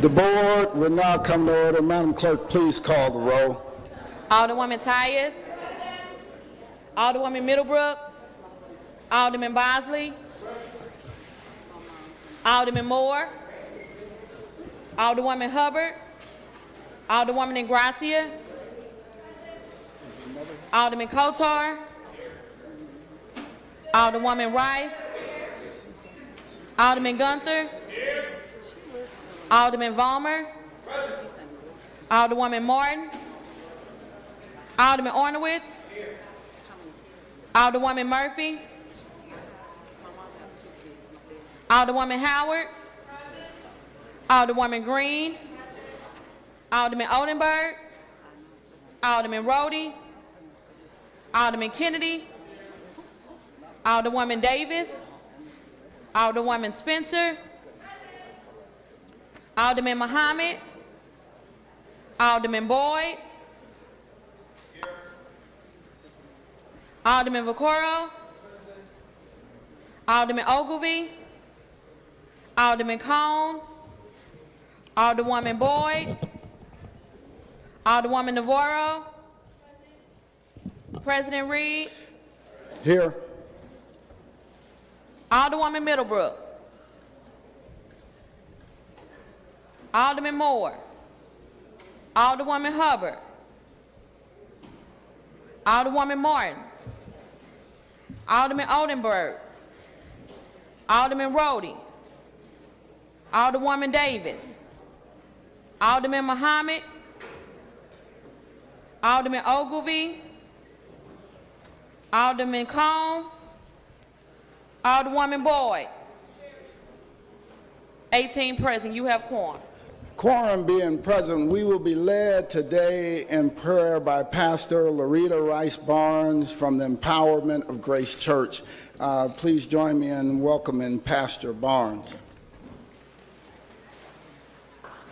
The board will now come to order. Madam Clerk, please call the roll. Alderwoman Tyus. Alderwoman Middlebrook. Alderman Bosley. Alderman Moore. Alderwoman Hubbard. Alderwoman Ingracia. Alderman Kotar. Alderwoman Rice. Alderman Gunther. Alderman Vollmer. Alderwoman Martin. Alderman Ornowitz. Alderwoman Murphy. Alderwoman Howard. Alderwoman Green. Alderman Oldenburg. Alderman Rhodey. Alderman Kennedy. Alderwoman Davis. Alderwoman Spencer. Alderman Muhammad. Alderman Boyd. Alderman Vaccaro. Alderman Ogilvie. Alderman Cone. Alderwoman Boyd. Alderwoman Navarro. President Reed. Here. Alderwoman Middlebrook. Alderman Moore. Alderwoman Hubbard. Alderwoman Martin. Alderman Oldenburg. Alderman Rhodey. Alderwoman Davis. Alderman Muhammad. Alderman Ogilvie. Alderman Cone. Alderwoman Boyd. 18 present. You have quorum. Quorum being present, we will be led today in prayer by Pastor Loretta Rice Barnes from the Empowerment of Grace Church. Please join me in welcoming Pastor Barnes.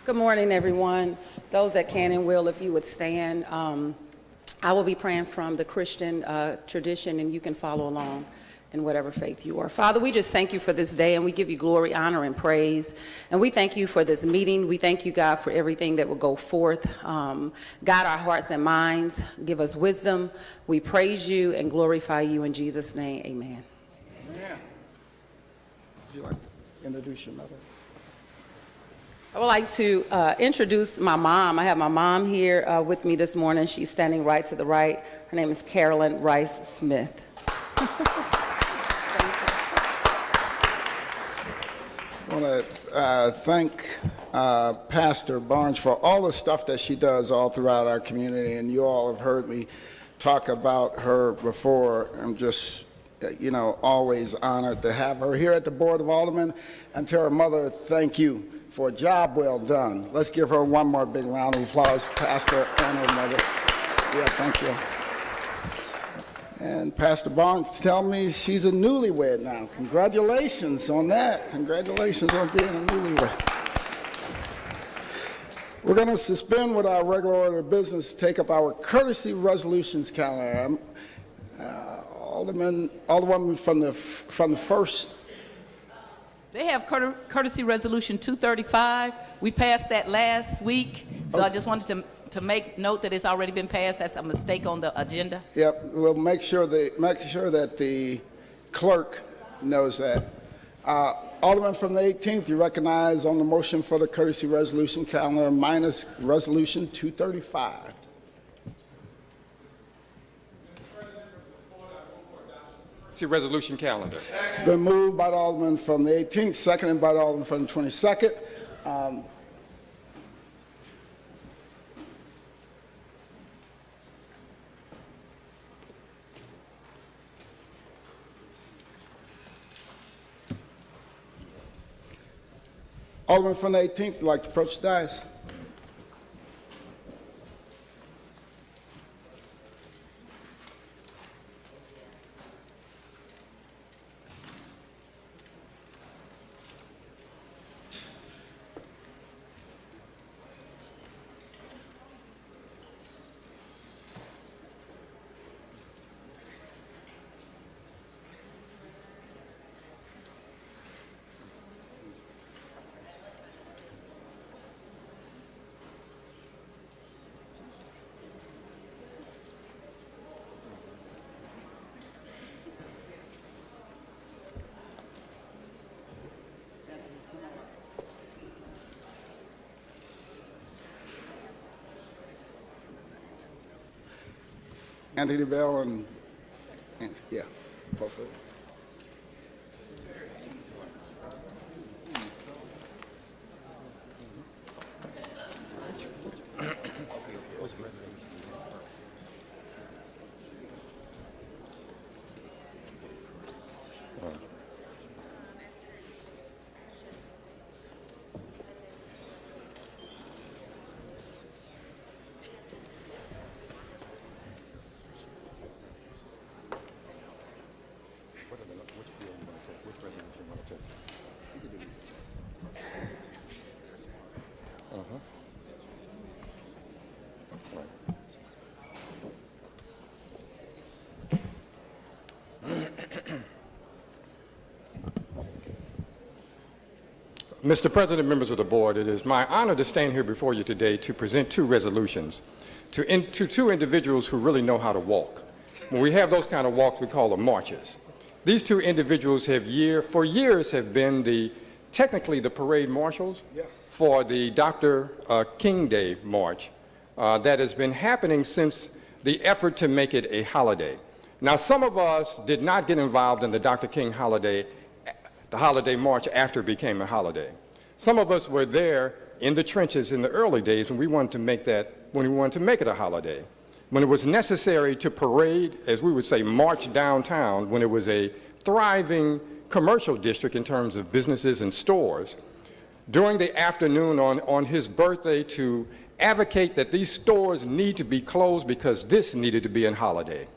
Good morning, everyone. Those that can and will, if you would stand. I will be praying from the Christian tradition, and you can follow along in whatever faith you are. Father, we just thank you for this day, and we give you glory, honor, and praise. And we thank you for this meeting. We thank you, God, for everything that will go forth. Guide our hearts and minds. Give us wisdom. We praise you and glorify you in Jesus' name. Amen. Amen. Would you like to introduce your mother? I would like to introduce my mom. I have my mom here with me this morning. She's standing right to the right. Her name is Carolyn Rice Smith. I want to thank Pastor Barnes for all the stuff that she does all throughout our community, and you all have heard me talk about her before. I'm just, always honored to have her here at the Board of Aldermen. And to her mother, thank you for a job well done. Let's give her one more big round of applause, Pastor and her mother. Yeah, thank you. And Pastor Barnes tells me she's a newlywed now. Congratulations on that. Congratulations on being a newlywed. We're going to suspend with our regular order of business to take up our courtesy resolutions calendar. Alderwoman from the first. They have courtesy resolution 235. We passed that last week, so I just wanted to make note that it's already been passed. That's a mistake on the agenda. Yep, we'll make sure that the clerk knows that. Alderman from the 18th, you recognize on the motion for the courtesy resolution calendar minus resolution 235. See resolution calendar. It's been moved by the Alderman from the 18th, seconded by the Alderman from the 22nd. Alderman from the 18th, would like to approach the dais. Anthony Bell and yeah, hopefully. Mr. President, members of the board, it is my honor to stand here before you today to present two resolutions to two individuals who really know how to walk. When we have those kind of walks, we call them marches. These two individuals have for years have been technically the parade marshals for the Dr. King Day March that has been happening since the effort to make it a holiday. Now, some of us did not get involved in the Dr. King holiday, the holiday march after it became a holiday. Some of us were there in the trenches in the early days when we wanted to make it a holiday. When it was necessary to parade, as we would say, march downtown, when it was a thriving commercial district in terms of businesses and stores, during the afternoon on his birthday to advocate that these stores need to be closed because this needed to be a holiday.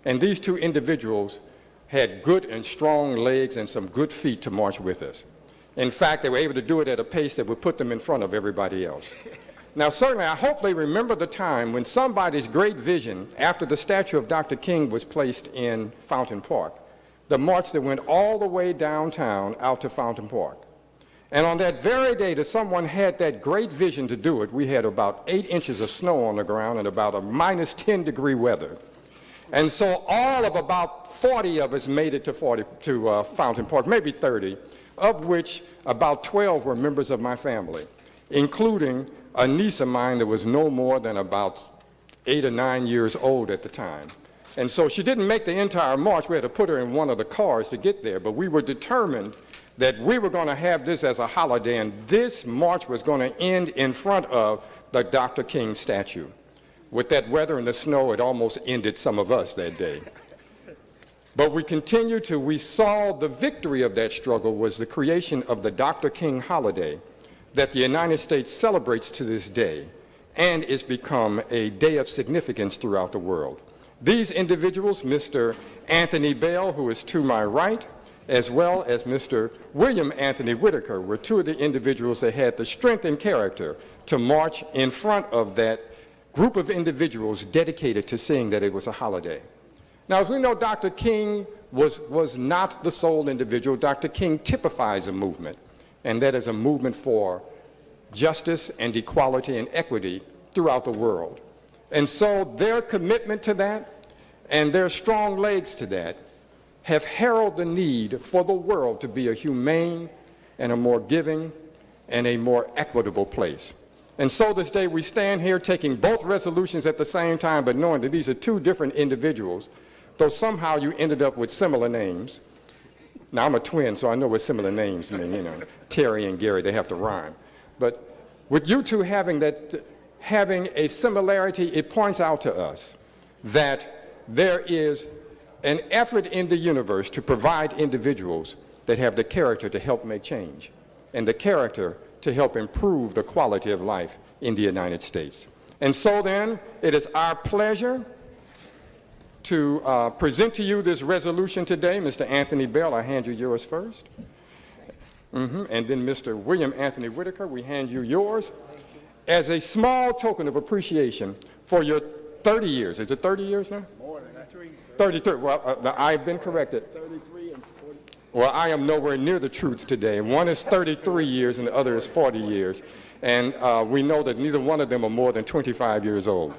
And these two individuals had good and strong legs and some good feet to march with us. In fact, they were able to do it at a pace that would put them in front of everybody else. Now, certainly, I hope they remember the time when somebody's great vision, after the statue of Dr. King was placed in Fountain Park, the march that went all the way downtown out to Fountain Park. And on that very day that someone had that great vision to do it, we had about 8 inches of snow on the ground and about a minus 10-degree weather. And so all of about 40 of us made it to Fountain Park, maybe 30, of which about 12 were members of my family, including a niece of mine that was no more than about 8 or 9 years old at the time. And so she didn't make the entire march. We had to put her in one of the cars to get there, but we were determined that we were going to have this as a holiday, and this march was going to end in front of the Dr. King statue. With that weather and the snow, it almost ended some of us that day. But we saw the victory of that struggle was the creation of the Dr. King holiday that the United States celebrates to this day, and it's become a day of significance throughout the world. These individuals, Mr. Anthony Bell, who is to my right, as well as Mr. William Anthony Whitaker, were two of the individuals that had the strength and character to march in front of that group of individuals dedicated to seeing that it was a holiday. Now, as we know, Dr. King was not the sole individual. Dr. King typifies a movement, and that is a movement for justice and equality and equity throughout the world. And so their commitment to that and their strong legs to that have heralded the need for the world to be a humane and a more giving and a more equitable place. And so this day we stand here taking both resolutions at the same time, but knowing that these are two different individuals, though somehow you ended up with similar names. Now, I'm a twin, so I know what similar names mean, Terry and Gary, they have to rhyme. But with you two having a similarity, it points out to us that there is an effort in the universe to provide individuals that have the character to help make change and the character to help improve the quality of life in the United States. And so then, it is our pleasure to present to you this resolution today. Mr. Anthony Bell, I hand you yours first. And then Mr. William Anthony Whitaker, we hand you yours as a small token of appreciation for your 30 years. Is it 30 years now? More than that. 33. Well, I've been corrected. 33 and 40. Well, I am nowhere near the truth today. One is 33 years and the other is 40 years. And we know that neither one of them are more than 25 years old.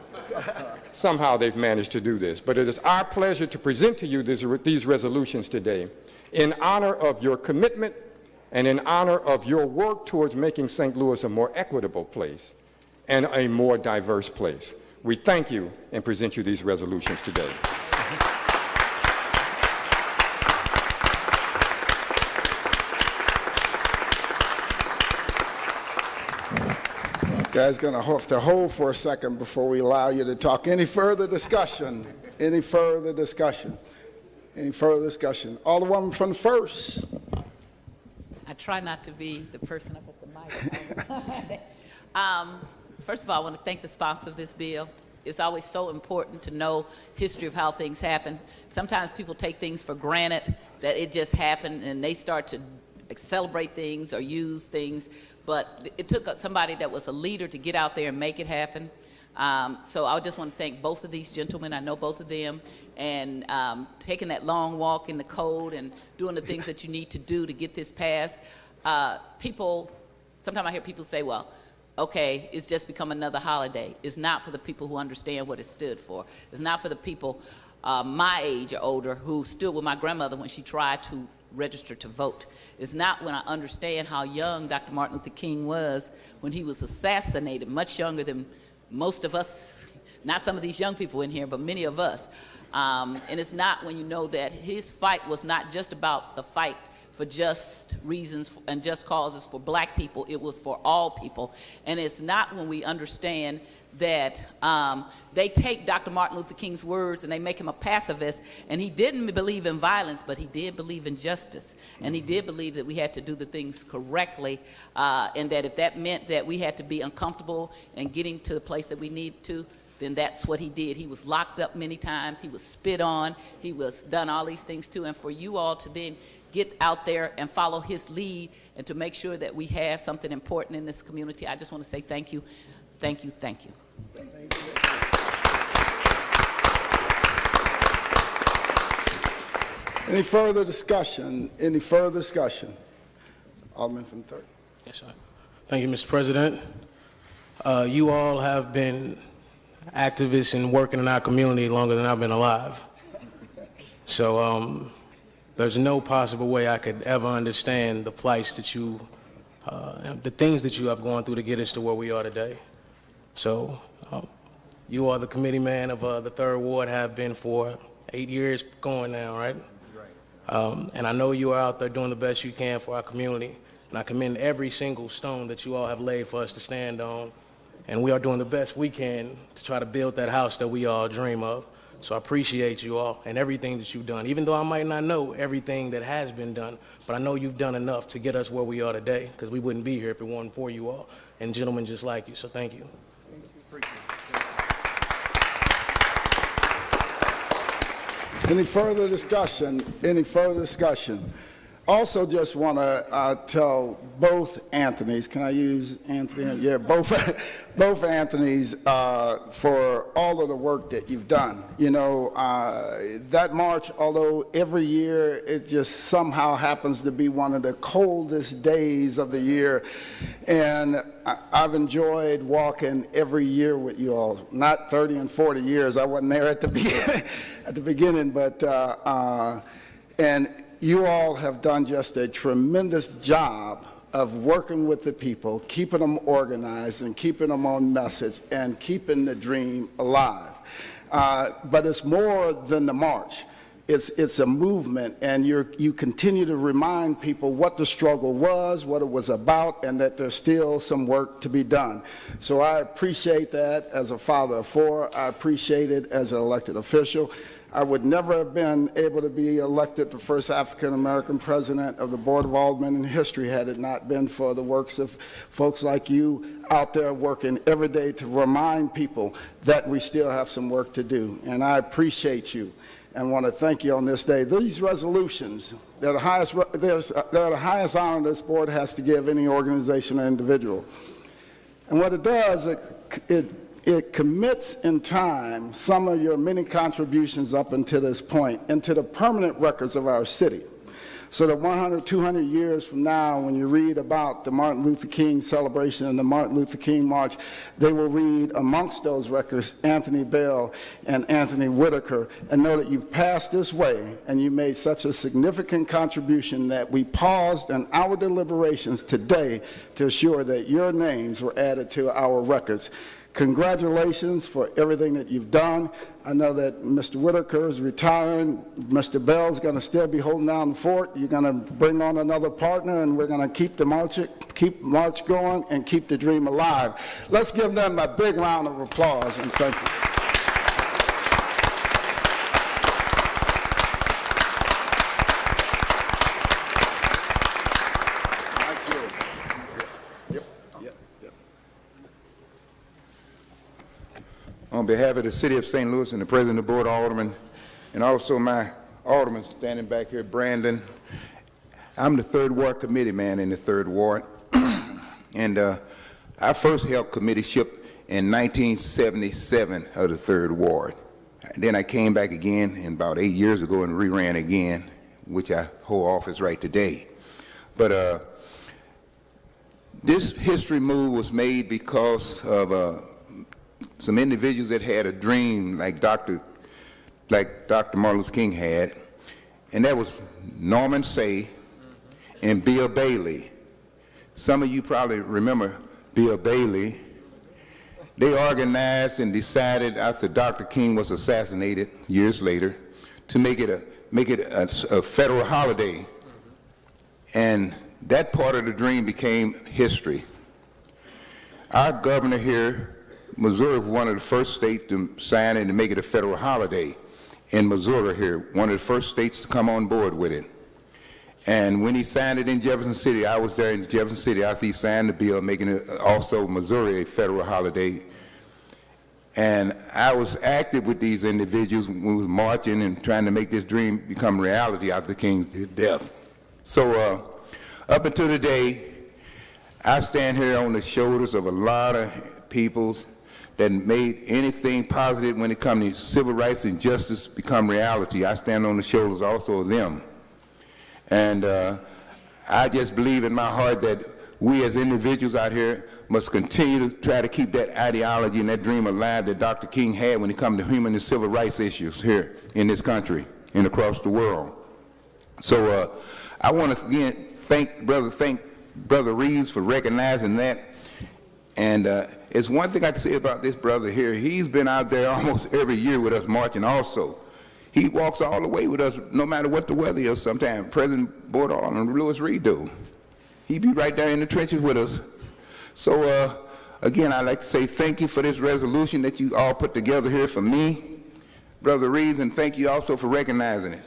Somehow they've managed to do this. But it is our pleasure to present to you these resolutions today in honor of your commitment and in honor of your work towards making St. Louis a more equitable place and a more diverse place. We thank you and present you these resolutions today. Guys, going to have to hold for a second before we allow you to talk. Any further discussion? Any further discussion? Any further discussion? Alderwoman from the first. I try not to be the person up at the mic. First of all, I want to thank the sponsor of this bill. It's always so important to know history of how things happen. Sometimes people take things for granted that it just happened and they start to celebrate things or use things, but it took somebody that was a leader to get out there and make it happen. So I just want to thank both of these gentlemen. I know both of them, and taking that long walk in the cold and doing the things that you need to do to get this passed. Sometimes I hear people say, well, okay, it's just become another holiday. It's not for the people who understand what it stood for. It's not for the people my age or older who stood with my grandmother when she tried to register to vote. It's not when I understand how young Dr. Martin Luther King was when he was assassinated, much younger than most of us, not some of these young people in here, but many of us. And it's not when you know that his fight was not just about the fight for just reasons and just causes for black people, it was for all people. And it's not when we understand that they take Dr. Martin Luther King's words and they make him a pacifist, and he didn't believe in violence, but he did believe in justice. And he did believe that we had to do the things correctly, and that if that meant that we had to be uncomfortable and getting to the place that we need to, then that's what he did. He was locked up many times, he was spit on, he was done all these things too, and for you all to then get out there and follow his lead and to make sure that we have something important in this community, I just want to say thank you, thank you, thank you. Any further discussion? Any further discussion? Alderman from the third. Yes, sir. Thank you, Mr. President. You all have been activists and working in our community longer than I've been alive. So there's no possible way I could ever understand the plights that you, the things that you have gone through to get us to where we are today. So you are the committee man of the 3rd Ward, have been for 8 years going now, right? Right. And I know you are out there doing the best you can for our community. And I commend every single stone that you all have laid for us to stand on. And we are doing the best we can to try to build that house that we all dream of. So I appreciate you all and everything that you've done, even though I might not know everything that has been done, but I know you've done enough to get us where we are today, because we wouldn't be here if it wasn't for you all, and gentlemen just like you, so thank you. Any further discussion? Any further discussion? Also just want to tell both Anthonys, can I use Anthony? Yeah, both Anthonys for all of the work that you've done. You know, that march, although every year it just somehow happens to be one of the coldest days of the year, and I've enjoyed walking every year with you all. Not 30 and 40 years, I wasn't there at the beginning, but and you all have done just a tremendous job of working with the people, keeping them organized and keeping them on message and keeping the dream alive. But it's more than the march. It's a movement, and you continue to remind people what the struggle was, what it was about, and that there's still some work to be done. So I appreciate that as a father of 4. I appreciate it as an elected official. I would never have been able to be elected the first African-American president of the Board of Aldermen in history had it not been for the works of folks like you out there working every day to remind people that we still have some work to do. And I appreciate you and want to thank you on this day. These resolutions, they're the highest honor this board has to give any organization or individual. And what it does, it commits in time some of your many contributions up until this point into the permanent records of our city. So that 100, 200 years from now, when you read about the Martin Luther King celebration and the Martin Luther King March, they will read amongst those records Anthony Bell and Anthony Whitaker, and know that you've passed this way and you made such a significant contribution that we paused in our deliberations today to assure that your names were added to our records. congratulations for everything that you've done. I know that Mr. Whitaker is retiring. Mr. Bell's going to still be holding down the fort. You're going to bring on another partner, and we're going to keep the march going and keep the dream alive. Let's give them a big round of applause, and thank you. On behalf of the City of St. Louis and the President of the Board of Aldermen, and also my alderman standing back here, Brandon, I'm the 3rd Ward committee man in the 3rd Ward. And I first held committeeship in 1977 of the 3rd Ward. And then I came back again about 8 years ago and re-ran again, which I hold office right today. But this history move was made because of some individuals that had a dream like Dr. Martin Luther King had, and that was Norman Say and Bill Bailey. Some of you probably remember Bill Bailey. They organized and decided after Dr. King was assassinated years later to make it a federal holiday, and that part of the dream became history. Our governor here, Missouri was one of the first states to sign it and make it a federal holiday. In Missouri here, one of the first states to come on board with it. And when he signed it in Jefferson City, I was there in Jefferson City after he signed the bill, making it also Missouri a federal holiday. And I was active with these individuals when we was marching and trying to make this dream become reality after King's death. So up until today, I stand here on the shoulders of a lot of peoples that made anything positive when it comes to civil rights and justice become reality. I stand on the shoulders also of them. And I just believe in my heart that we as individuals out here must continue to try to keep that ideology and that dream alive that Dr. King had when it comes to human and civil rights issues here in this country and across the world. So I want to again thank Brother Reeves for recognizing that. And it's one thing I can say about this brother here. He's been out there almost every year with us marching also. He walks all the way with us no matter what the weather is sometimes. President Board of Aldermen Lewis Reed do. He be right there in the trenches with us. So again, I'd like to say thank you for this resolution that you all put together here for me, Brother Reeves, and thank you also for recognizing it.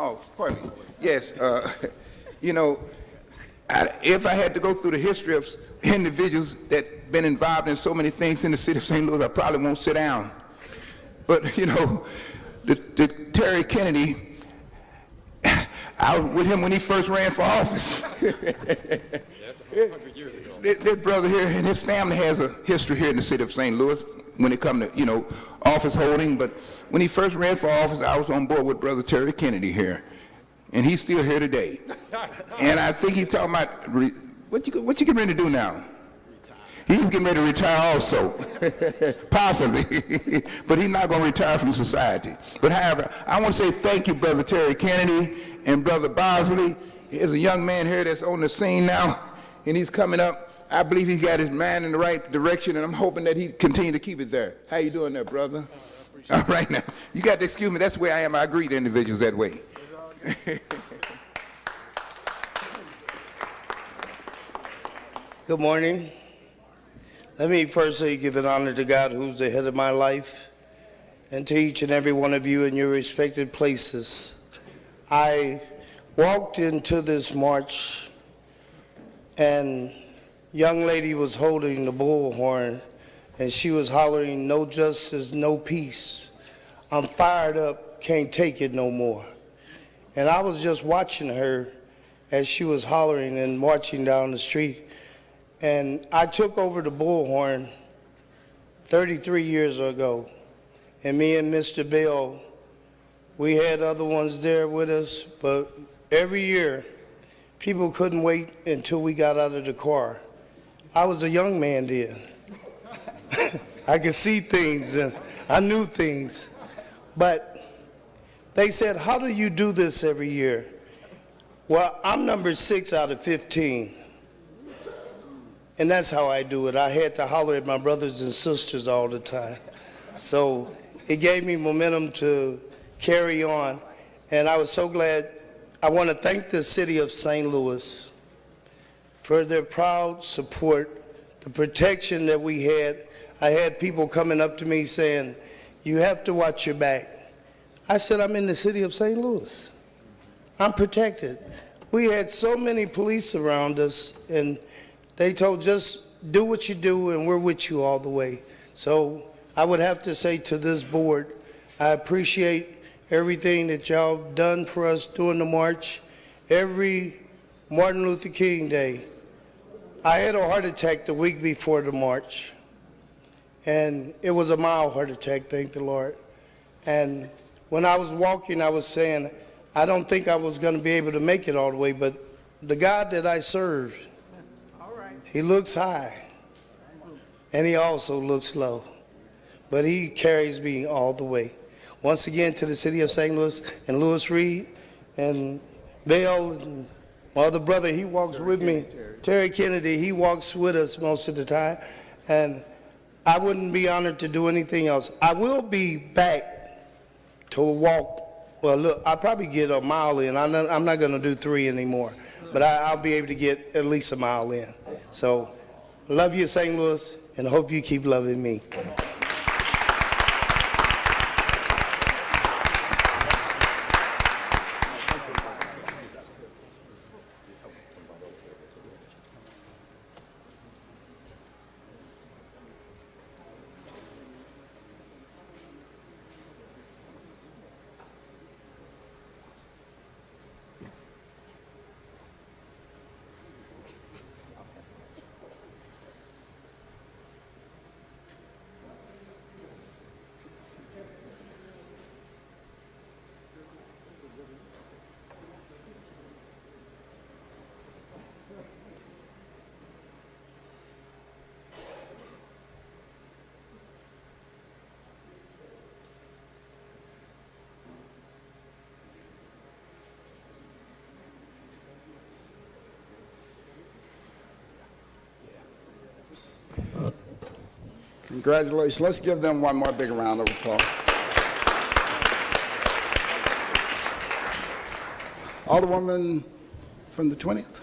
Oh, pardon me. Yes, you know, if I had to go through the history of individuals that been involved in so many things in the city of St. Louis, I probably won't sit down. But, you know, the Terry Kennedy, I was with him when he first ran for office. That brother here and his family has a history here in the city of St. Louis when it comes to, you know, office holding. But when he first ran for office, I was on board with Brother Terry Kennedy here. And he's still here today. And I think he's talking about, what you getting ready to do now? He's getting ready to retire also, possibly. But he's not going to retire from society. But however, I want to say thank you, Brother Terry Kennedy and Brother Bosley. There's a young man here that's on the scene now, and he's coming up. I believe he's got his mind in the right direction, and I'm hoping that he continue to keep it there. How you doing there, brother? All right now. You got to excuse me. That's the way I am. I greet individuals that way. Good morning. Let me first say give an honor to God who's the head of my life and to each and every one of you in your respected places. I walked into this march and young lady was holding the bullhorn and she was hollering, "No justice, no peace. I'm fired up, can't take it no more." And I was just watching her as she was hollering and marching down the street. And I took over the bullhorn 33 years ago. And me and Mr. Bell, we had other ones there with us, but every year, people couldn't wait until we got out of the car. I was a young man then. I could see things and I knew things. But They said, how do you do this every year? Well, I'm number 6 out of 15. And that's how I do it. I had to holler at my brothers and sisters all the time. So it gave me momentum to carry on. And I was so glad. I want to thank the city of St. Louis for their proud support, the protection that we had. I had people coming up to me saying, you have to watch your back. I said, I'm in the city of St. Louis. I'm protected. We had so many police around us, and they told, just do what you do, and we're with you all the way. So I would have to say to this board, I appreciate everything that y'all done for us during the march. Every Martin Luther King Day, I had a heart attack the week before the march, and it was a mild heart attack, thank the Lord. And when I was walking, I was saying, I don't think I was going to be able to make it all the way, but the God that I serve, he looks high, and he also looks low, but he carries me all the way. Once again, to the city of St. Louis and Louis Reed and Bill and my other brother, he walks with me, Terry Kennedy, he walks with us most of the time, and I wouldn't be honored to do anything else. I will be back to walk. Well, look, I'll probably get a mile in. I'm not going to do 3 anymore, but I'll be able to get at least a mile in. So, love you, St. Louis, and I hope you keep loving me. Congratulations. Let's give them one more big round of applause. Alderwoman from the 20th.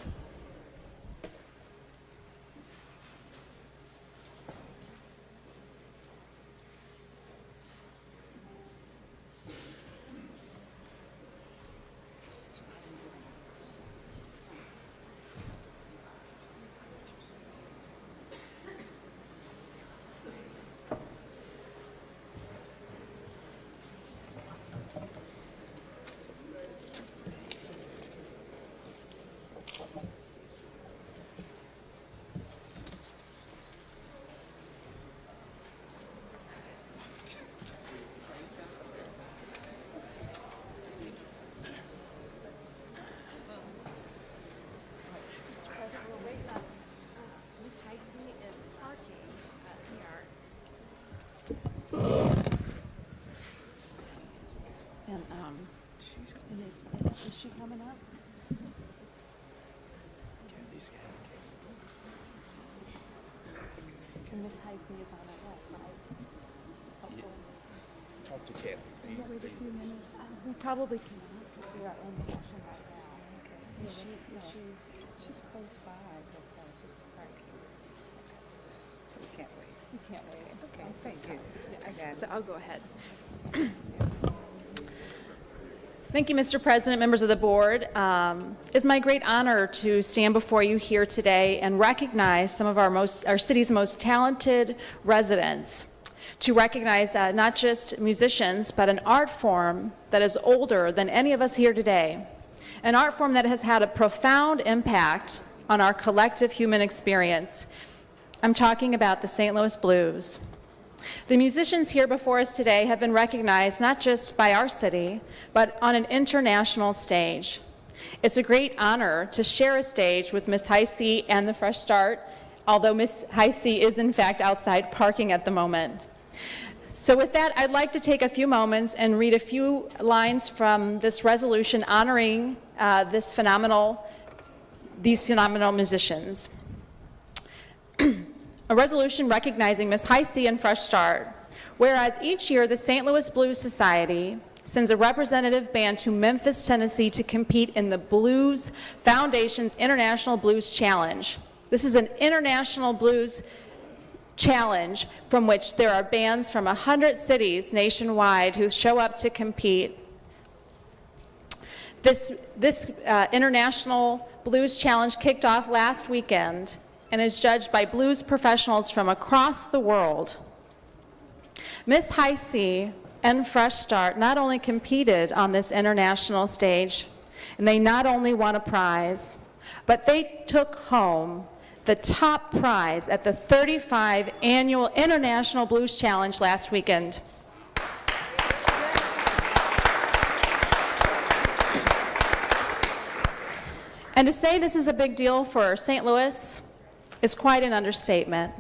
Is she coming up? And Miss Heisey is on her left, right? Talk to Kathy. Can you wait a few minutes? We probably cannot because we are in session right now. Okay. She's close by, but she's parking. So we can't wait. We can't wait. Okay, I'm so thank sorry. you. I got it. So I'll go ahead. Thank you, Mr. President, members of the board. It's my great honor to stand before you here today and recognize some of our city's most talented residents. To recognize not just musicians, but an art form that is older than any of us here today. An art form that has had a profound impact on our collective human experience. I'm talking about the St. Louis Blues. The musicians here before us today have been recognized not just by our city, but on an international stage. It's a great honor to share a stage with Ms. Heisey and the Fresh Start, although Ms. Heisey is in fact outside parking at the moment. So with that, I'd like to take a few moments and read a few lines from this resolution honoring these phenomenal musicians. A resolution recognizing Ms. High C and Fresh Start. Whereas each year the St. Louis Blues Society sends a representative band to Memphis, Tennessee to compete in the Blues Foundation's International Blues Challenge. This is an international blues challenge from which there are bands from 100 cities nationwide who show up to compete. This International Blues Challenge kicked off last weekend and is judged by blues professionals from across the world. Miss High C and Fresh Start not only competed on this international stage, and they not only won a prize, but they took home the top prize at the 35 Annual International Blues Challenge last weekend. And to say this is a big deal for St. Louis is quite an understatement.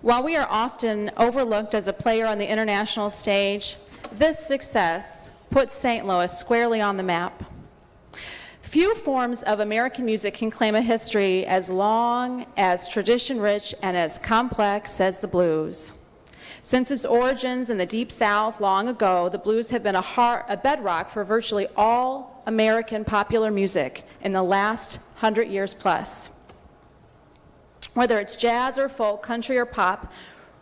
While we are often overlooked as a player on the international stage, this success puts St. Louis squarely on the map. Few forms of American music can claim a history as long, as tradition-rich, and as complex as the blues. Since its origins in the Deep South long ago, the blues have been a bedrock for virtually all American popular music in the last 100 years plus. Whether it's jazz or folk, country or pop,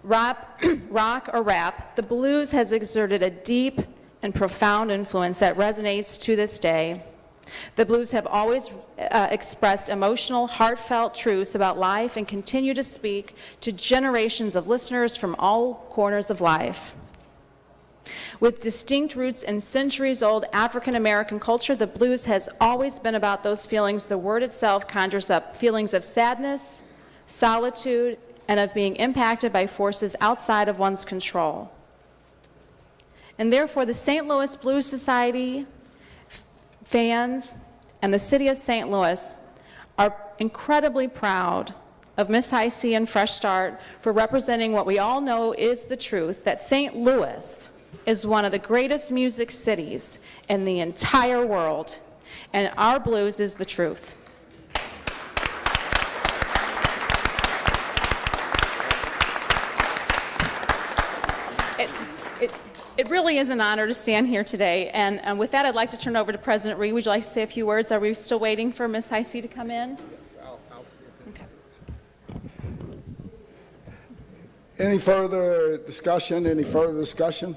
rock or rap, the blues has exerted a deep and profound influence that resonates to this day. The blues have always expressed emotional, heartfelt truths about life and continue to speak to generations of listeners from all corners of life. With distinct roots in centuries-old African American culture, the blues has always been about those feelings. The word itself conjures up feelings of sadness, solitude, and of being impacted by forces outside of one's control. And therefore, the St. Louis Blues Society fans and the city of St. Louis are incredibly proud of Miss High C and Fresh Start for representing what we all know is the truth, that St. Louis is one of the greatest music cities in the entire world, and our blues is the truth. It really is an honor to stand here today, and with that, I'd like to turn over to President Reed. Would you like to say a few words? Are we still waiting for Ms. High C to come in? Okay. Any further discussion? Any further discussion?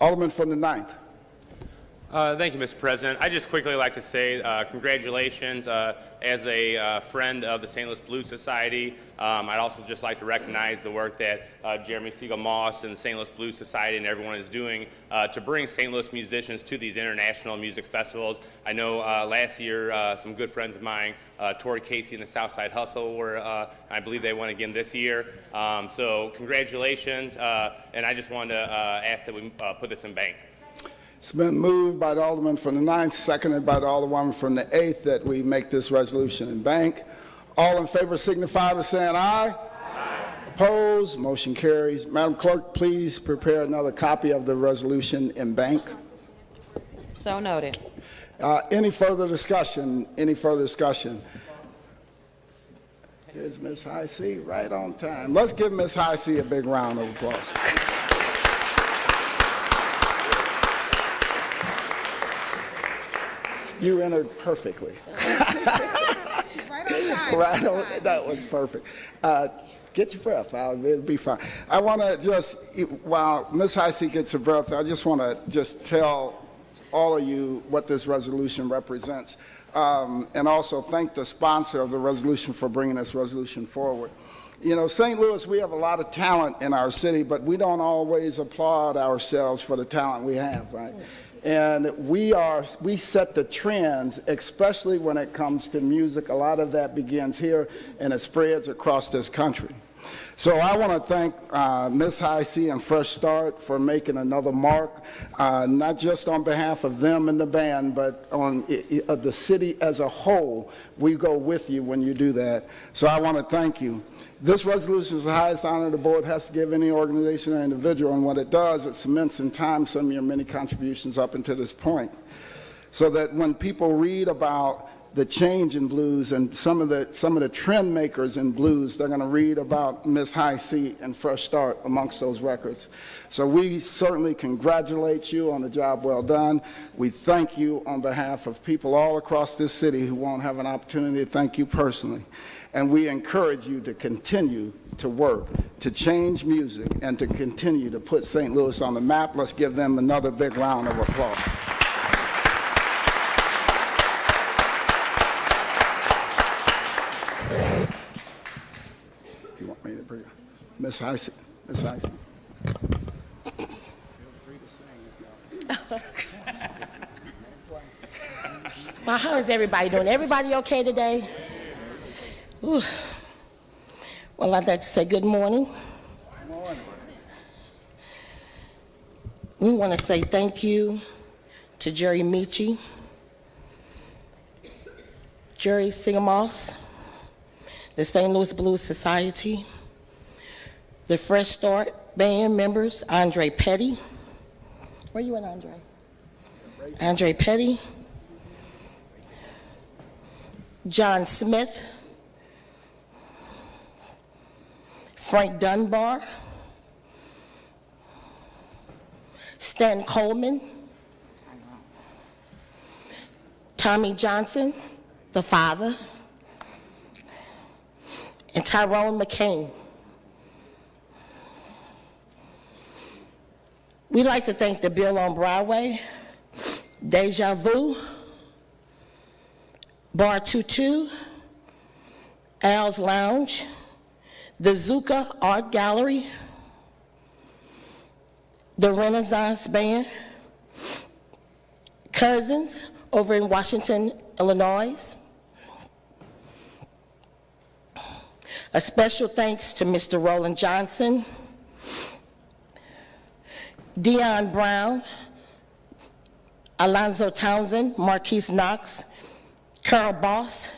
Alderman from the 9th. Thank you, Mr. President. I'd just quickly like to say congratulations as a friend of the St. Louis Blues Society. I'd also just like to recognize the work that Jeremy Siegel-Moss and the St. Louis Blues Society and everyone is doing to bring St. Louis musicians to these international music festivals. I know last year some good friends of mine, Tori Casey and the Southside Hustle, were, I believe they won again this year. So congratulations, and I just wanted to ask that we put this in bank. It's been moved by the Alderman from the 9th, seconded by the Alderwoman from the 8th, that we make this resolution in bank. All in favor signify by saying aye. Aye. Opposed? Motion carries. Madam Clerk, please prepare another copy of the resolution in bank. So noted. Any further discussion? Any further discussion? Here's Ms. High C, right on time. Let's give Ms. High C a big round of applause. You entered perfectly. Right on time. Right on, that was perfect. Get your breath out. It'll be fine. I want to just, while Ms. High C gets her breath, I just want to just tell all of you what this resolution represents, and also thank the sponsor of the resolution for bringing this resolution forward. You know, St. Louis, we have a lot of talent in our city, but we don't always applaud ourselves for the talent we have, right? And we set the trends, especially when it comes to music. A lot of that begins here and it spreads across this country. So I want to thank Ms. High C and Fresh Start for making another mark, not just on behalf of them and the band, but on the city as a whole. We go with you when you do that. So I want to thank you. This resolution is the highest honor the board has to give any organization or individual, and what it does, it cements in time some of your many contributions up until this point, so that when people read about the change in blues and some of the trend makers in blues, they're going to read about Miss High C and Fresh Start amongst those records. So we certainly congratulate you on the job well done. We thank you on behalf of people all across this city who won't have an opportunity to thank you personally. And we encourage you to continue to work, to change music, and to continue to put St. Louis on the map. Let's give them another big round of applause. You want me to bring Miss Heisey? Miss Heisey. Well, how is everybody doing? Everybody okay today? Ooh. Well, I'd like to say good morning. Good morning. We want to say thank you to Jerry Michi, Jerry Singamos, the St. Louis Blues Society, the Fresh Start band members, Andre Petty. Where you at, Andre? Andre Petty, John Smith, Frank Dunbar, Stan Coleman, Tommy Johnson, the father, and Tyrone McCain. We'd like to thank the Bill on Broadway, Deja Vu, Bar 22, Al's Lounge, the Zuka Art Gallery, the Renaissance Band, Cousins over in Washington, Illinois. A special thanks to Mr. Roland Johnson, Dion Brown, Alonzo Townsend, Marquise Knox, Carol Boss,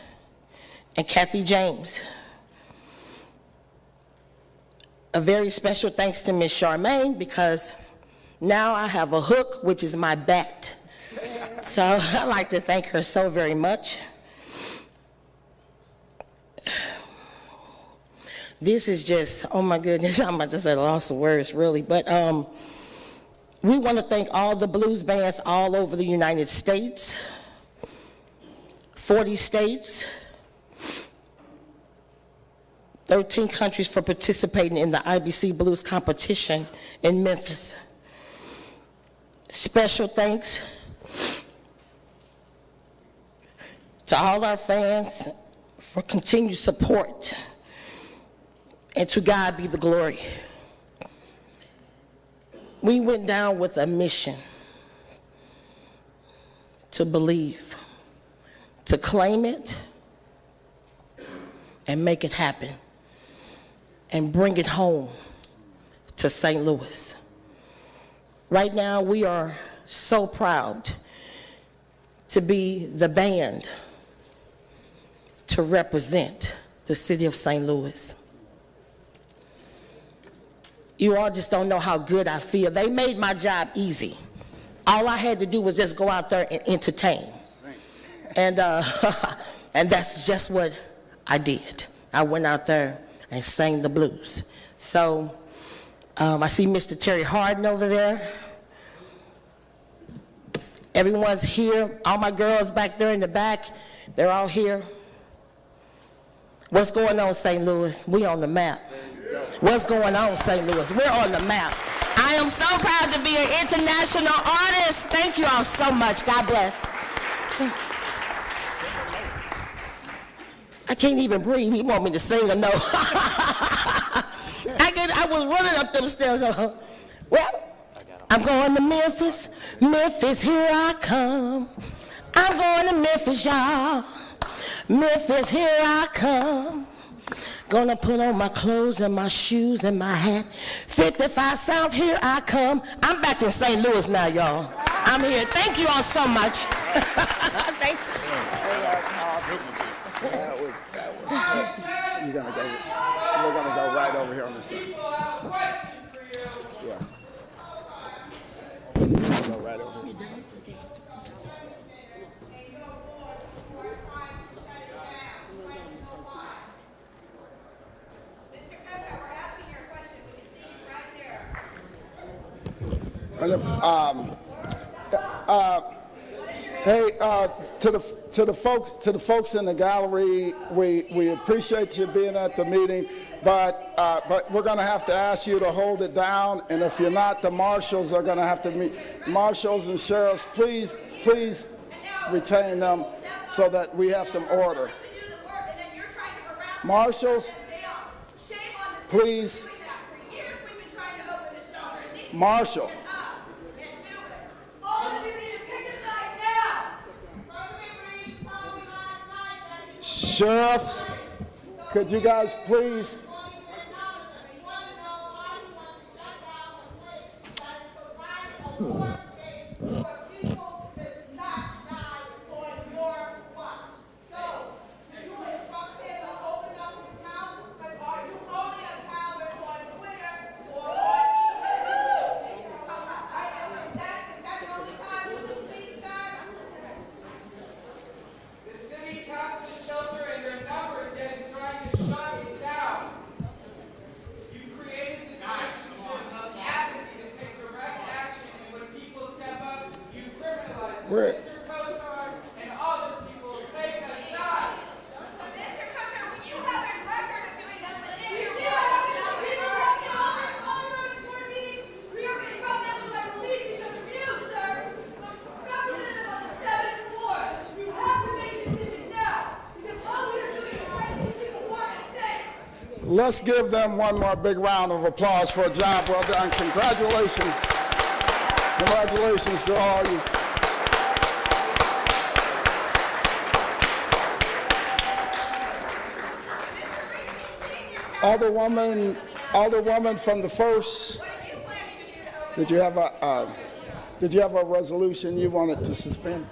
and Kathy James. A very special thanks to Ms. Charmaine, because now I have a hook, which is my bat. So I'd like to thank her so very much. This is just, oh my goodness, I'm about to say lost of words, really. But we want to thank all the blues bands all over the United States, 40 states, 13 countries for participating in the IBC Blues competition in Memphis. Special thanks to all our fans for continued support, and to God be the glory. We went down with a mission to believe, to claim it, and make it happen, and bring it home to St. Louis. Right now, we are so proud to be the band to represent the city of St. Louis. You all just don't know how good I feel. They made my job easy. All I had to do was just go out there and entertain. And that's just what I did. I went out there and sang the blues. So I see Mr. Terry Harden over there. Everyone's here. All my girls back there in the back, they're all here. What's going on, St. Louis? We on the map. What's going on, St. Louis? We're on the map. I am so proud to be an international artist. Thank you all so much. God bless. I can't even breathe. He want me to sing a note. I was running up them stairs. Well, I'm going to Memphis. Memphis, here I come. I'm going to Memphis, y'all. Memphis, here I come. Gonna put on my clothes and my shoes and my hat. 55 South, here I come. I'm back in St. Louis now, y'all. I'm here. Thank you all so much. Thank you. That was, you're gonna go People have a question for you. Yeah. Go right over here. Hey, to the folks in the gallery, we appreciate you being at the meeting, but we're going to have to ask you to hold it down, and if you're not, the marshals are going to have to meet. Marshals and sheriffs, please retain them so that we have some order. Marshals, please. Marshal. Sheriffs, could you guys please? Where? And other people take a side. Let's give them one more big round of applause for a job well done. Congratulations. Congratulations to all you. Alderwoman from the first. Did you have a resolution you wanted to suspend?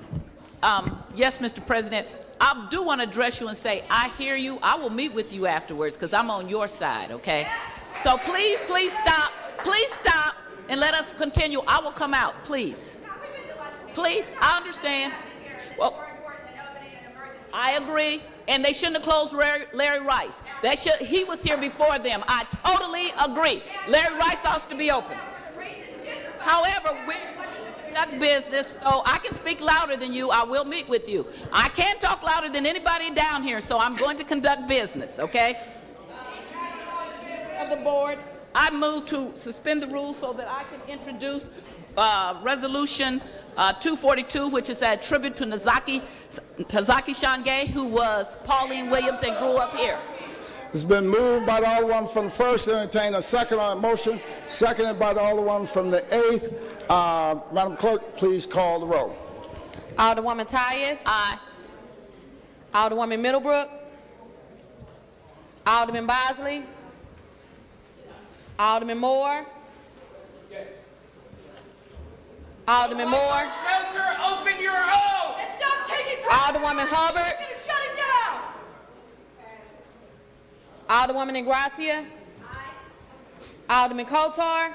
Yes, Mr. President. I do want to address you and say, I hear you. I will meet with you afterwards because I'm on your side, okay? So please stop. Please stop and let us continue. I will come out, please. Please, I understand. Well, I agree. And they shouldn't have closed Larry Rice. He was here before them. I totally agree. Larry Rice ought to be open. However, we conduct business, so I can speak louder than you. I will meet with you. I can't talk louder than anybody down here, so I'm going to conduct business, okay? Of the board, I move to suspend the rules so that I can introduce Resolution 242, which is a tribute to Tazaki Shange, who was Pauline Williams and grew up here. It's been moved by the Alderwoman from the first, entertain a second on the motion, seconded by the Alderwoman from the eighth. Madam Clerk, please call the roll. Alderwoman Tyus. Aye. Alderwoman Middlebrook. Alderman Bosley. Alderman Moore. Yes. Alderman Moore. Shelter, open your own. And stop taking credit. Alderwoman Hubbard. You're gonna shut it down. Alderwoman Ingracia. Alderman Kotar.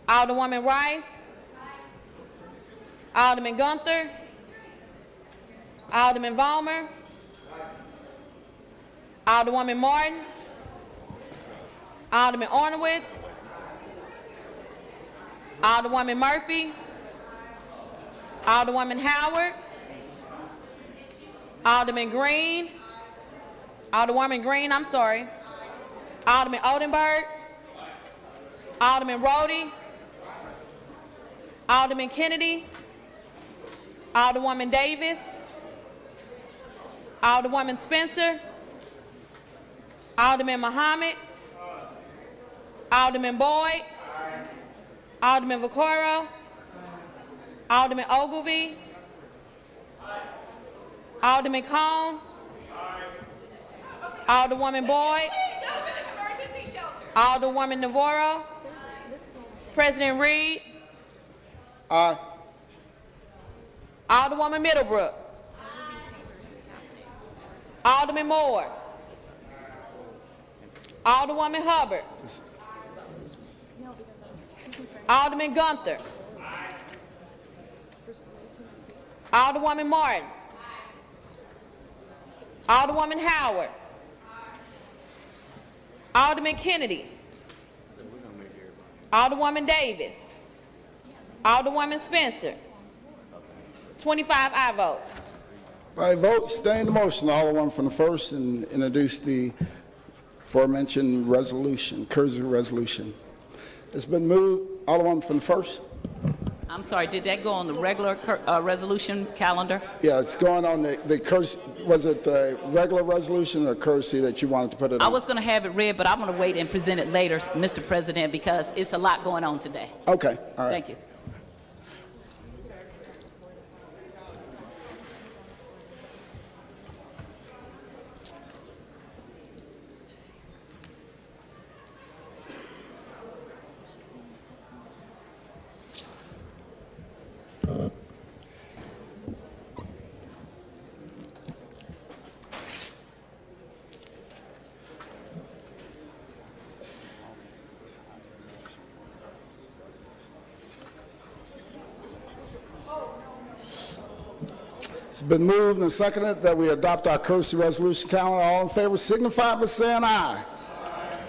Alderwoman Rice. Alderman Gunther. Alderman Vollmer. Alderwoman Martin. Alderman Ornowitz. Alderwoman Murphy. Alderwoman Howard. Alderman Green. Alderwoman Green, I'm sorry. Alderman Oldenburg. Alderman Rhodey. Alderman Kennedy. Alderwoman Davis. Alderwoman Spencer. Alderman Muhammad. Alderman Boyd. Alderman Vaccaro. Alderman Ogilvy. Alderman Cone. Alderwoman Boyd. Alderwoman Navarro. President Reed. Aye. Alderwoman Middlebrook. Alderman Moore. Alderwoman Hubbard. Alderman Gunther. Alderwoman Martin. Alderwoman Howard. Alderman Kennedy. Alderwoman Davis. Alderwoman Spencer. 25 aye votes. By vote, stay the motion. Alderman from the first and introduce the aforementioned resolution, cursory resolution. It's been moved. Alderman from the first. I'm sorry, did that go on the regular resolution calendar? Yeah, it's going on the curse. Was it the regular resolution or courtesy that you wanted to put it on? I was going to have it read, but I'm going to wait and present it later, Mr. President, because it's a lot going on today. Okay, all right. Thank you. It's been moved and seconded that we adopt our courtesy resolution calendar. All in favor signify by saying aye.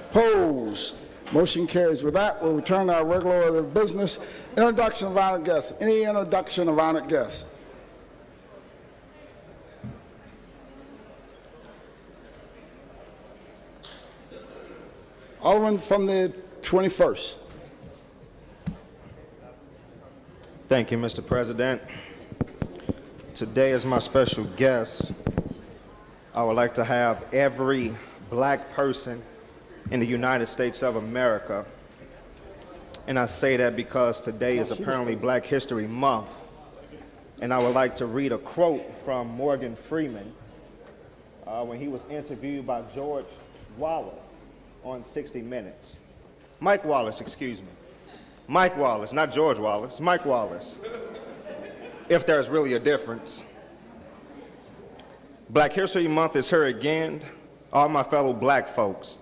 Opposed? Motion carries. With that, we'll return to our regular order of business. Introduction of honored guests. Any introduction of honored guests? Alderman from the 21st. Thank you, Mr. President. Today, as my special guest, I would like to have every black person in the United States of America. And I say that because today is apparently Black History Month. And I would like to read a quote from Morgan Freeman when he was interviewed by George Wallace on 60 Minutes. Mike Wallace, excuse me. Mike Wallace, not George Wallace, Mike Wallace. If there's really a difference. Black History Month is here again. All my fellow black folks,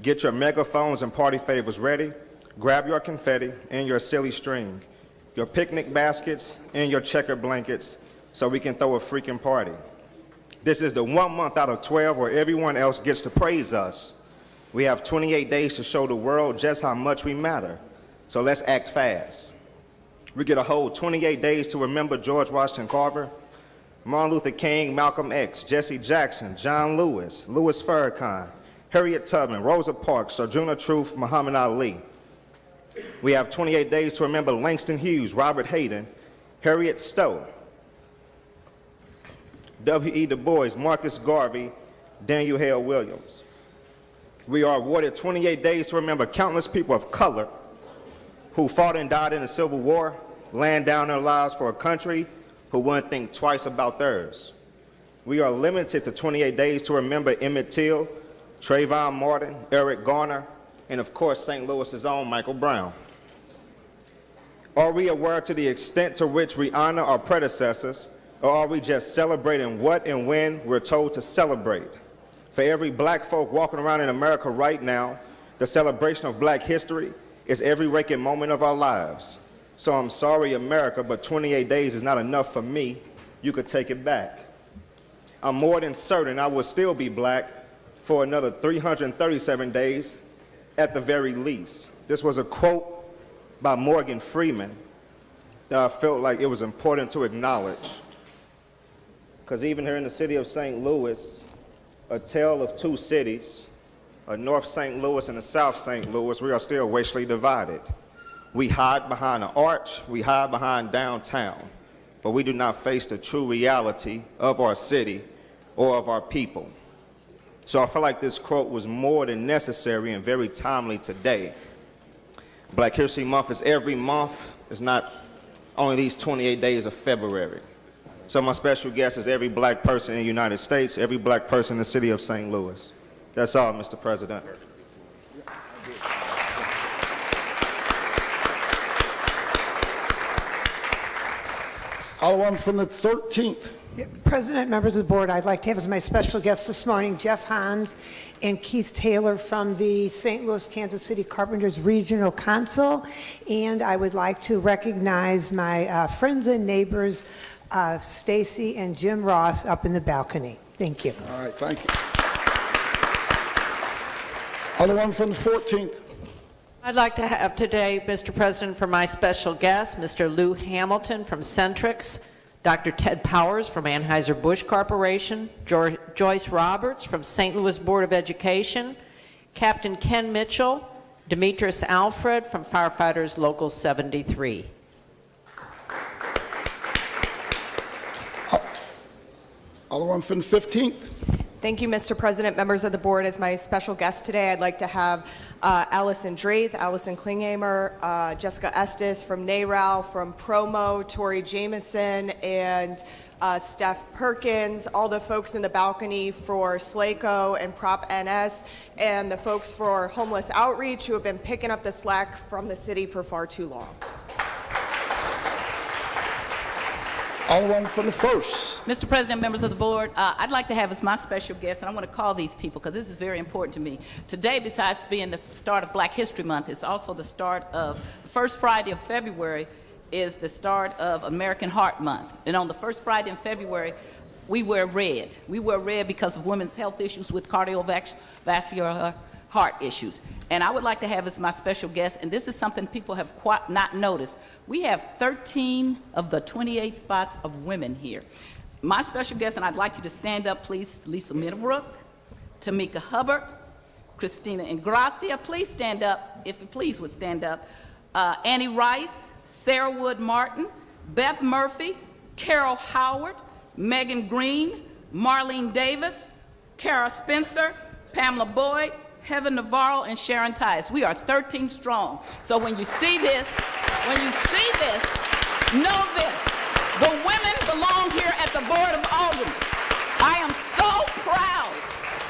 get your megaphones and party favors ready. Grab your confetti and your silly string, your picnic baskets and your checker blankets so we can throw a freaking party. This is the 1 month out of 12 where everyone else gets to praise us. We have 28 days to show the world just how much we matter. So let's act fast. We get a whole 28 days to remember George Washington Carver, Martin Luther King, Malcolm X, Jesse Jackson, John Lewis, Louis Farrakhan, Harriet Tubman, Rosa Parks, Sojourner Truth, Muhammad Ali. We have 28 days to remember Langston Hughes, Robert Hayden, Harriet Stowe, W.E. Du Bois, Marcus Garvey, Daniel Hale Williams. We are awarded 28 days to remember countless people of color who fought and died in the Civil War, laying down their lives for a country who wouldn't think twice about theirs. We are limited to 28 days to remember Emmett Till, Trayvon Martin, Eric Garner, and of course, St. Louis's own Michael Brown. Are we aware to the extent to which we honor our predecessors, or are we just celebrating what and when we're told to celebrate? For every black folk walking around in America right now, the celebration of black history is every waking moment of our lives. So I'm sorry, America, but 28 days is not enough for me. You could take it back. I'm more than certain I will still be black for another 337 days at the very least. This was a quote by Morgan Freeman that I felt like it was important to acknowledge. Because even here in the city of St. Louis, a tale of two cities, a North St. Louis and a South St. Louis, we are still racially divided. We hide behind an arch, we hide behind downtown, but we do not face the true reality of our city or of our people. So I feel like this quote was more than necessary and very timely today. Black History Month is every month, it's not only these 28 days of February. So my special guest is every black person in the United States, every black person in the city of St. Louis. That's all, Mr. President. Alderman from the 13th. President, members of the board, I'd like to have as my special guests this morning Jeff Hans and Keith Taylor from the St. Louis, Kansas City Carpenters Regional Council. And I would like to recognize my friends and neighbors, Stacy and Jim Ross, up in the balcony. Thank you. All right, thank you. Alderman from the 14th. I'd like to have today, Mr. President, for my special guest, Mr. Lou Hamilton from Centrix, Dr. Ted Powers from Anheuser-Busch Corporation, Joyce Roberts from St. Louis Board of Education, Captain Ken Mitchell, Demetrius Alfred from Firefighters Local 73. Alderman from the 15th. Thank you, Mr. President, members of the board. As my special guest today, I'd like to have Allison Draith, Allison Klinghamer, Jessica Estes from NARAL, from Promo, Tori Jameson, and Steph Perkins, all the folks in the balcony for SLACO and Prop NS, and the folks for Homeless Outreach who have been picking up the slack from the city for far too long. Alderman from the 1st. Mr. President, members of the board, I'd like to have as my special guest, and I want to call these people because this is very important to me. Today, besides being the start of Black History Month, it's also the start of the first Friday of February is the start of American Heart Month. And on the first Friday in February, we wear red. We wear red because of women's health issues with cardiovascular heart issues. And I would like to have as my special guest, and this is something people have quite not noticed, we have 13 of the 28 spots of women here. My special guest, and I'd like you to stand up, please, Lisa Middlebrook, Tamika Hubbard, Christina Ingracia, please stand up, if you please would stand up, Annie Rice, Sarah Wood Martin, Beth Murphy, Carol Howard, Megan Green, Marlene Davis, Kara Spencer, Pamela Boyd, Heather Navarro, and Sharon Tice. We are 13 strong. So when you see this, know this. The women belong here at the Board of Aldermen. I am so proud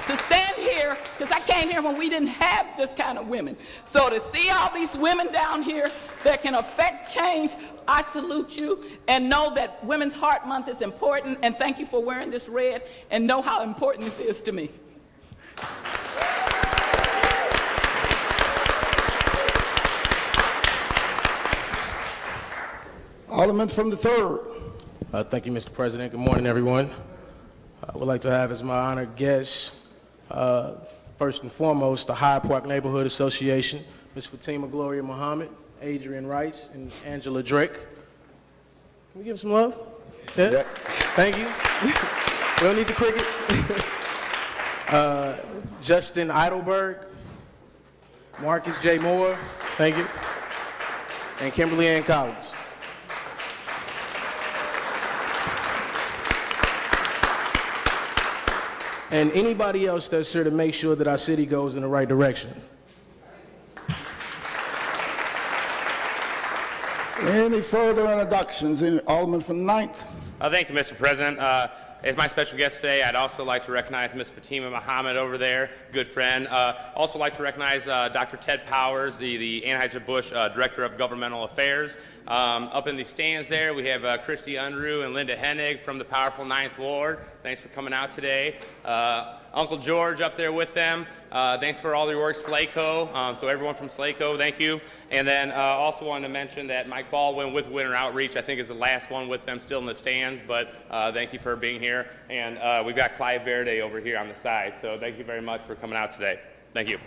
to stand here because I came here when we didn't have this kind of women. So to see all these women down here that can affect change, I salute you and know that Women's Heart Month is important, and thank you for wearing this red and know how important this is to me. Alderman from the 3rd. Thank you, Mr. President. Good morning, everyone. I would like to have as my honored guests, first and foremost, the Hyde Park Neighborhood Association, Ms. Fatima Gloria Muhammad, Adrian Rice, and Angela Drake. Can we give them some love? Yeah? Thank you. We don't need the crickets. Justin Eidelberg, Marcus J. Moore, thank you, and Kimberly Ann Collins. And anybody else that's here to make sure that our city goes in the right direction. Any further introductions? Any Alderman from the 9th? Thank you, Mr. President. As my special guest today, I'd also like to recognize Ms. Fatima Muhammad over there, good friend. Also like to recognize Dr. Ted Powers, the Anheuser-Busch Director of Governmental Affairs. Up in the stands there, we have Christy Unruh and Linda Hennig from the powerful 9th Ward. Thanks for coming out today. Uncle George up there with them. Thanks for all your work, SLACO. So everyone from SLACO, thank you. And then also wanted to mention that Mike Baldwin with Winter Outreach, I think is the last one with them still in the stands, but thank you for being here. And we've got Clive Verde over here on the side. So thank you very much for coming out today. Thank you.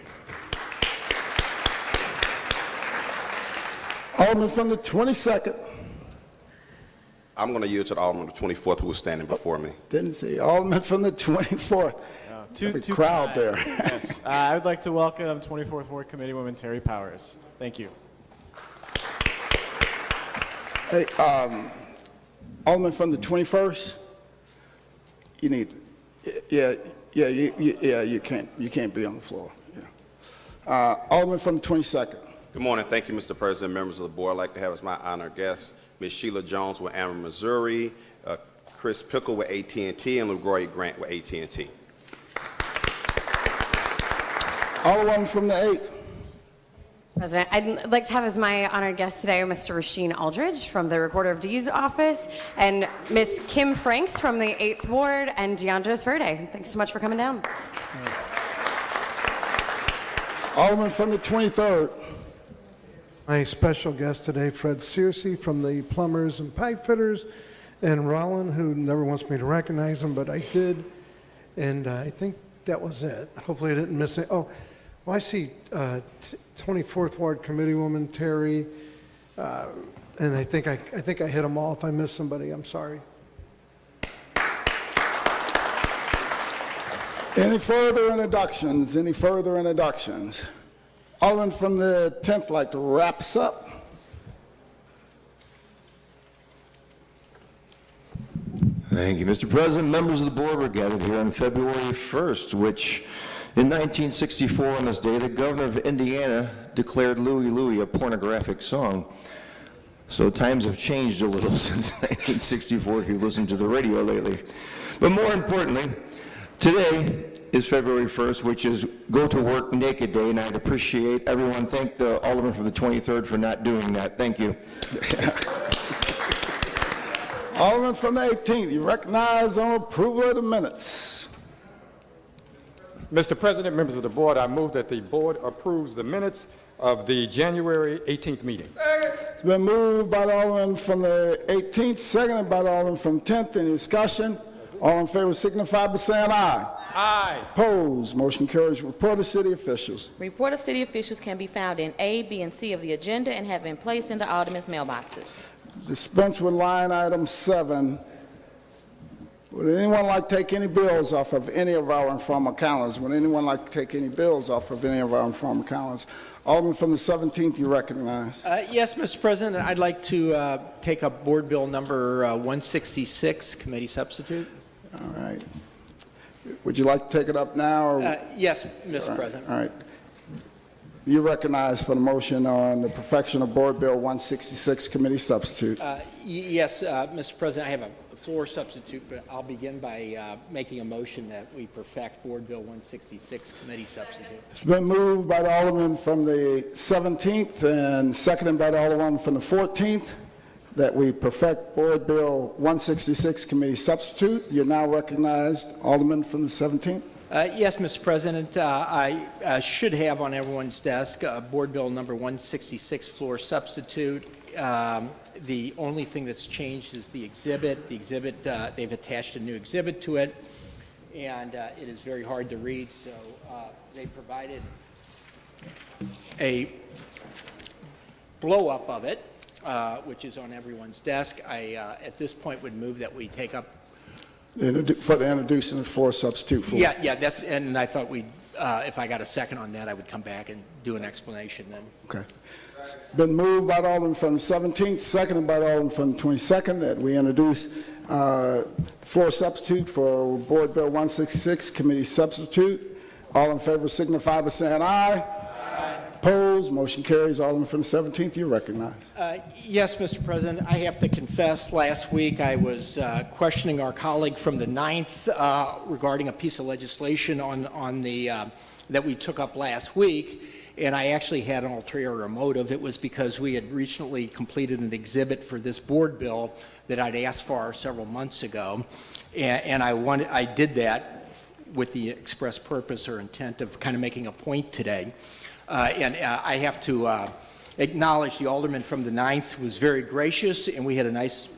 Alderman from the 22nd. I'm going to yield to the Alderman of the 24th who was standing before me. Didn't see. Alderman from the 24th. Two crowd there. Yes. I would like to welcome 24th Ward Committee Woman Terry Powers. Thank you. Hey, Alderman from the 21st. You need. You can't be on the floor. Yeah. Alderman from the 22nd. Good morning. Thank you, Mr. President, members of the board. I'd like to have as my honored guests Ms. Sheila Jones with Amherst, Missouri, Chris Pickle with AT&T, and LaGroy Grant with AT&T. Alderman from the 8th. President, I'd like to have as my honored guest today Mr. Rasheen Aldridge from the Recorder of Deeds office and Miss Kim Franks from the 8th Ward and DeAndres Verde. Thanks so much for coming down. Alderman from the 23rd. My special guest today, Fred Searcy from the Plumbers and Pipe Fitters, and Rollin, who never wants me to recognize him, but I did, and I think that was it. Hopefully I didn't miss it. Oh, well, I see 24th Ward Committeewoman Terry, and I think I hit them all. If I missed somebody, I'm sorry. Any further introductions? Any further introductions? Alderman from the 10th like to wrap us up. Thank you, Mr. President. Members of the board, were gathered here on February 1st, which in 1964 on this day, the governor of Indiana declared Louie Louie a pornographic song. So times have changed a little since 1964 if you've listened to the radio lately. But more importantly, today is February 1st, which is Go to Work Naked Day, and I'd appreciate everyone. Thank the Alderman from the 23rd for not doing that. Thank you. Alderman from the 18th, you recognize on approval of the minutes. Mr. President, members of the board, I move that the board approves the minutes of the January 18th meeting. It's been moved by the Alderman from the 18th, seconded by the Alderman from 10th. Any discussion? All in favor signify by saying aye. Aye. Opposed? Motion carries. Report of city officials. Report of city officials can be found in A, B, and C of the agenda and have been placed in the aldermen's mailboxes. Dispense with line item 7. Would anyone like to take any bills off of any of our informal calendars? Would anyone like to take any bills off of any of our informal calendars? Alderman from the 17th, you recognize. Yes, Mr. President, I'd like to take up Board Bill number 166, committee substitute. All right. Would you like to take it up now? Or? Yes, Mr. President. All right. You recognize for the motion on the perfection of Board Bill 166, committee substitute. Yes, Mr. President, I have a floor substitute, but I'll begin by making a motion that we perfect Board Bill 166, committee substitute. It's been moved by the Alderman from the 17th and seconded by the Alderman from the 14th that we perfect Board Bill 166, committee substitute. You're now recognized, Alderman from the 17th. Yes, Mr. President, I should have on everyone's desk Board Bill number 166, floor substitute. The only thing that's changed is the exhibit. The exhibit, they've attached a new exhibit to it, and it is very hard to read, so they provided a blow-up of it, which is on everyone's desk. I, at this point, would move that we take up For the introducing the floor substitute. For Yeah, that's, and I thought we'd, if I got a second on that, I would come back and do an explanation then. Okay. It's been moved by the Alderman from the 17th, seconded by the Alderman from the 22nd that we introduce floor substitute for Board Bill 166, committee substitute. All in favor signify by saying aye. Aye. Opposed? Motion carries. Alderman from the 17th, you recognize. Yes, Mr. President, I have to confess, last week I was questioning our colleague from the 9th regarding a piece of legislation on the, that we took up last week, and I actually had an ulterior motive. It was because we had recently completed an exhibit for this board bill that I'd asked for several months ago, and I did that with the express purpose or intent of kind of making a point today. And I have to acknowledge the Alderman from the 9th was very gracious, and we had a nice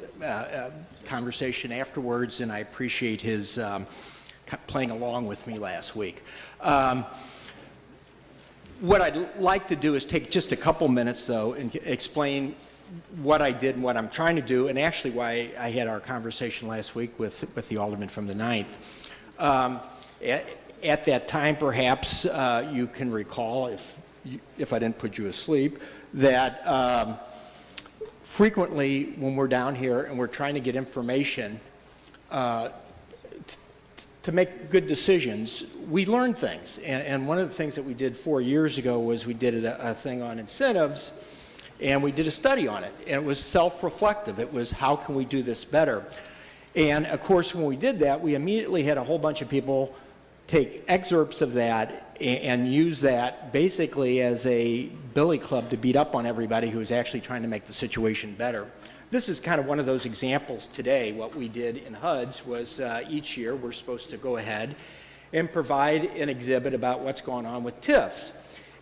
conversation afterwards, and I appreciate his playing along with me last week. What I'd like to do is take just a couple minutes, though, and explain what I did and what I'm trying to do, and actually why I had our conversation last week with the Alderman from the 9th. At that time, perhaps you can recall, if I didn't put you asleep, that frequently when we're down here and we're trying to get information to make good decisions, we learn things. And one of the things that we did 4 years ago was we did a thing on incentives, and we did a study on it. And it was self-reflective. It was, how can we do this better? And of course, when we did that, we immediately had a whole bunch of people take excerpts of that and use that basically as a billy club to beat up on everybody who is actually trying to make the situation better. This is kind of one of those examples today. What we did in HUDs was each year we're supposed to go ahead and provide an exhibit about what's going on with TIFs.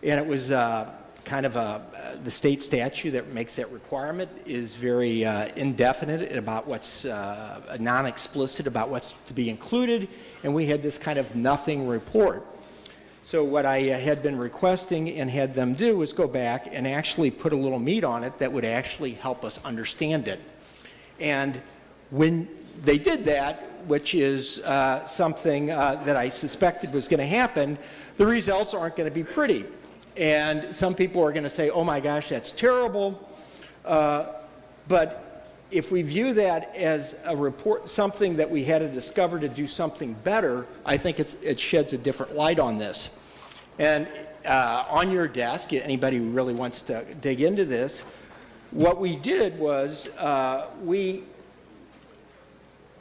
And it was kind of the state statute that makes that requirement is very indefinite about what's non-explicit about what's to be included, and we had this kind of nothing report. So what I had been requesting and had them do was go back and actually put a little meat on it that would actually help us understand it. And when they did that, which is something that I suspected was going to happen, the results aren't going to be pretty. And some people are going to say, oh my gosh, that's terrible. But if we view that as a report, something that we had to discover to do something better, I think it sheds a different light on this. And on your desk, anybody who really wants to dig into this, what we did was we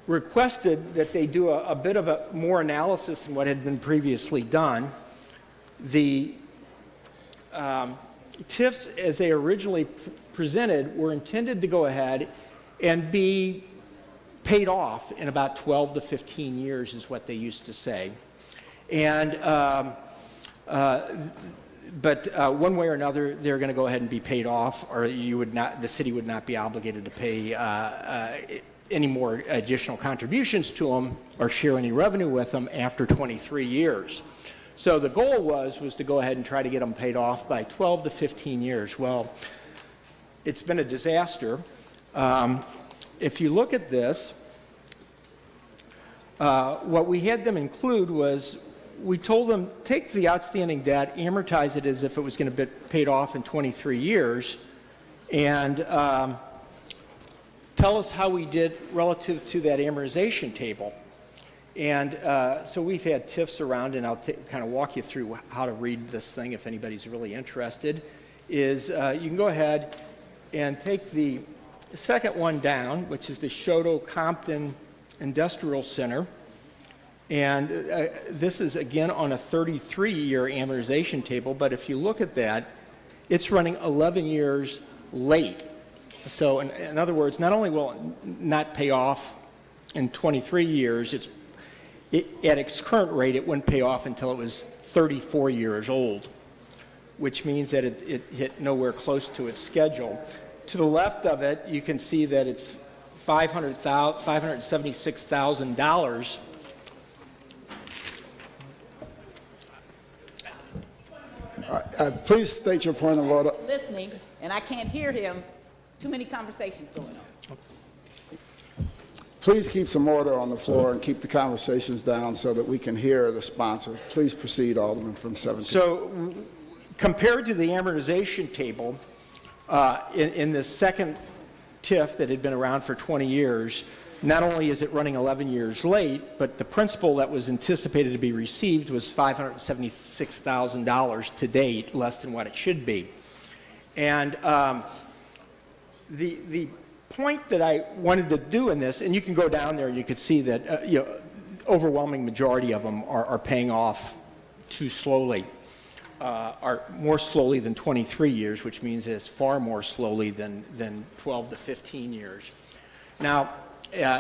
requested that they do a bit of a more analysis than what had been previously done. The TIFs, as they originally presented, were intended to go ahead and be paid off in about 12 to 15 years is what they used to say. And but one way or another, they're going to go ahead and be paid off, or the city would not be obligated to pay any more additional contributions to them or share any revenue with them after 23 years. So the goal was to go ahead and try to get them paid off by 12 to 15 years. Well, it's been a disaster. If you look at this, what we had them include was we told them, take the outstanding debt, amortize it as if it was going to be paid off in 23 years, and tell us how we did relative to that amortization table. And so we've had TIFs around, and I'll kind of walk you through how to read this thing if anybody's really interested, is you can go ahead and take the second one down, which is the Shoto Compton Industrial Center. And this is, again, on a 33-year amortization table, but if you look at that, it's running 11 years late. So in other words, not only will it not pay off in 23 years, at its current rate, it wouldn't pay off until it was 34 years old, which means that it hit nowhere close to its schedule. To the left of it, you can see that it's $576,000. Please state your point of order. Listening, and I can't hear him. Too many conversations going on. Please keep some order on the floor and keep the conversations down so that we can hear the sponsor. Please proceed, Alderman from 17. So compared to the amortization table, in the second TIF that had been around for 20 years, not only is it running 11 years late, but the principal that was anticipated to be received was $576,000 to date, less than what it should be. And the point that I wanted to do in this, and you can go down there, you could see that overwhelming majority of them are paying off too slowly, are more slowly than 23 years, which means it's far more slowly than 12 to 15 years. Now,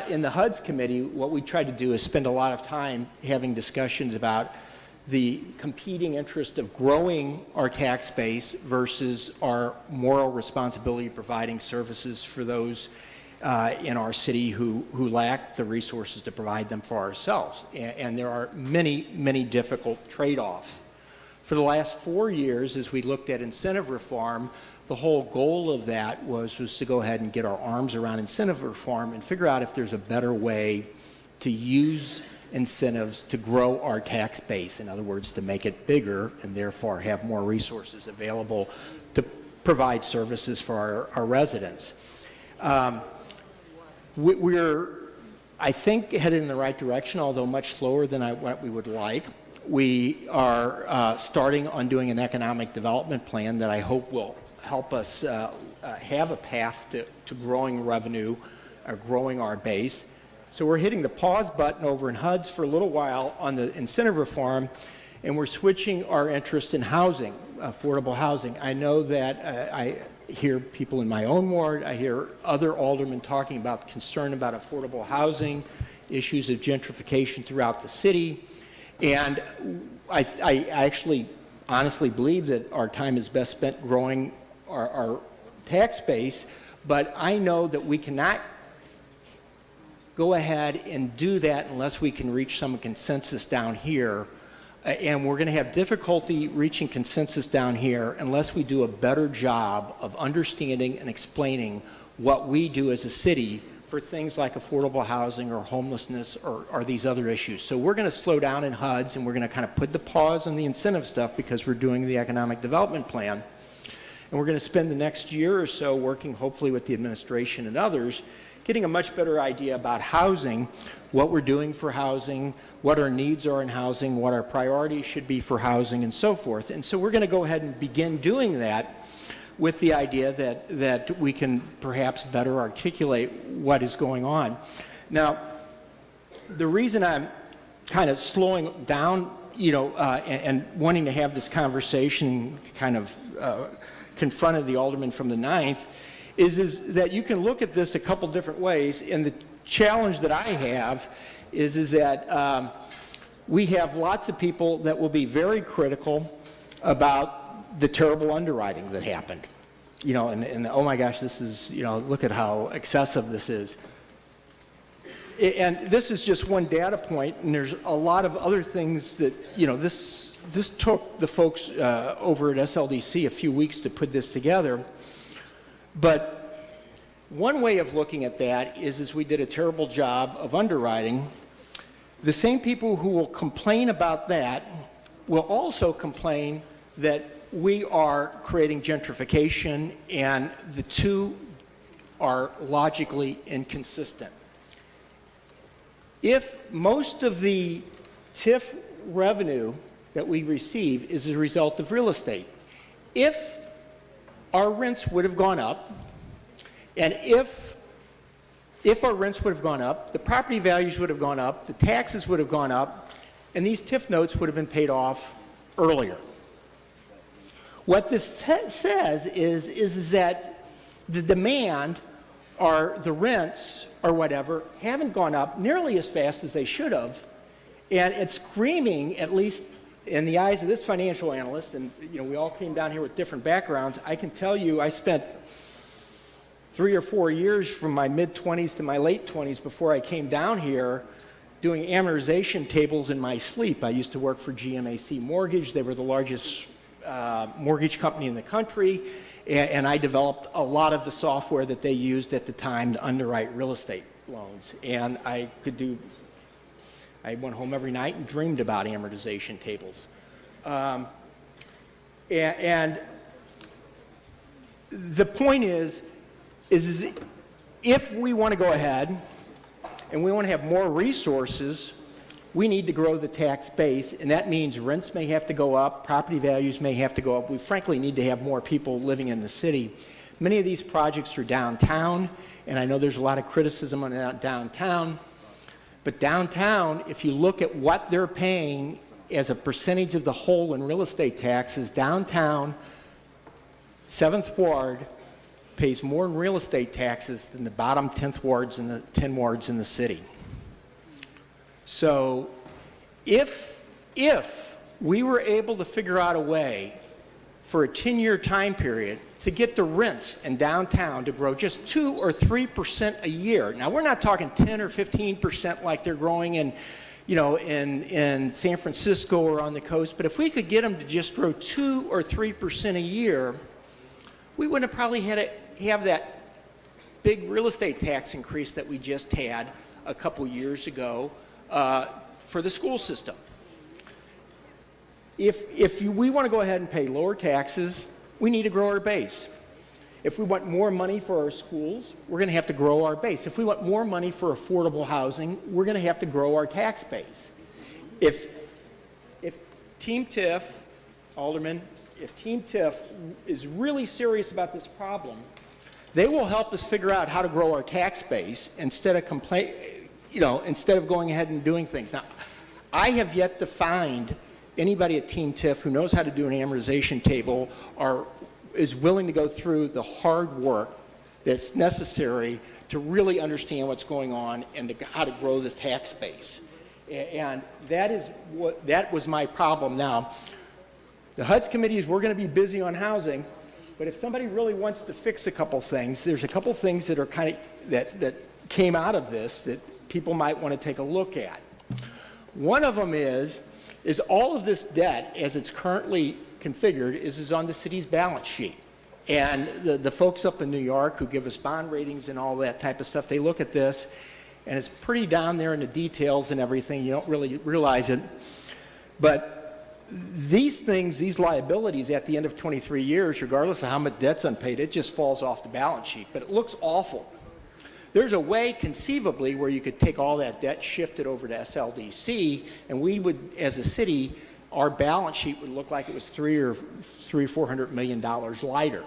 in the HUDs committee, what we tried to do is spend a lot of time having discussions about the competing interest of growing our tax base versus our moral responsibility of providing services for those in our city who lack the resources to provide them for ourselves. And there are many, many difficult trade-offs. For the last 4 years, as we looked at incentive reform, the whole goal of that was to go ahead and get our arms around incentive reform and figure out if there's a better way to our incentives to grow our tax base. In other words, to make it bigger and therefore have more resources available to provide services for our residents. We're, I think, headed in the right direction, although much slower than what we would like. We are starting on doing an economic development plan that I hope will help us have a path to growing revenue, growing our base. So we're hitting the pause button over in HUDs for a little while on the incentive reform, and we're switching our interest in housing. affordable housing. I know that I hear people in my own ward, I hear other aldermen talking about concern about affordable housing, issues of gentrification throughout the city, and I actually honestly believe that our time is best spent growing our tax base, but I know that we cannot go ahead and do that unless we can reach some consensus down here. And we're going to have difficulty reaching consensus down here unless we do a better job of understanding and explaining what we do as a city for things like affordable housing or homelessness or these other issues. So we're going to slow down in HUDs, and we're going to kind of put the pause on the incentive stuff because we're doing the economic development plan. And we're going to spend the next year or so working hopefully with the administration and others, getting a much better idea about housing, what we're doing for housing, what our needs are in housing, what our priorities should be for housing, and so forth. And so we're going to go ahead and begin doing that with the idea that we can perhaps better articulate what is going on. Now, the reason I'm kind of slowing down, and wanting to have this conversation, kind of confronted the alderman from the 9th, is that you can look at this a couple different ways, and the challenge that I have is that we have lots of people that will be very critical about the terrible underwriting that happened. And oh my gosh, this is, look at how excessive this is. And this is just one data point, and there's a lot of other things that, this took the folks over at SLDC a few weeks to put this together. But one way of looking at that is we did a terrible job of underwriting. The same people who will complain about that will also complain that we are creating gentrification, and the two are logically inconsistent. If most of the TIF revenue that we receive is a result of real estate, if our rents would have gone up, and if our rents would have gone up, the property values would have gone up, the taxes would have gone up, and these TIF notes would have been paid off earlier. What this says is that the demand or the rents or whatever haven't gone up nearly as fast as they should have, and it's screaming, at least in the eyes of this financial analyst, and we all came down here with different backgrounds. I can tell you I spent 3 or 4 years from my mid-20s to my late 20s before I came down here doing amortization tables in my sleep. I used to work for GMAC Mortgage. They were the largest mortgage company in the country, and I developed a lot of the software that they used at the time to underwrite real estate loans. And I went home every night and dreamed about amortization tables. And the point is if we want to go ahead and we want to have more resources, we need to grow the tax base, and that means rents may have to go up, property values may have to go up. We frankly need to have more people living in the city. Many of these projects are downtown, and I know there's a lot of criticism on downtown, but downtown, if you look at what they're paying as a percentage of the whole in real estate taxes, downtown, 7th Ward, pays more in real estate taxes than the bottom 10th wards and the 10 wards in the city. So if we were able to figure out a way for a 10-year time period to get the rents in downtown to grow just 2 or 3% a year. Now, we're not talking 10 or 15% like they're growing in San Francisco or on the coast, but if we could get them to just grow 2 or 3% a year, we wouldn't have probably had to have that big real estate tax increase that we just had a couple years ago for the school system. If we want to go ahead and pay lower taxes, we need to grow our base. If we want more money for our schools, we're going to have to grow our base. If we want more money for affordable housing, we're going to have to grow our tax base. If Team TIF, Alderman, if Team TIF is really serious about this problem, they will help us figure out how to grow our tax base instead of going ahead and doing things. Now, I have yet to find anybody at Team TIF who knows how to do an amortization table is willing to go through the hard work that's necessary to really understand what's going on and how to grow the tax base. And that was my problem. Now, the HUD's committees, we're going to be busy on housing, but if somebody really wants to fix a couple things, there's a couple things that are that came out of this that people might want to take a look at. One of them is all of this debt, as it's currently configured, is on the city's balance sheet. And the folks up in New York who give us bond ratings and all that type of stuff, they look at this, and it's pretty down there in the details and everything. You don't really realize it. But these things, these liabilities at the end of 23 years, regardless of how much debt's unpaid, it just falls off the balance sheet. But it looks awful. There's a way, conceivably, where you could take all that debt, shift it over to SLDC, and we would, as a city, our balance sheet would look like it was $400 million lighter.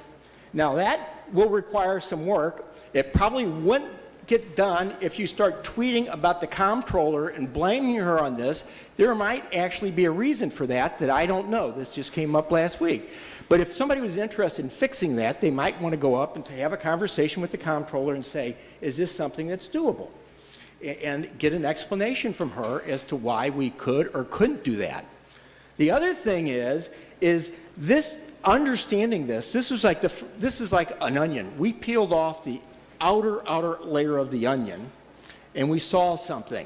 Now, that will require some work. It probably wouldn't get done if you start tweeting about the comptroller and blaming her on this. There might actually be a reason for that I don't know. This just came up last week. But if somebody was interested in fixing that, they might want to go up and have a conversation with the comptroller and say, is this something that's doable? And get an explanation from her as to why we could or couldn't do that. The other thing is this, understanding this is like an onion. We peeled off the outer layer of the onion, and we saw something.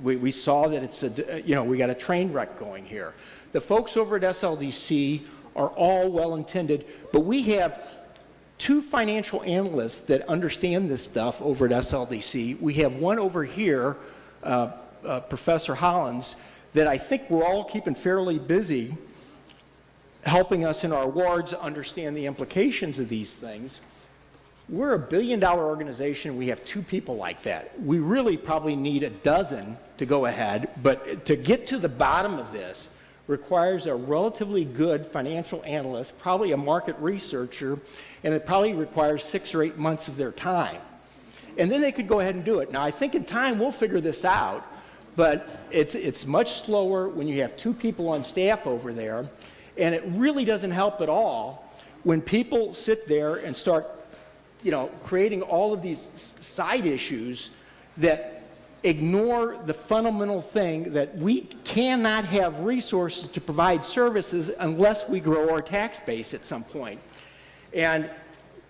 We saw that it's we got a train wreck going here. The folks over at SLDC are all well-intended, but we have two financial analysts that understand this stuff over at SLDC. We have one over here, Professor Hollins, that I think we're all keeping fairly busy helping us in our wards understand the implications of these things. We're a billion-dollar organization. We have two people like that. We really probably need a dozen to go ahead, but to get to the bottom of this requires a relatively good financial analyst, probably a market researcher, and it probably requires 6 or 8 months of their time. And then they could go ahead and do it. Now, I think in time we'll figure this out, but it's much slower when you have two people on staff over there, and it really doesn't help at all when people sit there and start creating all of these side issues that ignore the fundamental thing that we cannot have resources to provide services unless we grow our tax base at some point. And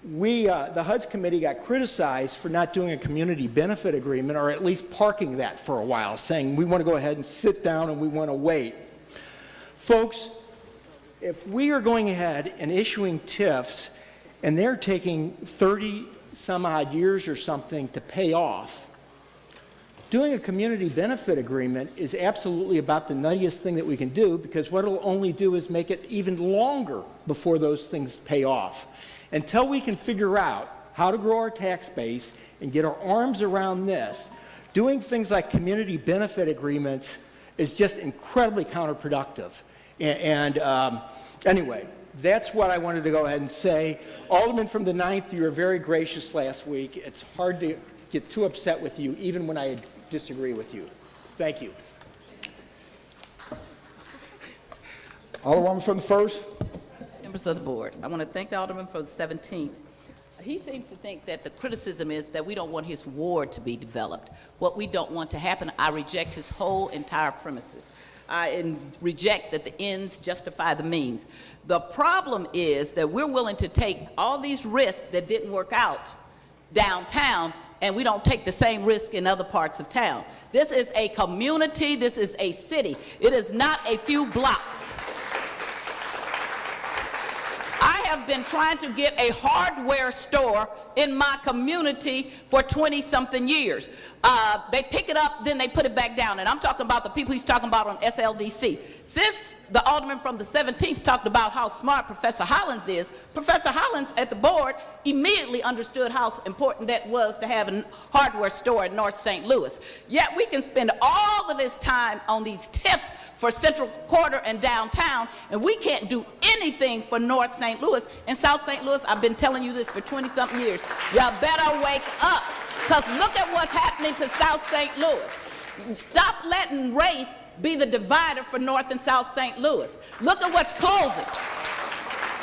the HUD's committee got criticized for not doing a community benefit agreement, or at least parking that for a while, saying we want to go ahead and sit down and we want to wait. Folks, if we are going ahead and issuing TIFs and they're taking 30 some odd years or something to pay off, doing a community benefit agreement is absolutely about the nuttiest thing that we can do, because what it'll only do is make it even longer before those things pay off. Until we can figure out how to grow our tax base and get our arms around this, doing things like community benefit agreements is just incredibly counterproductive. Anyway, that's what I wanted to go ahead and say. Alderman from the 9th, you were very gracious last week. It's hard to get too upset with you, even when I disagree with you. Thank you. Alderwoman from the 1st. Members of the board, I want to thank the Alderman for the 17th. He seems to think that the criticism is that we don't want his ward to be developed. What we don't want to happen, I reject his whole entire premises. I reject that the ends justify the means. The problem is that we're willing to take all these risks that didn't work out downtown, and we don't take the same risk in other parts of town. This is a community, this is a city. It is not a few blocks. I have been trying to get a hardware store in my community for 20-something years. They pick it up, then they put it back down. And I'm talking about the people he's talking about on SLDC. Since the Alderman from the 17th talked about how smart Professor Hollins is, Professor Hollins at the board immediately understood how important that was to have a hardware store in North St. Louis. Yet we can spend all of this time on these TIFs for Central Quarter and downtown, and we can't do anything for North St. Louis. And South St. Louis, I've been telling you this for 20-something years. Y'all better wake up, because look at what's happening to South St. Louis. Stop letting race be the divider for North and South St. Louis. Look at what's closing.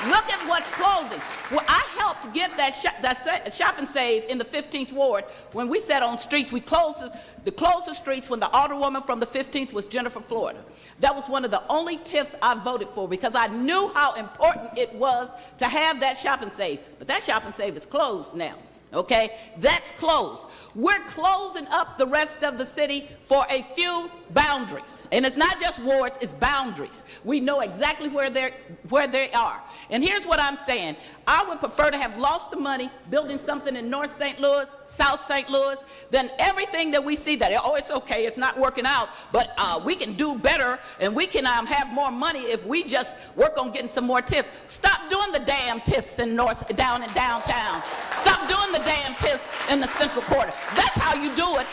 Look at what's closing. Well, I helped get that shop and save in the 15th Ward. When we sat on streets, we closed the streets when the alderwoman from the 15th was Jennifer Florida. That was one of the only TIFs I voted for because I knew how important it was to have that shop and save. But that shop and save is closed now. Okay, that's closed. We're closing up the rest of the city for a few boundaries. And it's not just wards, it's boundaries. We know exactly where they are. And here's what I'm saying. I would prefer to have lost the money building something in North St. Louis, South St. Louis, than everything that we see that, oh, it's okay, it's not working out, but we can do better and we can have more money if we just work on getting some more TIFs. Stop doing the damn TIFs in down in downtown. Stop doing the damn TIFs in the central quarter. That's how you do it.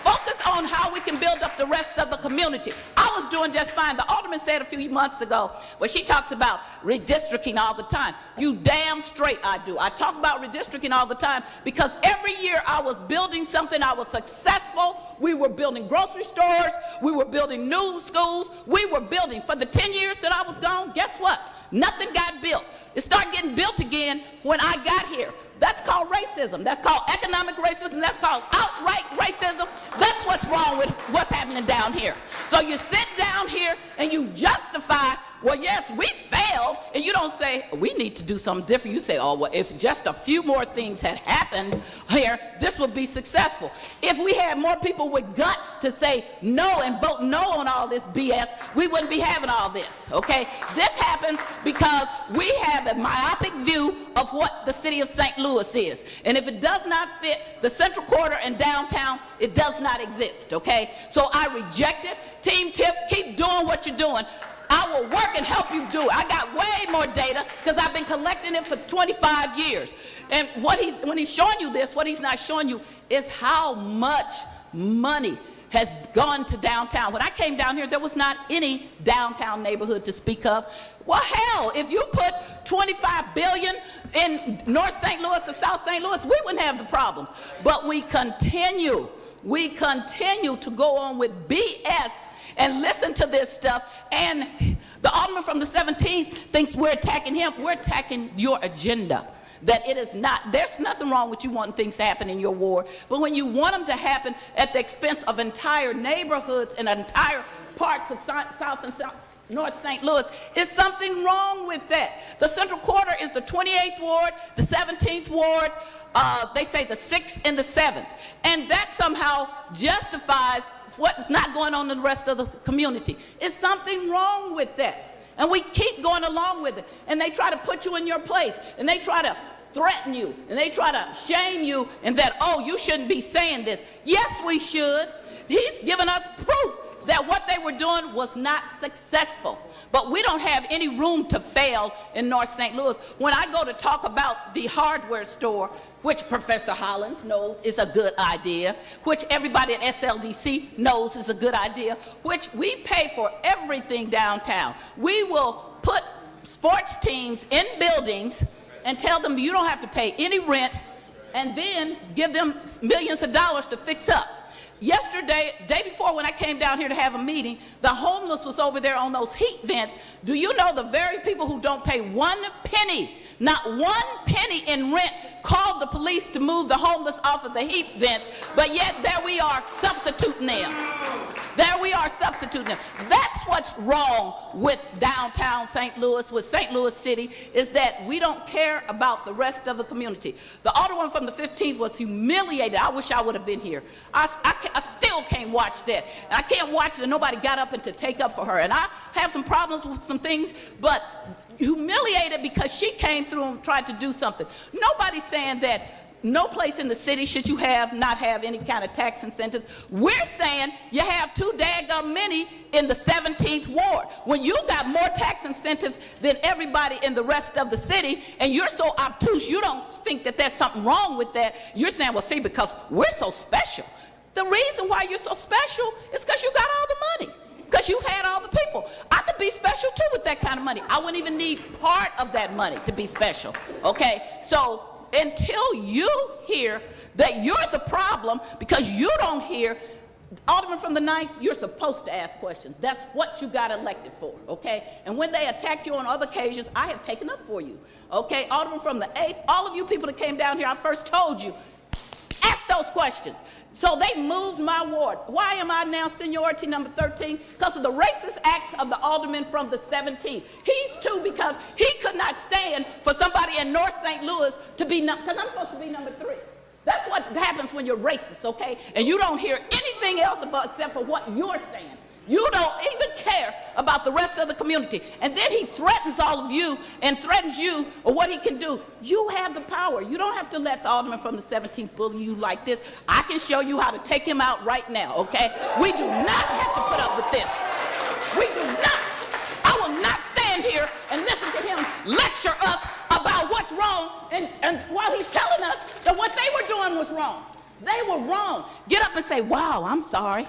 Focus on how we can build up the rest of the community. I was doing just fine. The alderman said a few months ago, well, she talks about redistricting all the time. You damn straight I do. I talk about redistricting all the time because every year I was building something. I was successful. We were building grocery stores. We were building new schools. We were building. For the 10 years that I was gone, guess what? Nothing got built. It started getting built again when I got here. That's called racism. That's called economic racism. That's called outright racism. That's what's wrong with what's happening down here. So you sit down here and you justify, well, yes, we failed, and you don't say, we need to do something different. You say, oh, well, if just a few more things had happened here, this would be successful. If we had more people with guts to say no and vote no on all this BS, we wouldn't be having all this, okay? This happens because we have a myopic view of what the city of St. Louis is. And if it does not fit the central quarter and downtown, it does not exist, okay? So I reject it. Team TIF, keep doing what you're doing. I will work and help you do it. I got way more data because I've been collecting it for 25 years. And when he's showing you this, what he's not showing you is how much money has gone to downtown. When I came down here, there was not any downtown neighborhood to speak of. Well, hell, if you put $25 billion in North St. Louis or South St. Louis, we wouldn't have the problems. But we continue to go on with BS and listen to this stuff, and the alderman from the 17th thinks we're attacking him. We're attacking your agenda. That it is not, there's nothing wrong with you wanting things to happen in your ward, but when you want them to happen at the expense of entire neighborhoods and entire parts of South and North St. Louis, is something wrong with that. The Central Quarter is the 28th Ward, the 17th Ward, they say the 6th and the 7th, and that somehow justifies what's not going on in the rest of the community. Is something wrong with that? And we keep going along with it. And they try to put you in your place. And they try to threaten you. And they try to shame you and that, oh, you shouldn't be saying this. Yes, we should. He's given us proof that what they were doing was not successful. But we don't have any room to fail in North St. Louis. When I go to talk about the hardware store, which Professor Hollins knows is a good idea, which everybody at SLDC knows is a good idea, which we pay for everything downtown. We will put sports teams in buildings and tell them you don't have to pay any rent and then give them millions of dollars to fix up. Yesterday, day before when I came down here to have a meeting, the homeless was over there on those heat vents. Do you know the very people who don't pay 1 penny, not 1 penny in rent, called the police to move the homeless off of the heat vents, but yet there we are substituting them. There we are substituting them. That's what's wrong with downtown St. Louis, with St. Louis City, is that we don't care about the rest of the community. The alderwoman from the 15th was humiliated. I wish I would have been here. I still can't watch that. And I can't watch that nobody got up and to take up for her. And I have some problems with some things, but humiliated because she came through and tried to do something. Nobody's saying that no place in the city should you not have any kind of tax incentives. We're saying you have too daggum many in the 17th Ward. When you got more tax incentives than everybody in the rest of the city, and you're so obtuse, you don't think that there's something wrong with that. You're saying, well, see, because we're so special. The reason why you're so special is because you got all the money. Because you had all the people. I could be special too with that kind of money. I wouldn't even need part of that money to be special, okay? So until you hear that you're the problem because you don't hear Alderman from the 9th, you're supposed to ask questions. That's what you got elected for, okay? And when they attack you on other occasions, I have taken up for you, okay? Alderman from the 8th, all of you people that came down here, I first told you, ask those questions. So they moved my ward. Why am I now seniority number 13? Because of the racist acts of the alderman from the 17th. He's 2 because he could not stand for somebody in North St. Louis to be, because I'm supposed to be number 3. That's what happens when you're racist, okay? And you don't hear anything else about except for what you're saying. You don't even care about the rest of the community. And then he threatens all of you and threatens you or what he can do. You have the power. You don't have to let the alderman from the 17th bully you like this. I can show you how to take him out right now, okay? We do not have to put up with this. We do not. I will not stand here and listen to him lecture us about what's wrong and while he's telling us that what they were doing was wrong. They were wrong. Get up and say, wow, I'm sorry.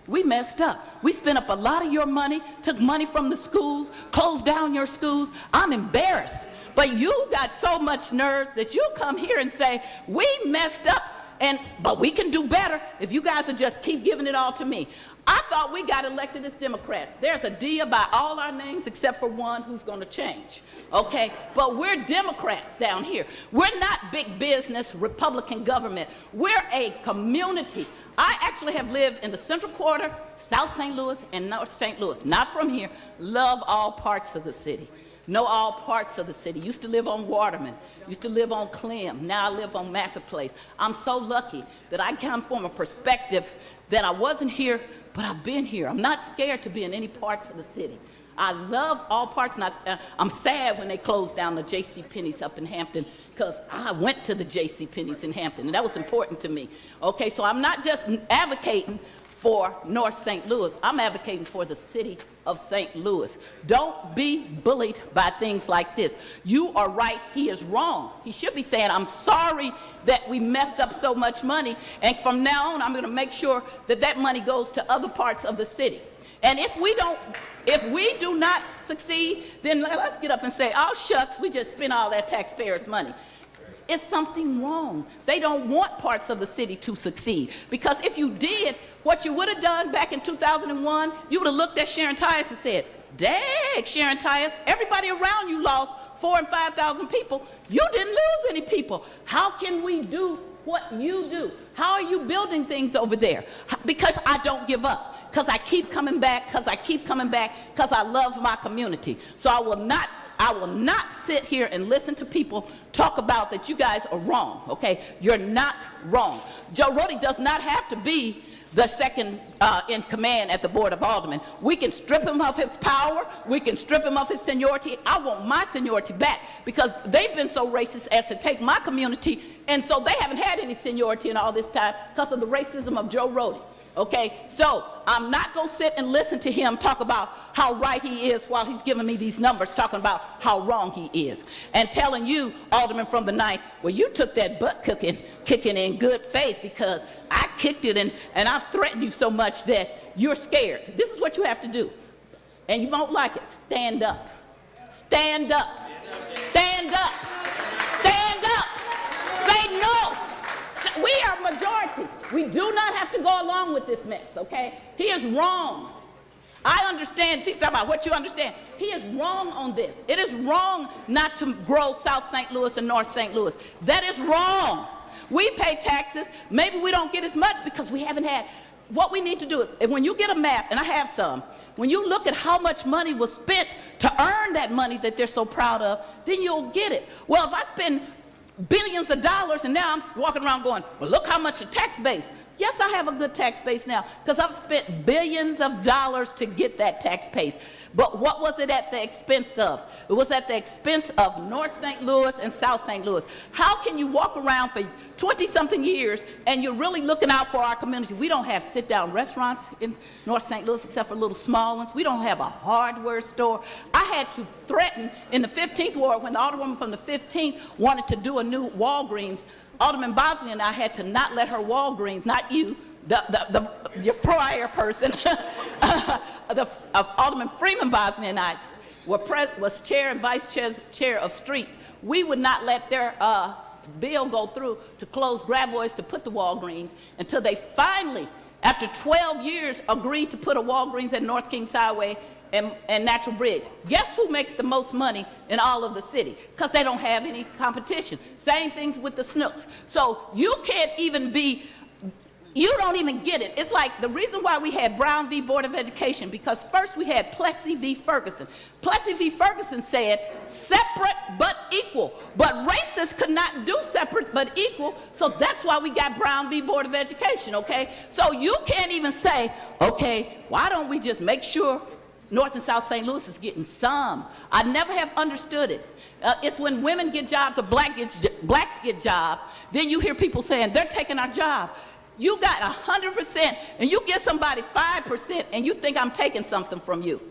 We messed up. We spent up a lot of your money, took money from the schools, closed down your schools. I'm embarrassed. But you got so much nerves that you come here and say, we messed up, but we can do better if you guys will just keep giving it all to me. I thought we got elected as Democrats. There's a D about all our names except for one who's going to change, okay? But we're Democrats down here. We're not big business, Republican government. We're a community. I actually have lived in the Central Quarter, South St. Louis, and North St. Louis. Not from here. Love all parts of the city. Know all parts of the city. Used to live on Waterman. Used to live on Clem. Now I live on Maffitt Place. I'm so lucky that I come from a perspective that I wasn't here, but I've been here. I'm not scared to be in any parts of the city. I love all parts, and I'm sad when they closed down the JCPenney's up in Hampton, because I went to the JCPenney's in Hampton, and that was important to me. Okay, so I'm not just advocating for North St. Louis. I'm advocating for the city of St. Louis. Don't be bullied by things like this. You are right, he is wrong. He should be saying, I'm sorry that we messed up so much money, and from now on, I'm going to make sure that that money goes to other parts of the city. And if we do not succeed, then let's get up and say, oh, shucks, we just spent all that taxpayers' money. It's something wrong. They don't want parts of the city to succeed. Because if you did, what you would have done back in 2001, you would have looked at Sharon Tyus and said, dang, Sharon Tyus, everybody around you lost 4,000 and 5,000 people. You didn't lose any people. How can we do what you do? How are you building things over there? Because I don't give up. Because I keep coming back, because I love my community. So I will not sit here and listen to people talk about that you guys are wrong, okay? You're not wrong. Joe Rody does not have to be the second in command at the Board of Aldermen. We can strip him of his power. We can strip him of his seniority. I want my seniority back because they've been so racist as to take my community, and so they haven't had any seniority in all this time because of the racism of Joe Rody. Okay, so I'm not going to sit and listen to him talk about how right he is while he's giving me these numbers, talking about how wrong he is. And telling you, Alderman from the 9th, well, you took that butt kicking in good faith because I kicked it and I've threatened you so much that you're scared. This is what you have to do. And you won't like it. Stand up. Stand up. Stand up. Stand up. Say no. We are majority. We do not have to go along with this mess, okay? He is wrong. I understand. See, something about what you understand. He is wrong on this. It is wrong not to grow South St. Louis and North St. Louis. That is wrong. We pay taxes. Maybe we don't get as much because we haven't had. What we need to do is, when you get a map, and I have some, when you look at how much money was spent to earn that money that they're so proud of, then you'll get it. Well, if I spend billions of dollars and now I'm walking around going, well, look how much the tax base. Yes, I have a good tax base now because I've spent billions of dollars to get that tax base. But what was it at the expense of? It was at the expense of North St. Louis and South St. Louis. How can you walk around for 20-something years and you're really looking out for our community? We don't have sit-down restaurants in North St. Louis except for little small ones. We don't have a hardware store. I had to threaten in the 15th Ward when the alderwoman from the 15th wanted to do a new Walgreens. Alderman Bosley and I had to not let her Walgreens, not you, your prior person, Alderman Freeman Bosley and I was chair and vice chair of streets. We would not let their bill go through to close Gravois to put the Walgreens until they finally after 12 years, agreed to put a Walgreens at North Kings Highway and Natural Bridge. Guess who makes the most money in all of the city? Because they don't have any competition. Same things with the Snooks. So you can't even be, you don't even get it. It's like the reason why we had Brown v. Board of Education, because first we had Plessy v. Ferguson. Plessy v. Ferguson said separate but equal, but racists could not do separate but equal, so that's why we got Brown v. Board of Education, okay? So you can't even say, okay, why don't we just make sure North and South St. Louis is getting some? I never have understood it. It's when women get jobs or blacks get jobs, then you hear people saying they're taking our job. You got 100% and you get somebody 5% and you think I'm taking something from you.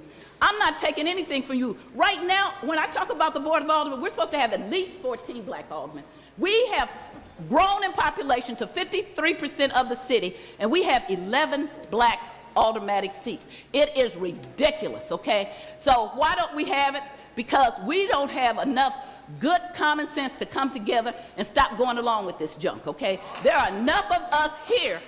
I'm not taking anything from you. Right now, when I talk about the Board of Aldermen, we're supposed to have at least 14 black aldermen. We have grown in population to 53% of the city, and we have 11 black automatic seats. It is ridiculous, okay? So why don't we have it? Because we don't have enough good common sense to come together and stop going along with this junk, okay? There are enough of us here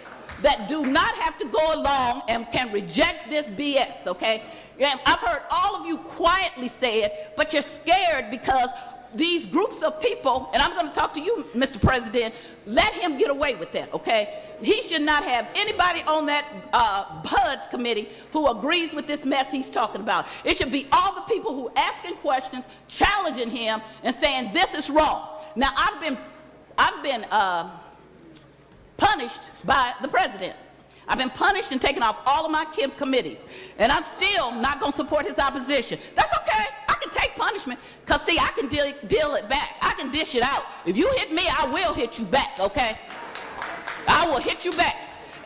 that do not have to go along and can reject this BS, okay? And I've heard all of you quietly say it, but you're scared because these groups of people, and I'm going to talk to you, Mr. President, let him get away with that, okay? He should not have anybody on that HUD's committee who agrees with this mess he's talking about. It should be all the people who asking questions, challenging him, and saying this is wrong. Now, I've been punished by the president. I've been punished and taken off all of my committees, and I'm still not going to support his opposition. That's okay. I can take punishment, because, see, I can deal it back. I can dish it out. If you hit me, I will hit you back, okay? I will hit you back.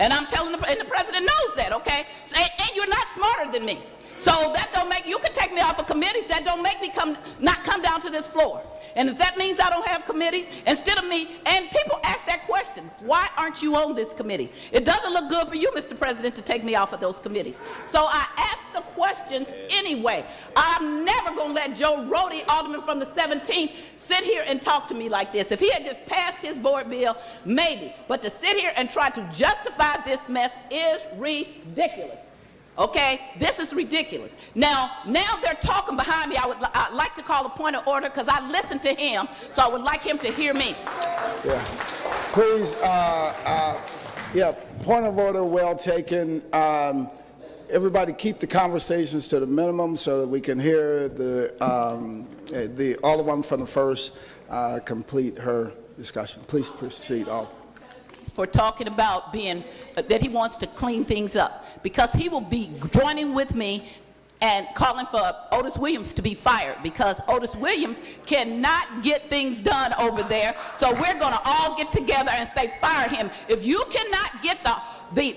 And I'm telling and the president knows that, okay? So, and you're not smarter than me. So that don't make, you can take me off of committees, that don't make me not come down to this floor. And if that means I don't have committees, instead of me, and people ask that question, why aren't you on this committee? It doesn't look good for you, Mr. President, to take me off of those committees. So I ask the questions anyway. I'm never going to let Joe Rody, Alderman from the 17th, sit here and talk to me like this. If he had just passed his board bill, maybe. But to sit here and try to justify this mess is ridiculous. Okay, this is ridiculous. Now they're talking behind me. I'd like to call a point of order because I listened to him, so I would like him to hear me. Yeah, please, yeah, point of order, well taken. Everybody keep the conversations to the minimum so that we can hear the Alderwoman from the first complete her discussion. Please proceed, Alderman. For talking about being, that he wants to clean things up, because he will be joining with me and calling for Otis Williams to be fired, because Otis Williams cannot get things done over there. So we're going to all get together and say, fire him. If you cannot get the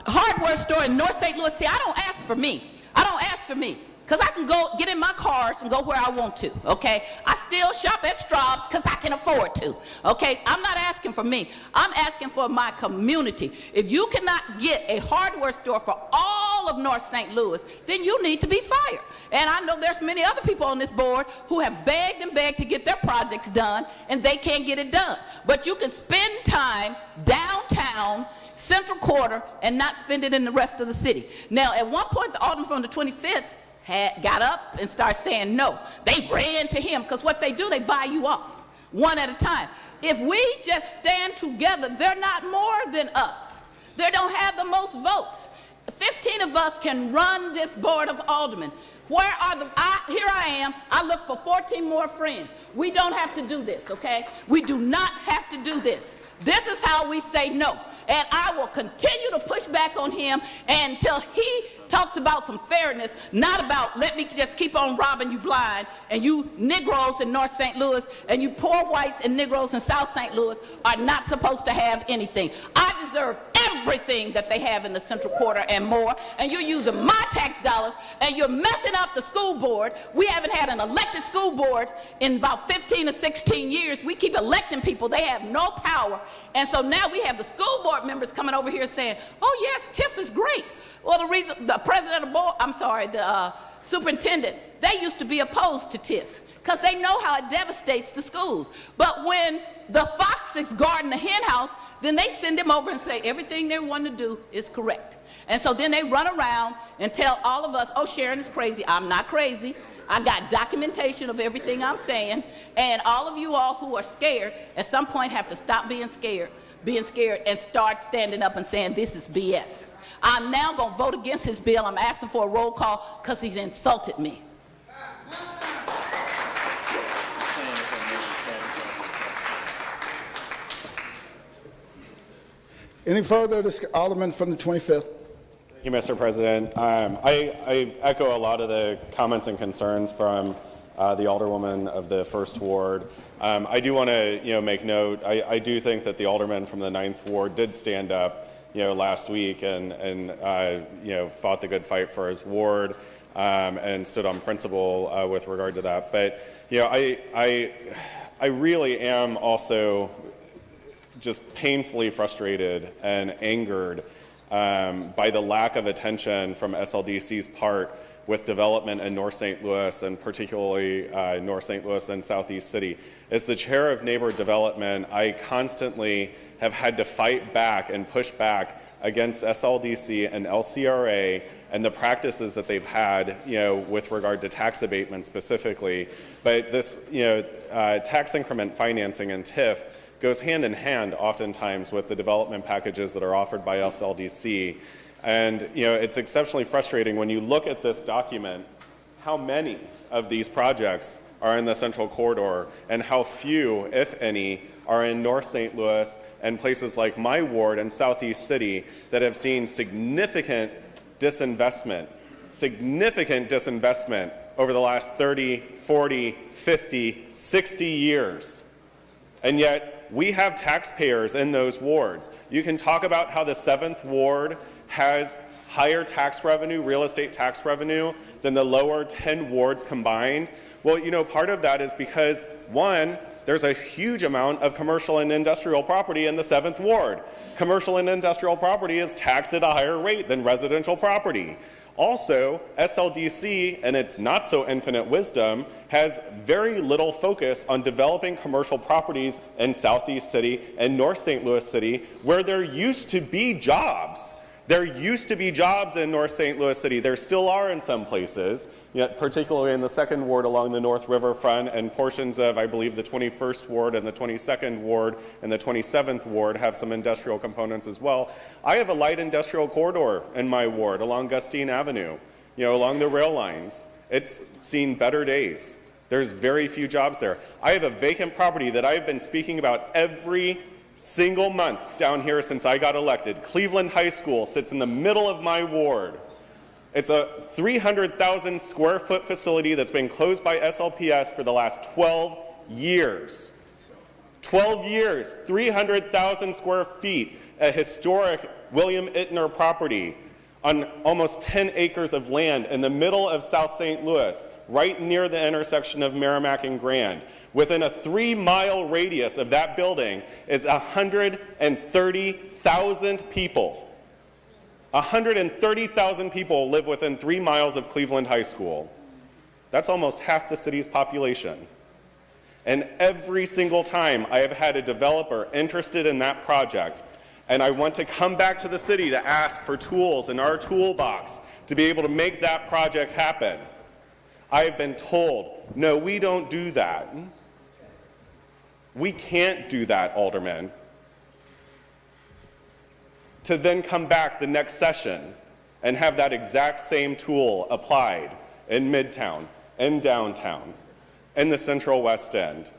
hardware store in North St. Louis, see, I don't ask for me. I don't ask for me. Because I can go get in my cars and go where I want to, okay? I still shop at Straub's because I can afford to, okay? I'm not asking for me. I'm asking for my community. If you cannot get a hardware store for all of North St. Louis, then you need to be fired. And I know there's many other people on this board who have begged and begged to get their projects done, and they can't get it done. But you can spend time downtown, Central Quarter, and not spend it in the rest of the city. Now, at one point, the Alderman from the 25th got up and started saying no. They ran to him, because what they do, they buy you off one at a time. If we just stand together, they're not more than us. They don't have the most votes. 15 of us can run this Board of Aldermen. Where are here I am, I look for 14 more friends. We don't have to do this, okay? We do not have to do this. This is how we say no. And I will continue to push back on him until he talks about some fairness, not about let me just keep on robbing you blind, and you Negroes in North St. Louis and you poor whites and Negroes in South St. Louis are not supposed to have anything. I deserve everything that they have in the Central Quarter and more, and you're using my tax dollars and you're messing up the school board. We haven't had an elected school board in about 15 or 16 years. We keep electing people. They have no power. And so now we have the school board members coming over here saying, oh yes, TIF is great. Well, the reason, the president of the board, I'm sorry, the superintendent, they used to be opposed to TIFs. because they know how it devastates the schools. But when the foxes guarding the hen house, then they send them over and say everything they want to do is correct. And so then they run around and tell all of us, oh, Sharon is crazy. I'm not crazy. I got documentation of everything I'm saying. And all of you all who are scared at some point have to stop being scared and start standing up and saying this is BS. I'm now going to vote against his bill. I'm asking for a roll call because he's insulted me. Any further Alderman from the 25th? Thank you, Mr. President. I echo a lot of the comments and concerns from the Alderwoman of the First Ward. I do want to, make note. I do think that the Alderman from the 9th Ward did stand up, last week and fought the good fight for his ward and stood on principle with regard to that. But I really am also just painfully frustrated and angered by the lack of attention from SLDC's part with development in North St. Louis, and particularly North St. Louis and Southeast City. As the chair of neighbor development, I constantly have had to fight back and push back against SLDC and LCRA and the practices that they've had, with regard to tax abatement specifically. But this, tax increment financing and TIF goes hand in hand oftentimes with the development packages that are offered by SLDC. And it's exceptionally frustrating when you look at this document, how many of these projects are in the Central Corridor and how few, if any, are in North St. Louis and places like my ward and Southeast City that have seen significant disinvestment over the last 30, 40, 50, 60 years. And yet we have taxpayers in those wards. You can talk about how the 7th Ward has higher tax revenue, real estate tax revenue, than the lower 10 wards combined. Well, part of that is because, one, there's a huge amount of commercial and industrial property in the 7th Ward. Commercial and industrial property is taxed at a higher rate than residential property. Also, SLDC, and its not so infinite wisdom, has very little focus on developing commercial properties in Southeast City and North St. Louis City, where there used to be jobs. There used to be jobs in North St. Louis City. There still are in some places, particularly in the 2nd Ward along the North River front, and portions of, I believe, the 21st Ward and the 22nd Ward and the 27th Ward have some industrial components as well. I have a light industrial corridor in my ward along Gustine Avenue, along the rail lines. It's seen better days. There's very few jobs there. I have a vacant property that I've been speaking about every single month down here since I got elected. Cleveland High School sits in the middle of my ward. It's a 300,000 square foot facility that's been closed by SLPS for the last 12 years. 12 years, 300,000 square feet, a historic William Ittner property on almost 10 acres of land in the middle of South St. Louis, right near the intersection of Merrimack and Grand. Within a 3-mile radius of that building is 130,000 people. 130,000 people live within 3 miles of Cleveland High School. That's almost half the city's population. And every single time I have had a developer interested in that project, and I want to come back to the city to ask for tools in our toolbox to be able to make that project happen, I have been told, no, we don't do that. We can't do that, Alderman. To then come back the next session and have that exact same tool applied in Midtown, in downtown, in the Central West End.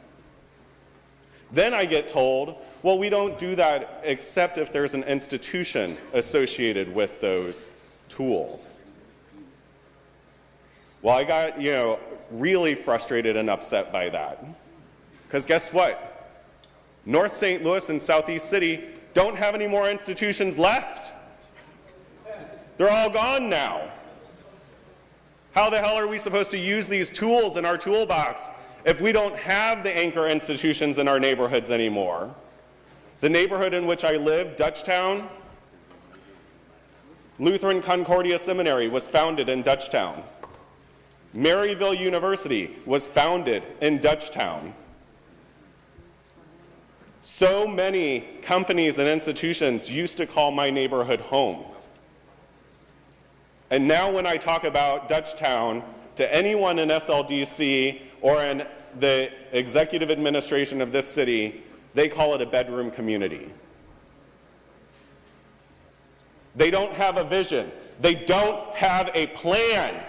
Then I get told, well, we don't do that except if there's an institution associated with those tools. Well, I got, really frustrated and upset by that. Because guess what? North St. Louis and Southeast City don't have any more institutions left. They're all gone now. How the hell are we supposed to use these tools in our toolbox if we don't have the anchor institutions in our neighborhoods anymore? The neighborhood in which I live, Dutchtown, Lutheran Concordia Seminary was founded in Dutchtown. Maryville University was founded in Dutchtown. So many companies and institutions used to call my neighborhood home. And now when I talk about Dutchtown to anyone in SLDC or in the executive administration of this city, they call it a bedroom community. They don't have a vision. They don't have a plan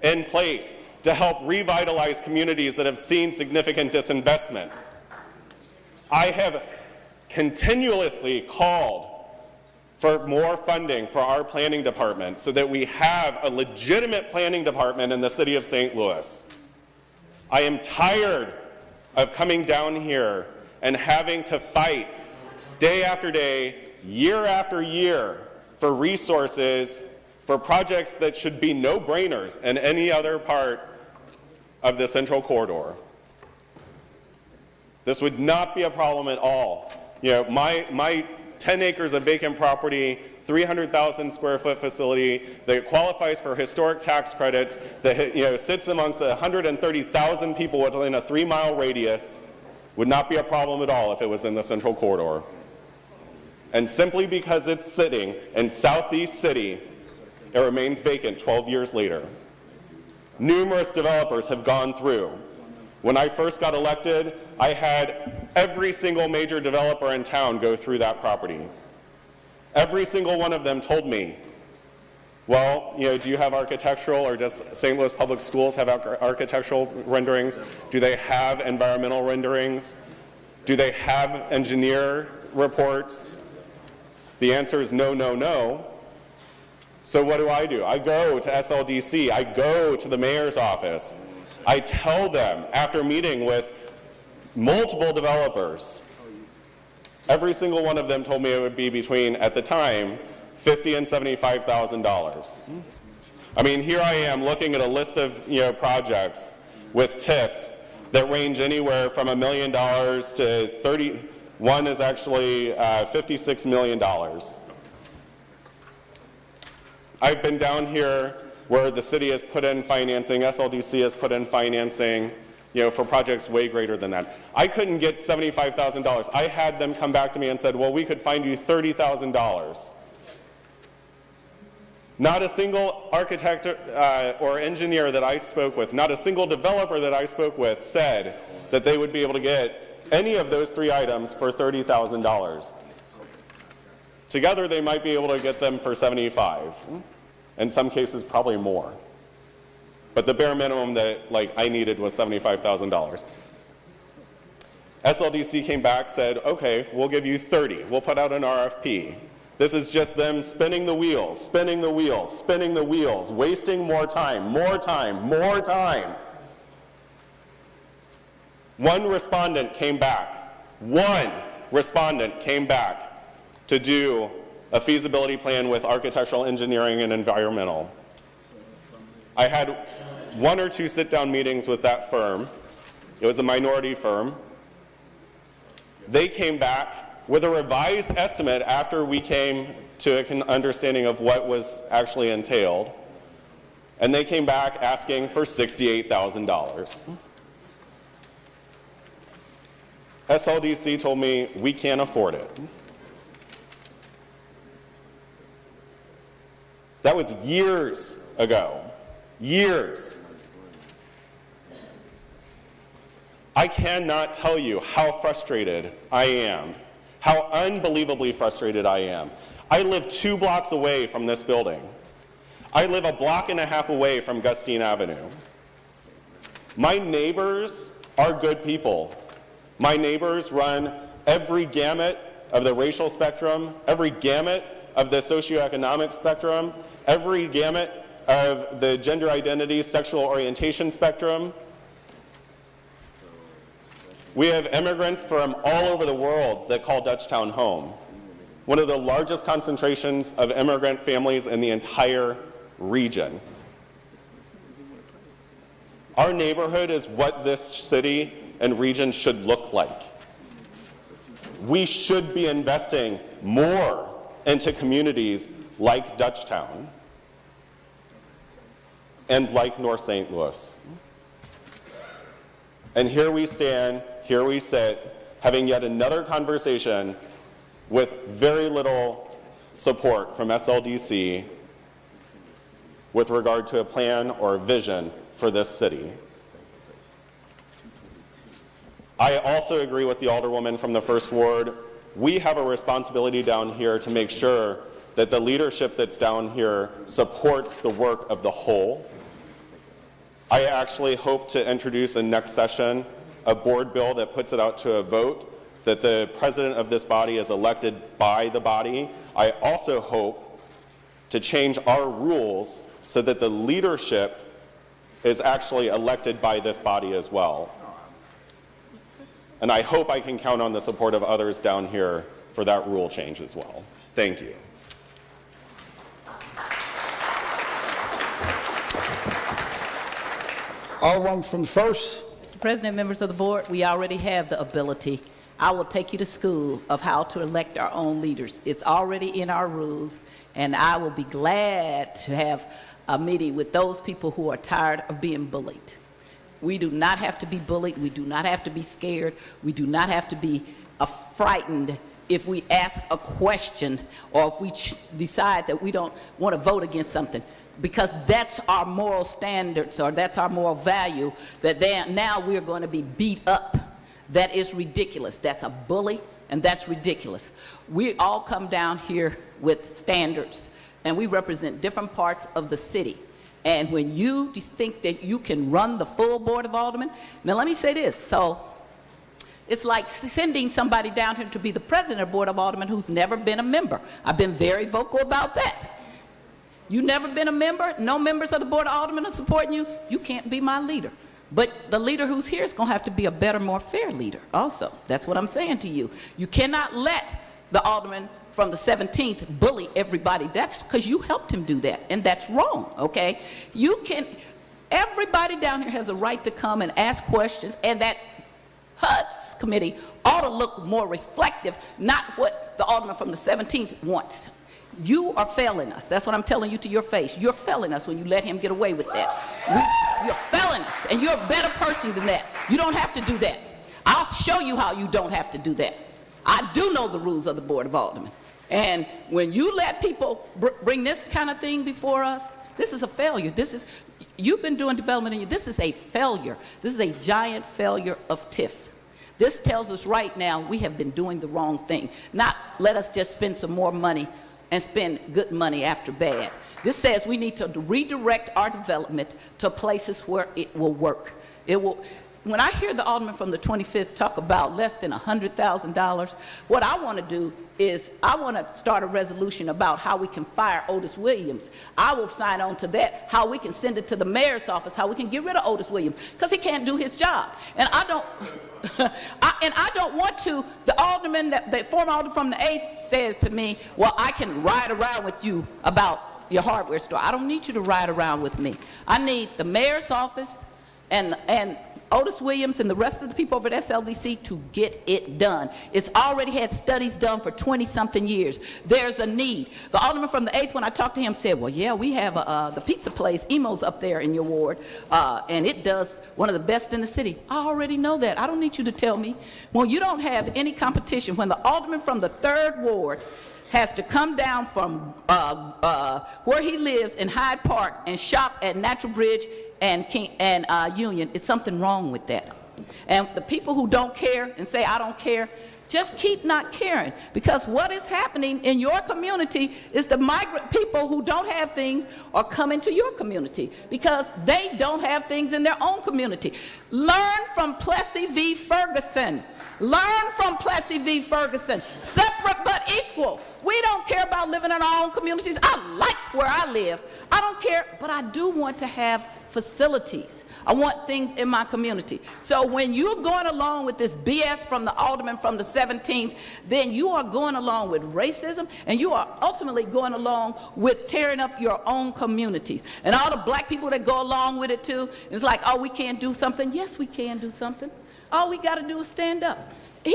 in place to help revitalize communities that have seen significant disinvestment. I have continuously called for more funding for our planning department so that we have a legitimate planning department in the city of St. Louis. I am tired of coming down here and having to fight day after day, year after year for resources for projects that should be no-brainers in any other part of the Central Corridor. This would not be a problem at all. You know, my 10 acres of vacant property, 300,000 square foot facility that qualifies for historic tax credits, that sits amongst 130,000 people within a 3-mile radius, would not be a problem at all if it was in the Central Corridor. And simply because it's sitting in Southeast City, it remains vacant 12 years later. Numerous developers have gone through. When I first got elected, I had every single major developer in town go through that property. Every single one of them told me, well, do you have architectural, or does St. Louis Public Schools have architectural renderings? Do they have environmental renderings? Do they have engineer reports? The answer is no, no, no. So what do? I go to SLDC, I go to the mayor's office. I tell them, after meeting with multiple developers, every single one of them told me it would be between, at the time, $50,000 and $75,000. I mean, here I am looking at a list of projects with TIFs that range anywhere from $1 million to 30. One is actually $56 million. I've been down here where the city has put in financing, SLDC has put in financing, for projects way greater than that. I couldn't get $75,000. I had them come back to me and said, well, we could find you $30,000. Not a single architect or engineer that I spoke with, not a single developer that I spoke with said that they would be able to get any of those 3 items for $30,000. Together, they might be able to get them for $75,000. In some cases, probably more. But the bare minimum that I needed was $75,000. SLDC came back, said, okay, we'll give you 30. We'll put out an RFP. This is just them spinning the wheels, spinning the wheels, spinning the wheels, wasting more time, more time, more time. One respondent came back. One respondent came back to do a feasibility plan with architectural engineering and environmental. I had 1 or 2 sit-down meetings with that firm. It was a minority firm. They came back with a revised estimate after we came to an understanding of what was actually entailed. And they came back asking for $68,000. SLDC told me, we can't afford it. That was years ago. Years. I cannot tell you how frustrated I am, how unbelievably frustrated I am. I live 2 blocks away from this building. I live a block and a half away from Gustine Avenue. My neighbors are good people. My neighbors run every gamut of the racial spectrum, every gamut of the socioeconomic spectrum, every gamut of the gender identity, sexual orientation spectrum. We have immigrants from all over the world that call Dutchtown home. One of the largest concentrations of immigrant families in the entire region. Our neighborhood is what this city and region should look like. We should be investing more into communities like Dutchtown. and like North St. Louis. And here we stand, here we sit, having yet another conversation with very little support from SLDC with regard to a plan or a vision for this city. I also agree with the Alderwoman from the 1st Ward. We have a responsibility down here to make sure that the leadership that's down here supports the work of the whole. I actually hope to introduce in next session a board bill that puts it out to a vote, that the president of this body is elected by the body. I also hope to change our rules so that the leadership is actually elected by this body as well. And I hope I can count on the support of others down here for that rule change as well. Thank you. Alderman from the 1st. Mr. President, members of the board, we already have the ability. I will take you to school of how to elect our own leaders. It's already in our rules, and I will be glad to have a meeting with those people who are tired of being bullied. We do not have to be bullied. We do not have to be scared. We do not have to be frightened if we ask a question or if we decide that we don't want to vote against something, because that's our moral standards or that's our moral value, that now we're going to be beat up. That is ridiculous. That's a bully, and that's ridiculous. We all come down here with standards, and we represent different parts of the city. And when you just think that you can run the full board of aldermen, now let me say this. So it's like sending somebody down here to be the president of the board of aldermen who's never been a member. I've been very vocal about that. You never been a member, no members of the board of aldermen are supporting you, you can't be my leader. But the leader who's here is going to have to be a better, more fair leader also. That's what I'm saying to you. You cannot let the alderman from the 17th bully everybody. That's because you helped him do that, and that's wrong, okay? Everybody down here has a right to come and ask questions, and that HUD's committee ought to look more reflective, not what the alderman from the 17th wants. You are failing us. That's what I'm telling you to your face. You're failing us when you let him get away with that. You're failing us, and you're a better person than that. You don't have to do that. I'll show you how you don't have to do that. I do know the rules of the Board of Aldermen. And when you let people bring this kind of thing before us, this is a failure. You've been doing development, this is a failure. This is a giant failure of TIF. This tells us right now we have been doing the wrong thing. Not let us just spend some more money and spend good money after bad. This says we need to redirect our development to places where it will work. When I hear the alderman from the 25th talk about less than $100,000, what I want to do is I want to start a resolution about how we can fire Otis Williams. I will sign on to that, how we can send it to the mayor's office, how we can get rid of Otis Williams, because he can't do his job. And I don't want to, the alderman, the former alderman from the 8th says to me, well, I can ride around with you about your hardware store. I don't need you to ride around with me. I need the mayor's office and Otis Williams and the rest of the people over at SLDC to get it done. It's already had studies done for 20-something years. There's a need. The alderman from the 8th, when I talked to him, said, well, yeah, we have the pizza place, Emo's up there in your ward, and it does one of the best in the city. I already know that. I don't need you to tell me. When you don't have any competition, when the alderman from the 3rd ward has to come down from where he lives in Hyde Park and shop at Natural Bridge and Union, it's something wrong with that. And the people who don't care and say, I don't care, just keep not caring, because what is happening in your community is the migrant people who don't have things are coming to your community because they don't have things in their own community. Learn from Plessy v. Ferguson. Learn from Plessy v. Ferguson. Separate but equal. We don't care about living in our own communities. I like where I live. I don't care, but I do want to have facilities. I want things in my community. So when you're going along with this BS from the alderman from the 17th, then you are going along with racism, and you are ultimately going along with tearing up your own communities. And all the black people that go along with it too, it's like, oh, we can't do something. Yes, we can do something. All we got to do is stand up. They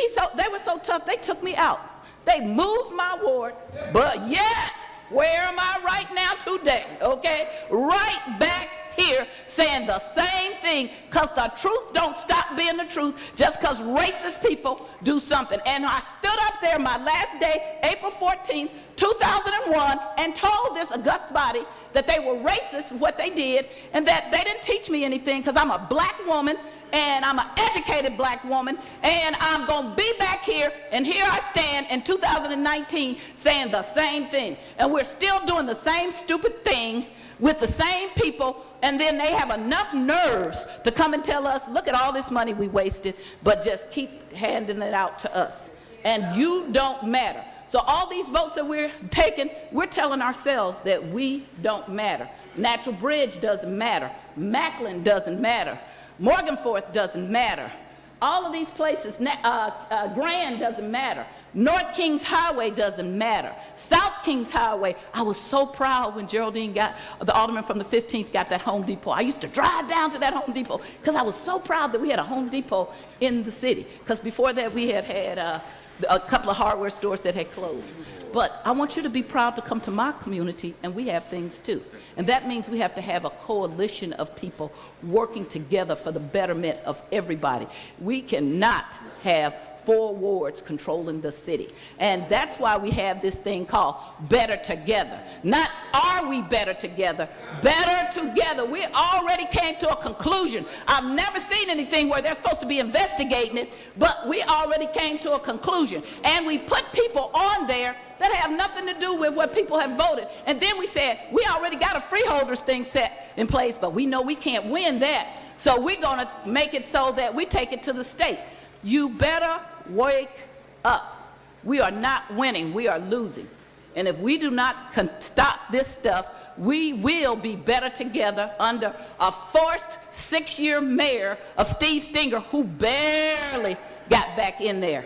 were so tough, they took me out. They moved my ward, but yet, where am I right now today? Okay? Right back here. here saying the same thing, because the truth don't stop being the truth just because racist people do something. And I stood up there my last day, April 14th, 2001, and told this august body that they were racist, what they did, and that they didn't teach me anything because I'm a black woman, and I'm an educated black woman, and I'm going to be back here, and here I stand in 2019 saying the same thing. And we're still doing the same stupid thing with the same people, and then they have enough nerves to come and tell us, look at all this money we wasted, but just keep handing it out to us. And you don't matter. So all these votes that we're taking, we're telling ourselves that we don't matter. Natural Bridge doesn't matter. Macklin doesn't matter. Morganforth doesn't matter. All of these places, Grand doesn't matter. North Kings Highway doesn't matter. South Kings Highway, I was so proud when Geraldine got, the alderman from the 15th got that Home Depot. I used to drive down to that Home Depot because I was so proud that we had a Home Depot in the city. Because before that we had a couple of hardware stores that had closed. But I want you to be proud to come to my community, and we have things too. And that means we have to have a coalition of people working together for the betterment of everybody. We cannot have 4 wards controlling the city. And that's why we have this thing called Better Together. Not are we better together, better together. We already came to a conclusion. I've never seen anything where they're supposed to be investigating it, but we already came to a conclusion. And we put people on there that have nothing to do with what people have voted. And then we said, we already got a freeholders thing set in place, but we know we can't win that. So we're gonna make it so that we take it to the state. You better wake up. We are not winning, we are losing. And if we do not stop this stuff, we will be better together under a forced 6-year mayor of Steve Stenger, who barely got back in there.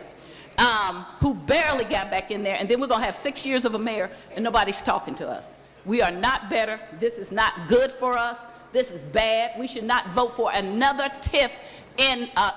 And then we're going to have 6 years of a mayor and nobody's talking to us. We are not better. This is not good for us. This is bad. We should not vote for another TIF.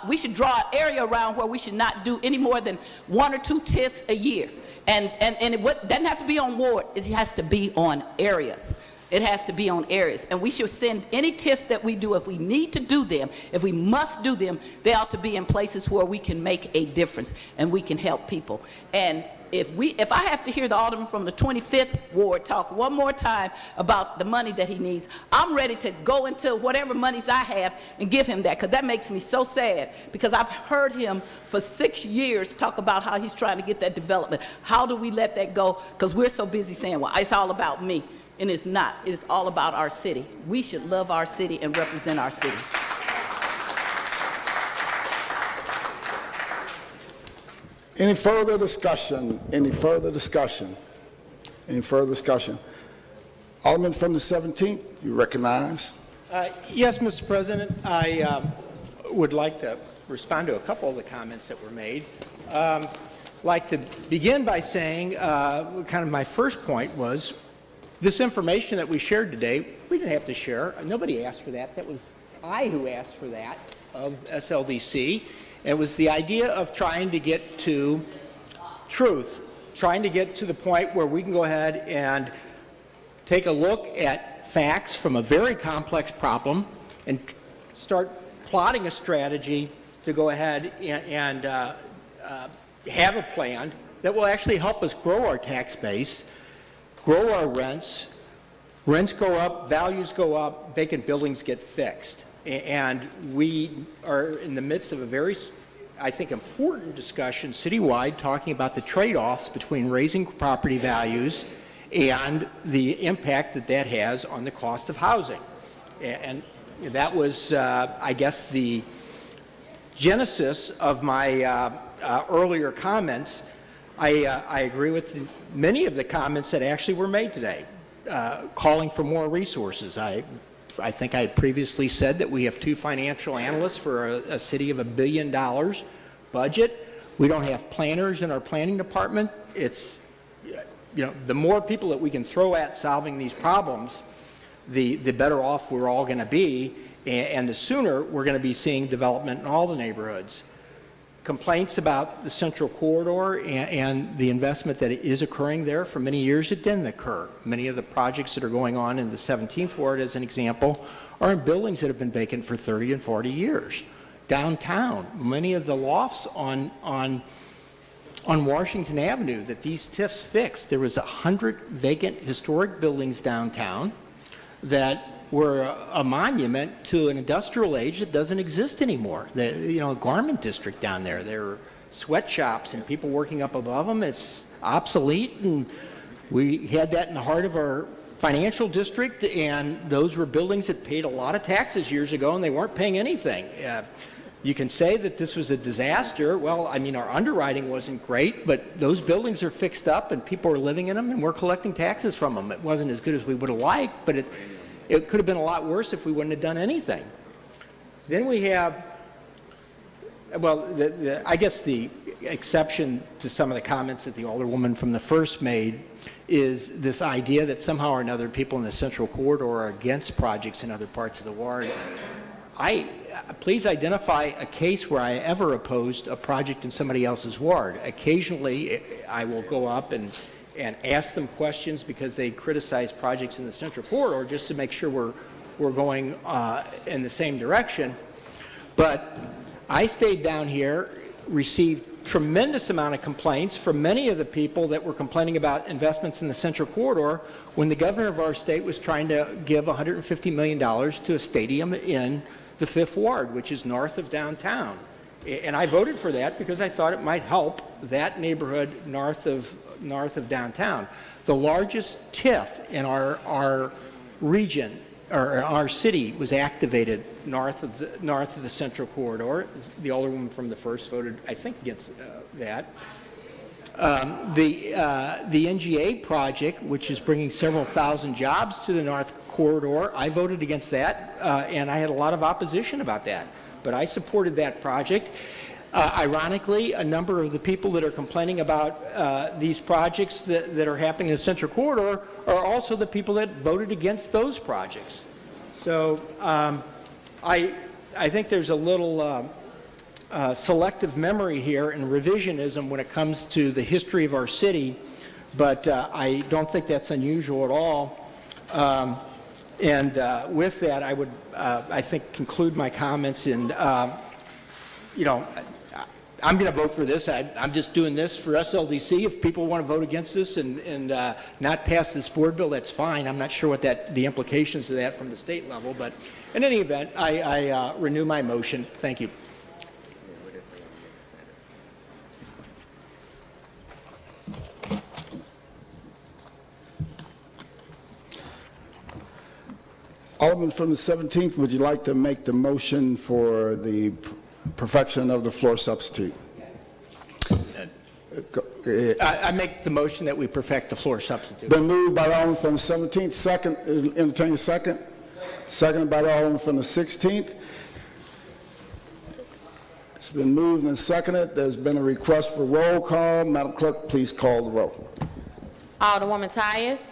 We should draw an area around where we should not do any more than 1 or 2 TIFs a year. And it doesn't have to be on ward. It has to be on areas. It has to be on areas. And we should send any TIFs that we do, if we need to do them, if we must do them, they ought to be in places where we can make a difference and we can help people. And if I have to hear the alderman from the 25th ward talk one more time about the money that he needs, I'm ready to go into whatever monies I have and give him that, because that makes me so sad, because I've heard him for 6 years talk about how he's trying to get that development. How do we let that go? Because we're so busy saying, well, it's all about me. And it's not. It is all about our city. We should love our city and represent our city. Any further discussion? Any further discussion? Any further discussion? Alderman from the 17th, you recognize? Yes, Mr. President. I would like to respond to a couple of the comments that were made. I'd like to begin by saying kind of my first point was this information that we shared today, we didn't have to share. Nobody asked for that. That was I who asked for that of SLDC. It was the idea of trying to get to truth, trying to get to the point where we can go ahead and take a look at facts from a very complex problem and start plotting a strategy to go ahead and have a plan that will actually help us grow our tax base, grow our rents go up, values go up, vacant buildings get fixed. And we are in the midst of a very, I think, important discussion citywide talking about the trade-offs between raising property values and the impact that that has on the cost of housing. And that was, I guess, the genesis of my earlier comments. I agree with many of the comments that actually were made today, calling for more resources. I think I had previously said that we have 2 financial analysts for a city of $1 billion budget. We don't have planners in our planning department. It's, you know, the more people that we can throw at solving these problems, the better off we're all going to be, and the sooner we're going to be seeing development in all the neighborhoods. Complaints about the Central Corridor and the investment that is occurring there. For many years it didn't occur. Many of the projects that are going on in the 17th Ward, as an example, are in buildings that have been vacant for 30 and 40 years. Downtown, many of the lofts on Washington Avenue that these TIFs fixed, there was 100 vacant historic buildings downtown that were a monument to an industrial age that doesn't exist anymore. The garment district down there, there are sweatshops and people working up above them. It's obsolete, and we had that in the heart of our financial district, and those were buildings that paid a lot of taxes years ago, and they weren't paying anything. You can say that this was a disaster. Well, I mean, our underwriting wasn't great, but those buildings are fixed up and people are living in them and we're collecting taxes from them. It wasn't as good as we would have liked, but it could have been a lot worse if we wouldn't have done anything. Then we have, well, I guess the exception to some of the comments that the Alderwoman from the first made is this idea that somehow or another people in the Central Corridor are against projects in other parts of the ward. Please identify a case where I ever opposed a project in somebody else's ward. Occasionally, I will go up and ask them questions because they criticize projects in the Central Corridor just to make sure we're going in the same direction. But I stayed down here, received tremendous amount of complaints from many of the people that were complaining about investments in the Central Corridor when the governor of our state was trying to give $150 million to a stadium in the 5th Ward, which is north of downtown. And I voted for that because I thought it might help that neighborhood north of downtown. The largest TIF in our region, or our city, was activated north of the Central Corridor. The Alderwoman from the first voted, I think, against that. The NGA project, which is bringing several thousand jobs to the North Corridor, I voted against that, and I had a lot of opposition about that. But I supported that project. Ironically, a number of the people that are complaining about these projects that are happening in the Central Corridor are also the people that voted against those projects. So I think there's a little selective memory here and revisionism when it comes to the history of our city, but I don't think that's unusual at all. With that, I would, I think, conclude my comments. And, I'm going to vote for this. I'm just doing this for SLDC. If people want to vote against this and not pass this board bill, that's fine. I'm not sure what the implications of that from the state level. But in any event, I renew my motion. Thank you. Alderman from the 17th, would you like to make the motion for the perfection of the floor substitute? I make the motion that we perfect the floor substitute. Been moved by the Alderman from the 17th. Second, entertain a second. Seconded by the Alderman from the 16th. It's been moved and seconded. There's been a request for roll call. Madam Clerk, please call the roll. Alderwoman Tyus.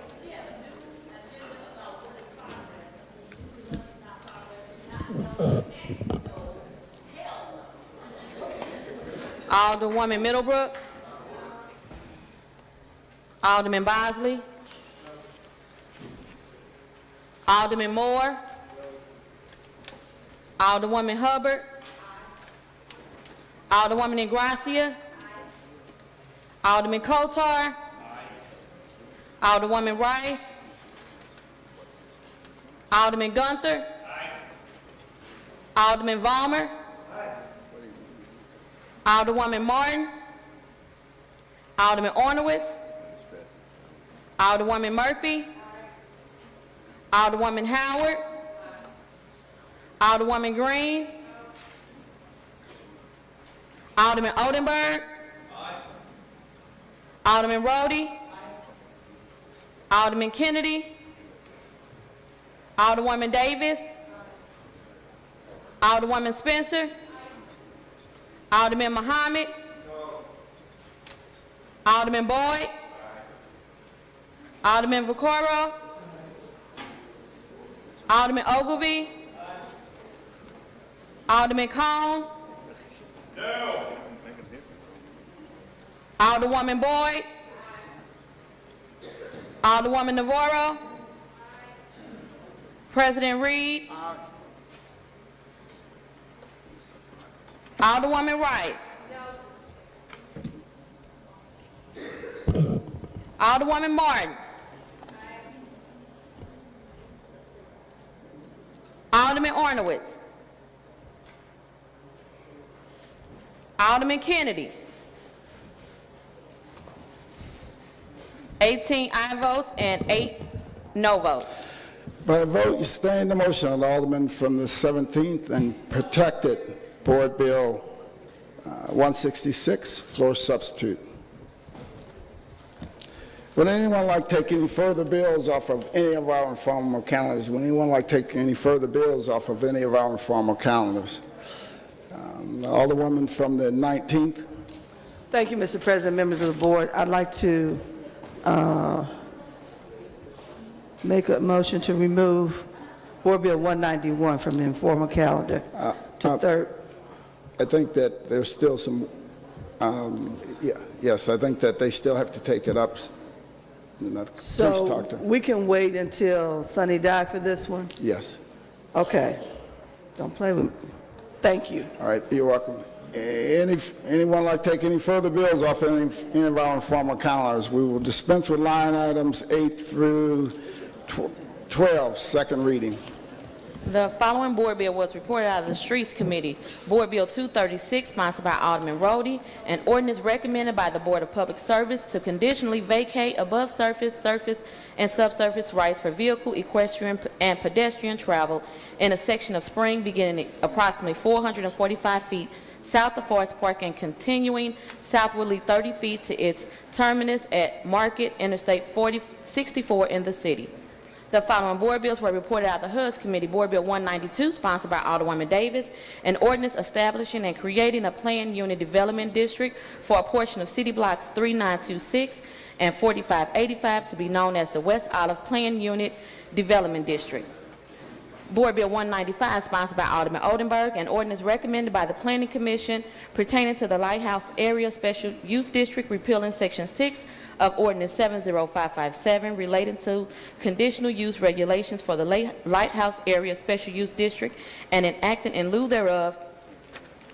Alderwoman Middlebrook. Alderman Bosley. Alderman Moore. Alderwoman Hubbard. Alderwoman Ingracia. Alderman Kotar. Alderwoman Rice. Alderman Gunther. Alderman Vollmer. Alderwoman Martin. Alderman Ornowitz. Alderwoman Murphy. Alderwoman Howard. Alderwoman Green. Alderman Odenberg. Alderman Rhodey. Alderman Kennedy. Alderwoman Davis. Alderwoman Spencer. Alderman Muhammad. Alderman Boyd. Alderman Vaccaro. Alderman Ogilvy. Alderman Cone. No. Alderwoman Boyd. Alderwoman Navarro. President Reed. Alderwoman Rice. Alderwoman Martin. Alderman Ornowitz. Alderman Kennedy. 18 aye votes and 8 no votes. By a vote, you sustain the motion of the Alderman from the 17th and protected Board Bill 166, floor substitute. Would anyone like to take any further bills off of any of our informal calendars? Would anyone like to take any further bills off of any of our informal calendars? Alderwoman from the 19th. Thank you, Mr. President, members of the board. I'd like to make a motion to remove Board Bill 191 from the informal calendar to third. I think that there's still some, yes, I think that they still have to take it up. Please So talk to. we can wait until Sunny Dye for this one? Yes. Okay. Don't play with me. Thank you. All right, you're welcome. Anyone like to take any further bills off any of our informal calendars? We will dispense with line items 8 through 12, second reading. The following board bill was reported out of the Streets Committee. Board Bill 236, sponsored by Alderman Rhodey, an ordinance recommended by the Board of Public Service to conditionally vacate above surface, surface, and subsurface rights for vehicle, equestrian, and pedestrian travel in a section of Spring beginning approximately 445 feet south of Forest Park and continuing southwardly 30 feet to its terminus at Market Interstate 64 in the city. The following board bills were reported out of the HUD's Committee. Board Bill 192, sponsored by Alderwoman Davis, an ordinance establishing and creating a planned unit development district for a portion of city blocks 3926 and 4585 to be known as the West Olive Planned Unit Development District. Board Bill 195, sponsored by Alderman Oldenburg, an ordinance recommended by the Planning Commission pertaining to the Lighthouse Area Special Use District, repealing Section 6 of Ordinance 70557 relating to conditional use regulations for the Lighthouse Area Special Use District and enacting in lieu thereof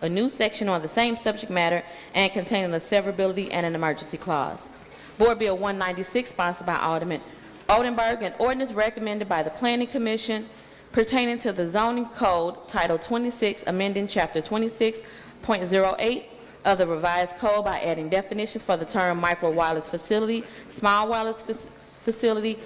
a new section on the same subject matter and containing a severability and an emergency clause. Board Bill 196, sponsored by Alderman Oldenburg, an ordinance recommended by the Planning Commission pertaining to the zoning code, Title 26, amending Chapter 26.08 of the revised code by adding definitions for the term micro wireless facility, small wireless facility,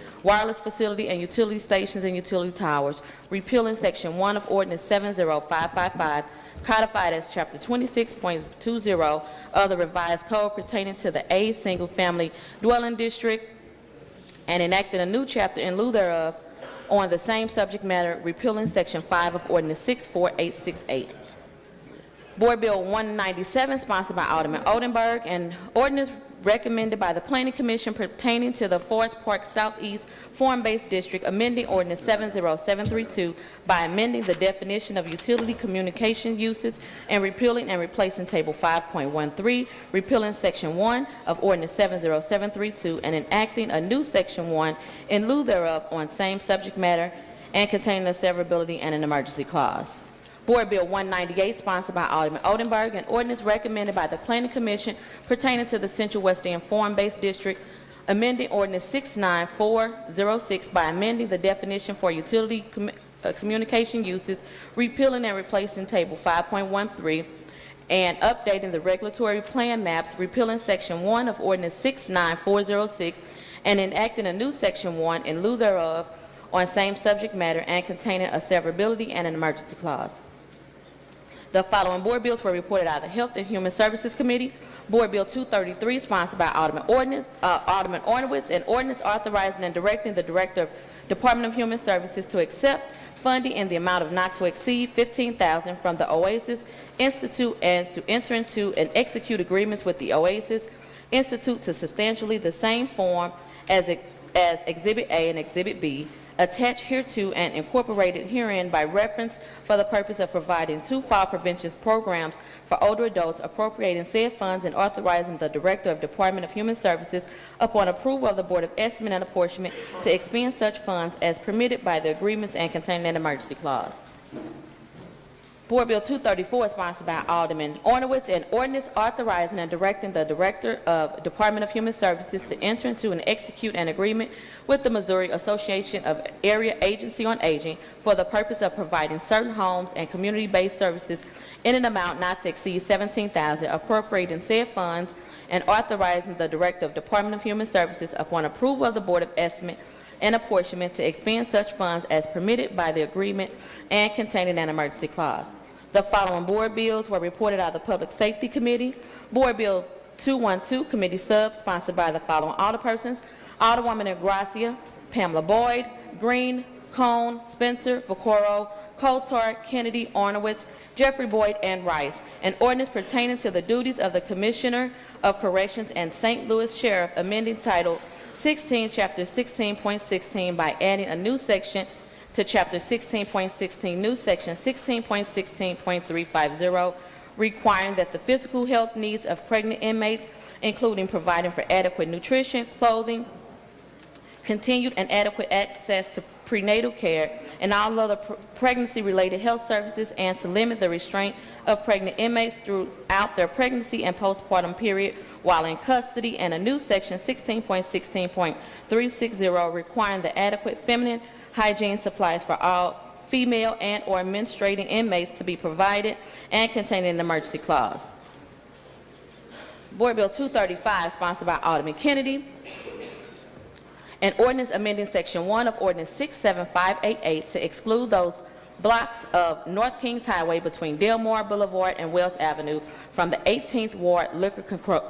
and utility stations and utility towers, repealing Section 1 of Ordinance 70555, codified as Chapter 26.20 of the revised code pertaining to the A single-family dwelling district, and enacting a new chapter in lieu thereof on the same subject matter, repealing Section 5 of Ordinance 64868. Board Bill 197, sponsored by Alderman Oldenburg, an ordinance recommended by the Planning Commission pertaining to the Forest Park Southeast Form-Based District, amending Ordinance 70732 by amending the definition of utility communication uses and repealing and replacing Table 5.13, repealing Section 1 of Ordinance 70732 and enacting a new Section 1 in lieu thereof on same subject matter and containing a severability and an emergency clause. Board Bill 198, sponsored by Alderman Oldenburg, an ordinance recommended by the Planning Commission pertaining to the Central West End Form-Based District, amending Ordinance 69406 by amending the definition for utility communication uses, repealing and replacing Table 5.13, and updating the regulatory plan maps, repealing Section 1 of Ordinance 69406, and enacting a new Section 1 in lieu thereof on same subject matter and containing a severability and an emergency clause. The following board bills were reported out of the Health and Human Services Committee. Board Bill 233, sponsored by Alderman Ornowitz, an ordinance authorizing and directing the Director of Department of Human Services to accept funding in the amount of not to exceed $15,000 from the Oasis Institute and to enter into and execute agreements with the Oasis Institute to substantially the same form as Exhibit A and Exhibit B, attached hereto and incorporated herein by reference for the purpose of providing 2 fall prevention programs for older adults, appropriating said funds and authorizing the Director of Department of Human Services upon approval of the Board of Estimate and Apportionment to expend such funds as permitted by the agreements and containing an emergency clause. Board Bill 234 is sponsored by Alderman Ornowitz, an ordinance authorizing and directing the Director of Department of Human Services to enter into and execute an agreement with the Missouri Association of Area Agency on Aging for the purpose of providing certain homes and community-based services in an amount not to exceed $17,000, appropriating said funds and authorizing the Director of Department of Human Services upon approval of the Board of Estimate and Apportionment to expend such funds as permitted by the agreement and containing an emergency clause. The following board bills were reported out of the Public Safety Committee. Board Bill 212, Committee Sub, sponsored by the following alderpersons: Alderwoman Ingracia, Pamela Boyd, Green, Cone, Spencer, Vaccaro, Coulter, Kennedy, Ornowitz, Jeffrey Boyd, and Rice. An ordinance pertaining to the duties of the Commissioner of Corrections and St. Louis Sheriff, amending Title 16, Chapter 16.16 by adding a new section to Chapter 16.16, new Section 16.16.350, requiring that the physical health needs of pregnant inmates, including providing for adequate nutrition, clothing, continued and adequate access to prenatal care, and all other pregnancy-related health services, and to limit the restraint of pregnant inmates throughout their pregnancy and postpartum period while in custody, and a new Section 16.16.360 requiring the adequate feminine hygiene supplies for all female and or menstruating inmates to be provided and containing an emergency clause. Board Bill 235, sponsored by Alderman Kennedy. An ordinance amending Section 1 of Ordinance 67588 to exclude those blocks of North Kings Highway between Delmore Boulevard and Wells Avenue from the 18th Ward Liquor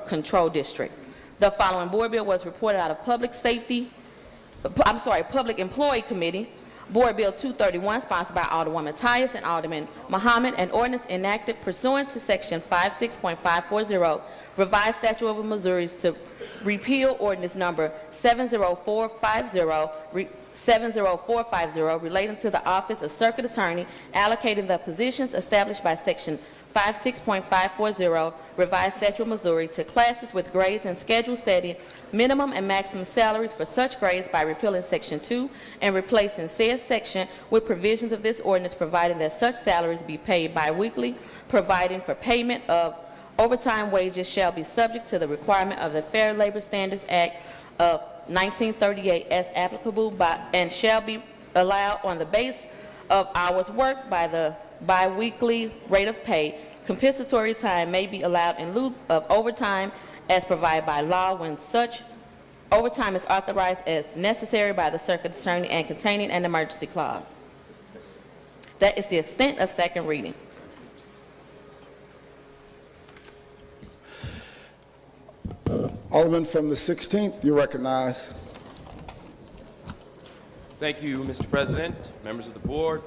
Control District. The following board bill was reported out of Public Employee Committee. Board Bill 231, sponsored by Alderwoman Tyus and Alderman Muhammad, an ordinance enacted pursuant to Section 56.540, Revised Statute of Missouri, to repeal Ordinance Number 70450 relating to the Office of Circuit Attorney, allocating the positions established by Section 56.540, Revised Statute of Missouri, to classes with grades and schedule setting minimum and maximum salaries for such grades by repealing Section 2 and replacing said section with provisions of this ordinance, providing that such salaries be paid biweekly, providing for payment of overtime wages shall be subject to the requirement of the Fair Labor Standards Act of 1938 as applicable and shall be allowed on the base of hours worked by the biweekly rate of pay. Compensatory time may be allowed in lieu of overtime as provided by law when such overtime is authorized as necessary by the circuit attorney and containing an emergency clause. That is the extent of second reading. Alderman from the 16th, you recognize. Thank you, Mr. President, members of the board.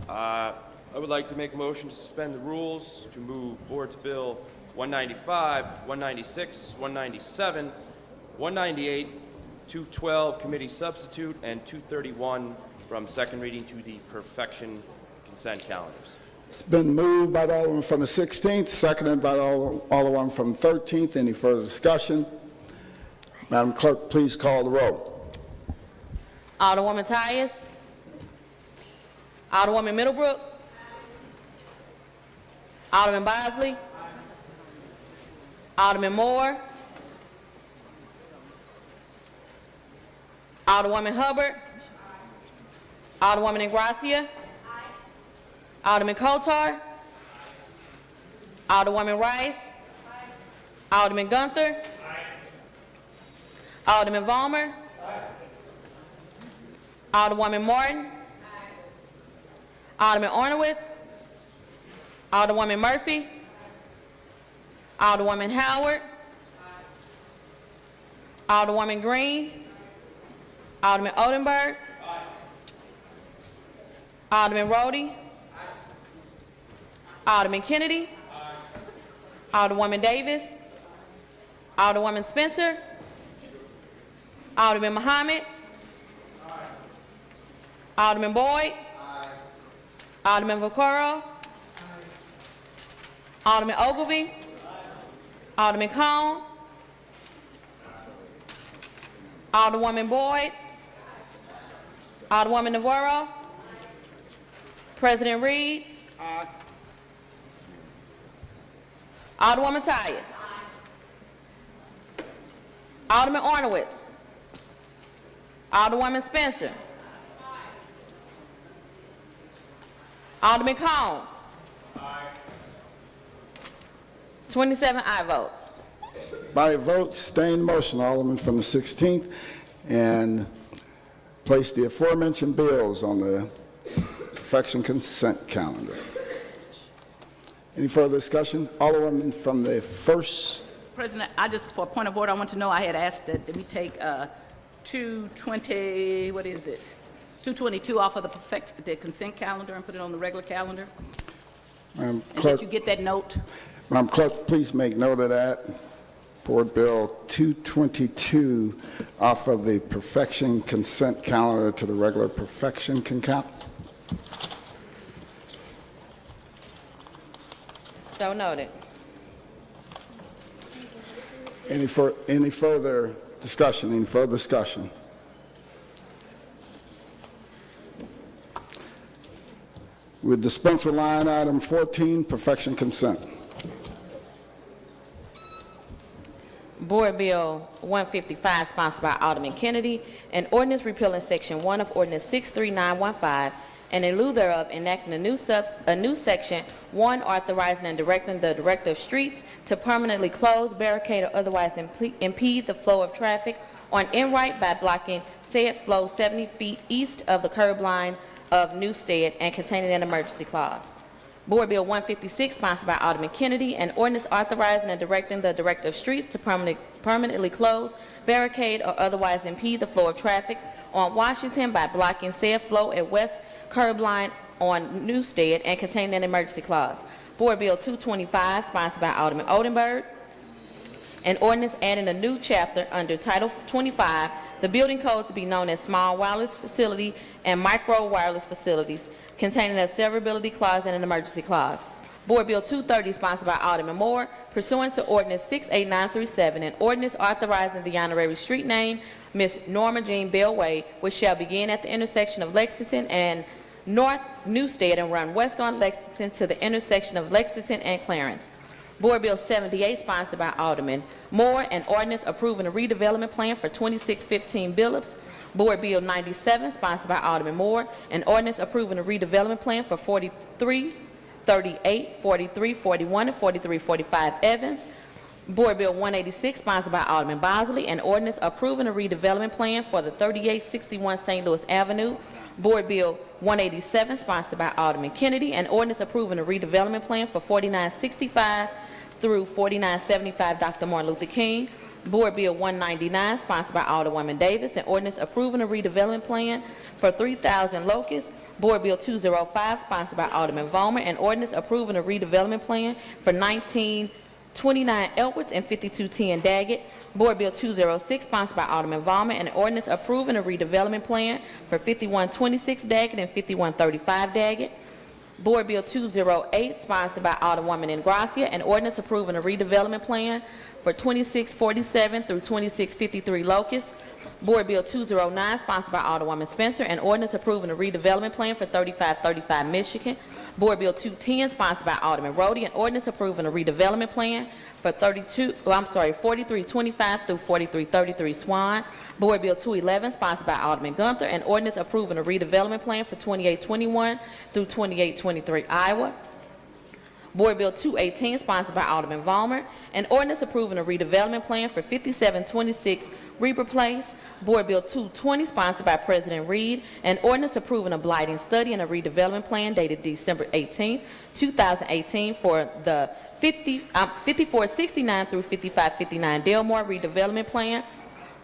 I would like to make a motion to suspend the rules to move Board's Bill 195, 196, 197, 198, 212 committee substitute, and 231 from second reading to the perfection consent calendars. It's been moved by the Alderman from the 16th, seconded by the Alderman from the 13th. Any further discussion? Madam Clerk, please call the roll. Alderwoman Tyus. Alderwoman Middlebrook. Alderman Bosley. Alderman Moore. Alderwoman Hubbard. Alderwoman Ingracia. Alderman Coulter. Alderwoman Rice. Alderman Gunther. Alderman Vollmer. Alderwoman Martin. Alderman Ornowitz. Alderwoman Murphy. Alderwoman Howard. Alderwoman Green. Alderman Odenberg. Alderman Rhodey. Alderman Kennedy. Alderwoman Davis. Alderwoman Spencer. Alderman Muhammad. Alderman Boyd. Alderman Vaccaro. Alderman Ogilvy. Alderman Cone. Alderwoman Boyd. Alderwoman Navarro. President Reed. Alderwoman Tyus. Alderman Ornowitz. Alderwoman Spencer. Alderman Cone. 27 aye votes. By a vote, sustain the motion, Alderman from the 16th, and place the aforementioned bills on the perfection consent calendar. Any further discussion? Alderman from the 1st. President, I just, for a point of order, I want to know, I had asked that we take 220, what is it? 222 off of the consent calendar and put it on the regular calendar? Madam And Clerk, that you get that note? Madam Clerk, please make note of that. Board Bill 222 off of the perfection consent calendar to the regular perfection calendar. So noted. Any further discussion? Any further discussion? We dispense with line item 14, perfection consent. Board Bill 155, sponsored by Alderman Kennedy, an ordinance repealing Section 1 of Ordinance 63915, and in lieu thereof enacting a new Section 1 authorizing and directing the Director of Streets to permanently close, barricade, or otherwise impede the flow of traffic on Enright by blocking said flow 70 feet east of the curb line of Newstead and containing an emergency clause. Board Bill 156, sponsored by Alderman Kennedy, an ordinance authorizing and directing the Director of Streets to permanently close, barricade, or otherwise impede the flow of traffic on Washington by blocking said flow at west curb line on Newstead and containing an emergency clause. Board Bill 225, sponsored by Alderman Oldenburg, an ordinance adding a new chapter under Title 25, the building code to be known as small wireless facility and micro wireless facilities, containing a severability clause and an emergency clause. Board Bill 230, sponsored by Alderman Moore, pursuant to Ordinance 68937, an ordinance authorizing the honorary street name, Miss Norma Jean Bell Way, which shall begin at the intersection of Lexington and North Newstead and run west on Lexington to the intersection of Lexington and Clarence. Board Bill 78, sponsored by Alderman Moore, an ordinance approving a redevelopment plan for 2615 Billups. Board Bill 97, sponsored by Alderman Moore, an ordinance approving a redevelopment plan for 4338, 4341, and 4345 Evans. Board Bill 186, sponsored by Alderman Bosley, an ordinance approving a redevelopment plan for the 3861 St. Louis Avenue. Board Bill 187, sponsored by Alderman Kennedy, an ordinance approving a redevelopment plan for 4965 through 4975 Dr. Martin Luther King. Board Bill 199, sponsored by Alderwoman Davis, an ordinance approving a redevelopment plan for 3,000 Locusts. Board Bill 205, sponsored by Alderman Vollmer, an ordinance approving a redevelopment plan for 1929 Edwards and 5210 Daggett. Board Bill 206, sponsored by Alderman Vollmer, an ordinance approving a redevelopment plan for 5126 Daggett and 5135 Daggett. Board Bill 208, sponsored by Alderwoman Ingracia, an ordinance approving a redevelopment plan for 2647 through 2653 Locust. Board Bill 209, sponsored by Alderwoman Spencer, an ordinance approving a redevelopment plan for 3535 Michigan. Board Bill 210, sponsored by Alderman Rhodey, an ordinance approving a redevelopment plan for 4325 through 4333 Swan. Board Bill 211, sponsored by Alderman Gunther, an ordinance approving a redevelopment plan for 2821 through 2823 Iowa. Board Bill 218, sponsored by Alderman Vollmer, an ordinance approving a redevelopment plan for 5726 Reaper Place. Board Bill 220, sponsored by President Reed, an ordinance approving a blighting study and a redevelopment plan dated December 18, 2018 for the 5469 through 5559 Delmore redevelopment plan.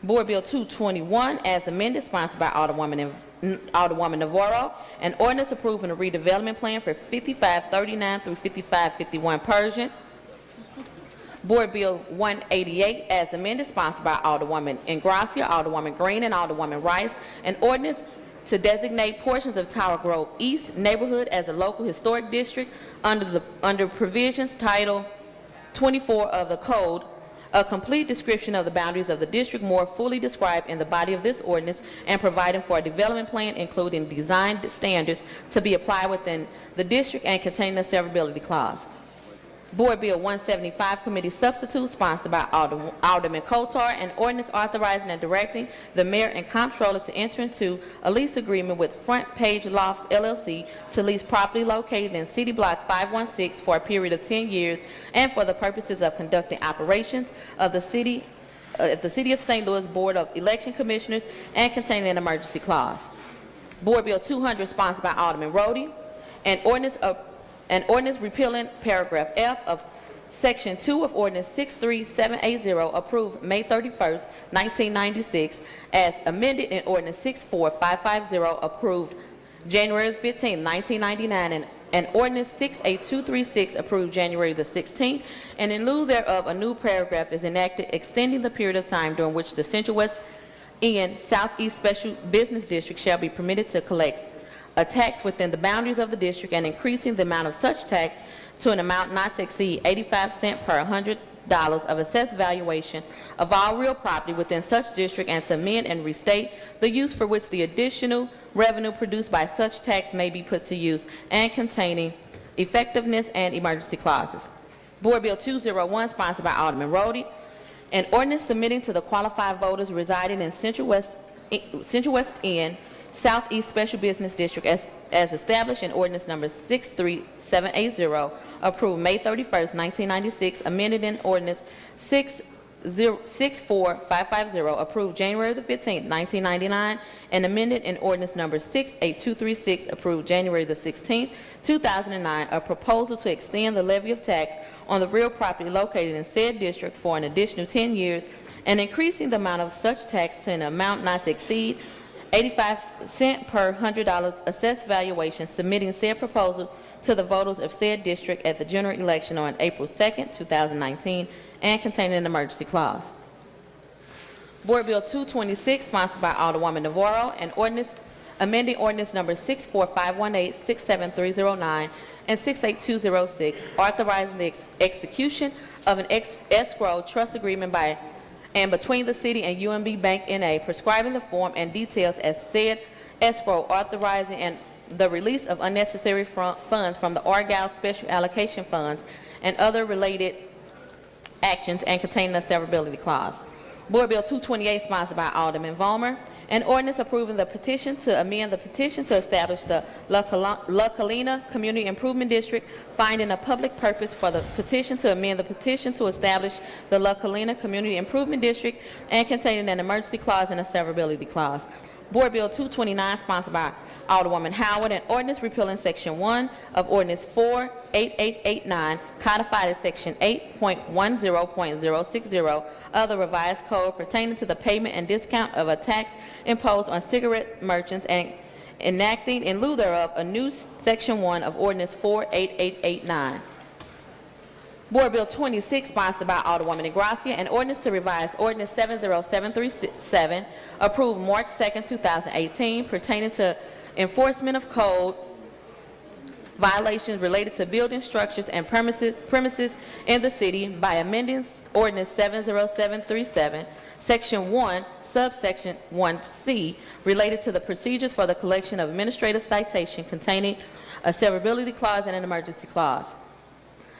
Board Bill 221, as amended, sponsored by Alderwoman Navarro, an ordinance approving a redevelopment plan for 5539 through 5551 Persian. Board Bill 188, as amended, sponsored by Alderwoman Ingracia, Alderwoman Green, and Alderwoman Rice, an ordinance to designate portions of Tower Grove East neighborhood as a local historic district under provisions Title 24 of the Code. A complete description of the boundaries of the district more fully described in the body of this ordinance, and providing for a development plan including design standards to be applied within the district and containing a severability clause. Board Bill 175, Committee Substitute, sponsored by Alderman Kotar, an ordinance authorizing and directing the mayor and comptroller to enter into a lease agreement with Front Page Lofts LLC to lease property located in City Block 516 for a period of 10 years and for the purposes of conducting operations of the City of St. Louis Board of Election Commissioners and containing an emergency clause. Board Bill 200, sponsored by Alderman Rhodey, an ordinance repealing paragraph F of Section 2 of Ordinance 63780, approved May 31st, 1996, as amended in Ordinance 64550, approved January 15, 1999, and Ordinance 68236, approved January the 16th, and in lieu thereof, a new paragraph is enacted extending the period of time during which the Central West End Southeast Special Business District shall be permitted to collect a tax within the boundaries of the district, and increasing the amount of such tax to an amount not to exceed 85 cents per $100 of assessed valuation of all real property within such district, and to amend and restate the use for which the additional revenue produced by such tax may be put to use, and containing effectiveness and emergency clauses. Board Bill 201, sponsored by Alderman Rhodey, an ordinance submitting to the qualified voters residing in Central West End Southeast Special Business District as established in Ordinance Number 63780, approved May 31st, 1996, amended in Ordinance 64550, approved January the 15th, 1999, and amended in Ordinance Number 68236, approved January the 16th, 2009, a proposal to extend the levy of tax on the real property located in said district for an additional 10 years, and increasing the amount of such tax to an amount not to exceed 85 cents per $100 assessed valuation, submitting said proposal to the voters of said district at the general election on April 2nd, 2019, and containing an emergency clause. Board Bill 226, sponsored by Alderwoman Navarro, an ordinance amending Ordinance Number 64518, 67309, and 68206, authorizing the execution of an escrow trust agreement by and between the city and UMB Bank N.A., prescribing the form and details as said escrow, authorizing and the release of unnecessary funds from the Argyle Special Allocation Funds and other related actions, and containing a severability clause. Board Bill 228, sponsored by Alderman Vollmer, an ordinance approving the petition to amend the petition to establish the La Colina Community Improvement District, finding a public purpose for the petition to amend the petition to establish the La Colina Community Improvement District, and containing an emergency clause and a severability clause. Board Bill 229, sponsored by Alderwoman Howard, an ordinance repealing Section 1 of Ordinance 48889, codified as Section 8.10.060 of the revised code, pertaining to the payment and discount of a tax imposed on cigarette merchants, and enacting in lieu thereof a new Section 1 of Ordinance 48889. Board Bill 26, sponsored by Alderwoman Negracia, an ordinance to revise Ordinance 70737, approved March 2nd, 2018, pertaining to enforcement of code violations related to building structures and premises in the city by amending Ordinance 70737, Section 1, subsection 1C, related to the procedures for the collection of administrative citation, containing a severability clause and an emergency clause.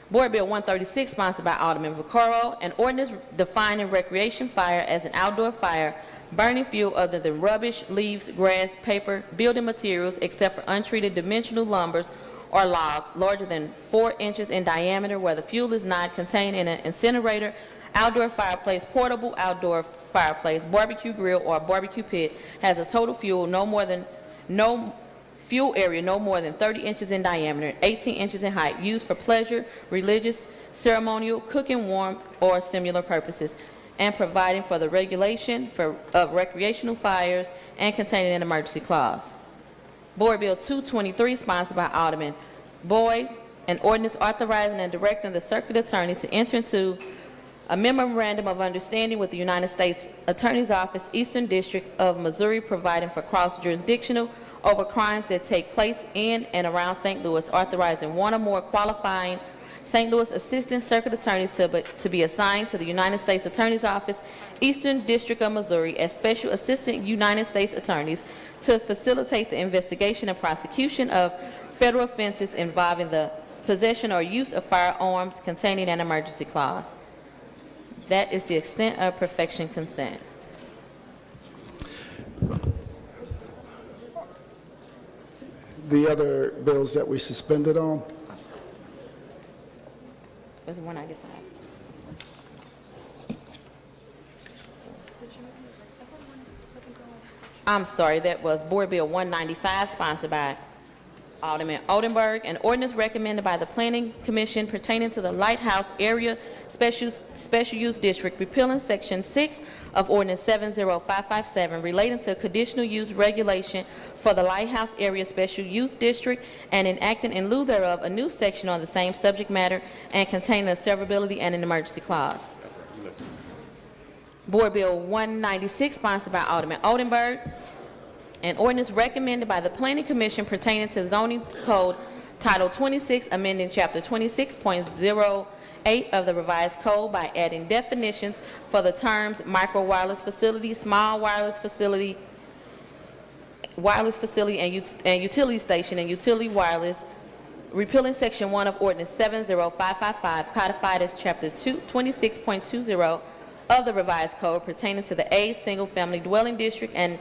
Board Bill 136, sponsored by Alderman Vaccaro, an ordinance defining recreation fire as an outdoor fire burning fuel other than rubbish, leaves, grass, paper, building materials, except for untreated dimensional lumbers or logs larger than 4 inches in diameter, where the fuel is not contained in an incinerator, outdoor fireplace, portable outdoor fireplace, barbecue grill, or barbecue pit, has a total fuel area no more than 30 inches in diameter, 18 inches in height, used for pleasure, religious, ceremonial, cooking, warmth, or similar purposes, and providing for the regulation of recreational fires, and containing an emergency clause. Board Bill 223, sponsored by Alderman Boyd, an ordinance authorizing and directing the circuit attorney to enter into a memorandum of understanding with the United States Attorney's Office, Eastern District of Missouri, providing for cross-jurisdictional over crimes that take place in and around St. Louis, authorizing one or more qualifying St. Louis Assistant Circuit Attorneys to be assigned to the United States Attorney's Office, Eastern District of Missouri, as Special Assistant United States Attorneys to facilitate the investigation and prosecution of federal offenses involving the possession or use of firearms containing an emergency clause. That is the extent of perfection consent. The other bills that we suspended on? Was 195. I'm sorry, that was Board Bill 195, sponsored by Alderman Oldenburg, an ordinance recommended by the Planning Commission pertaining to the Lighthouse Area Special Use District, repealing Section 6 of Ordinance 70557 relating to conditional use regulation for the Lighthouse Area Special Use District, and enacting in lieu thereof a new section on the same subject matter and containing a severability and an emergency clause. Board Bill 196, sponsored by Alderman Oldenburg, an ordinance recommended by the Planning Commission pertaining to zoning code Title 26, amending Chapter 26.08 of the revised code by adding definitions for the terms micro wireless facility, small wireless facility, and utility station, and utility wireless, repealing Section 1 of Ordinance 70555, codified as Chapter 26.20 of the revised code pertaining to the A single-family dwelling district, and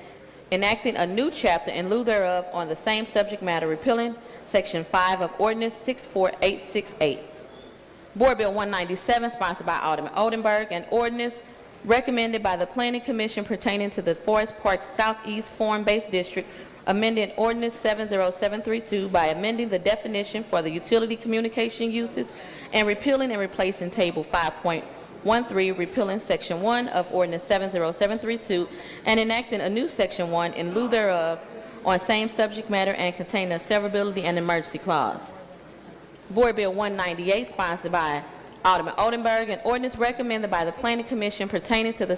enacting a new chapter in lieu thereof on the same subject matter, repealing Section 5 of Ordinance 64868. Board Bill 197, sponsored by Alderman Oldenburg, an ordinance recommended by the Planning Commission pertaining to the Forest Park Southeast Farm-Based District, amending Ordinance 70732 by amending the definition for the utility communication uses and repealing and replacing Table 5.13, repealing Section 1 of Ordinance 70732 and enacting a new Section 1 in lieu thereof on same subject matter and containing a severability and emergency clause. Board Bill 198, sponsored by Alderman Oldenburg, an ordinance recommended by the Planning Commission pertaining to the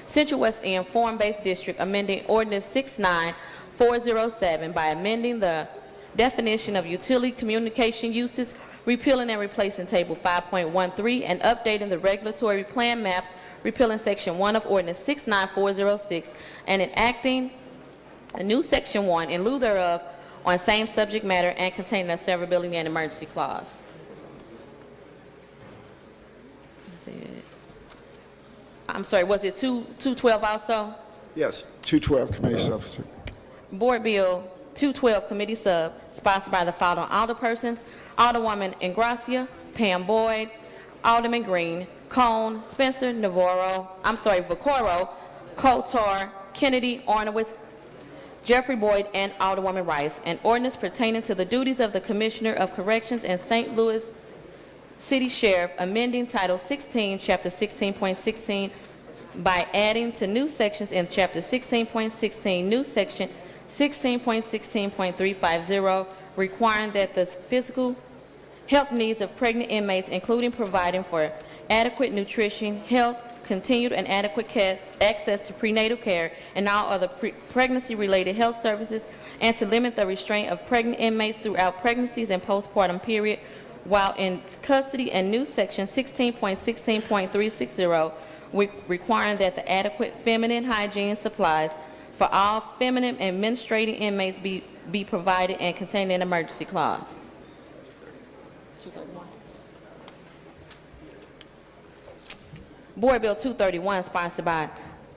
Central West End Farm-Based District, amending Ordinance 69407 by amending the definition of utility communication uses, repealing and replacing Table 5.13, and updating the regulatory plan maps, repealing Section 1 of Ordinance 69406, and enacting a new Section 1 in lieu thereof on same subject matter and containing a severability and emergency clause. I'm sorry, was it 212 also? Yes, 212 committee substitute. Board Bill 212 committee sub, sponsored by the following alderpersons: Alderwoman Ingracia, Pam Boyd, Alderman Green, Cone, Spencer, Vaccaro, Kotar, Kennedy, Ornowitz, Jeffrey Boyd, and Alderwoman Rice. An ordinance pertaining to the duties of the Commissioner of Corrections and St. Louis City Sheriff, amending Title 16, Chapter 16.16 by adding to new sections in Chapter 16.16, new Section 16.16.350, requiring that the physical health needs of pregnant inmates, including providing for adequate nutrition, health, continued and adequate access to prenatal care and all other pregnancy-related health services, and to limit the restraint of pregnant inmates throughout pregnancies and postpartum period while in custody, and new Section 16.16.360, requiring that the adequate feminine hygiene supplies for all feminine and menstruating inmates be provided and containing an emergency clause. Board Bill 231, sponsored by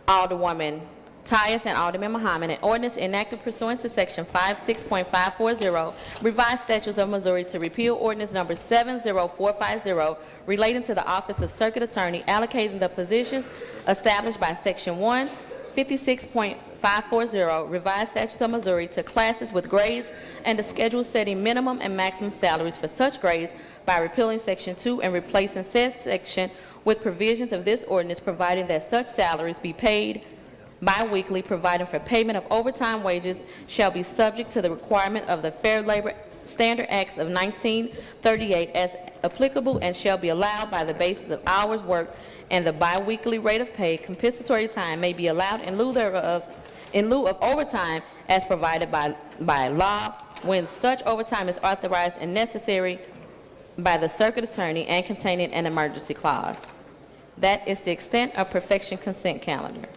Alderwoman Tyus and Alderman Muhammad, an ordinance enacted pursuant to Section 56.540 revised statutes of Missouri to repeal ordinance number 70450 relating to the Office of Circuit Attorney, allocating the positions established by Section 156.540 revised statutes of Missouri to classes with grades, and the schedule setting minimum and maximum salaries for such grades by repealing Section 2 and replacing said section with provisions of this ordinance, providing that such salaries be paid bi-weekly, providing for payment of overtime wages shall be subject to the requirement of the Fair Labor Standard Acts of 1938 as applicable, and shall be allowed by the basis of hours worked and the biweekly rate of pay. Compensatory time may be allowed in lieu of overtime as provided by law when such overtime is authorized and necessary by the circuit attorney and containing an emergency clause. That is the extent of perfection consent calendar.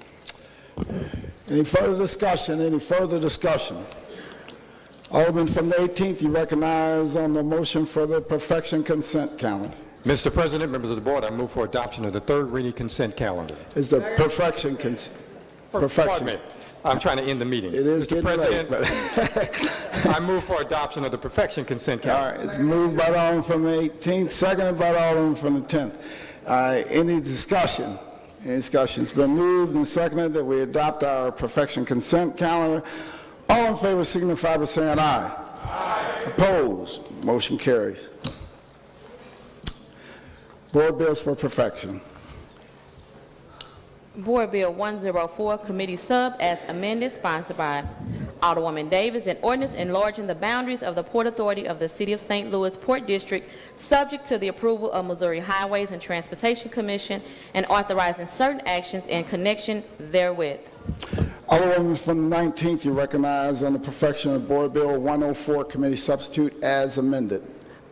Any further discussion? Any further discussion? Alderman from the 18th, you recognize on the motion for the perfection consent calendar. Mr. President, members of the board, I move for adoption of the third reading consent calendar. Is the perfection consent? Pardon me. I'm trying to end the meeting. It is Mr. getting President, late. I move for adoption of the perfection consent All calendar. right, it's moved by the Alderman from the 18th, seconded by the Alderman from the 10th. Any discussion? Any discussion? It's been moved and seconded that we adopt our perfection consent calendar. All in favor signify by saying aye. Aye. Opposed? Motion carries. Board bills for perfection. Board Bill 104, Committee Sub as amended, sponsored by Alderwoman Davis, an ordinance enlarging the boundaries of the Port Authority of the City of St. Louis Port District, subject to the approval of Missouri Highways and Transportation Commission, and authorizing certain actions in connection therewith. Alderwoman from the 19th, you recognize on the perfection of Board Bill 104, Committee Substitute as amended.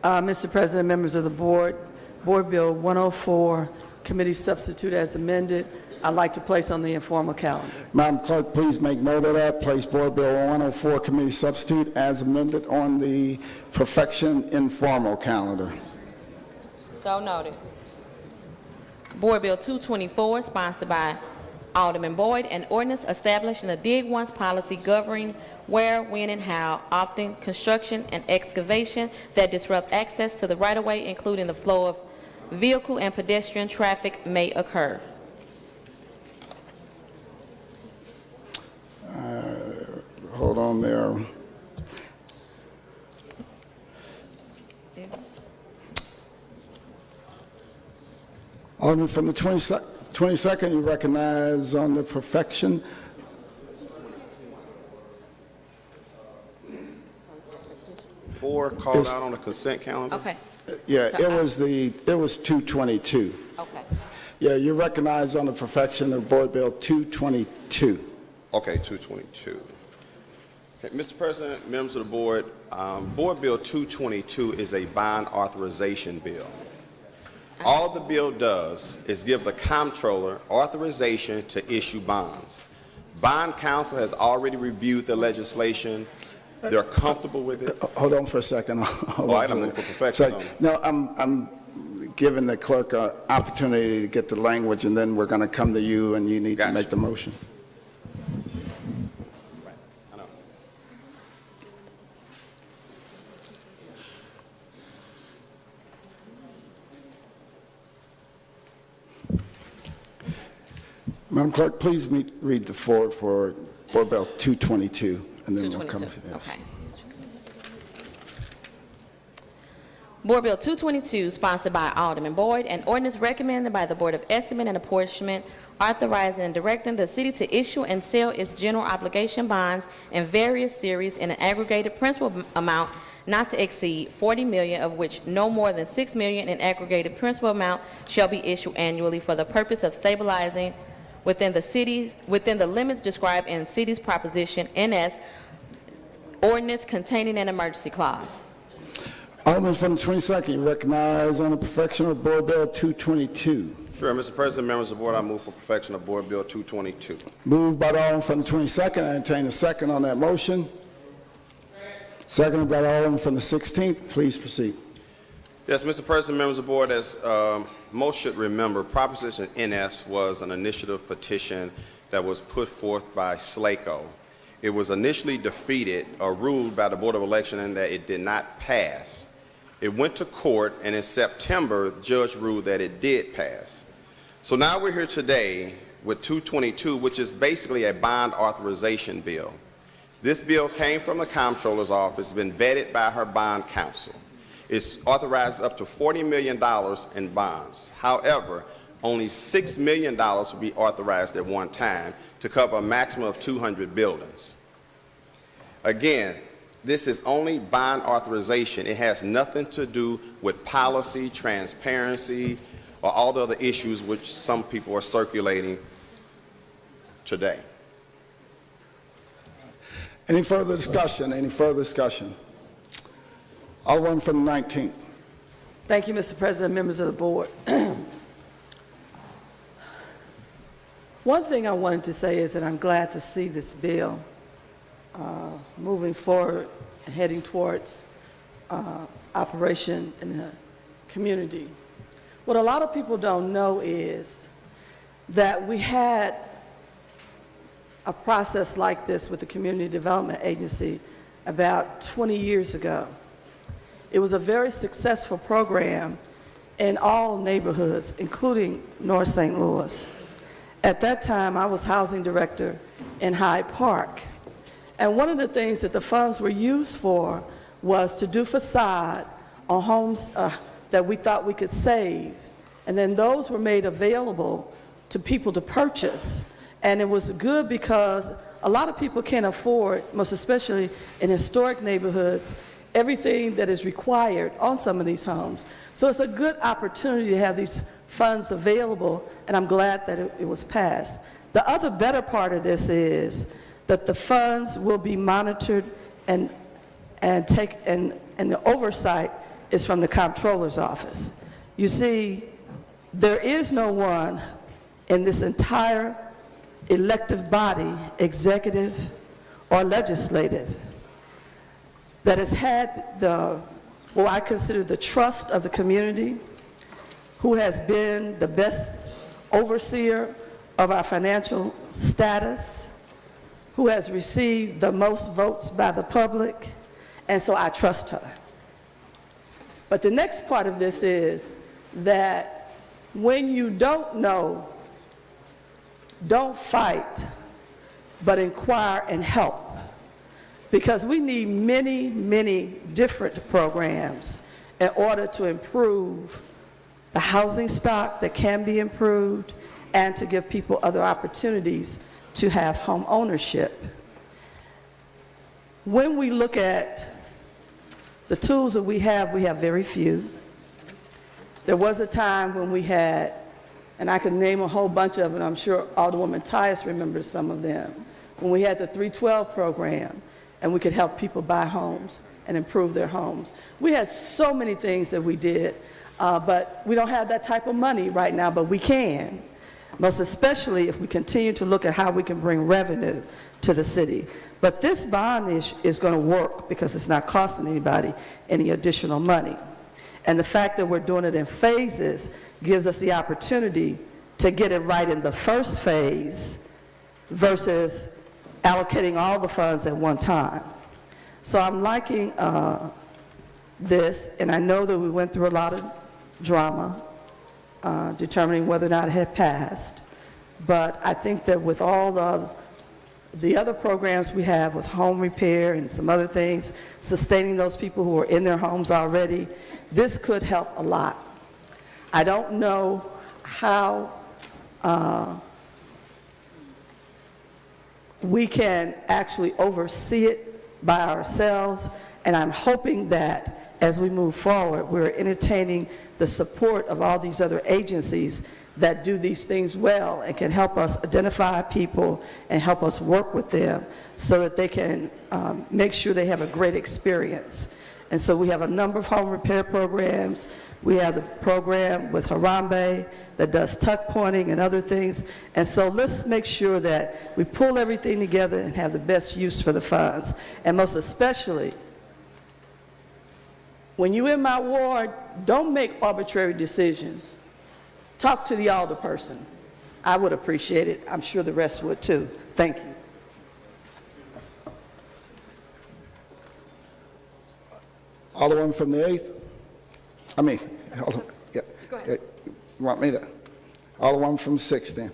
Mr. President, members of the board, Board Bill 104, Committee Substitute as amended, I'd like to place on the informal calendar. Madam Clerk, please make note of that. Place Board Bill 104, Committee Substitute as amended on the perfection informal calendar. So noted. Board Bill 224, sponsored by Alderman Boyd, an ordinance establishing a dig once policy governing where, when, and how often construction and excavation that disrupt access to the right-of-way, including the flow of vehicle and pedestrian traffic, may occur. Hold on there. Alderman from the 22nd, you recognize on the perfection. Four called out on the consent calendar. Okay. Yeah, So, it was 222. Okay. Yeah, you recognize on the perfection of Board Bill 222. Okay, 222. Okay, Mr. President, members of the board, Board Bill 222 is a bond authorization bill. All the bill does is give the comptroller authorization to issue bonds. Bond counsel has already reviewed the legislation. They're comfortable with it. Hold on for a second. Hold on item for perfection. No, I'm giving the clerk an opportunity to get the language, and then we're going to come to you, and you need to make the motion. Madam Clerk, please read the forward for Board Bill 222, and then we'll come to this. Okay. Board Bill 222, sponsored by Alderman Boyd, an ordinance recommended by the Board of Estimate and Apportionment, authorizing and directing the city to issue and sell its general obligation bonds in various series in an aggregated principal amount not to exceed $40 million, of which no more than $6 million in aggregated principal amount shall be issued annually for the purpose of stabilizing within the limits described in city's proposition NS ordinance containing an emergency clause. Alderman from the 22nd, you recognize on the perfection of Board Bill 222. Sure, Mr. President, members of the board, I move for perfection of Board Bill 222. Moved by the Alderman from the 22nd. I entertain a second on that motion. Seconded by the Alderman from the 16th. Please proceed. Yes, Mr. President, members of the board, as most should remember, Proposition NS was an initiative petition that was put forth by SLACO. It was initially defeated or ruled by the Board of Election in that it did not pass. It went to court, and in September, the judge ruled that it did pass. So now we're here today with 222, which is basically a bond authorization bill. This bill came from the comptroller's office, been vetted by her bond counsel. It authorizes up to $40 million in bonds. However, only $6 million will be authorized at one time to cover a maximum of 200 buildings. Again, this is only bond authorization. It has nothing to do with policy, transparency, or all the other issues which some people are circulating today. Any further discussion? Any further discussion? Alderman from the 19th. Thank you, Mr. President, members of the board. One thing I wanted to say is that I'm glad to see this bill moving forward and heading towards operation in the community. What a lot of people don't know is that we had a process like this with the Community Development Agency about 20 years ago. It was a very successful program in all neighborhoods, including North St. Louis. At that time, I was housing director in Hyde Park. And one of the things that the funds were used for was to do facade on homes that we thought we could save. And then those were made available to people to purchase. And it was good because a lot of people can't afford, most especially in historic neighborhoods, everything that is required on some of these homes. So it's a good opportunity to have these funds available, and I'm glad that it was passed. The other better part of this is that the funds will be monitored and the oversight is from the comptroller's office. You see, there is no one in this entire elective body, executive or legislative, that has had what I consider the trust of the community, who has been the best overseer of our financial status, who has received the most votes by the public, and so I trust her. But the next part of this is that when you don't know, don't fight, but inquire and help. Because we need many, many different programs in order to improve the housing stock that can be improved and to give people other opportunities to have home ownership. When we look at the tools that we have very few. There was a time when we had, and I could name a whole bunch of them, I'm sure Alderwoman Tyus remembers some of them, when we had the 312 program and we could help people buy homes and improve their homes. We had so many things that we did, but we don't have that type of money right now, but we can, most especially if we continue to look at how we can bring revenue to the city. But this bond is going to work because it's not costing anybody any additional money. And the fact that we're doing it in phases gives us the opportunity to get it right in the first phase versus allocating all the funds at one time. So I'm liking this, and I know that we went through a lot of drama determining whether or not it had passed. But I think that with all of the other programs we have with home repair and some other things, sustaining those people who are in their homes already, this could help a lot. I don't know how we can actually oversee it by ourselves, and I'm hoping that as we move forward, we're entertaining the support of all these other agencies that do these things well and can help us identify people and help us work with them so that they can make sure they have a great experience. And so we have a number of home repair programs. We have the program with Harambe that does tuck pointing and other things. And so let's make sure that we pull everything together and have the best use for the funds. And most especially, when you're in my ward, don't make arbitrary decisions. Talk to the alderperson. I would appreciate it. I'm sure the rest would too. Thank you. Alderman from the 8th? I mean, yeah. Go ahead. You want me to? Alderman from 6th then.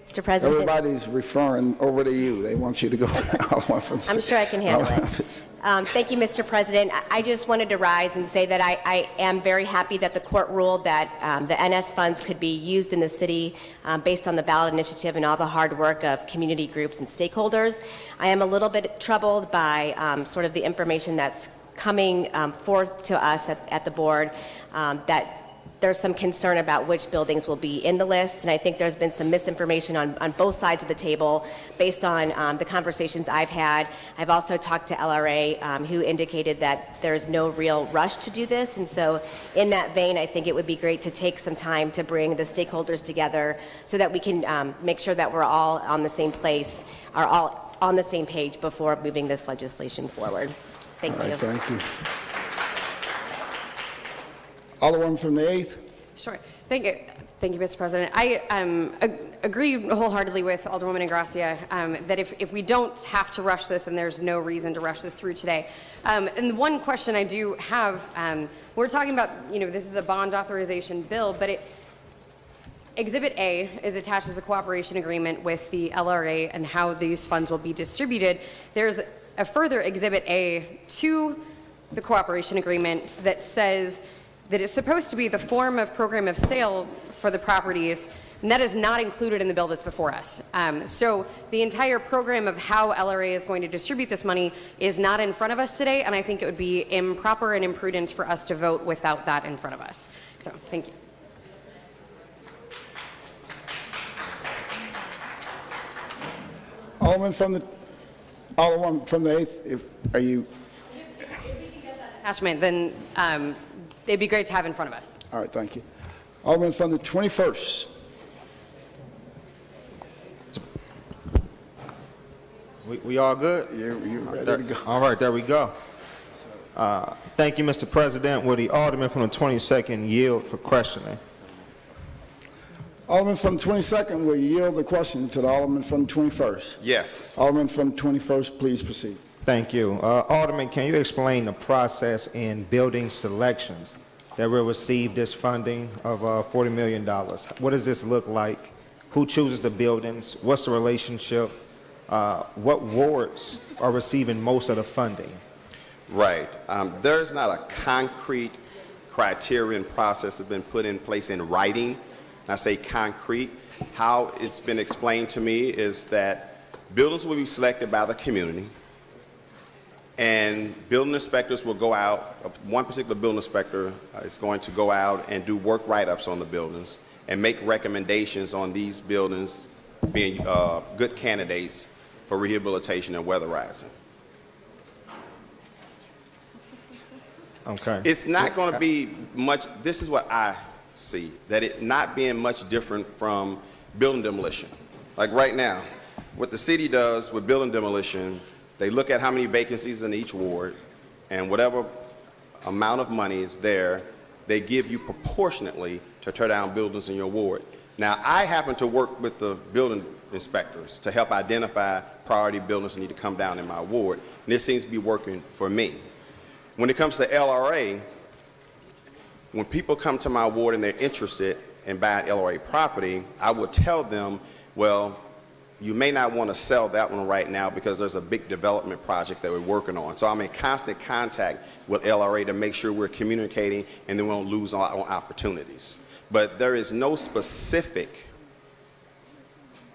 Mr. President. Everybody's referring over to you. They want you to go. Alderman from 6th. I'm sure I can handle it. Thank you, Mr. President. I just wanted to rise and say that I am very happy that the court ruled that the NS funds could be used in the city based on the ballot initiative and all the hard work of community groups and stakeholders. I am a little bit troubled by sort of the information that's coming forth to us at the board that there's some concern about which buildings will be in the list, and I think there's been some misinformation on both sides of the table based on the conversations I've had. I've also talked to LRA, who indicated that there's no real rush to do this, and so in that vein, I think it would be great to take some time to bring the stakeholders together so that we can make sure that we're all on the same place, are all on the same page before moving this legislation forward. Thank you. Thank you. Alderwoman from the 8th. Sure. Thank you. Thank you, Mr. President. I agree wholeheartily with Alderwoman Ingracia that if we don't have to rush this, then there's no reason to rush this through today. And one question I do have, we're talking about, this is a bond authorization bill, but Exhibit A is attached as a cooperation agreement with the LRA and how these funds will be distributed. There's a further Exhibit A to the cooperation agreement that says that it's supposed to be the form of program of sale for the properties, and that is not included in the bill that's before us. So the entire program of how LRA is going to distribute this money is not in front of us today, and I think it would be improper and imprudent for us to vote without that in front of us. So, thank you. Alderwoman from the 8th, are you? Attachment, then it'd be great to have in front of us. All right, thank you. Alderman from the 21st. We all good? You're ready to go. All right, there we go. Thank you, Mr. President. Will the Alderman from the 22nd yield for questioning? Alderman from the 22nd, will you yield the question to the Alderman from the 21st? Yes. Alderman from the 21st, please proceed. Thank you. Alderman, can you explain the process in building selections that will receive this funding of $40 million? What does this look like? Who chooses the buildings? What's the relationship? What wards are receiving most of the funding? Right. There's not a concrete criterion process that's been put in place in writing. And I say concrete. How it's been explained to me is that buildings will be selected by the community, and building inspectors will go out. One particular building inspector is going to go out and do work write-ups on the buildings and make recommendations on these buildings being good candidates for rehabilitation and weatherizing. Okay. It's not going to be much, this is what I see, that it not being much different from building demolition. Like right now, what the city does with building demolition, they look at how many vacancies in each ward, and whatever amount of money is there, they give you proportionately to tear down buildings in your ward. Now, I happen to work with the building inspectors to help identify priority buildings that need to come down in my ward, and this seems to be working for me. When it comes to LRA, when people come to my ward and they're interested in buying LRA property, I will tell them, well, you may not want to sell that one right now because there's a big development project that we're working on. So I'm in constant contact with LRA to make sure we're communicating and then we don't lose on opportunities. But there is no specific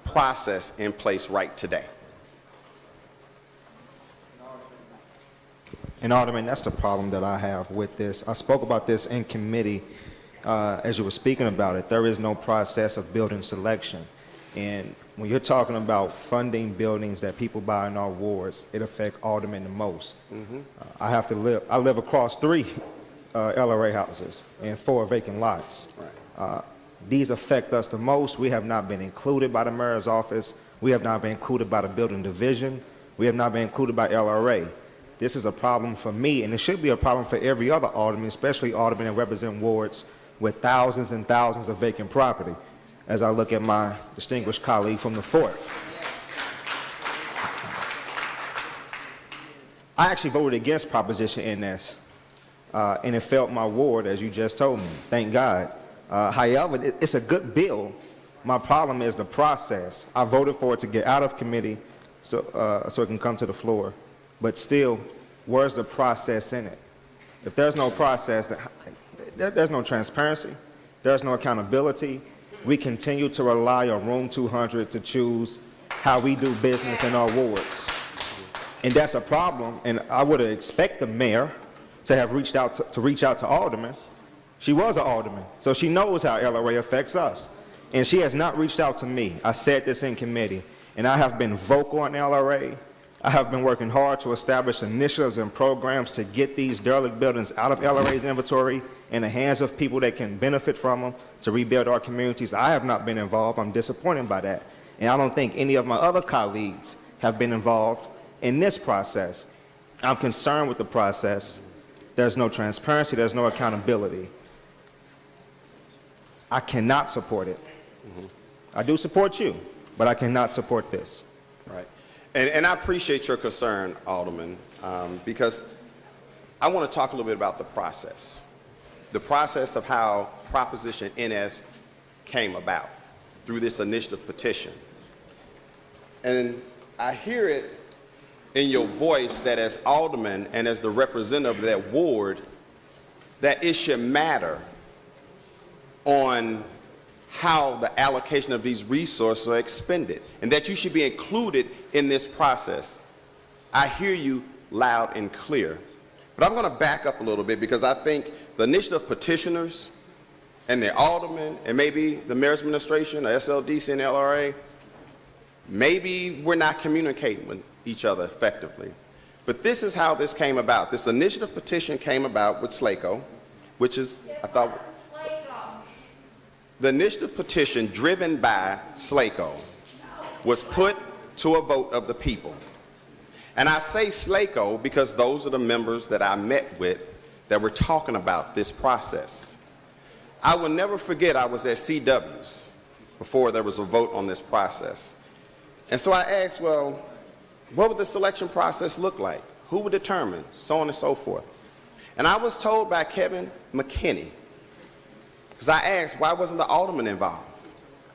process in place right today. And Alderman, that's the problem that I have with this. I spoke about this in committee as you were speaking about it. There is no process of building selection. And when you're talking about funding buildings that people buy in our wards, it affects aldermen the most. Mm-hmm. I live across 3 LRA houses and 4 vacant lots. Right. These affect us the most. We have not been included by the mayor's office. We have not been included by the building division. We have not been included by LRA. This is a problem for me, and it should be a problem for every other alderman, especially aldermen that represent wards with thousands and thousands of vacant property, as I look at my distinguished colleague from the 4th. I actually voted against Proposition NS, and it failed my ward, as you just told me. Thank God. However, it's a good bill. My problem is the process. I voted for it to get out of committee so it can come to the floor. But still, where's the process in it? If there's no process, there's no transparency, there's no accountability. We continue to rely on Room 200 to choose how we do business in our wards. And that's a problem, and I would expect the mayor to have reached out to aldermen She was an alderman, so she knows how LRA affects us. And she has not reached out to me. I said this in committee, and I have been vocal on LRA. I have been working hard to establish initiatives and programs to get these derelict buildings out of LRA's inventory in the hands of people that can benefit from them to rebuild our communities. I have not been involved. I'm disappointed by that. And I don't think any of my other colleagues have been involved in this process. I'm concerned with the process. There's no transparency. There's no accountability. I cannot support it. I do support you, but I cannot support this. Right. And I appreciate your concern, Alderman, because I want to talk a little bit about the process of how Proposition NS came about through this initiative petition. And I hear it in your voice that as Alderman and as the representative of that ward, that it should matter on how the allocation of these resources are expended, and that you should be included in this process. I hear you loud and clear. But I'm going to back up a little bit, because I think the initiative petitioners and the aldermen and maybe the mayor's administration, the SLDC and LRA, maybe we're not communicating with each other effectively. But this is how this came about. This initiative petition came about with SLACO, which is, I thought, the initiative petition driven by SLACO was put to a vote of the people. And I say SLACO because those are the members that I met with that were talking about this process. I will never forget, I was at CW's before there was a vote on this process. And so I asked, well, what would the selection process look like? Who would determine? So on and so forth. And I was told by Kevin McKinney, because I asked, why wasn't the alderman involved?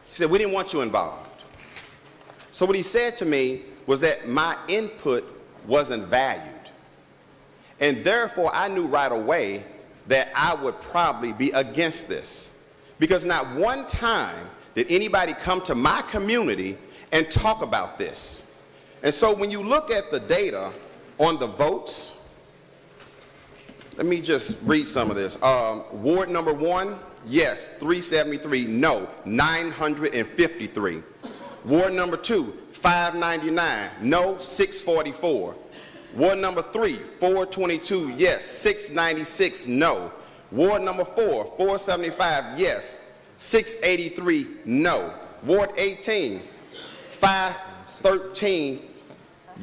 He said, we didn't want you involved. So what he said to me was that my input wasn't valued. And therefore, I knew right away that I would probably be against this. Because not one time did anybody come to my community and talk about this. And so when you look at the data on the votes, let me just read some of this. Ward number 1, yes, 373, no, 953. Ward number 2, 599, no, 644. Ward number 3, 422, yes, 696, no. Ward number 4, 475, yes, 683, no. Ward 18, 513,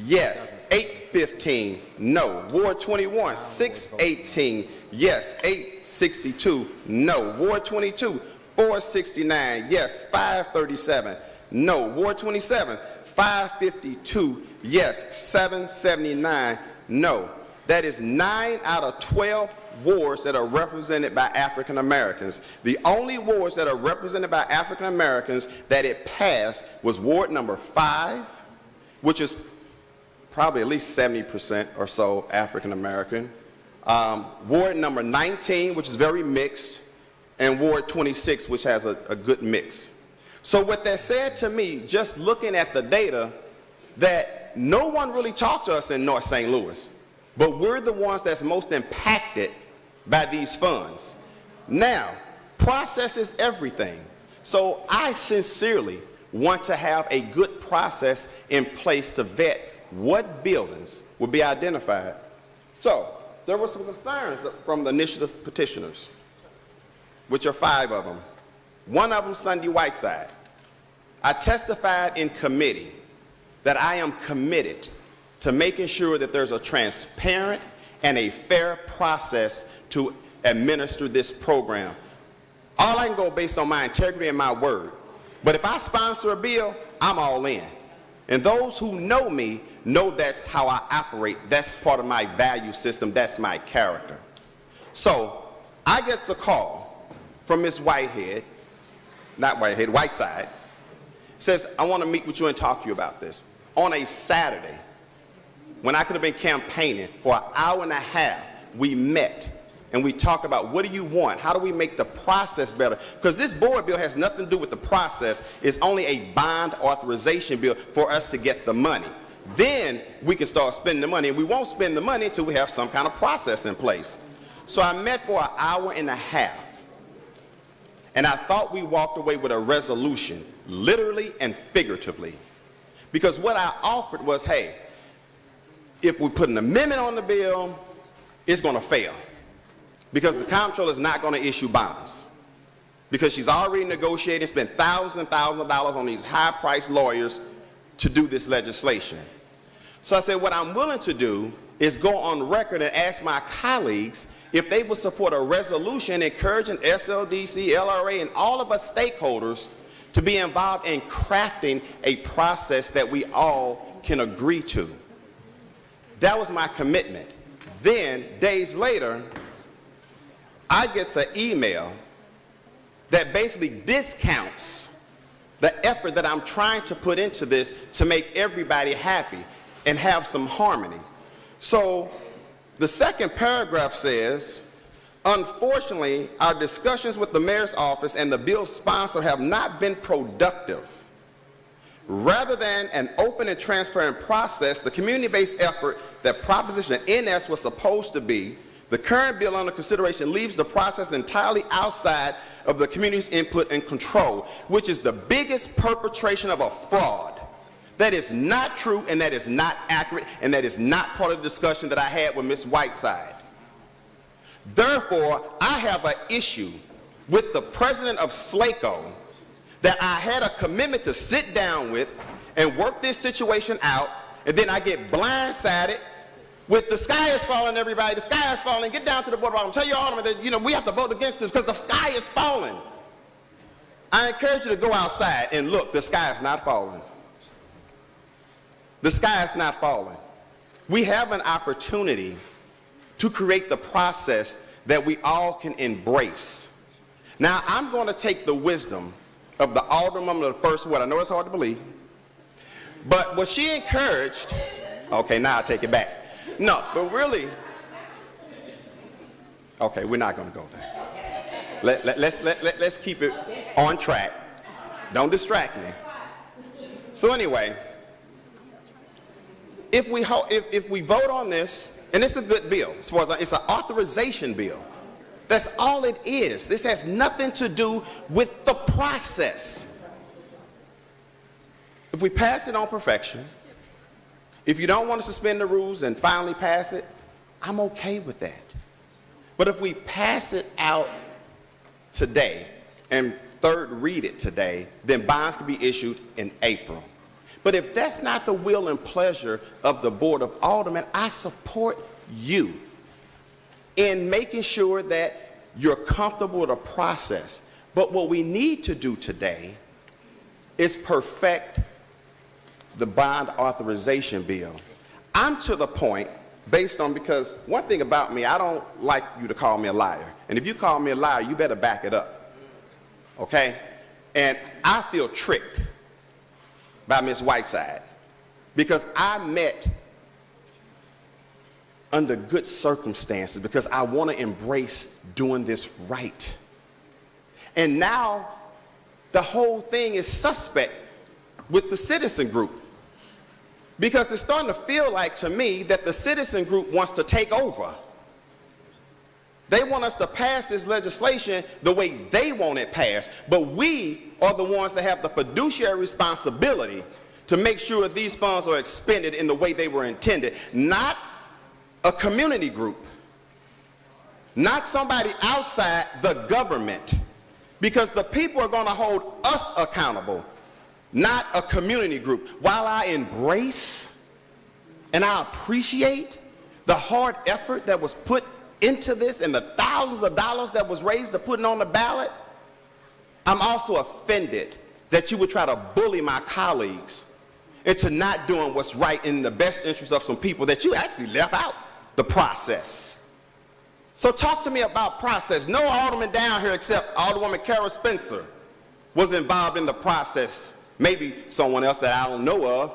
yes, 815, no. Ward 21, 618, yes, 862, no. Ward 22, 469, yes, 537, no. Ward 27, 552, yes, 779, no. That is 9 out of 12 wards that are represented by African Americans. The only wards that are represented by African Americans that it passed was Ward number 5, which is probably at least 70% or so African American. Ward number 19, which is very mixed, and Ward 26, which has a good mix. So what that said to me, just looking at the data, that no one really talked to us in North St. Louis, but we're the ones that's most impacted by these funds. Now, process is everything. So I sincerely want to have a good process in place to vet what buildings will be identified. So there were some concerns from the initiative petitioners, which are 5 of them. One of them, Sunday Whiteside. I testified in committee that I am committed to making sure that there's a transparent and a fair process to administer this program. All I can go based on my integrity and my word. But if I sponsor a bill, I'm all in. And those who know me know that's how I operate. That's part of my value system. That's my character. So I get a call from Ms. Whiteside, says, I want to meet with you and talk to you about this. On a Saturday, when I could have been campaigning for an hour and a half, we met and we talked about what do you want? How do we make the process better? Because this board bill has nothing to do with the process. It's only a bond authorization bill for us to get the money. Then we can start spending the money, and we won't spend the money until we have some kind of process in place. So I met for an hour and a half. And I thought we walked away with a resolution, literally and figuratively. Because what I offered was, hey, if we put an amendment on the bill, it's going to fail. Because the comptroller is not going to issue bonds. Because she's already negotiated, spent thousands and thousands of dollars on these high-priced lawyers to do this legislation. So I said, what I'm willing to do is go on record and ask my colleagues if they would support a resolution encouraging SLDC, LRA, and all of us stakeholders to be involved in crafting a process that we all can agree to. That was my commitment. Then, days later, I get an email that basically discounts the effort that I'm trying to put into this to make everybody happy and have some harmony. So the second paragraph says, unfortunately, our discussions with the mayor's office and the bill's sponsor have not been productive. Rather than an open and transparent process, the community-based effort that Proposition NS was supposed to be, the current bill under consideration leaves the process entirely outside of the community's input and control, which is the biggest perpetration of a fraud. That is not true, and that is not accurate, and that is not part of the discussion that I had with Ms. Whiteside. Therefore, I have an issue with the president of SLACO that I had a commitment to sit down with and work this situation out, and then I get blindsided with the sky is falling, everybody, the sky is falling, get down to the board. I'm telling you, Alderman, that we have to vote against this because the sky is falling. I encourage you to go outside and look, the sky is not falling. The sky is not falling. We have an opportunity to create the process that we all can embrace. Now, I'm going to take the wisdom of the alderwoman of the first ward. I know it's hard to believe, but what she encouraged, okay, now I take it back. No, but really, okay, we're not going to go there. Let's keep it on track. Don't distract me. So anyway, if we vote on this, and it's a good bill, as far as it's an authorization bill. That's all it is. This has nothing to do with the process. If we pass it on perfection, if you don't want to suspend the rules and finally pass it, I'm okay with that. But if we pass it out today and third read it today, then bonds can be issued in April. But if that's not the will and pleasure of the Board of Aldermen, I support you in making sure that you're comfortable with the process. But what we need to do today is perfect the bond authorization bill. I'm to the point, based on, because one thing about me, I don't like you to call me a liar. And if you call me a liar, you better back it up. Okay? And I feel tricked by Ms. Whiteside because I met under good circumstances because I want to embrace doing this right. And now the whole thing is suspect with the citizen group because it's starting to feel like to me that the citizen group wants to take over. They want us to pass this legislation the way they want it passed, but we are the ones that have the fiduciary responsibility to make sure these funds are expended in the way they were intended, not a community group, not somebody outside the government, because the people are going to hold us accountable, not a community group. While I embrace and I appreciate the hard effort that was put into this and the thousands of dollars that was raised to put it on the ballot, I'm also offended that you would try to bully my colleagues into not doing what's right in the best interest of some people that you actually left out the process. So talk to me about process. No alderman down here except Alderwoman Carol Spencer was involved in the process. Maybe someone else that I don't know of.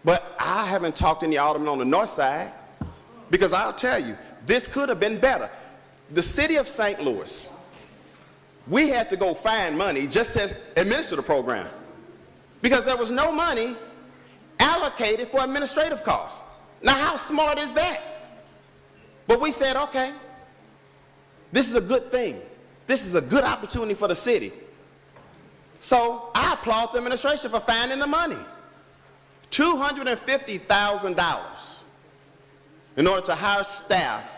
But I haven't talked to any aldermen on the north side because I'll tell you, this could have been better. The city of St. Louis, we had to go find money just to administer the program because there was no money allocated for administrative costs. Now, how smart is that? But we said, okay, this is a good thing. This is a good opportunity for the city. So I applaud the administration for finding the money. $250,000 in order to hire staff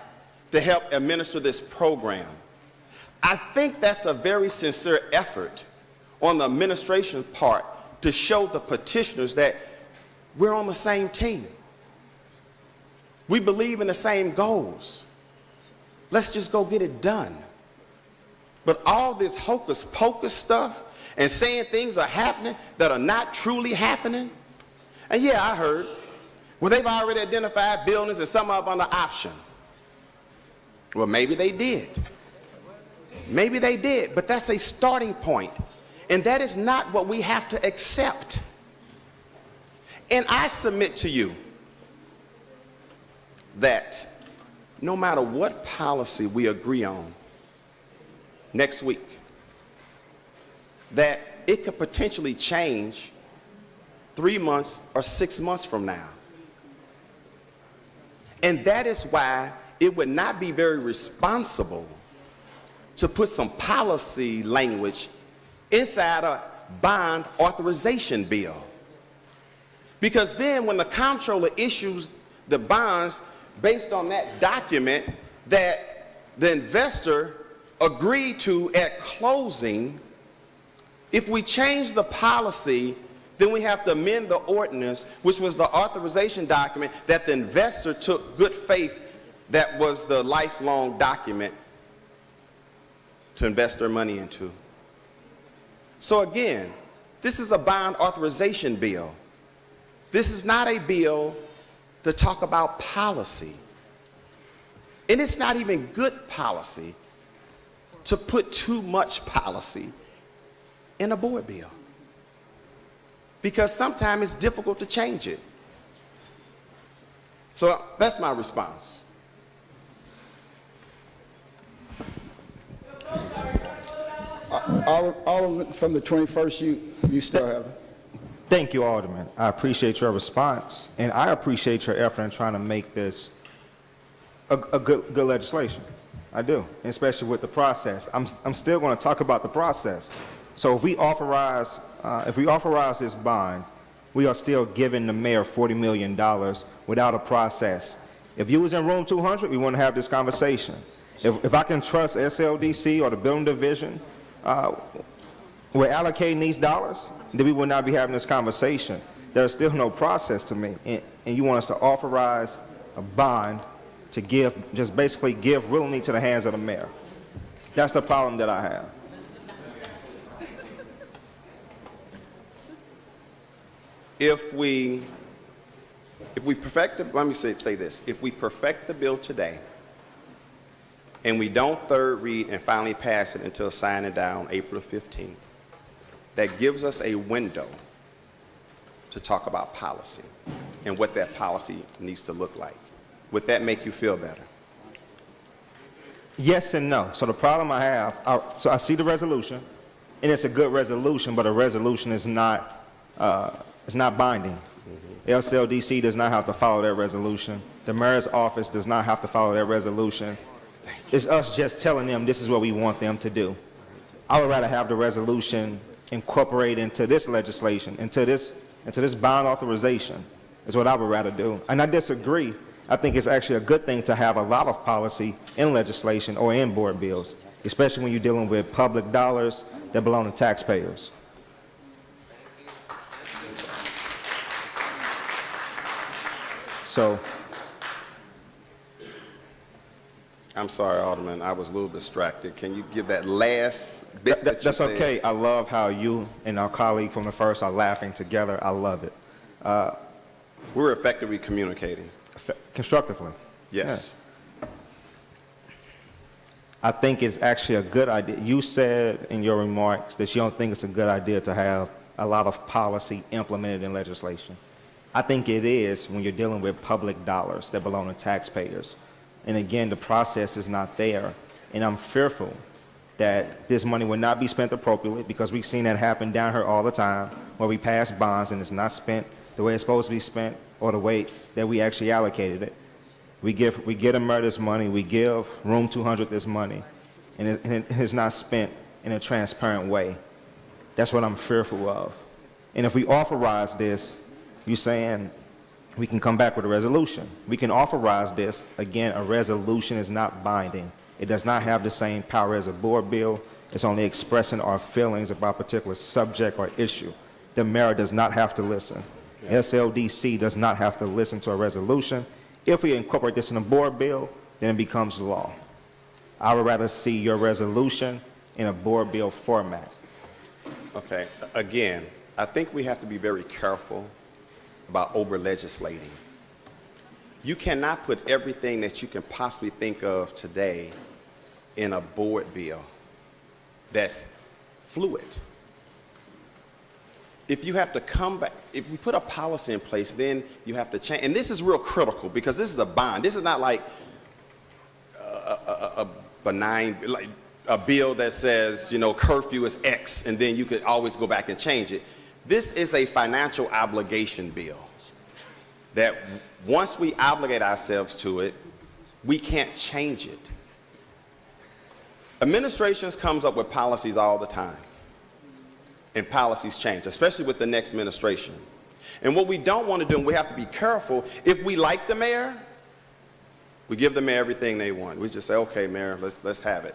to help administer this program. I think that's a very sincere effort on the administration's part to show the petitioners that we're on the same team. We believe in the same goals. Let's just go get it done. But all this hocus pocus stuff and saying things are happening that are not truly happening. And yeah, I heard, well, they've already identified buildings and some of them under option. Well, maybe they did. Maybe they did, but that's a starting point. And that is not what we have to accept. And I submit to you that no matter what policy we agree on next week, that it could potentially change 3 months or 6 months from now. And that is why it would not be very responsible to put some policy language inside a bond authorization bill. Because then when the comptroller issues the bonds based on that document that the investor agreed to at closing, if we change the policy, then we have to amend the ordinance, which was the authorization document that the investor took good faith that was the lifelong document to invest their money into. So again, this is a bond authorization bill. This is not a bill to talk about policy. And it's not even good policy to put too much policy in a board bill, because sometimes it's difficult to change it. So that's my response. All from the 21st, you still have it. Thank you, Alderman. I appreciate your response, and I appreciate your effort in trying to make this a good legislation. I do, especially with the process. I'm still going to talk about the process. So if we authorize this bond, we are still giving the mayor $40 million without a process. If you was in room 200, we wouldn't have this conversation. If I can trust SLDC or the building division, we're allocating these dollars, then we would not be having this conversation. There's still no process to me, and you want us to authorize a bond to just basically give real money to the hands of the mayor. That's the problem that I have. If we perfect the, let me say this, if we perfect the bill today and we don't third read and finally pass it until signing down April 15th, that gives us a window to talk about policy and what that policy needs to look like. Would that make you feel better? Yes and no. So the problem I have, so I see the resolution, and it's a good resolution, but a resolution is not binding. LCLDC does not have to follow that resolution. The mayor's office does not have to follow that resolution. It's us just telling them this is what we want them to do. I would rather have the resolution incorporate into this legislation, into this bond authorization, is what I would rather do. And I disagree. I think it's actually a good thing to have a lot of policy in legislation or in board bills, especially when you're dealing with public dollars that belong to taxpayers. So, I'm sorry, Alderman, I was a little distracted. Can you give that last bit that you that's said? okay. I love how you and our colleague from the first are laughing together. I love it. We're effectively communicating. Constructively. Yes. Yeah. I think it's actually a good idea. You said in your remarks that you don't think it's a good idea to have a lot of policy implemented in legislation. I think it is when you're dealing with public dollars that belong to taxpayers. And again, the process is not there. And I'm fearful that this money will not be spent appropriately, because we've seen that happen down here all the time, where we pass bonds and it's not spent the way it's supposed to be spent or the way that we actually allocated it. We get a mayor this money, we give room 200 this money, and it is not spent in a transparent way. That's what I'm fearful of. And if we authorize this, you're saying we can come back with a resolution. We can authorize this. Again, a resolution is not binding. It does not have the same power as a board bill. It's only expressing our feelings about a particular subject or issue. The mayor does not have to listen. SLDC does not have to listen to a resolution. If we incorporate this in a board bill, then it becomes law. I would rather see your resolution in a board bill format. Okay, again, I think we have to be very careful about over-legislating. You cannot put everything that you can possibly think of today in a board bill that's fluid. If you have to come back, if we put a policy in place, then you have to change. And this is real critical because this is a bond. This is not like a benign, like a bill that says, you know, curfew is X, and then you could always go back and change it. This is a financial obligation bill that once we obligate ourselves to it, we can't change it. Administrations comes up with policies all the time, and policies change, especially with the next administration. And what we don't want to do, and we have to be careful, if we like the mayor, we give the mayor everything they want. We just say, okay, mayor, let's have it.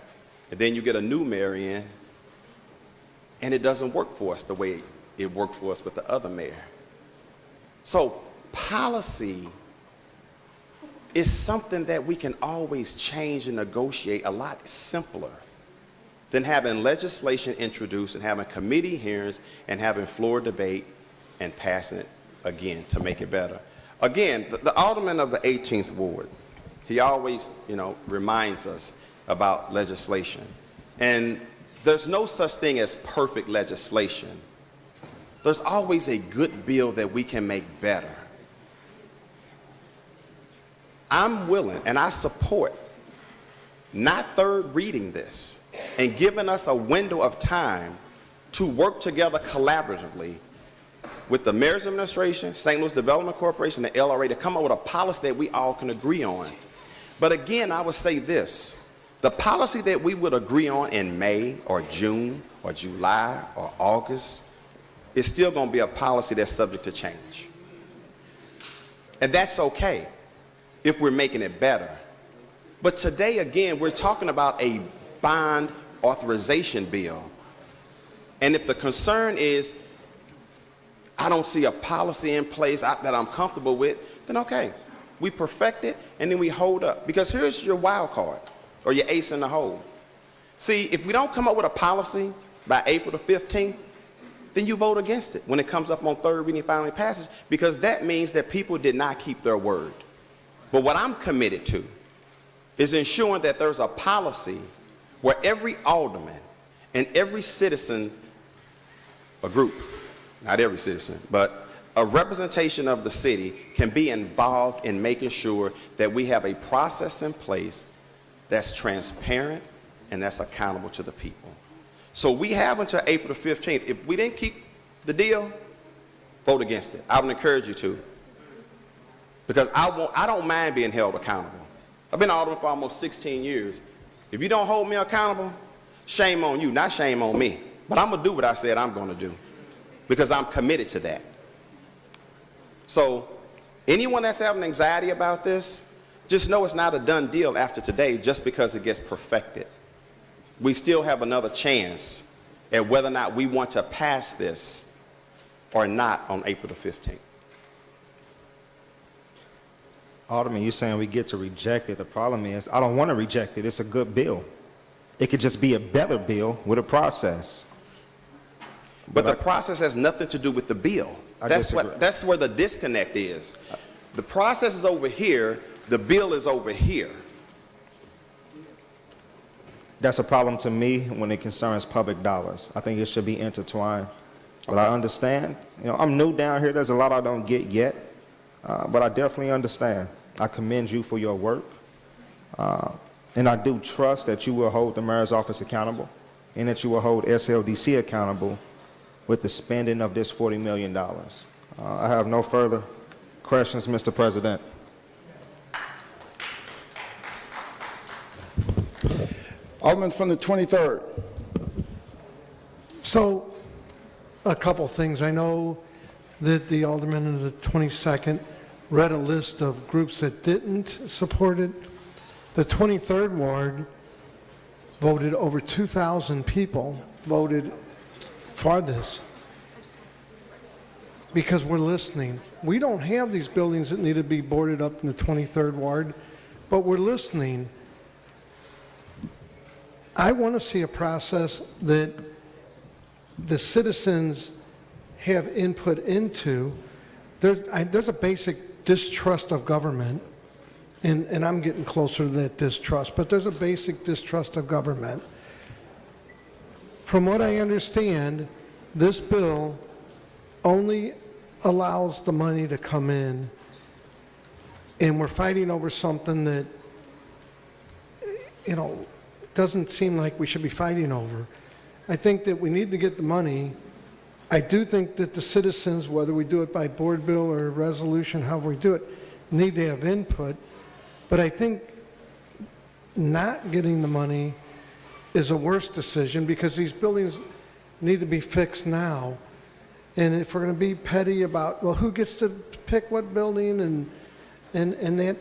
And then you get a new mayor in, and it doesn't work for us the way it worked for us with the other mayor. So policy is something that we can always change and negotiate a lot simpler than having legislation introduced and having committee hearings and having floor debate and passing it again to make it better. Again, the alderman of the 18th Ward, he always, you know, reminds us about legislation. And there's no such thing as perfect legislation. There's always a good bill that we can make better. I'm willing and I support not third reading this and giving us a window of time to work together collaboratively with the mayor's administration, St. Louis Development Corporation, the LRA, to come up with a policy that we all can agree on. But again, I would say this, the policy that we would agree on in May or June or July or August is still going to be a policy that's subject to change. And that's okay if we're making it better. But today, again, we're talking about a bond authorization bill. And if the concern is, I don't see a policy in place that I'm comfortable with, then okay, we perfect it and then we hold up. Because here's your wild card or your ace in the hole. See, if we don't come up with a policy by April the 15th, then you vote against it when it comes up on third reading and finally passes, because that means that people did not keep their word. But what I'm committed to is ensuring that there's a policy where every alderman and every citizen, a group, not every citizen, but a representation of the city can be involved in making sure that we have a process in place that's transparent and that's accountable to the people. So we have until April the 15th. If we didn't keep the deal, vote against it. I would encourage you to. Because I don't mind being held accountable. I've been alderman for almost 16 years. If you don't hold me accountable, shame on you, not shame on me. But I'm going to do what I said I'm going to do because I'm committed to that. So anyone that's having anxiety about this, just know it's not a done deal after today just because it gets perfected. We still have another chance at whether or not we want to pass this or not on April the 15th. Alderman, you're saying we get to reject it. The problem is I don't want to reject it. It's a good bill. It could just be a better bill with a process. But the process has nothing to do with the bill. That's where the disconnect is. The process is over here, the bill is over here. That's a problem to me when it concerns public dollars. I think it should be intertwined. But I understand. You know, I'm new down here. There's a lot I don't get yet. But I definitely understand. I commend you for your work. And I do trust that you will hold the mayor's office accountable and that you will hold SLDC accountable with the spending of this $40 million. I have no further questions, Mr. President. Alderman from the 23rd. So, a couple things. I know that the alderman in the 22nd read a list of groups that didn't support it. The 23rd Ward voted, over 2,000 people voted for this because we're listening. We don't have these buildings that need to be boarded up in the 23rd Ward, but we're listening. I want to see a process that the citizens have input into. There's a basic distrust of government, and I'm getting closer to that distrust, but there's a basic distrust of government. From what I understand, this bill only allows the money to come in, and we're fighting over something that, doesn't seem like we should be fighting over. I think that we need to get the money. I do think that the citizens, whether we do it by board bill or resolution, however we do it, need to have input. But I think not getting the money is a worse decision because these buildings need to be fixed now. And if we're going to be petty about, well, who gets to pick what building and that,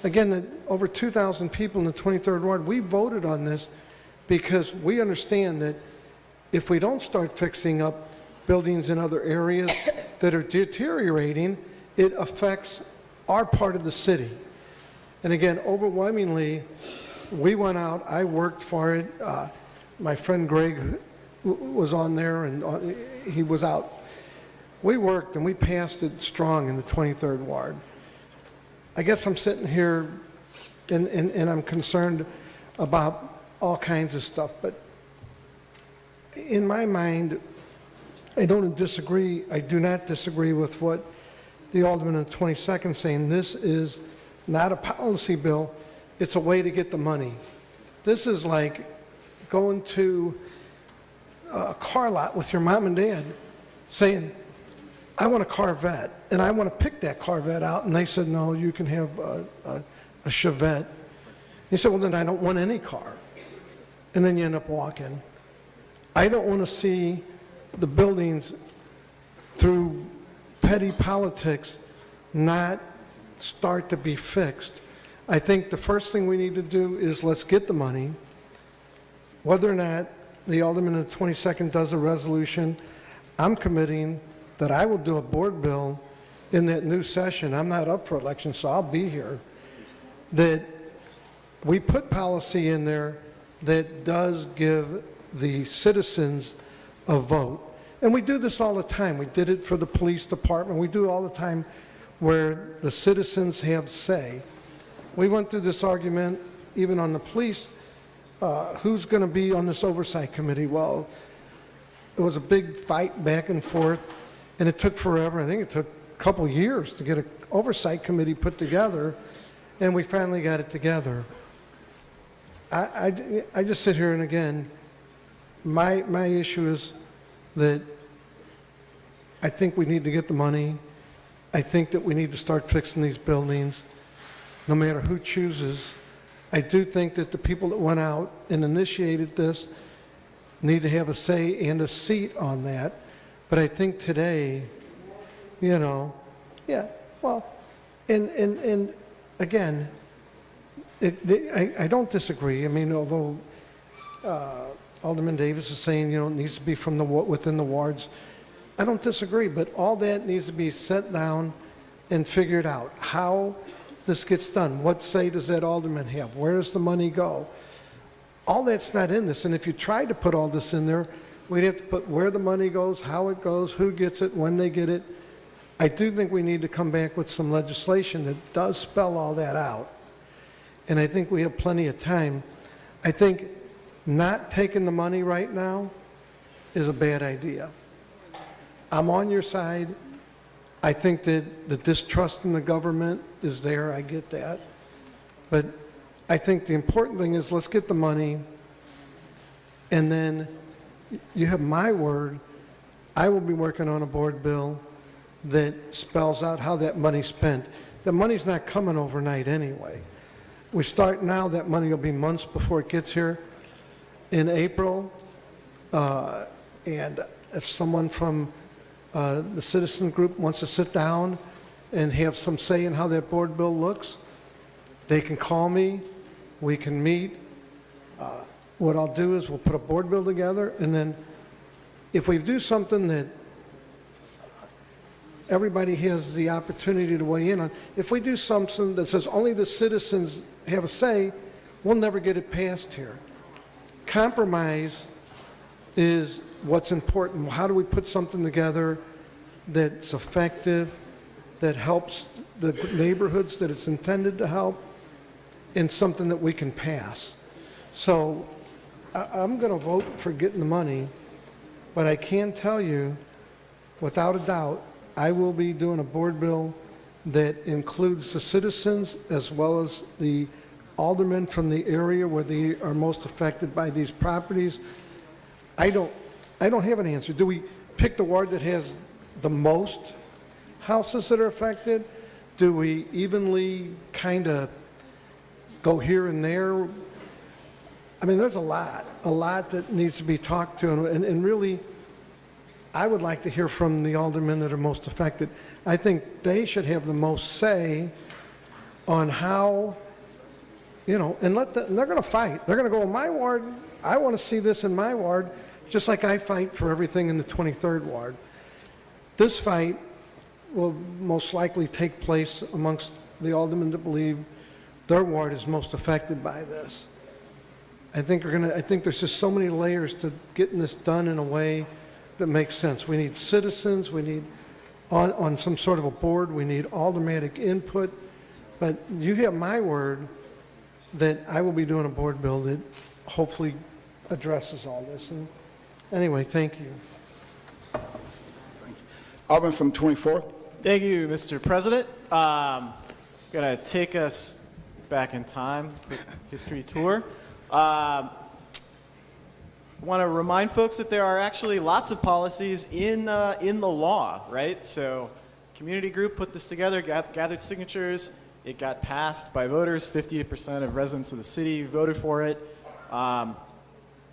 again, over 2,000 people in the 23rd Ward, we voted on this because we understand that if we don't start fixing up buildings in other areas that are deteriorating, it affects our part of the city. And again, overwhelmingly, we went out, I worked for it. My friend Greg was on there and he was out. We worked and we passed it strong in the 23rd Ward. I guess I'm sitting here and I'm concerned about all kinds of stuff, but in my mind, I do not disagree with what the Alderman in the 22nd saying. This is not a policy bill, it's a way to get the money. This is like going to a car lot with your mom and dad saying, I want a Corvette, and I want to pick that Corvette out. And they said, no, you can have a Chevette. You said, well, then I don't want any car. And then you end up walking. I don't want to see the buildings through petty politics not start to be fixed. I think the first thing we need to do is let's get the money. Whether or not the Alderman in the 22nd does a resolution, I'm committing that I will do a board bill in that new session. I'm not up for election, so I'll be here. That we put policy in there that does give the citizens a vote. And we do this all the time. We did it for the police department. We do it all the time where the citizens have say. We went through this argument even on the police. Who's going to be on this oversight committee? Well, it was a big fight back and forth. And it took forever. I think it took a couple years to get an oversight committee put together, and we finally got it together. I just sit here and again, my issue is that I think we need to get the money. I think that we need to start fixing these buildings, no matter who chooses. I do think that the people that went out and initiated this need to have a say and a seat on that. But I think today, and again, I don't disagree. I mean, although Alderman Davis is saying, it needs to be from within the wards, I don't disagree. But all that needs to be set down and figured out. How this gets done. What say does that alderman have? Where does the money go? All that's not in this. And if you tried to put all this in there, we'd have to put where the money goes, how it goes, who gets it, when they get it. I do think we need to come back with some legislation that does spell all that out. And I think we have plenty of time. I think not taking the money right now is a bad idea. I'm on your side. I think that the distrust in the government is there. I get that. But I think the important thing is let's get the money, and then you have my word, I will be working on a board bill that spells out how that money's spent. The money's not coming overnight anyway. We start now, that money will be months before it gets here. in April, and if someone from the citizen group wants to sit down and have some say in how that board bill looks, they can call me, we can meet. What I'll do is we'll put a board bill together, and then if we do something that everybody has the opportunity to weigh in on, if we do something that says only the citizens have a say, we'll never get it passed here. Compromise is what's important. How do we put something together that's effective, that helps the neighborhoods that it's intended to help, and something that we can pass? So I'm going to vote for getting the money, but I can tell you, without a doubt, I will be doing a board bill that includes the citizens as well as the aldermen from the area where they are most affected by these properties. I don't have an answer. Do we pick the ward that has the most houses that are affected? Do we evenly kind of go here and there? I mean, there's a lot that needs to be talked to, and really, I would like to hear from the aldermen that are most affected. I think they should have the most say on how, and they're going to fight. They're going to go, in my ward, I want to see this in my ward, just like I fight for everything in the 23rd ward. This fight will most likely take place amongst the aldermen that believe their ward is most affected by this. I think there's just so many layers to getting this done in a way that makes sense. We need citizens, we need on some sort of a board, we need aldermanic input, but you have my word that I will be doing a board bill that hopefully addresses all this. And anyway, thank you. Alderman from 24th. Thank you, Mr. President. Gonna take us back in time, quick history tour. Want to remind folks that there are actually lots of policies in the law, right? So, community group put this together, gathered signatures. It got passed by voters. 58% of residents of the city voted for it.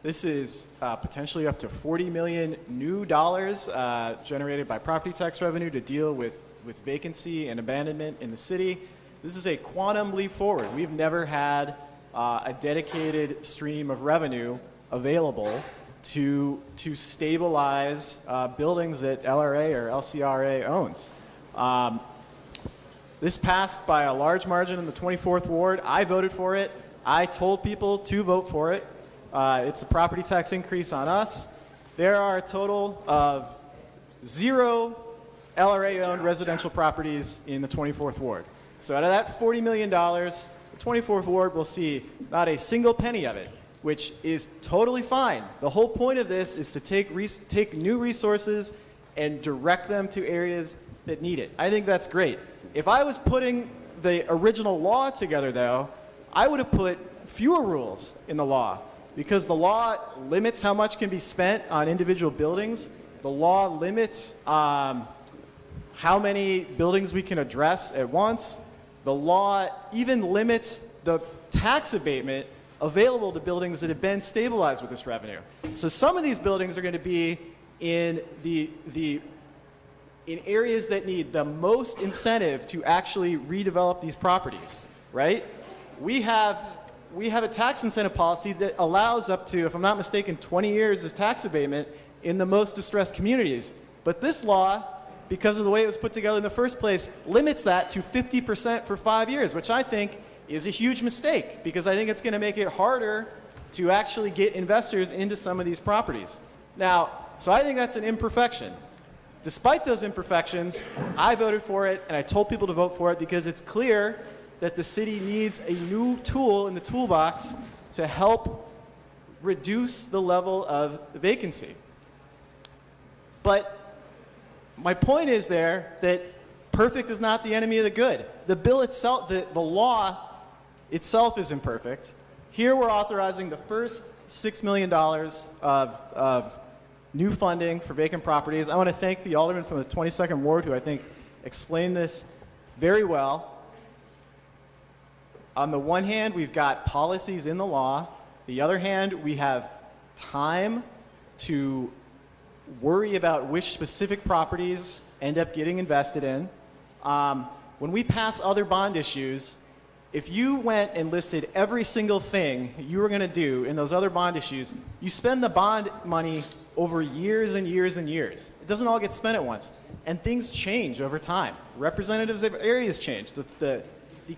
This is potentially up to $40 million new dollars generated by property tax revenue to deal with vacancy and abandonment in the city. This is a quantum leap forward. We've never had a dedicated stream of revenue available to stabilize buildings that LRA or LCRA owns. This passed by a large margin in the 24th Ward. I voted for it. I told people to vote for it. It's a property tax increase on us. There are a total of 0 LRA-owned residential properties in the 24th Ward. So out of that $40 million, the 24th Ward will see not a single penny of it, which is totally fine. The whole point of this is to take new resources and direct them to areas that need it. I think that's great. If I was putting the original law together, though, I would have put fewer rules in the law, because the law limits how much can be spent on individual buildings. The law limits how many buildings we can address at once. The law even limits the tax abatement available to buildings that have been stabilized with this revenue. So some of these buildings are going to be in in areas that need the most incentive to actually redevelop these properties, right? We have a tax incentive policy that allows up to, if I'm not mistaken, 20 years of tax abatement in the most distressed communities. But this law, because of the way it was put together in the first place, limits that to 50% for 5 years, which I think is a huge mistake, because I think it's going to make it harder to actually get investors into some of these properties. Now, so I think that's an imperfection. Despite those imperfections, I voted for it, and I told people to vote for it because it's clear that the city needs a new tool in the toolbox to help reduce the level of vacancy. But my point is there that perfect is not the enemy of the good. The bill itself, the law itself is imperfect. Here we're authorizing the first $6 million of new funding for vacant properties. I want to thank the alderman from the 22nd Ward, who I think explained this very well. On the one hand, we've got policies in the law. The other hand, we have time to worry about which specific properties end up getting invested in. When we pass other bond issues, if you went and listed every single thing you were going to do in those other bond issues, you spend the bond money over years and years and years. It doesn't all get spent at once. And things change over time. Representatives of areas change. The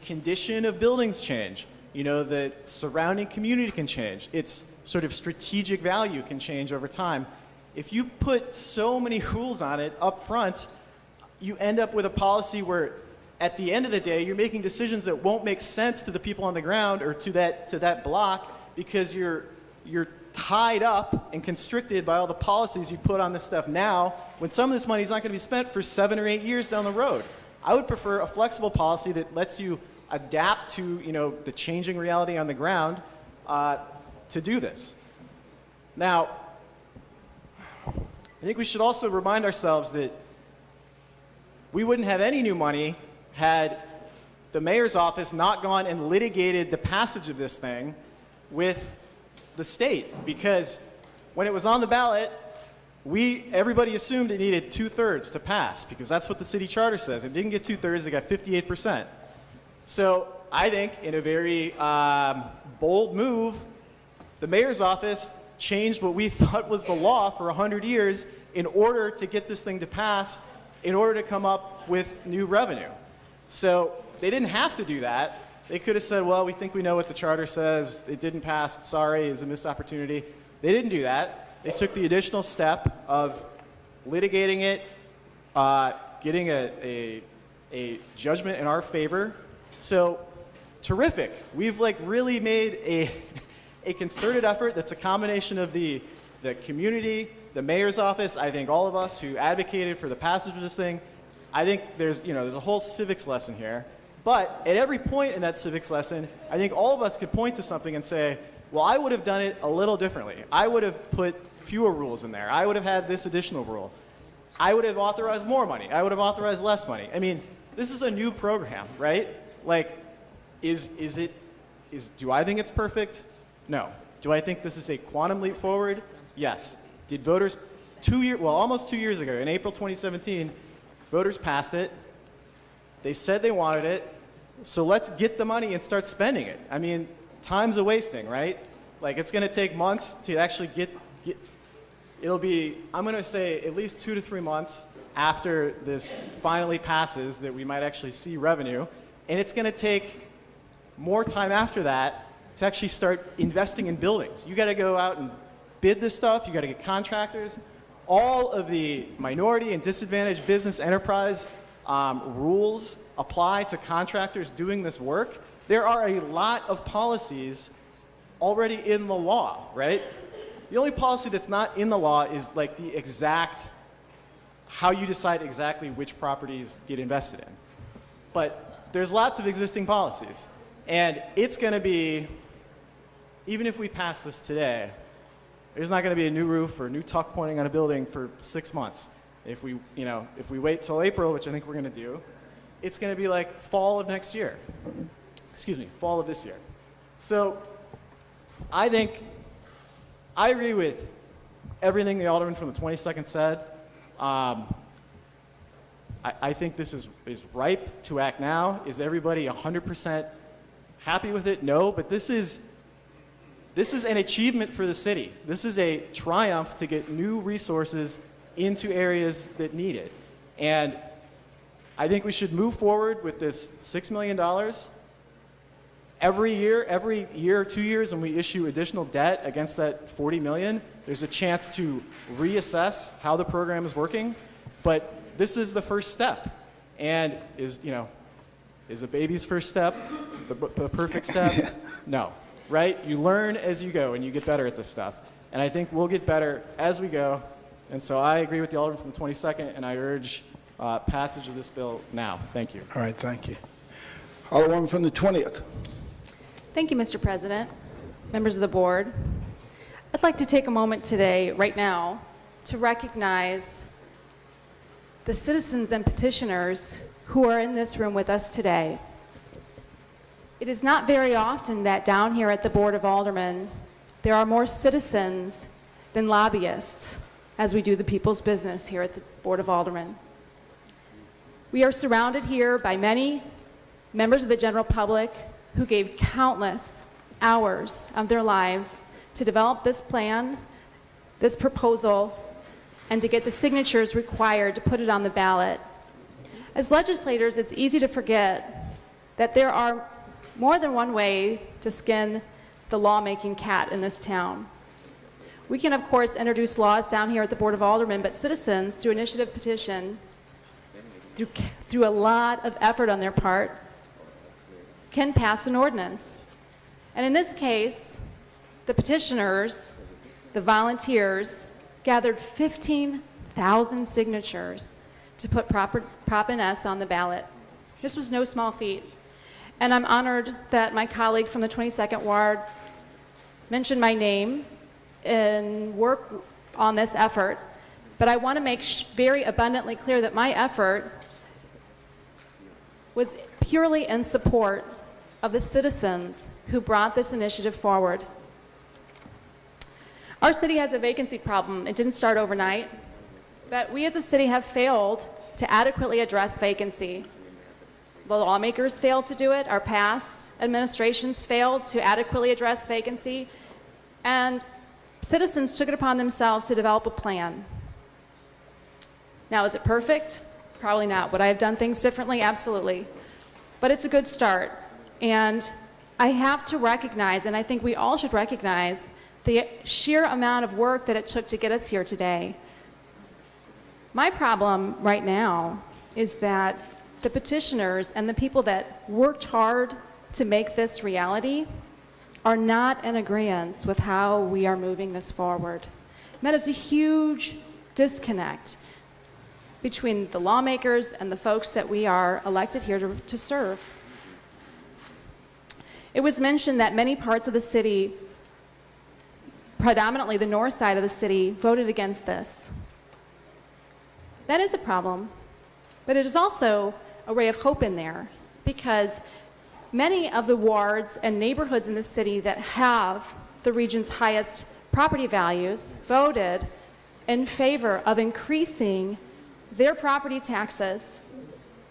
condition of buildings change. You know, the surrounding community can change. Its sort of strategic value can change over time. If you put so many rules on it up front, you end up with a policy where at the end of the day, you're making decisions that won't make sense to the people on the ground or to that block because you're tied up and constricted by all the policies you put on this stuff now when some of this money is not going to be spent for 7 or 8 years down the road. I would prefer a flexible policy that lets you adapt to, you know, the changing reality on the ground to do this. Now, I think we should also remind ourselves that we wouldn't have any new money had the mayor's office not gone and litigated the passage of this thing with the state, because when it was on the ballot, everybody assumed it needed 2/3 to pass because that's what the city charter says. It didn't get 2/3, it got 58%. So I think in a very bold move, the mayor's office changed what we thought was the law for 100 years in order to get this thing to pass, in order to come up with new revenue. So they didn't have to do that. They could have said, well, we think we know what the charter says. It didn't pass. Sorry, it's a missed opportunity. They didn't do that. They took the additional step of litigating it, getting a judgment in our favor. So terrific. We've really made a concerted effort that's a combination of the community, the mayor's office, I think all of us who advocated for the passage of this thing. I think there's a whole civics lesson here. But at every point in that civics lesson, I think all of us could point to something and say, well, I would have done it a little differently. I would have put fewer rules in there. I would have had this additional rule. I would have authorized more money. I would have authorized less money. I mean, this is a new program, right? Do I think it's perfect? No. Do I think this is a quantum leap forward? Yes. Did voters almost 2 years ago, in April 2017, voters passed it. They said they wanted it. So let's get the money and start spending it. I mean, time's a wasting, right? It's going to take months to actually get it'll be, I'm going to say, at least 2 to 3 months after this finally passes that we might actually see revenue. And it's going to take more time after that to actually start investing in buildings. You got to go out and bid this stuff. You got to get contractors. All of the minority and disadvantaged business enterprise rules apply to contractors doing this work. There are a lot of policies already in the law, right? The only policy that's not in the law is the exact, how you decide exactly which properties get invested in. But there's lots of existing policies. And it's going to be, even if we pass this today, there's not going to be a new roof or new tuck pointing on a building for 6 months. If we wait till April, which I think we're going to do, it's going to be fall of next year. Excuse me, fall of this year. So I think I agree with everything the Alderman from the 22nd said. I think this is ripe to act now. Is everybody 100% happy with it? No, but this is an achievement for the city. This is a triumph to get new resources into areas that need it. And I think we should move forward with this $6 million. Every year or 2 years when we issue additional debt against that $40 million, there's a chance to reassess how the program is working. But this is the first step. And is a baby's first step the perfect step? No. Right? You learn as you go and you get better at this stuff. And I think we'll get better as we go. And so I agree with the Alderman from the 22nd, and I urge passage of this bill now. Thank you. All right, thank you. Alderman from the 20th. Thank you, Mr. President, members of the board. I'd like to take a moment today, right now, to recognize the citizens and petitioners who are in this room with us today. It is not very often that down here at the Board of Aldermen, There are more citizens than lobbyists as we do the people's business here at the Board of Aldermen. We are surrounded here by many members of the general public who gave countless hours of their lives to develop this plan, this proposal, and to get the signatures required to put it on the ballot. As legislators, it's easy to forget that there are more than one way to skin the lawmaking cat in this town. We can, of course, introduce laws down here at the Board of Aldermen, but citizens, through initiative petition, through a lot of effort on their part, can pass an ordinance. And in this case, the petitioners, the volunteers, gathered 15,000 signatures to put Prop NS on the ballot. This was no small feat. And I'm honored that my colleague from the 22nd Ward mentioned my name and work on this effort. But I want to make very abundantly clear that my effort was purely in support of the citizens who brought this initiative forward. Our city has a vacancy problem. It didn't start overnight, but we as a city have failed to adequately address vacancy. The lawmakers failed to do it, our past administrations failed to adequately address vacancy, and citizens took it upon themselves to develop a plan. Now, is it perfect? Probably not. Would I have done things differently? Absolutely. But it's a good start. And I have to recognize, and I think we all should recognize, the sheer amount of work that it took to get us here today. My problem right now is that the petitioners and the people that worked hard to make this reality are not in agreement with how we are moving this forward. And that is a huge disconnect between the lawmakers and the folks that we are elected here to serve. It was mentioned that many parts of the city, predominantly the north side of the city, voted against this. That is a problem, but it is also a ray of hope in there, because many of the wards and neighborhoods in the city that have the region's highest property values voted in favor of increasing their property taxes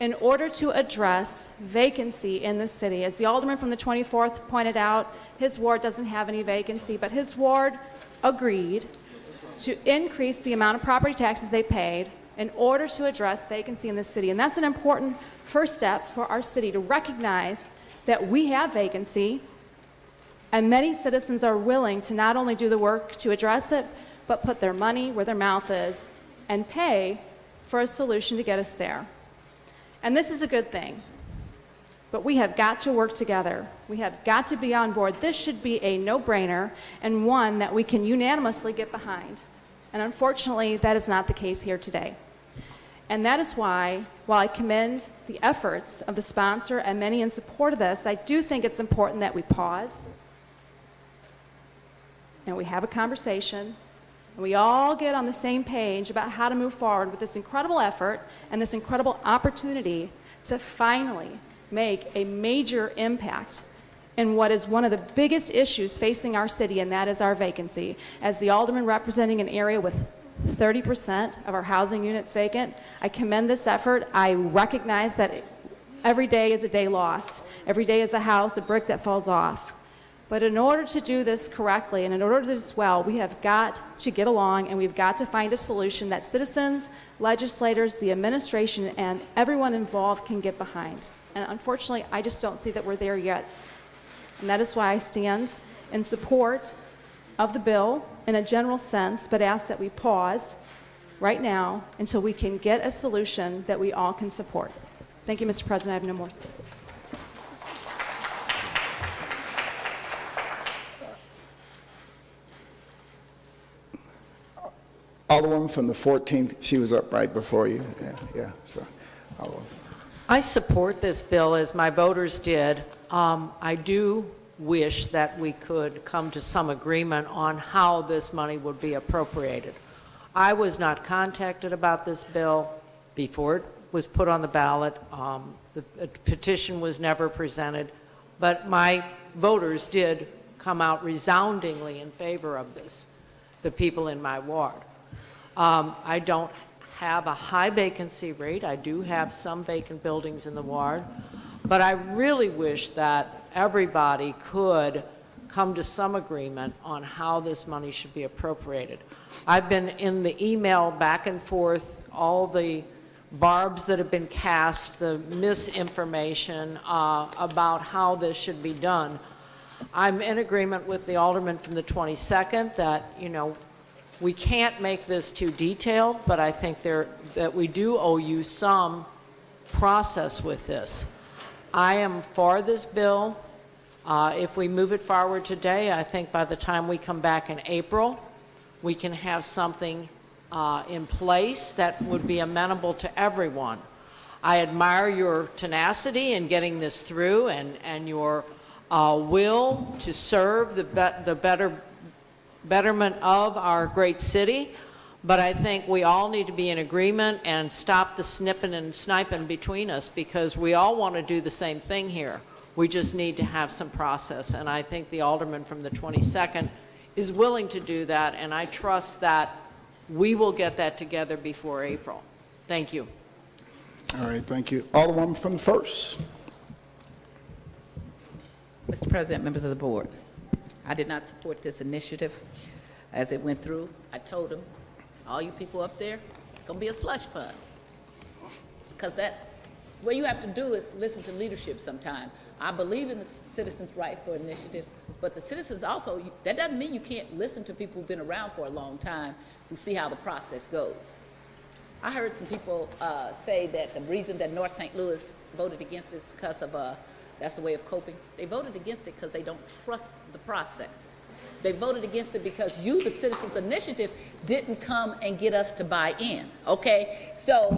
in order to address vacancy in the city. As the alderman from the 24th pointed out, his ward doesn't have any vacancy, but his ward agreed to increase the amount of property taxes they paid in order to address vacancy in the city. And that's an important first step for our city, to recognize that we have vacancy, and many citizens are willing to not only do the work to address it, but put their money where their mouth is and pay for a solution to get us there. And this is a good thing, but we have got to work together. We have got to be on board. This should be a no-brainer, and one that we can unanimously get behind. And unfortunately, that is not the case here today. And that is why, while I commend the efforts of the sponsor and many in support of this, I do think it's important that we pause and we have a conversation and we all get on the same page about how to move forward with this incredible effort and this incredible opportunity to finally make a major impact in what is one of the biggest issues facing our city, and that is our vacancy. As the alderman representing an area with 30% of our housing units vacant, I commend this effort. I recognize that every day is a day lost. Every day is a house, a brick that falls off. But in order to do this correctly and in order to do this well, we have got to get along and we've got to find a solution that citizens, legislators, the administration, and everyone involved can get behind. And unfortunately, I just don't see that we're there yet. And that is why I stand in support of the bill in a general sense, but ask that we pause right now until we can get a solution that we all can support. Thank you, Mr. President. I have no more. Alderwoman from the 14th, she was up right before you. Yeah. So, Alderwoman. I support this bill as my voters did. I do wish that we could come to some agreement on how this money would be appropriated. I was not contacted about this bill before it was put on the ballot. The petition was never presented, but my voters did come out resoundingly in favor of this, the people in my ward. I don't have a high vacancy rate. I do have some vacant buildings in the ward, but I really wish that everybody could come to some agreement on how this money should be appropriated. I've been in the email back and forth, all the barbs that have been cast, the misinformation about how this should be done. I'm in agreement with the alderman from the 22nd that, you know, we can't make this too detailed, but I think that we do owe you some process with this. I am for this bill. If we move it forward today, I think by the time we come back in April, we can have something in place that would be amenable to everyone. I admire your tenacity in getting this through and your will to serve the betterment of our great city, but I think we all need to be in agreement and stop the snipping and sniping between us, because we all want to do the same thing here. We just need to have some process, and I think the alderman from the 22nd is willing to do that, and I trust that we will get that together before April. Thank you. All right, thank you. Alderwoman from the 1st. Mr. President, members of the board, I did not support this initiative as it went through. I told them, all you people up there, it's going to be a slush fund. Because that's what you have to do, is listen to leadership sometime. I believe in the citizens' right for initiative, but the citizens also, that doesn't mean you can't listen to people who've been around for a long time who see how the process goes. I heard some people say that the reason that North St. Louis voted against this because of that's the way of coping. They voted against it because they don't trust the process. They voted against it because you, the Citizens Initiative, didn't come and get us to buy in, okay? So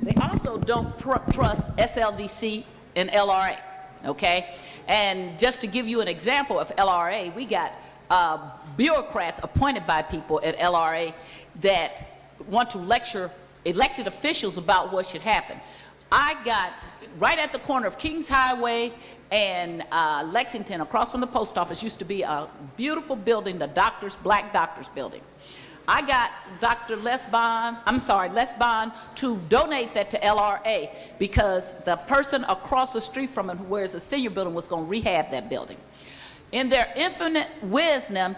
they also don't trust SLDC and LRA, okay? And just to give you an example of LRA, we got bureaucrats appointed by people at LRA that want to lecture elected officials about what should happen. I got right at the corner of Kings Highway and Lexington, across from the post office, used to be a beautiful building, the Black Doctors building. I got Les Bond to donate that to LRA because the person across the street from him, who wears a senior building, was going to rehab that building. In their infinite wisdom,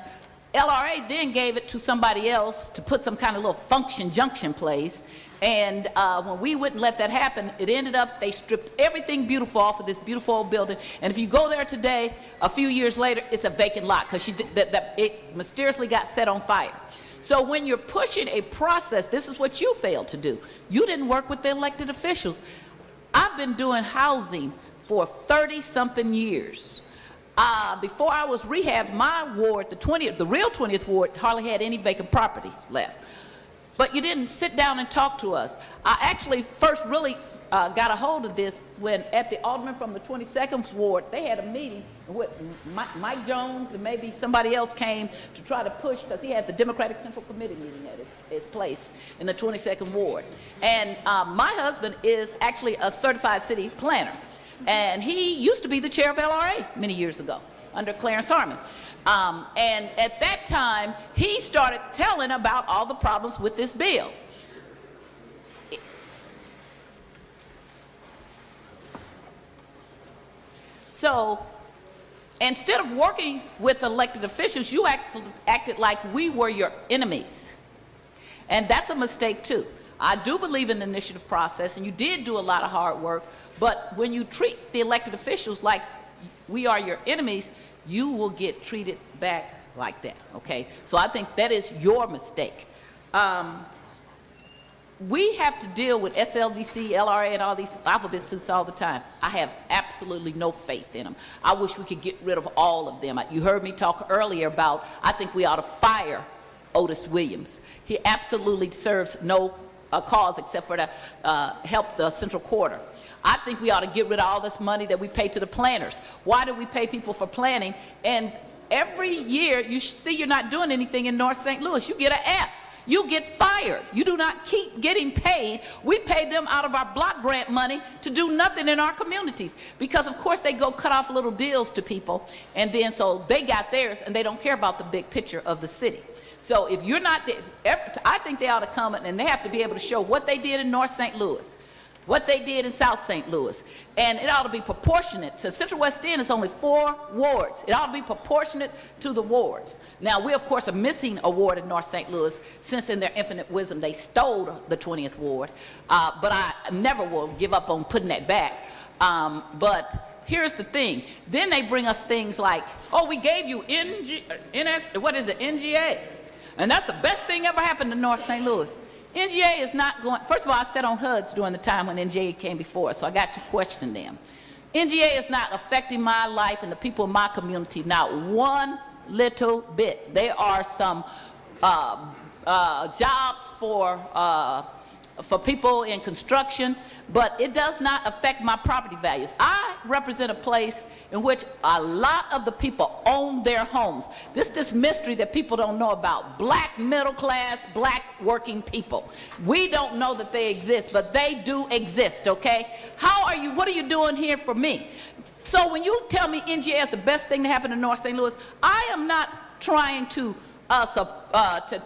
LRA then gave it to somebody else to put some kind of little function junction place. And when we wouldn't let that happen, it ended up they stripped everything beautiful off of this beautiful old building. And if you go there today, a few years later, it's a vacant lot because it mysteriously got set on fire. So when you're pushing a process, this is what you failed to do. You didn't work with the elected officials. I've been doing housing for 30-something years. Before I was rehabbed, my ward, the real 20th ward, hardly had any vacant property left. But you didn't sit down and talk to us. I actually first really got a hold of this when at the alderman from the 22nd ward, they had a meeting with Mike Jones and maybe somebody else came to try to push, because he had the Democratic Central Committee meeting at his place in the 22nd ward. And my husband is actually a certified city planner. And he used to be the chair of LRA many years ago under Clarence Harmon. And at that time, he started telling about all the problems with this bill. So instead of working with elected officials, you acted like we were your enemies. And that's a mistake too. I do believe in the initiative process, and you did do a lot of hard work, but when you treat the elected officials like we are your enemies, you will get treated back like that, okay? So I think that is your mistake. We have to deal with SLDC, LRA, and all these alphabet suits all the time. I have absolutely no faith in them. I wish we could get rid of all of them. You heard me talk earlier about, I think we ought to fire Otis Williams. He absolutely serves no cause except for to help the Central Quarter. I think we ought to get rid of all this money that we pay to the planners. Why do we pay people for planning? And every year you see you're not doing anything in North St. Louis. You get an F. you get fired. You do not keep getting paid. We pay them out of our block grant money to do nothing in our communities because, of course, they go cut off little deals to people, and then so they got theirs, and they don't care about the big picture of the city. So if you're not, I think they ought to come and they have to be able to show what they did in North St. Louis, what they did in South St. Louis, and it ought to be proportionate. Since Central West End is only 4 wards, it ought to be proportionate to the wards. Now, we, of course, are missing a ward in North St. Louis since in their infinite wisdom they stole the 20th ward, but I never will give up on putting that back. But here's the thing. Then they bring us things like, oh, we gave you NGA. And that's the best thing ever happened to North St. Louis. NGA is not going, first of all, I sat on HUDs during the time when NGA came before us, so I got to question them. NGA is not affecting my life and the people in my community, not one little bit. There are some jobs for people in construction, but it does not affect my property values. I represent a place in which a lot of the people own their homes. This mystery that people don't know about. Black middle class, black working people. We don't know that they exist, but they do exist, okay? What are you doing here for me? So when you tell me NGA is the best thing to happen in North St. Louis, I am not trying to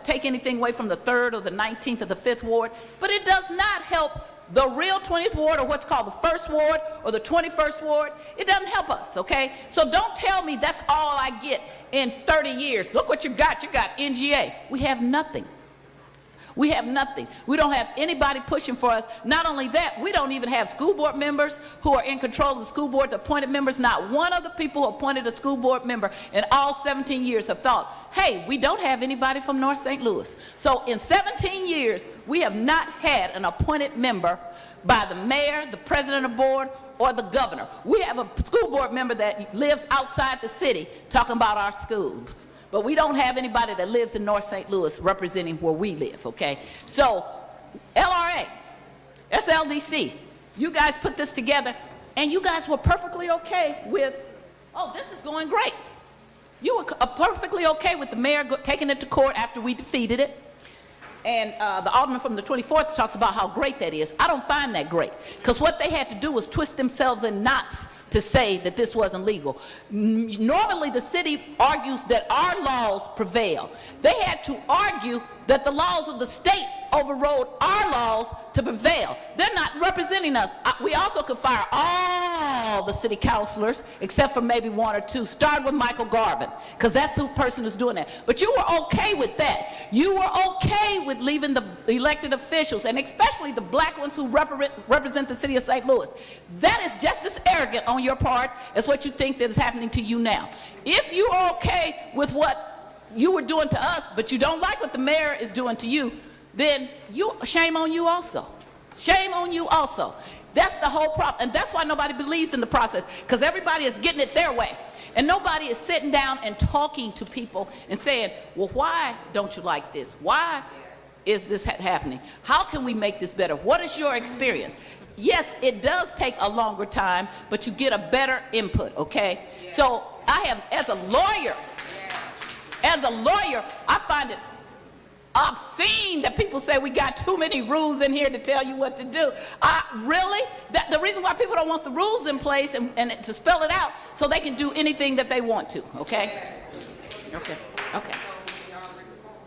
take anything away from the 3rd or the 19th or the 5th ward, but it does not help the real 20th ward or what's called the 1st ward or the 21st ward. It doesn't help us, okay? So don't tell me that's all I get in 30 years. Look what you got. You got NGA. We have nothing. We have nothing. We don't have anybody pushing for us. Not only that, we don't even have school board members who are in control of the school board, the appointed members. Not one of the people who appointed a school board member in all 17 years have thought, hey, we don't have anybody from North St. Louis. So in 17 years, we have not had an appointed member by the mayor, the president of the board, or the governor. We have a school board member that lives outside the city talking about our schools. But we don't have anybody that lives in North St. Louis representing where we live, okay? So, LRA, SLDC, you guys put this together, and you guys were perfectly okay with, oh, this is going great. You were perfectly okay with the mayor taking it to court after we defeated it. And the alderman from the 24th talks about how great that is. I don't find that great, because what they had to do was twist themselves in knots to say that this wasn't legal. Normally, the city argues that our laws prevail. They had to argue that the laws of the state overrode our laws to prevail. They're not representing us. We also could fire all the city councilors, except for maybe 1 or 2, starting with Michael Garvin, because that's the person who's doing that. But you were okay with that. You were okay with leaving the elected officials, and especially the black ones who represent the city of St. Louis. That is just as arrogant on your part as what you think that is happening to you now. If you are okay with what you were doing to us, but you don't like what the mayor is doing to you, then shame on you also. Shame on you also. That's the whole problem. And that's why nobody believes in the process, because everybody is getting it their way. And nobody is sitting down and talking to people and saying, well, why don't you like this? Why is this happening? How can we make this better? What is your experience? Yes, it does take a longer time, but you get a better input, okay? Yeah. So I have, as a lawyer, I find it obscene that people say we got too many rules in here to tell you what to do. Really? The reason why people don't want the rules in place and to spell it out so they can do anything that they want to, okay? Okay.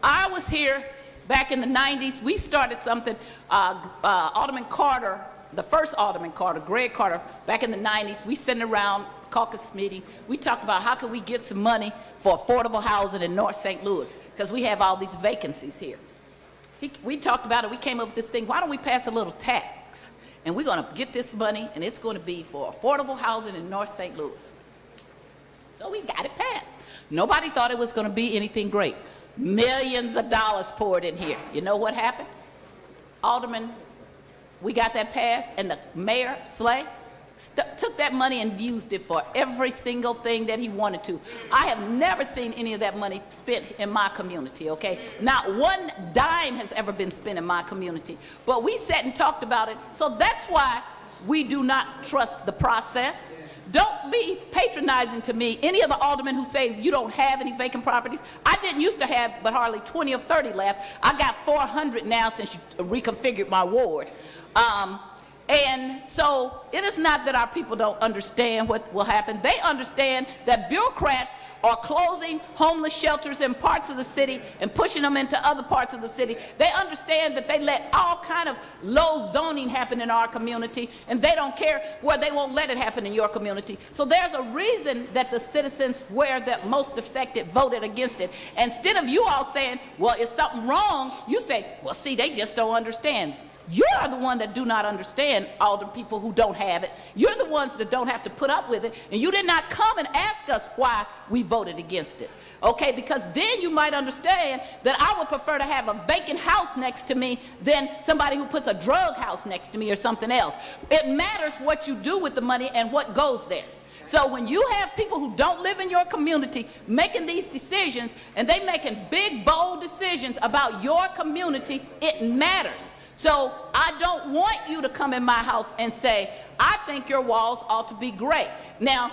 I was here back in the 90s. We started something, Alderman Carter, the first Alderman Carter, Greg Carter, back in the 90s, we sitting around caucus meeting, we talked about how can we get some money for affordable housing in North St. Louis, because we have all these vacancies here. We talked about it, we came up with this thing, why don't we pass a little tax? And we're gonna get this money, and it's gonna be for affordable housing in North St. Louis. So we got it passed. Nobody thought it was gonna be anything great. Millions of dollars poured in here. You know what happened? Alderman, we got that passed, and the mayor, Slay, took that money and used it for every single thing that he wanted to. I have never seen any of that money spent in my community, okay? Not one dime has ever been spent in my community. But we sat and talked about it, so that's why we do not trust the process. Don't be patronizing to me. Any of the aldermen who say you don't have any vacant properties, I didn't used to have but hardly 20 or 30 left. I got 400 now since you reconfigured my ward. And so it is not that our people don't understand what will happen. They understand that bureaucrats are closing homeless shelters in parts of the city and pushing them into other parts of the city. They understand that they let all kind of low zoning happen in our community, and they don't care where they won't let it happen in your community. So there's a reason that the citizens where that most affected voted against it. Instead of you all saying, well, is something wrong, you say, well, see, they just don't understand. You are the one that do not understand all the people who don't have it. You're the ones that don't have to put up with it, and you did not come and ask us why we voted against it. Okay, because then you might understand that I would prefer to have a vacant house next to me than somebody who puts a drug house next to me or something else. It matters what you do with the money and what goes there. So when you have people who don't live in your community making these decisions, and they making big, bold decisions about your community, it matters. So I don't want you to come in my house and say, I think your walls ought to be gray. Now,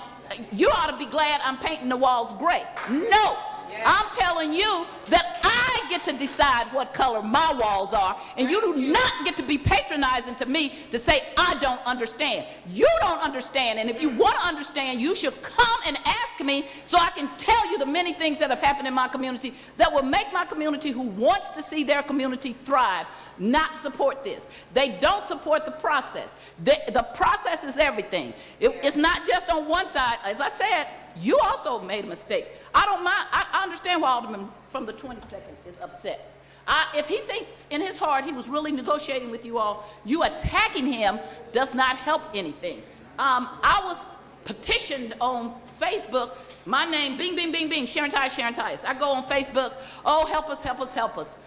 you ought to be glad I'm painting the walls gray. No, I'm telling you that I get to decide what color my walls are, and you do not get to be patronizing to me to say I don't understand. You don't understand, and if you want to understand, you should come and ask me so I can tell you the many things that have happened in my community that will make my community, who wants to see their community thrive, not support this. They don't support the process. The process is everything. It's not just on one side. As I said, you also made a mistake. I don't mind. I understand why Alderman from the 22nd is upset. If he thinks in his heart he was really negotiating with you all, you attacking him does not help anything. I was petitioned on Facebook, my name, bing, bing, bing, bing, Sharon Tyus, Sharon Tyus. I go on Facebook, oh, help us, help us, help us.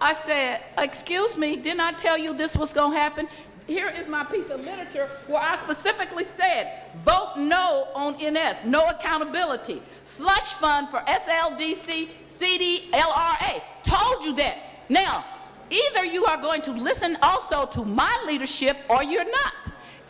I said, excuse me, didn't I tell you this was going to happen? Here is my piece of literature where I specifically said, vote no on NS, no accountability, slush fund for SLDC, CD, LRA. Told you that. Now, either you are going to listen also to my leadership or you're not.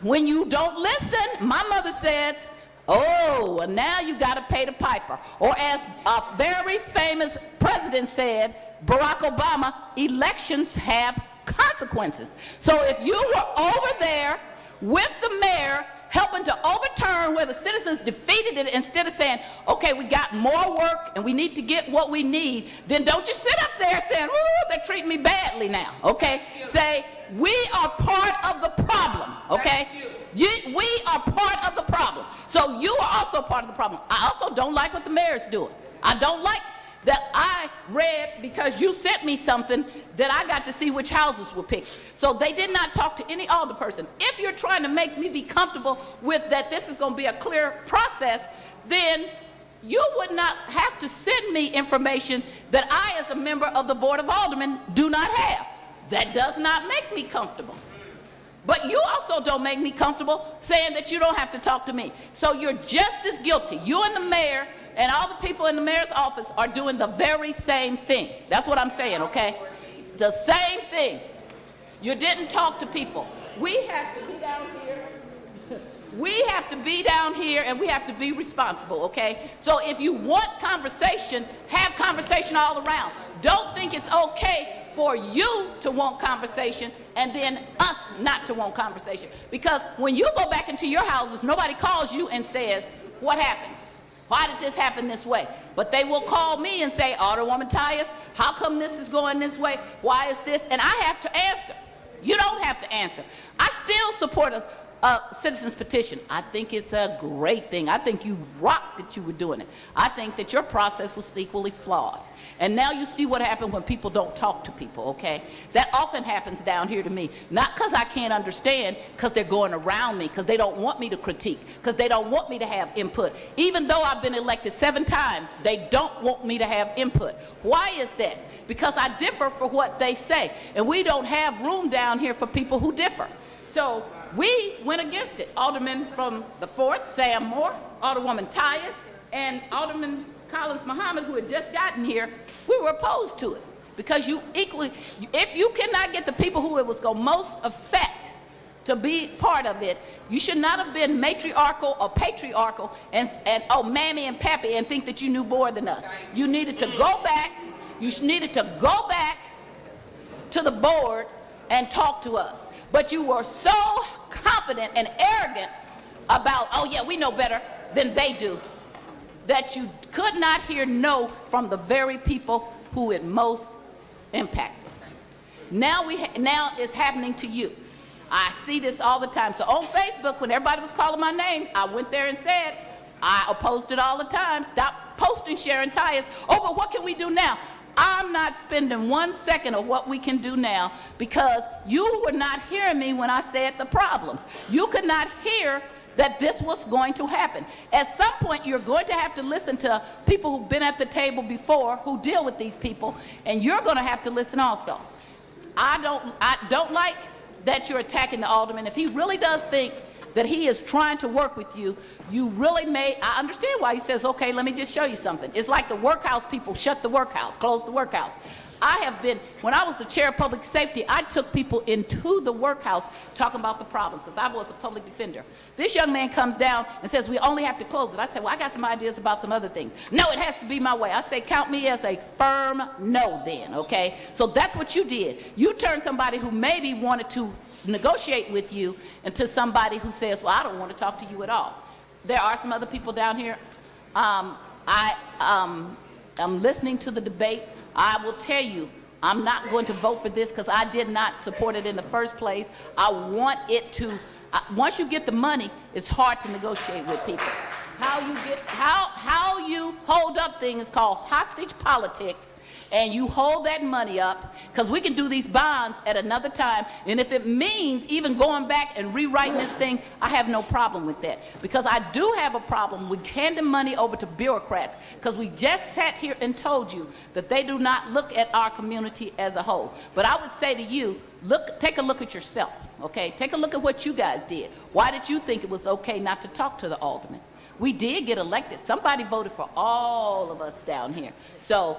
When you don't listen, my mother says, oh, and now you got to pay the piper. Or as a very famous president said, Barack Obama, elections have consequences. So if you were over there with the mayor helping to overturn where the citizens defeated it, instead of saying, okay, we got more work and we need to get what we need, then don't you sit up there saying, oh, they're treating me badly now, okay? Say, we are part of the problem, okay? We are part of the problem. So you are also part of the problem. I also don't like what the mayor's doing. I don't like that I read, because you sent me something, that I got to see which houses were picked. So they did not talk to any alderperson. If you're trying to make me be comfortable with that this is going to be a clear process, then you would not have to send me information that I, as a member of the Board of Aldermen, do not have. That does not make me comfortable. But you also don't make me comfortable saying that you don't have to talk to me. So you're just as guilty. You and the mayor and all the people in the mayor's office are doing the very same thing. That's what I'm saying, okay? The same thing. You didn't talk to people. We have to be down here. We have to be down here, and we have to be responsible, okay? So if you want conversation, have conversation all around. Don't think it's okay for you to want conversation and then us not to want conversation. Because when you go back into your houses, nobody calls you and says, what happens? Why did this happen this way? But they will call me and say, Alderwoman Tyus, how come this is going this way? Why is this? And I have to answer. You don't have to answer. I still support a citizen's petition. I think it's a great thing. I think you rocked that you were doing it. I think that your process was equally flawed. And now you see what happened when people don't talk to people, okay? That often happens down here to me. Not because I can't understand, because they're going around me, because they don't want me to critique, because they don't want me to have input. Even though I've been elected 7 times, they don't want me to have input. Why is that? Because I differ for what they say. And we don't have room down here for people who differ. So we went against it. Alderman from the 4th, Sam Moore, Alderwoman Tyus, and Alderman Collins Muhammad, who had just gotten here, we were opposed to it. Because you equally, if you cannot get the people who it was going to most affect to be part of it, you should not have been matriarchal or patriarchal and oh, mammy and pappy and think that you knew more than us. You needed to go back, to the board and talk to us. But you were so confident and arrogant about, oh yeah, we know better than they do, that you could not hear no from the very people who it most impacted. Now it's happening to you. I see this all the time. So on Facebook, when everybody was calling my name, I went there and said, I opposed it all the time. Stop posting Sharon Tyus. Oh, but what can we do now? I'm not spending 1 second of what we can do now, because you were not hearing me when I said the problems. You could not hear that this was going to happen. At some point, you're going to have to listen to people who've been at the table before, who deal with these people, and you're going to have to listen also. I don't like that you're attacking the alderman. If he really does think that he is trying to work with you, you really may, I understand why he says, okay, let me just show you something. It's like the workhouse people shut the workhouse, closed the workhouse. I have been, when I was the chair of public safety, I took people into the workhouse talking about the problems, because I was a public defender. This young man comes down and says, we only have to close it. I said, well, I got some ideas about some other things. No, it has to be my way. I say, count me as a firm no then, okay? So that's what you did. You turned somebody who maybe wanted to negotiate with you into somebody who says, well, I don't want to talk to you at all. There are some other people down here. I'm listening to the debate. I will tell you, I'm not going to vote for this because I did not support it in the first place. I want it to, once you get the money, it's hard to negotiate with people. How you hold up things is called hostage politics, and you hold that money up, because we can do these bonds at another time, and if it means even going back and rewriting this thing, I have no problem with that, because I do have a problem with handing money over to bureaucrats, because we just sat here and told you that they do not look at our community as a whole. But I would say to you, take a look at yourself, okay? Take a look at what you guys did. Why did you think it was okay not to talk to the alderman? We did get elected. Somebody voted for all of us down here. So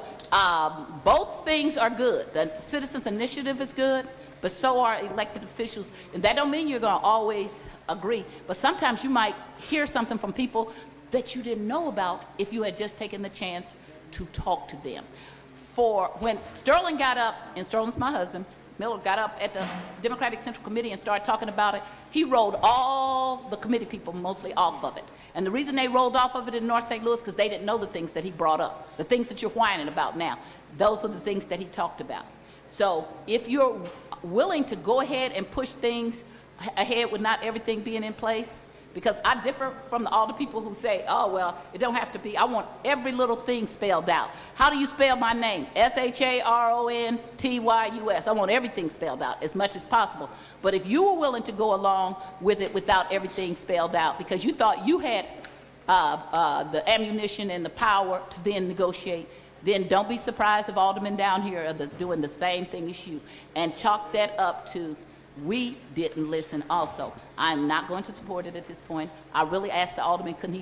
both things are good. The citizens initiative is good, but so are elected officials. And that don't mean you're going to always agree, but sometimes you might hear something from people that you didn't know about if you had just taken the chance to talk to them. For when Sterling got up, and Sterling's my husband, Miller got up at the Democratic Central Committee and started talking about it, he rolled all the committee people mostly off of it. And the reason they rolled off of it in North St. Louis, because they didn't know the things that he brought up, the things that you're whining about now. Those are the things that he talked about. So if you're willing to go ahead and push things ahead with not everything being in place, because I differ from all the people who say, oh, well, it don't have to be. I want every little thing spelled out. How do you spell my name? Sharontyus. I want everything spelled out as much as possible. But if you were willing to go along with it without everything spelled out, because you thought you had the ammunition and the power to then negotiate, then don't be surprised if aldermen down here are doing the same thing as you. And chalk that up to, we didn't listen also. I'm not going to support it at this point. I really asked the alderman, couldn't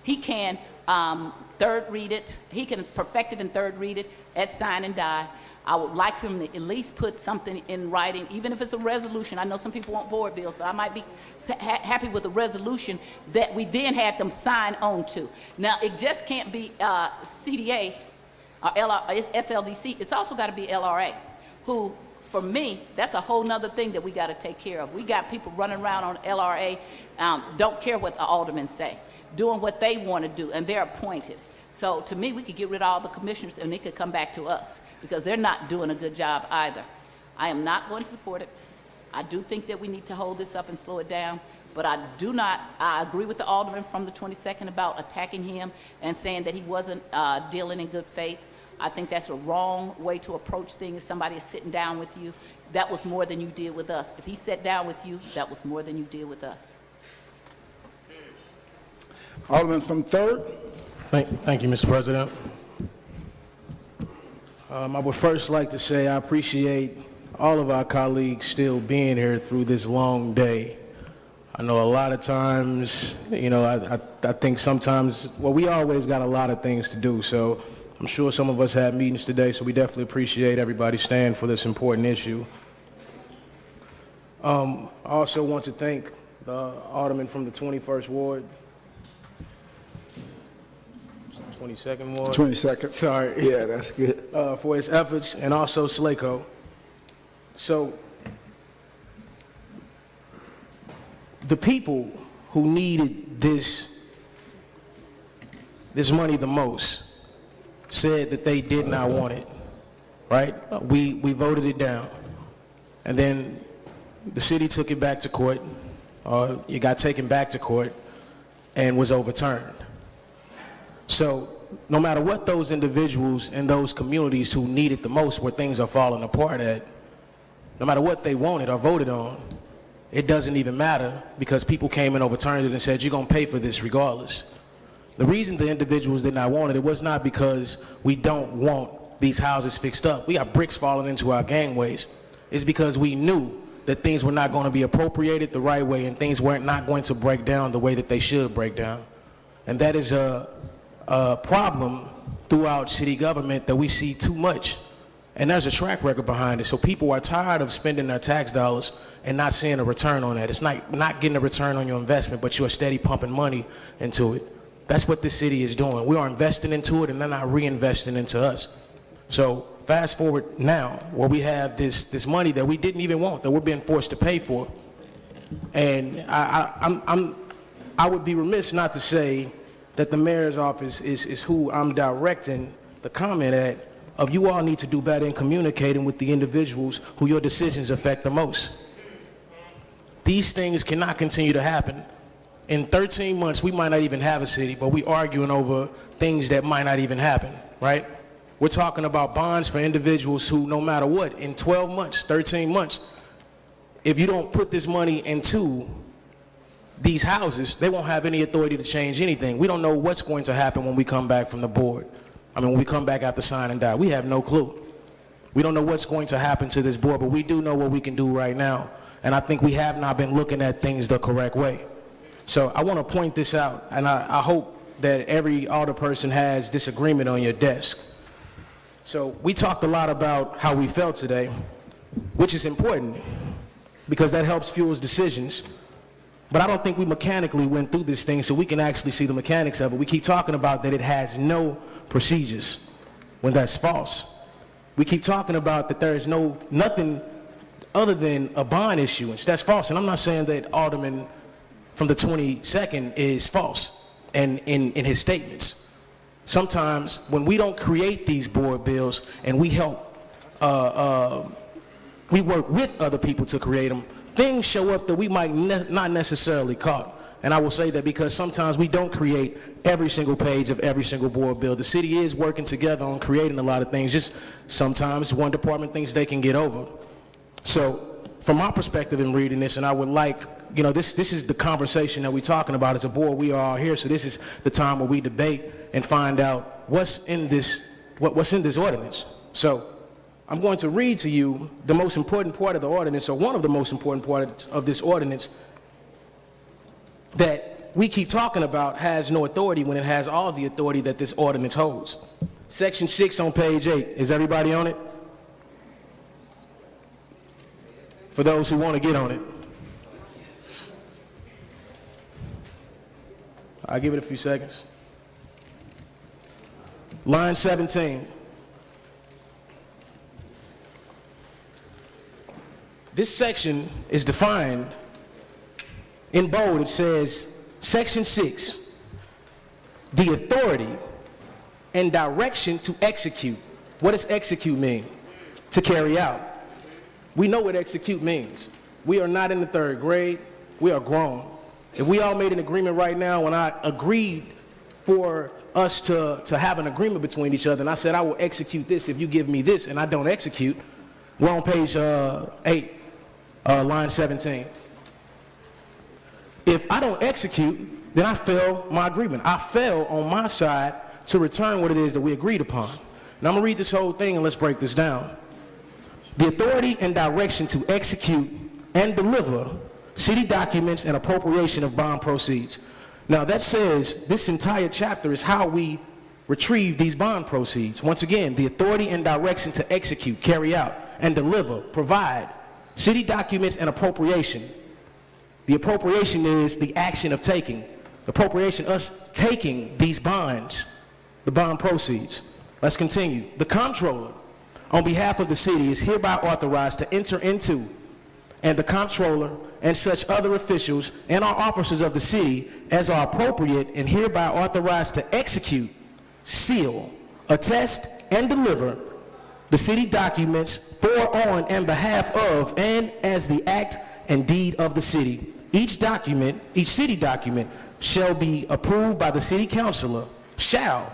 he can third read it, he can perfect it and third read it at sign and die. I would like for him to at least put something in writing, even if it's a resolution. I know some people want board bills, but I might be happy with a resolution that we then had them sign on to. Now, it just can't be CDA or SLDC. It's also got to be LRA, who, for me, that's a whole nother thing that we got to take care of. We got people running around on LRA, don't care what the aldermen say, doing what they want to do, and they're appointed. So to me, we could get rid of all the commissioners and they could come back to us, because they're not doing a good job either. I am not going to support it. I do think that we need to hold this up and slow it down, but I agree with the alderman from the 22nd about attacking him and saying that he wasn't dealing in good faith. I think that's a wrong way to approach things. Somebody is sitting down with you. That was more than you did with us. If he sat down with you, that was more than you did with us. Alderman from 3rd. Thank you, Mr. President. I would first like to say I appreciate all of our colleagues still being here through this long day. I know a lot of times, I think sometimes, well, we always got a lot of things to do, so I'm sure some of us had meetings today, so we definitely appreciate everybody staying for this important issue. I also want to thank the Alderman from the 21st Ward, 22nd Ward. 22nd. Sorry. Yeah, that's good. For his efforts, and also Slaco. So, the people who needed this money the most said that they did not want it, right? We voted it down. And then the city took it back to court, or it got taken back to court and was overturned. So no matter what those individuals in those communities who need it the most, where things are falling apart at, no matter what they wanted or voted on, it doesn't even matter, because people came and overturned it and said, you're going to pay for this regardless. The reason the individuals did not want it, it was not because we don't want these houses fixed up. We got bricks falling into our gangways. It's because we knew that things were not going to be appropriated the right way, and things weren't not going to break down the way that they should break down. And that is a problem throughout city government that we see too much. And there's a track record behind it. So people are tired of spending their tax dollars and not seeing a return on that. It's not getting a return on your investment, but you're steady pumping money into it. That's what this city is doing. We are investing into it, and they're not reinvesting into us. So fast forward now, where we have this money that we didn't even want, that we're being forced to pay for. And I would be remiss not to say that the mayor's office is who I'm directing the comment at, of you all need to do better in communicating with the individuals who your decisions affect the most. These things cannot continue to happen. In 13 months, we might not even have a city, but we arguing over things that might not even happen, right? We're talking about bonds for individuals who, no matter what, in 12 months, 13 months, if you don't put this money into these houses, they won't have any authority to change anything. We don't know what's going to happen when we come back from the board. When we come back after sign and die, we have no clue. We don't know what's going to happen to this board, but we do know what we can do right now. And I think we have not been looking at things the correct way. So I want to point this out, and I hope that every alderperson has this agreement on your desk. So we talked a lot about how we felt today, which is important because that helps fuel decisions. But I don't think we mechanically went through this thing so we can actually see the mechanics of it. We keep talking about that it has no procedures, when that's false. We keep talking about that there is nothing other than a bond issuance. That's false. And I'm not saying that Alderman from the 22nd is false in his statements. Sometimes when we don't create these board bills and we help, we work with other people to create them, things show up that we might not necessarily caught. And I will say that because sometimes we don't create every single page of every single board bill. The city is working together on creating a lot of things. Just sometimes one department thinks they can get over. So from my perspective in reading this, and I would like, this is the conversation that we're talking about as a board. We are all here, so this is the time where we debate and find out what's in this ordinance. So I'm going to read to you the most important part of the ordinance, or one of the most important parts of this ordinance, that we keep talking about has no authority when it has all the authority that this ordinance holds. Section 6 on page 8. Is everybody on it? For those who want to get on it. I'll give it a few seconds. Line 17. This section is defined in bold. It says, Section 6, the authority and direction to execute. What does execute mean? To carry out. We know what execute means. We are not in the third grade. We are grown. If we all made an agreement right now, when I agreed for us to have an agreement between each other, and I said, I will execute this if you give me this, and I don't execute, we're on page 8, line 17. If I don't execute, then I fail my agreement. I fail on my side to return what it is that we agreed upon. Now I'm gonna read this whole thing and let's break this down. The authority and direction to execute and deliver city documents and appropriation of bond proceeds. Now that says this entire chapter is how we retrieve these bond proceeds. Once again, the authority and direction to execute, carry out, and deliver, provide City documents and appropriation. The appropriation is the action of taking. Appropriation, us taking these bonds, the bond proceeds. Let's continue. The comptroller, on behalf of the city, is hereby authorized to enter into, and the comptroller and such other officials and our officers of the city as are appropriate and hereby authorized to execute, seal, attest, and deliver the city documents for, on, and behalf of, and as the act and deed of the city. Each document, each city document, shall be approved by the city councilor. Shall.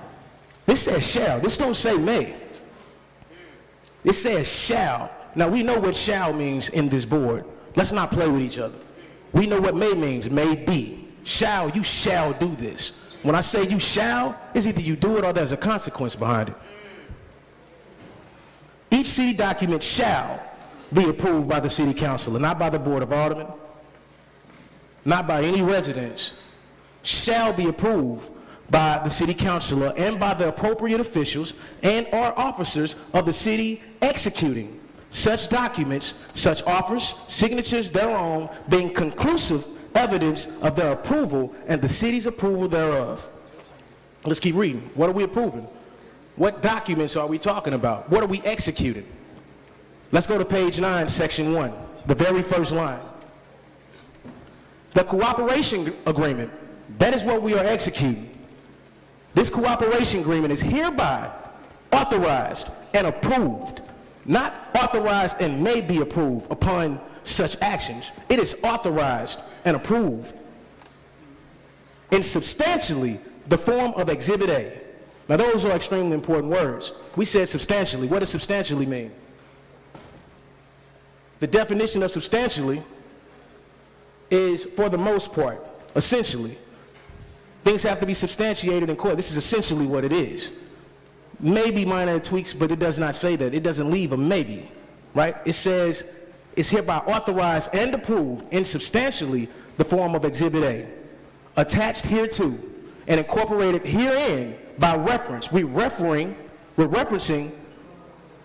This says shall. This don't say may. It says shall. Now we know what shall means in this board. Let's not play with each other. We know what may means. May be. Shall, you shall do this. When I say you shall, it's either you do it or there's a consequence behind it. Each city document shall be approved by the city councilor, not by the board of aldermen, not by any residents. Shall be approved by the city councilor and by the appropriate officials and or officers of the city executing such documents, such offers, signatures thereon, being conclusive evidence of their approval and the city's approval thereof. Let's keep reading. What are we approving? What documents are we talking about? What are we executing? Let's go to page 9, section 1, the very first line. The cooperation agreement, that is what we are executing. This cooperation agreement is hereby authorized and approved, not authorized and may be approved upon such actions. It is authorized and approved in substantially the form of Exhibit A. Now those are extremely important words. We said substantially. What does substantially mean? The definition of substantially is for the most part, essentially. Things have to be substantiated in court. This is essentially what it is. Maybe minor tweaks, but it does not say that. It doesn't leave a maybe, right? It says it's hereby authorized and approved in substantially the form of Exhibit A, attached hereto and incorporated herein by reference. We're referencing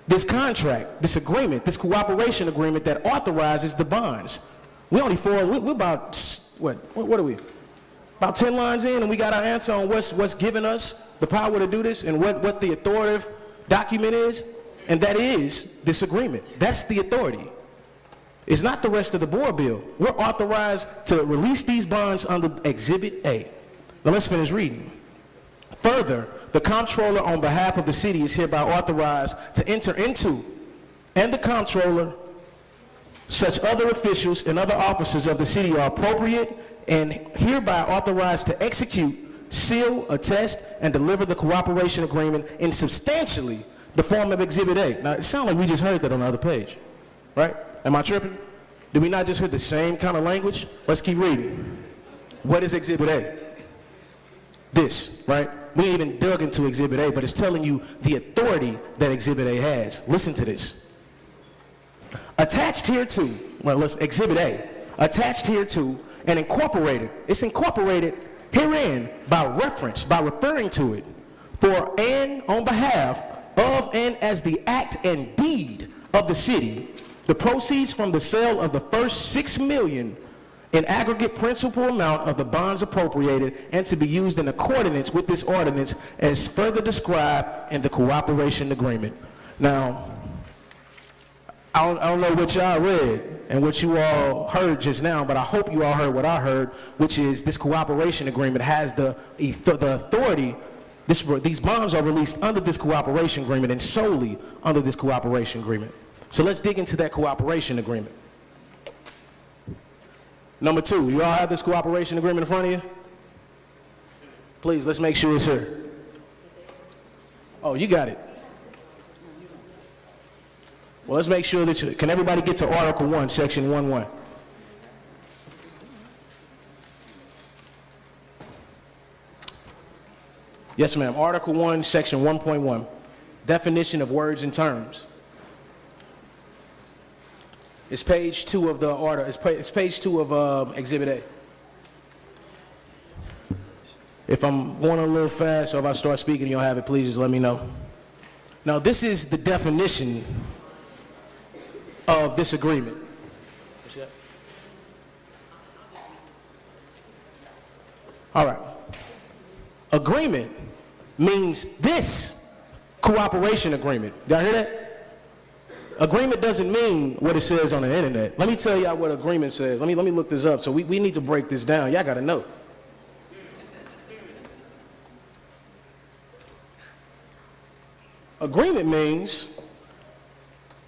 this contract, this agreement, this cooperation agreement that authorizes the bonds. We're about, what are we? About 10 lines in, and we got our answer on what's giving us the power to do this and what the authoritative document is, and that is this agreement. That's the authority. It's not the rest of the board bill. We're authorized to release these bonds under Exhibit A. Now let's finish reading. Further, the comptroller on behalf of the city is hereby authorized to enter into, and the comptroller, such other officials and other officers of the city are appropriate and hereby authorized to execute, seal, attest, and deliver the cooperation agreement in substantially the form of Exhibit A. Now, it sounds like we just heard that on the other page, right? Am I tripping? Did we not just hear the same kind of language? Let's keep reading. What is Exhibit A? This, right? We ain't even dug into Exhibit A, but it's telling you the authority that Exhibit A has. Listen to this. Attached hereto, well, let's Exhibit A, attached hereto and incorporated. It's incorporated herein by reference, by referring to it, for and on behalf of and as the act and deed of the city, the proceeds from the sale of the first $6 million in aggregate principal amount of the bonds appropriated and to be used in accordance with this ordinance as further described in the cooperation agreement. Now, I don't know what y'all read and what you all heard just now, but I hope you all heard what I heard, which is this cooperation agreement has the authority. These bonds are released under this cooperation agreement and solely under this cooperation agreement. So let's dig into that cooperation agreement. Number 2, you all have this cooperation agreement in front of you? Please, let's make sure it's here. Oh, you got it. Well, let's make sure that can everybody get to Article 1, Section 1.1? Yes, ma'am. Article 1, Section 1.1. Definition of words and terms. It's page 2 of the order. It's page 2 of Exhibit A. If I'm going a little fast or if I start speaking, you'll have it, please just let me know. Now, this is the definition of this agreement. All right. Agreement means this cooperation agreement. Y'all hear that? Agreement doesn't mean what it says on the internet. Let me tell y'all what agreement says. Let me look this up. So we need to break this down. Y'all got to know. Agreement means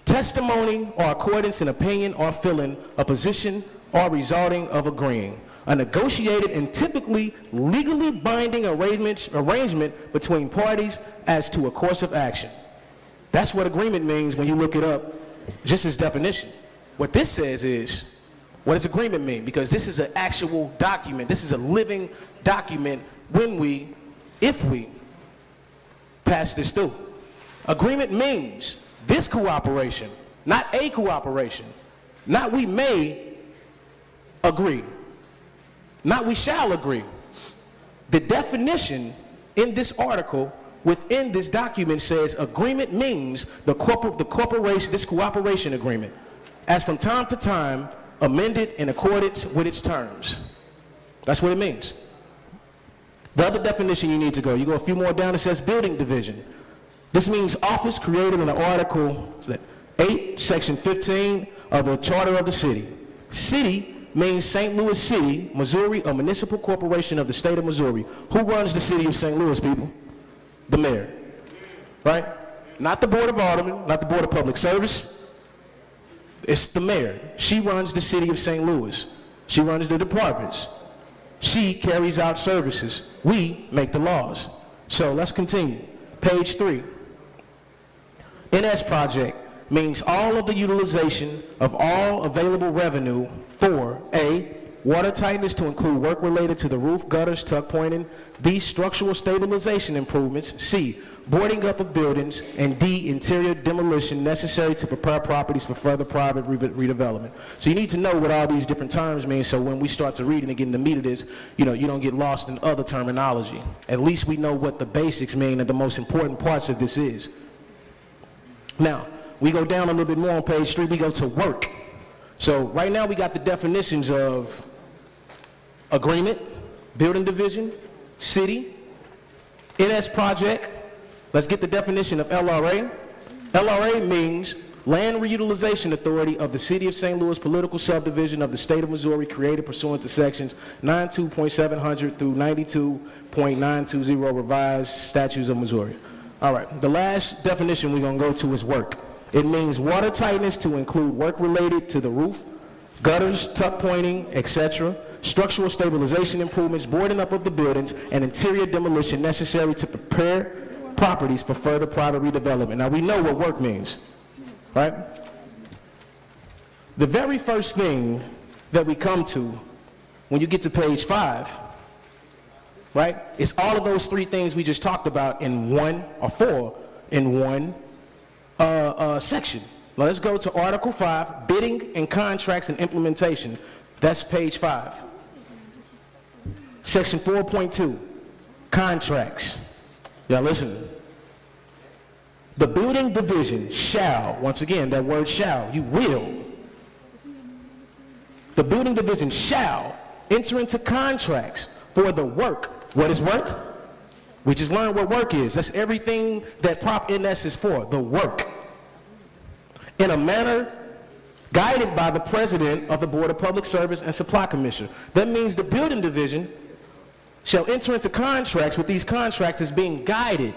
testimony or accordance in opinion or feeling, a position or resulting of agreeing. A negotiated and typically legally binding arrangement between parties as to a course of action. That's what agreement means when you look it up, just as definition. What this says is, what does agreement mean? Because this is an actual document. This is a living document if we pass this through. Agreement means this cooperation, not a cooperation, not we may agree, not we shall agree. The definition in this article within this document says agreement means this cooperation agreement, as from time to time amended in accordance with its terms. That's what it means. The other definition you go a few more down, it says building division. This means office created in Article 8, Section 15 of the Charter of the City. City means St. Louis City, Missouri, a municipal corporation of the state of Missouri. Who runs the city of St. Louis, people? The mayor, right? Not the Board of Aldermen, not the Board of Public Service. It's the mayor. She runs the city of St. Louis. She runs the departments. She carries out services. We make the laws. So let's continue. Page 3. NS project means all of the utilization of all available revenue for A, water tightness to include work related to the roof, gutters, tuck pointing, B, structural stabilization improvements, C, boarding up of buildings, and D, interior demolition necessary to prepare properties for further private redevelopment. So you need to know what all these different terms mean, so when we start to read and get in the meat of this, you don't get lost in other terminology. At least we know what the basics mean and the most important parts of this is. Now, we go down a little bit more on page 3, we go to work. So right now we got the definitions of agreement, building division, city, NS project. Let's get the definition of LRA. LRA means Land Reutilization Authority of the City of St. Louis Political Subdivision of the State of Missouri, created pursuant to sections 92.700 through 92.920 revised statutes of Missouri. All right, the last definition we're going to go to is work. It means water tightness to include work related to the roof, gutters, tuck pointing, etc., structural stabilization improvements, boarding up of the buildings, and interior demolition necessary to prepare properties for further private redevelopment. Now we know what work means, right? The very first thing that we come to when you get to page 5, right, is all of those 3 things we just talked about in 1 or 4 in one section. Now let's go to Article 5, bidding and contracts and implementation. That's page 5. Section 4.2, contracts. Y'all listen. The building division shall, once again, that word shall, you will. The building division shall enter into contracts for the work. What is work? We just learned what work is. That's everything that Prop NS is for, the work. In a manner guided by the President of the Board of Public Service and Supply Commissioner. That means the building division shall enter into contracts with these contractors being guided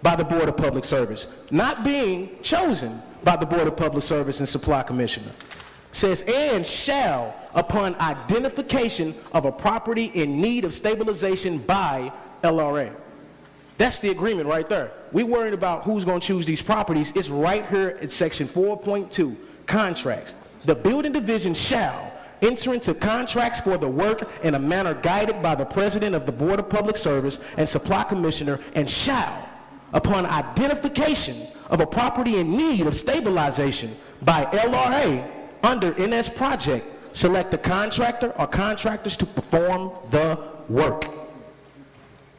by the Board of Public Service, not being chosen by the Board of Public Service and Supply Commissioner. It says, and shall, upon identification of a property in need of stabilization by LRA. That's the agreement right there. We worried about who's going to choose these properties. It's right here in section 4.2, contracts. The building division shall enter into contracts for the work in a manner guided by the President of the Board of Public Service and Supply Commissioner, and shall, upon identification of a property in need of stabilization by LRA under NS project, select a contractor or contractors to perform the work.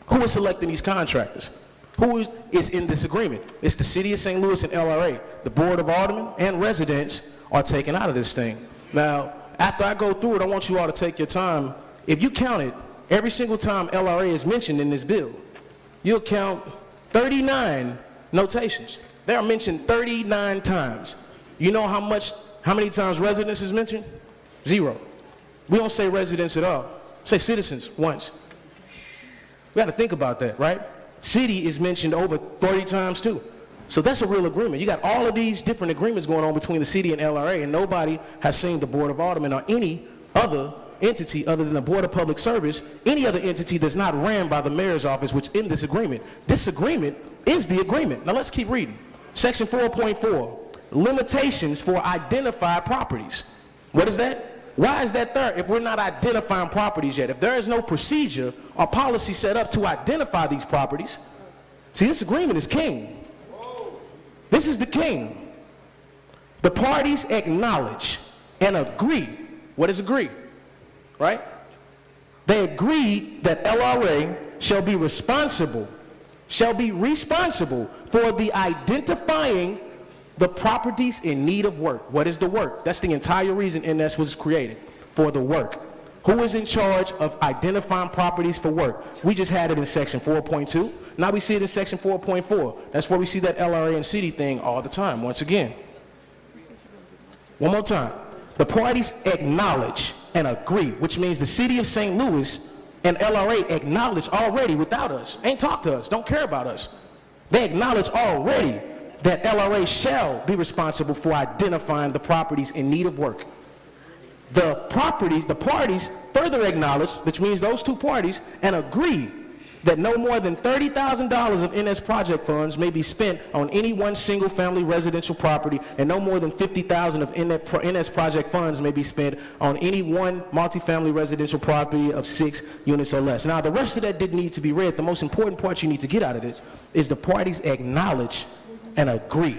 Who is selecting these contractors? Who is in this agreement? It's the City of St. Louis and LRA. The Board of Aldermen and residents are taken out of this thing. Now, after I go through it, I want you all to take your time. If you counted, Every single time LRA is mentioned in this bill, you'll count 39 notations. They are mentioned 39 times. You know how many times residents is mentioned? 0. We don't say residents at all. Say citizens once. We got to think about that, right? City is mentioned over 30 times too. So that's a real agreement. You got all of these different agreements going on between the city and LRA, and nobody has seen the Board of Aldermen or any other entity other than the Board of Public Service, any other entity that's not ran by the mayor's office, which in this agreement. This agreement is the agreement. Now let's keep reading. Section 4.4, limitations for identified properties. What is that? Why is that there if we're not identifying properties yet? If there is no procedure or policy set up to identify these properties, see, this agreement is king. This is the king. The parties acknowledge and agree. What is agree? Right? They agree that LRA shall be responsible for the identifying the properties in need of work. What is the work? That's the entire reason NS was created, for the work. Who is in charge of identifying properties for work? We just had it in section 4.2. Now we see it in section 4.4. That's where we see that LRA and city thing all the time. Once again. One more time. The parties acknowledge and agree, which means the city of St. Louis and LRA acknowledge already without us. Ain't talk to us, don't care about us. They acknowledge already that LRA shall be responsible for identifying the properties in need of work. The parties further acknowledge, which means those two parties, and agree that no more than $30,000 of NS project funds may be spent on any one single family residential property, and no more than $50,000 of NS project funds may be spent on any one multifamily residential property of 6 units or less. Now, the rest of that didn't need to be read. The most important part you need to get out of this is the parties acknowledge and agree.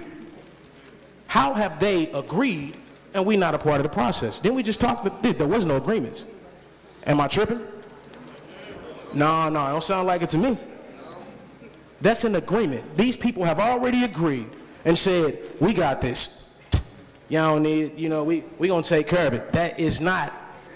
How have they agreed and we not a part of the process? Didn't we just talk? There was no agreements. Am I tripping? No, it don't sound like it to me. That's an agreement. These people have already agreed and said, we got this. Y'all don't need it, we gonna take care of it. That is not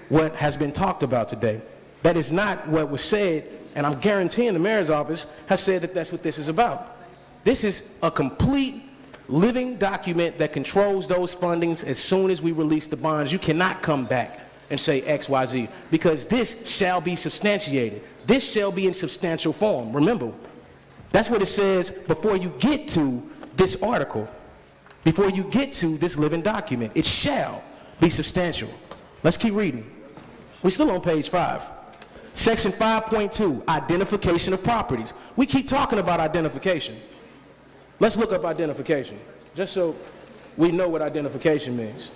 what has been talked about today. That is not what was said, and I'm guaranteeing the mayor's office has said that that's what this is about. This is a complete living document that controls those fundings as soon as we release the bonds. You cannot come back and say X, Y, Z, because this shall be substantiated. This shall be in substantial form. Remember, that's what it says before you get to this article, before you get to this living document. It shall be substantial. Let's keep reading. We're still on page 5. Section 5.2, identification of properties. We keep talking about identification. Let's look up identification, just so we know what identification means.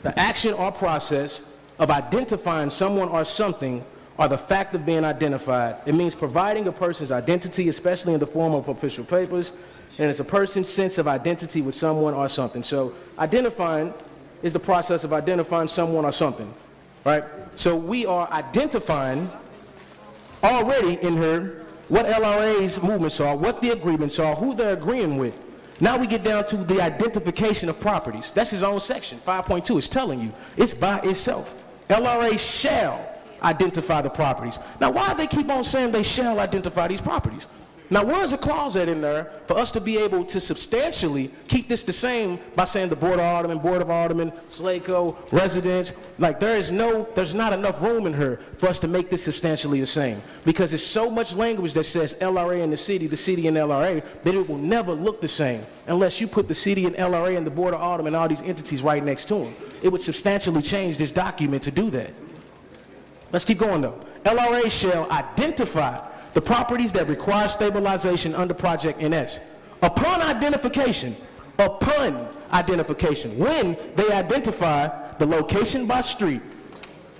The action or process of identifying someone or something or the fact of being identified. It means providing a person's identity, especially in the form of official papers, and it's a person's sense of identity with someone or something. So identifying is the process of identifying someone or something, right? So we are identifying already in here what LRA's movements are, what the agreements are, who they're agreeing with. Now we get down to the identification of properties. That's his own section, 5.2. It's telling you, it's by itself. LRA shall identify the properties. Now, why do they keep on saying they shall identify these properties? Now, where's a clause at in there for us to be able to substantially keep this the same by saying the Board of Aldermen, SLACO, residents? Like, there's not enough room in here for us to make this substantially the same, because there's so much language that says LRA and the city and LRA, that it will never look the same unless you put the city and LRA and the Board of Aldermen and all these entities right next to them. It would substantially change this document to do that. Let's keep going though. LRA shall identify the properties that require stabilization under Project NS. Upon identification, when they identify the location by street,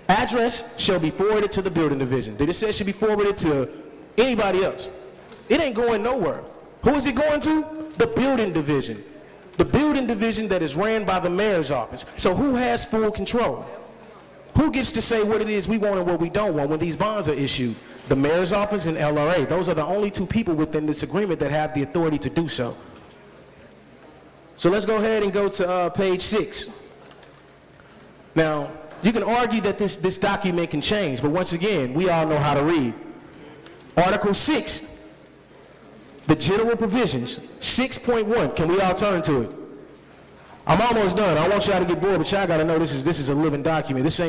address shall be forwarded to the building division. Did it say it should be forwarded to anybody else? It ain't going nowhere. Who is it going to? The building division. The building division that is ran by the mayor's office. So who has full control? Who gets to say what it is we want and what we don't want when these bonds are issued? The mayor's office and LRA. Those are the only two people within this agreement that have the authority to do so. So let's go ahead and go to page 6. Now, you can argue that this document can change, but once again, we all know how to read. Article 6, the general provisions, 6.1. Can we all turn to it? I'm almost done. I want y'all to get bored, but y'all gotta know this is a living document. This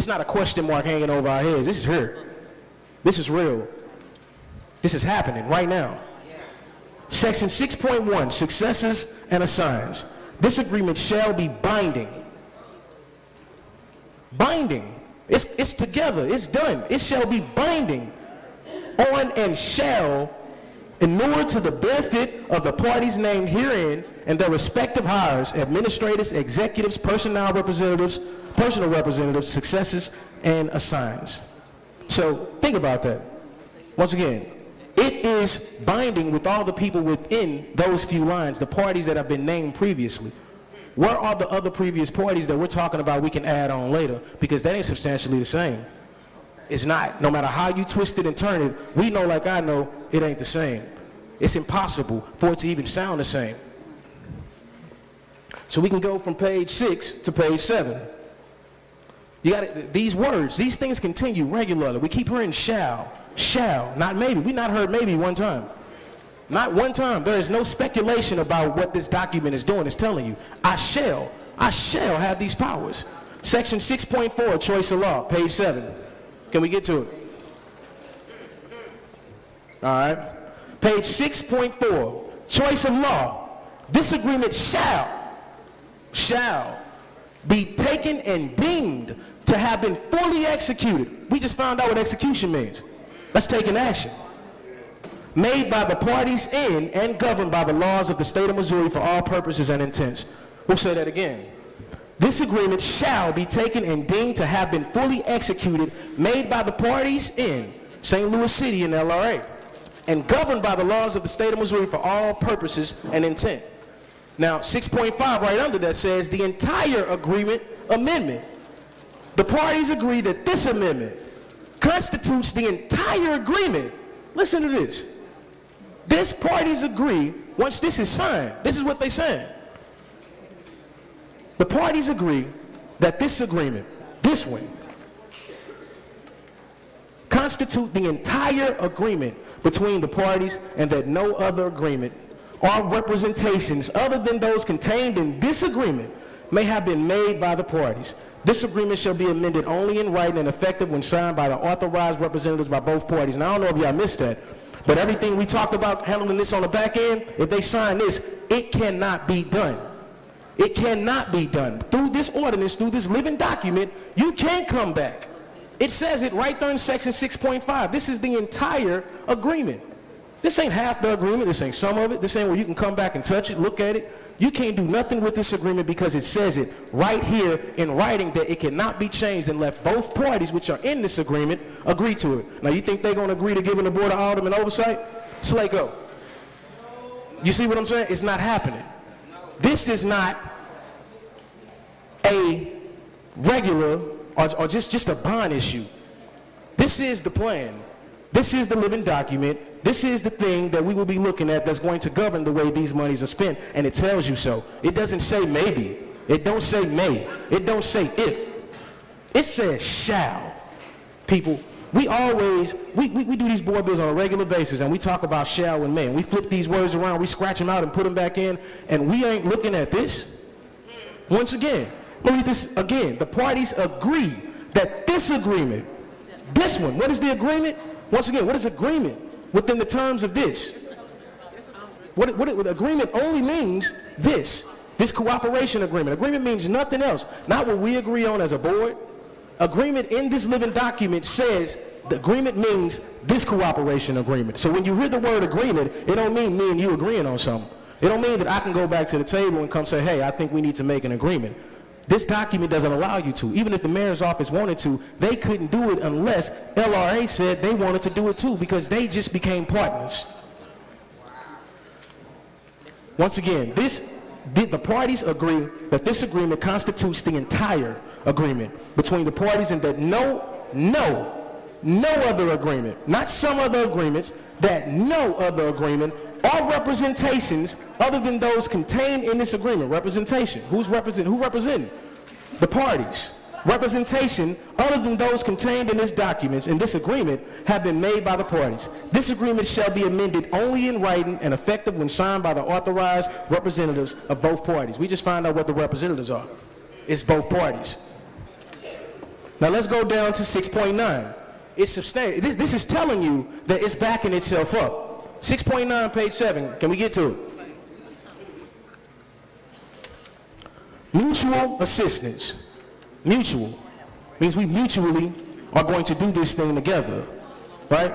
not a question mark hanging over our heads. This is here. This is real. This is happening right now. Section 6.1, successors and assigns. This agreement shall be binding. Binding. It's together. It's done. It shall be binding on and shall inure to the benefit of the parties named herein and their respective hires, administrators, executives, personal representatives, successors, and assigns. So think about that. Once again, it is binding with all the people within those few lines, the parties that have been named previously. Where are the other previous parties that we're talking about we can add on later? Because that ain't substantially the same. It's not. No matter how you twist it and turn it, we know, like I know, it ain't the same. It's impossible for it to even sound the same. So we can go from page 6 to page 7. You got these words, these things continue regularly. We keep hearing shall, not maybe. We not heard maybe one time. Not one time. There is no speculation about what this document is doing. It's telling you, I shall have these powers. Section 6.4, choice of law, page 7. Can we get to it? All right. Page 6.4, choice of law. This agreement shall be taken and deemed to have been fully executed. We just found out what execution means. Let's take an action. Made by the parties in and governed by the laws of the state of Missouri for all purposes and intents. We'll say that again. This agreement shall be taken and deemed to have been fully executed, made by the parties in St. Louis City and LRA, and governed by the laws of the state of Missouri for all purposes and intent. Now, 6.5 right under that says the entire agreement amendment. The parties agree that this amendment constitutes the entire agreement. Listen to this. This parties agree, once this is signed, this is what they saying. The parties agree that this agreement, this one, constitute the entire agreement between the parties and that no other agreement or representations other than those contained in this agreement may have been made by the parties. This agreement shall be amended only in writing and effective when signed by the authorized representatives by both parties. Now, I don't know if y'all missed that, but everything we talked about handling this on the back end, if they sign this, it cannot be done. It cannot be done. Through this ordinance, through this living document, you can't come back. It says it right there in section 6.5. This is the entire agreement. This ain't half the agreement. This ain't some of it. This ain't where you can come back and touch it, look at it. You can't do nothing with this agreement because it says it right here in writing that it cannot be changed unless both parties which are in this agreement agree to it. Now, you think they're going to agree to giving the Board of Aldermen oversight? Slako. You see what I'm saying? It's not happening. This is not a regular or just a bond issue. This is the plan. This is the living document. This is the thing that we will be looking at that's going to govern the way these monies are spent, and it tells you so. It doesn't say maybe. It don't say may. It don't say if. It says shall. People, we do these board bills on a regular basis, and we talk about shall and may, and we flip these words around, we scratch them out and put them back in, and we ain't looking at this. Once again, let me read this again. The parties agree that this agreement, this one, what is the agreement? Once again, what is agreement within the terms of this? What agreement only means this cooperation agreement. Agreement means nothing else, not what we agree on as a board. Agreement in this living document says the agreement means this cooperation agreement. So when you hear the word agreement, it don't mean me and you agreeing on something. It don't mean that I can go back to the table and come say, hey, I think we need to make an agreement. This document doesn't allow you to. Even if the mayor's office wanted to, they couldn't do it unless LRA said they wanted to do it too, because they just became partners. Once again, the parties agree that this agreement constitutes the entire agreement between the parties, and that no other agreement, not some other agreements, that no other agreement are representations other than those contained in this agreement. Representation. Who representing? The parties. Representation other than those contained in this document, in this agreement, have been made by the parties. This agreement shall be amended only in writing and effective when signed by the authorized representatives of both parties. We just found out what the representatives are. It's both parties. Now let's go down to 6.9. It's substantial. This is telling you that it's backing itself up. 6.9, page 7. Can we get to it? Mutual assistance. Mutual means we mutually are going to do this thing together, right?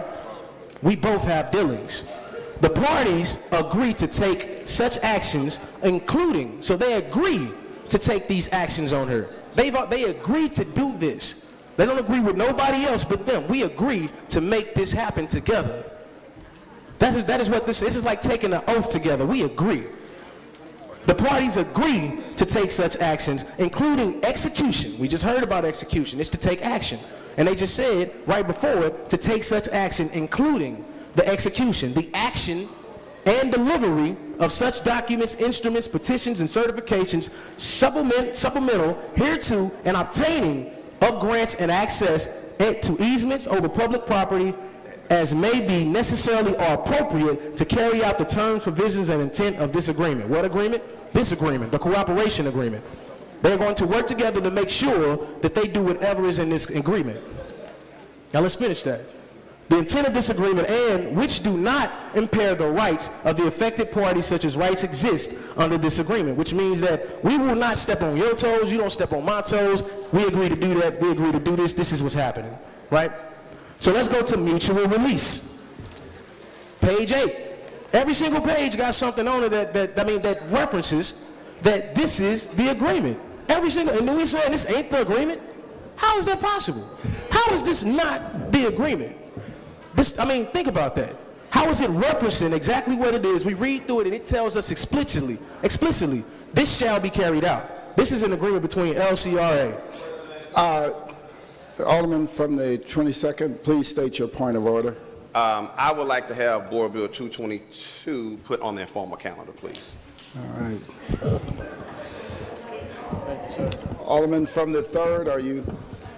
We both have dealings. The parties agree to take such actions, including, so they agree to take these actions on her. They agree to do this. They don't agree with nobody else but them. We agree to make this happen together. That is what this is like taking an oath together. We agree. The parties agree to take such actions, including execution. We just heard about execution. It's to take action. And they just said right before it to take such action, including the execution, the action and delivery of such documents, instruments, petitions, and certifications supplemental hereto and obtaining of grants and access to easements over public property as may be necessarily or appropriate to carry out the terms, provisions, and intent of this agreement. What agreement? This agreement, the cooperation agreement. They're going to work together to make sure that they do whatever is in this agreement. Now let's finish that. The intent of this agreement and which do not impair the rights of the affected parties such as rights exist under this agreement, which means that we will not step on your toes, you don't step on my toes, we agree to do that, we agree to do this is what's happening, right? So let's go to mutual release. Page 8. Every single page got something on it that references that this is the agreement. Every single, and then we saying this ain't the agreement? How is that possible? How is this not the agreement? Think about that. How is it referencing exactly what it is? We read through it and it tells us explicitly, this shall be carried out. This is an agreement between LCRA. Alderman from the 22nd, please state your point of order. I would like to have Board Bill 222 put on the informal calendar, please. All right. Alderman from the 3rd, are you?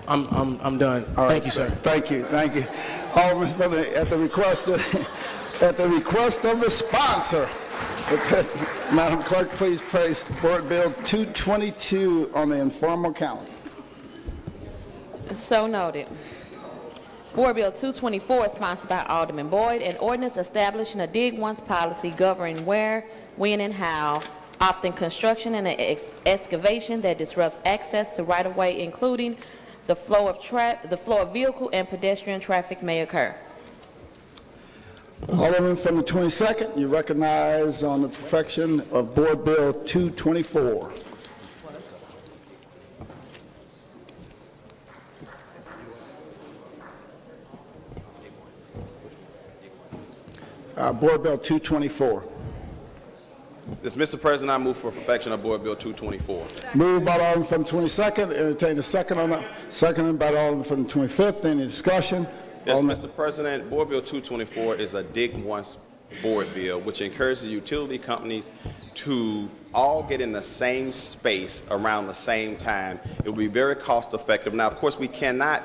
I'm done. Thank you, sir. Thank you. Alderman from at the request of the sponsor. Okay. Madam Clerk, please place Board Bill 222 on the informal calendar. So noted. Board Bill 224 is sponsored by Alderman Boyd, an ordinance establishing a dig once policy governing where, when, and how often construction and excavation that disrupts access to right-of-way, including the flow of vehicle and pedestrian traffic, may occur. Alderman from the 22nd, you recognize on the perfection of Board Bill 224. Board Bill 224. Yes, Mr. President, I move for perfection of Board Bill 224. Moved by the Alderman from the 22nd. Entertain a second on that. Seconded by the Alderman from the 25th. Any discussion? Yes, Alderman. Mr. President, Board Bill 224 is a dig once board bill, which encourages the utility companies to all get in the same space around the same time. It will be very cost effective. Now, of course, we cannot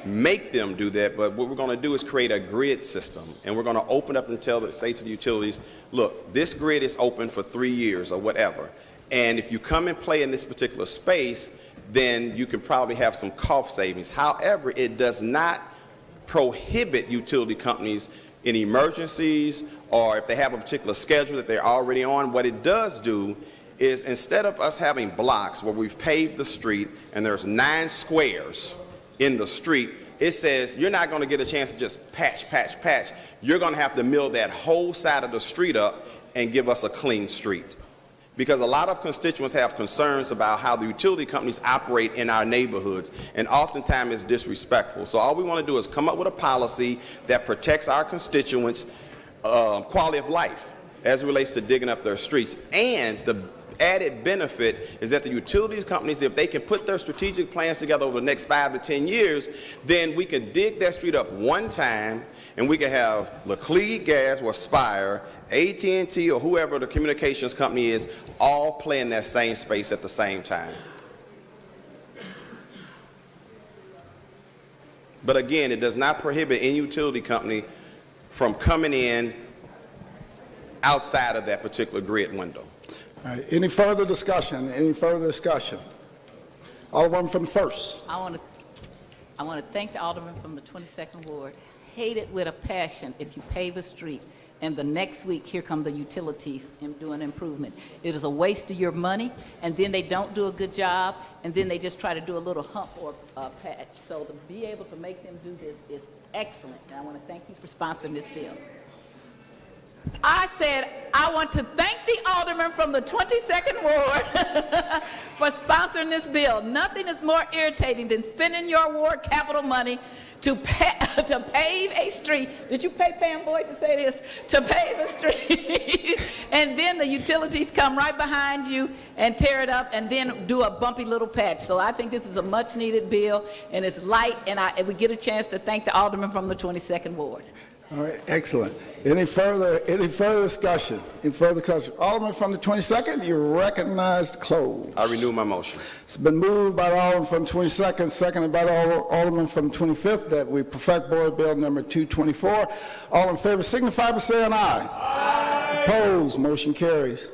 make them do that, but what we're going to do is create a grid system, and we're going to open up and say to the utilities, look, this grid is open for 3 years or whatever, and if you come and play in this particular space, then you can probably have some cost savings. However, it does not prohibit utility companies in emergencies or if they have a particular schedule that they're already on. What it does do is, instead of us having blocks where we've paved the street and there's 9 squares in the street, it says you're not going to get a chance to just patch. You're going to have to mill that whole side of the street up and give us a clean street. Because a lot of constituents have concerns about how the utility companies operate in our neighborhoods, and oftentimes it's disrespectful. So all we want to do is come up with a policy that protects our constituents' quality of life as it relates to digging up their streets. And the added benefit is that the utilities companies, if they can put their strategic plans together over the next 5 to 10 years, then we can dig that street up one time, and we can have Laclede Gas or Spire AT&T or whoever the communications company is, all play in that same space at the same time. But again, it does not prohibit any utility company from coming in outside of that particular grid window. All right, any further discussion? Any further discussion? Alderman from the 1st. I want to thank the alderman from the 22nd Ward. Hate it with a passion if you pave a street and the next week here come the utilities and do an improvement. It is a waste of your money, and then they don't do a good job, and then they just try to do a little hump or patch. So to be able to make them do this is excellent, and I want to thank you for sponsoring this bill. I said I want to thank the alderman from the 22nd Ward for sponsoring this bill. Nothing is more irritating than spending your ward capital money to pave a street. Did you pay Pam Boyd to say this? To pave a street. And then the utilities come right behind you and tear it up and then do a bumpy little patch. So I think this is a much needed bill, and it's light, and we get a chance to thank the alderman from the 22nd Ward. All right, excellent. Any further discussion? Any further discussion? Alderman from the 22nd, you're recognized to close. I renew my motion. It's been moved by the Alderman from the 22nd, seconded by the Alderman from the 25th, that we perfect Board Bill number 224. All in favor signify by saying aye. Aye. Opposed, motion carries.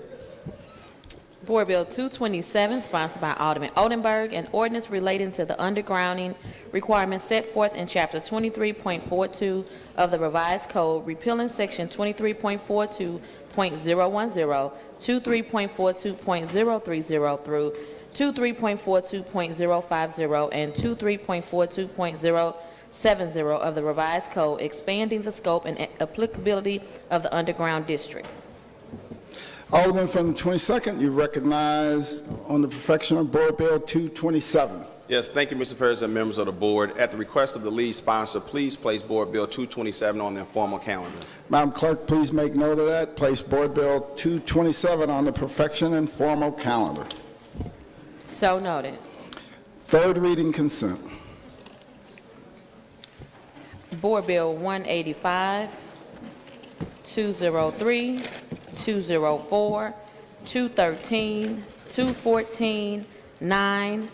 Board Bill 227, sponsored by Alderman Oldenburg, an ordinance relating to the undergrounding requirements set forth in Chapter 23.42 of the Revised Code, repealing Section 23.42.010, 23.42.030 through 23.42.050, and 23.42.070 of the Revised Code, expanding the scope and applicability of the underground district. Alderman from the 22nd, you recognize on the perfection of Board Bill 227. Yes, thank you, Mr. President, members of the board. At the request of the lead sponsor, please place Board Bill 227 on the informal calendar. Madam Clerk, please make note of that. Place Board Bill 227 on the perfection and formal calendar. So noted. Third reading consent. Board Bill 185, 203, 204, 213, 214, 9,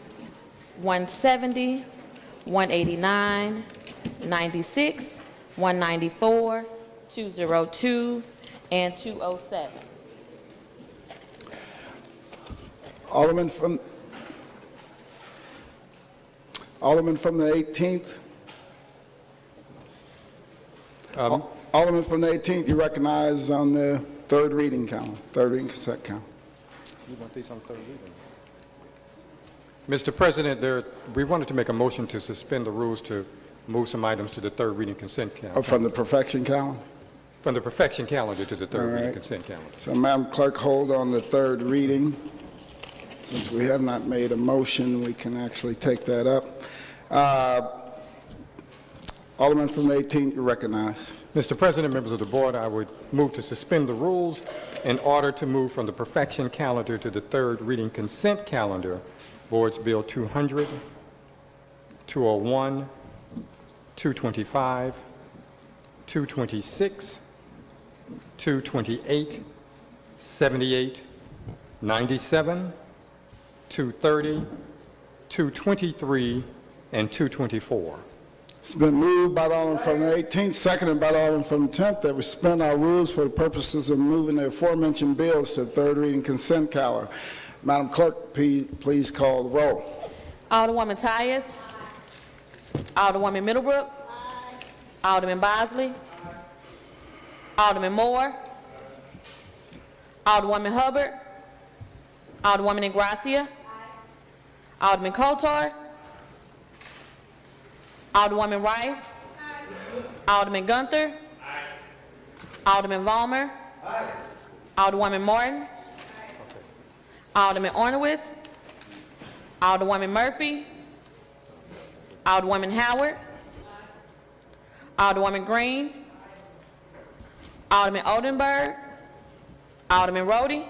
170, 189, 96, 194, 202, and 207. Alderman from the 18th. Alderman from the 18th, you recognize on the third reading count, third reading consent count. You want these on third reading? Mr. President, we wanted to make a motion to suspend the rules to move some items to the third reading consent calendar. Oh, from the perfection calendar? From the perfection calendar to the third All reading right. consent calendar. So, Madam Clerk, hold on the third reading. Since we have not made a motion, we can actually take that up. Alderman from the 18th, you recognize. Mr. President, members of the board, I would move to suspend the rules in order to move from the perfection calendar to the third reading consent calendar, Boards Bill 200, 201, 225, 226, 228, 78, 97, 230, 223, and 224. It's been moved by the Alderman from the 18th, seconded by the Alderman from the 10th, that we suspend our rules for the purposes of moving the aforementioned bills to the third reading consent calendar. Madam Clerk, please call the roll. Alderwoman Tyus. Alderwoman Middlebrook. Alderman Bosley. Alderman Moore. Alderwoman Hubbard. Alderwoman Ingracia. Alderman Kotar. Alderwoman Rice. Alderman Gunther. Alderman Vollmer. Alderwoman Martin. Alderman Ornowitz. Alderwoman Murphy. Alderwoman Howard. Alderwoman Green. Alderman Oldenburg. Alderman Rhodey.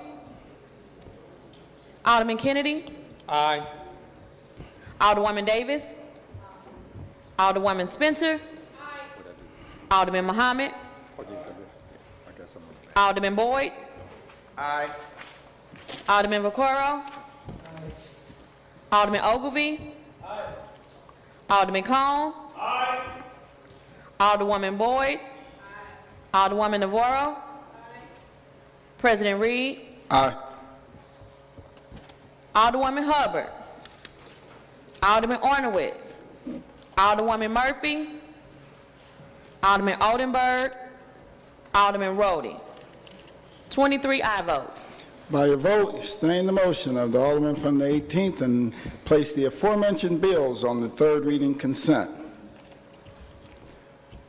Alderman Kennedy. Aye. Alderwoman Davis. Alderwoman Spencer. Alderman Muhammad. Alderman Boyd. Aye. Alderman Vaccaro. Alderman Ogilvy. Alderman Cone. Alderwoman Boyd. Alderwoman Navarro. President Reed. Aye. Alderwoman Hubbard. Alderman Ornowitz. Alderwoman Murphy. Alderman Oldenburg. Alderman Rhodey. 23 aye votes. By your vote, you sustain the motion of the Alderman from the 18th and place the aforementioned bills on the third reading consent.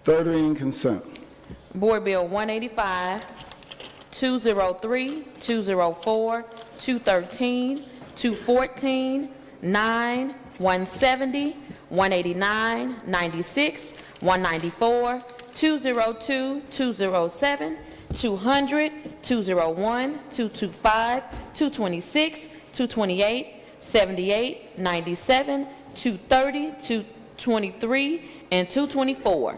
Third reading consent. Board Bill 185, 203, 204, 213, 214, 9, 170, 189, 96, 194, 202, 207, 200, 201, 225, 226, 228, 78, 97, 230, 223, and 224.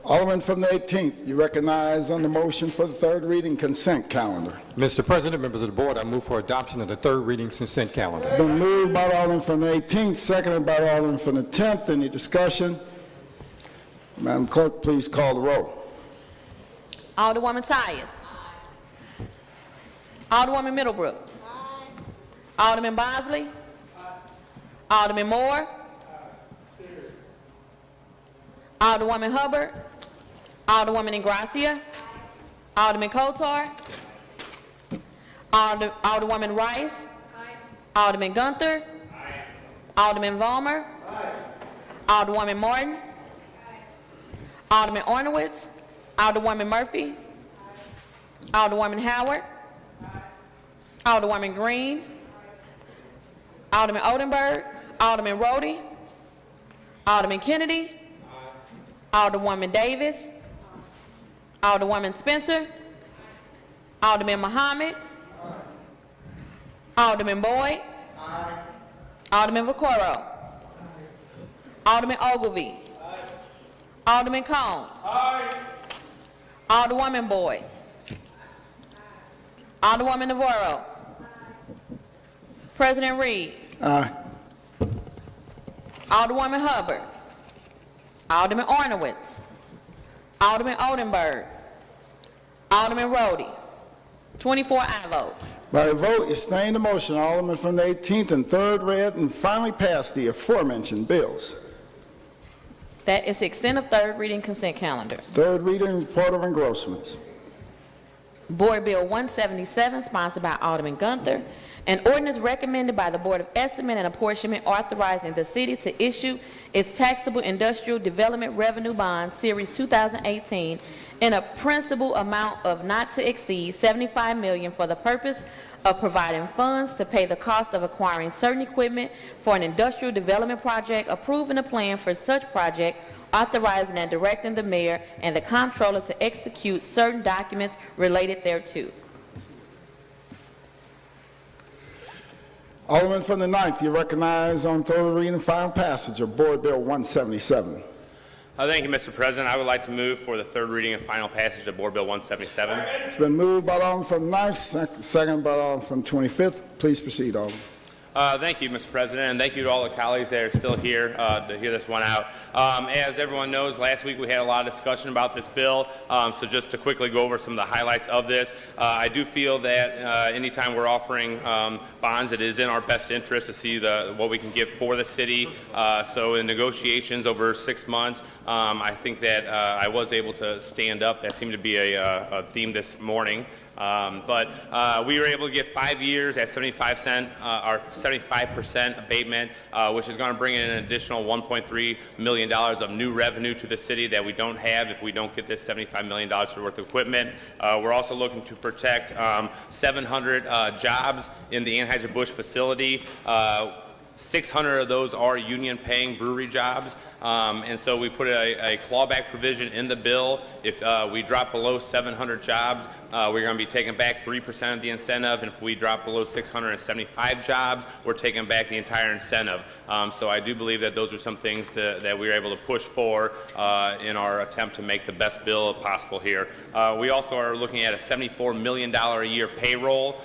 Alderman from the 18th, you recognize on the motion for the third reading consent calendar. Mr. President, members of the board, I move for adoption of the third reading consent calendar. Been moved by the Alderman from the 18th, seconded by the Alderman from the 10th. Any discussion? Madam Clerk, please call the roll. Alderwoman Tyus. Alderwoman Middlebrook. Alderman Bosley. Alderman Moore. Alderwoman Hubbard. Alderwoman Ingracia. Alderman Kotar. Alderwoman Rice. Alderman Gunther. Alderman Vollmer. Alderwoman Martin. Alderman Ornowitz. Alderwoman Murphy. Alderwoman Howard. Alderwoman Green. Alderman Oldenburg. Alderman Rhodey. Alderman Kennedy. Alderwoman Davis. Alderwoman Spencer. Alderman Muhammad. Alderman Boyd. Alderman Vaccaro. Alderman Ogilvy. Alderman Cone. Alderwoman Boyd. Alderwoman Navarro. President Reed. Aye. Alderwoman Hubbard. Alderman Ornowitz. Alderman Oldenburg. Alderman Rhodey. 24 aye votes. By your vote, you sustain the motion, Alderman from the 18th, and third read and finally pass the aforementioned bills. That is the extent of third reading consent calendar. Third reading report of engrossments. Board Bill 177, sponsored by Alderman Gunther, an ordinance recommended by the Board of Estimate and Apportionment authorizing the city to issue its taxable industrial development revenue bond, Series 2018, in a principal amount of not to exceed $75 million for the purpose of providing funds to pay the cost of acquiring certain equipment for an industrial development project, approving a plan for such project, authorizing and directing the mayor and the comptroller to execute certain documents related thereto. Alderman from the 9th, you recognize on third reading and final passage of Board Bill 177. Thank you, Mr. President. I would like to move for the third reading and final passage of Board Bill 177. It's been moved by the Alderman from the 9th, seconded by the Alderman from the 25th. Please proceed, Alderman. Thank you, Mr. President, and thank you to all the colleagues that are still here to hear this one out. As everyone knows, last week we had a lot of discussion about this bill, so just to quickly go over some of the highlights of this, I do feel that anytime we're offering bonds, it is in our best interest to see what we can get for the city. So in negotiations over 6 months, I think that I was able to stand up. That seemed to be a theme this morning. But we were able to get 5 years at 75 cent, our 75% abatement, which is going to bring in an additional $1.3 million of new revenue to the city that we don't have if we don't get this $75 million worth of equipment. We're also looking to protect 700 jobs in the Anheuser-Busch facility. 600 of those are union-paying brewery jobs, and so we put a clawback provision in the bill. If we drop below 700 jobs, we're going to be taking back 3% of the incentive, and if we drop below 675 jobs, we're taking back the entire incentive. So I do believe that those are some things that we were able to push for in our attempt to make the best bill possible here. We also are looking at a $74 million a year payroll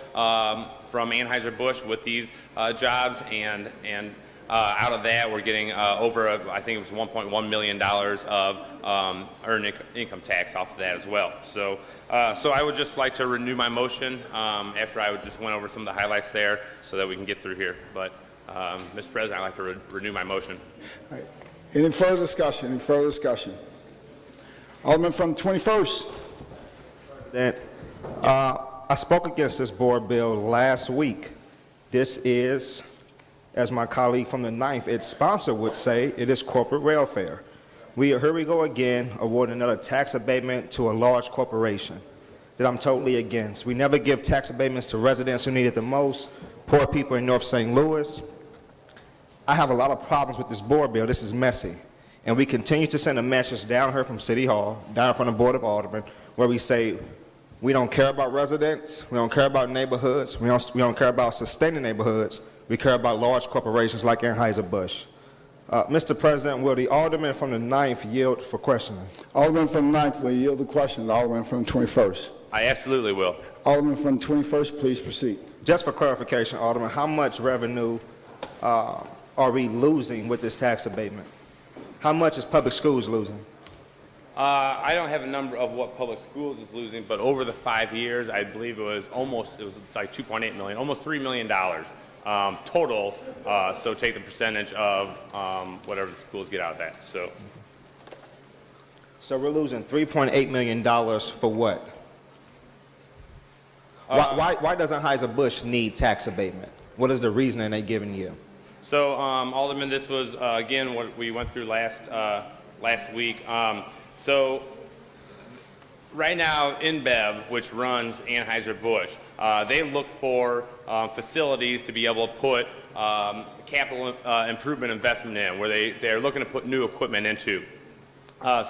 from Anheuser-Busch with these jobs, and out of that we're getting over, I think it was $1.1 million of earned income tax off of that as well. So I would just like to renew my motion after I just went over some of the highlights there so that we can get through here. But Mr. President, I'd like to renew my motion. All right. Any further discussion? Any further discussion? Alderman from the 21st. That I spoke against this board bill last week. This is, as my colleague from the 9th, its sponsor would say, it is corporate welfare. Here we go again, awarding another tax abatement to a large corporation that I'm totally against. We never give tax abatements to residents who need it the most, poor people in North St. Louis. I have a lot of problems with this board bill. This is messy. And we continue to send a message down here from City Hall, down from the Board of Aldermen, where we say, we don't care about residents, we don't care about neighborhoods, we don't care about sustaining neighborhoods, we care about large corporations like Anheuser-Busch. Mr. President, will the Alderman from the 9th yield for questioning? Alderman from the 9th will yield the question. Alderman from the 21st. I absolutely will. Alderman from the 21st, please proceed. Just for clarification, Alderman, how much revenue are we losing with this tax abatement? How much is public schools losing? I don't have a number of what public schools is losing, but over the 5 years, I believe it was like $2.8 million, almost $3 million total. So take the percentage of whatever the schools get out of that. So we're losing $3.8 million for what? Why doesn't Anheuser-Busch need tax abatement? What is the reasoning they're giving you? So Alderman, this was again what we went through last week. So right now, InBev, which runs Anheuser-Busch, they look for facilities to be able to put capital improvement investment in, where they're looking to put new equipment into.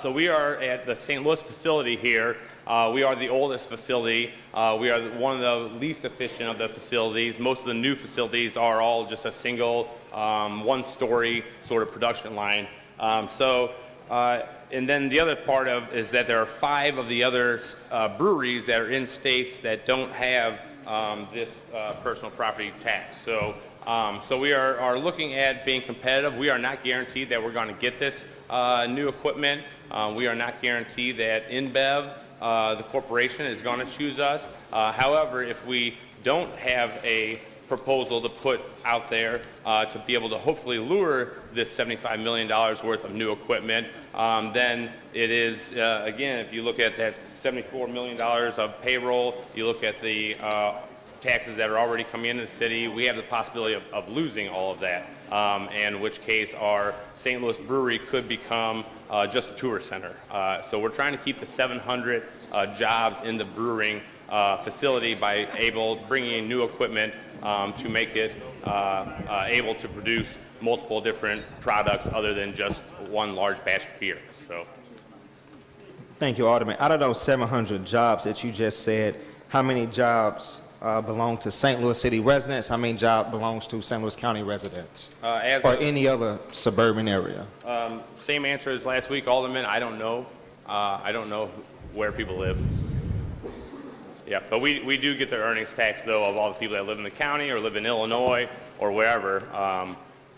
So we are at the St. Louis facility here. We are the oldest facility. We are one of the least efficient of the facilities. Most of the new facilities are all just a single one-story sort of production line. And then the other part is that there are 5 of the other breweries that are in states that don't have this personal property tax. So we are looking at being competitive. We are not guaranteed that we're going to get this new equipment. We are not guaranteed that InBev, the corporation, is going to choose us. However, if we don't have a proposal to put out there to be able to hopefully lure this $75 million worth of new equipment, then it is, again, if you look at that $74 million of payroll, you look at the taxes that are already coming into the city, we have the possibility of losing all of that, and in which case our St. Louis brewery could become just a tourist center. So we're trying to keep the 700 jobs in the brewing facility by bringing in new equipment to make it able to produce multiple different products other than just one large batch of beer. So, thank you, Alderman. Out of those 700 jobs that you just said, how many jobs belong to St. Louis City residents? How many jobs belongs to St. Louis County residents? Or any other suburban area? Same answer as last week, Alderman. I don't know. I don't know where people live. Yeah, but we do get the earnings tax, though, of all the people that live in the county or live in Illinois or wherever.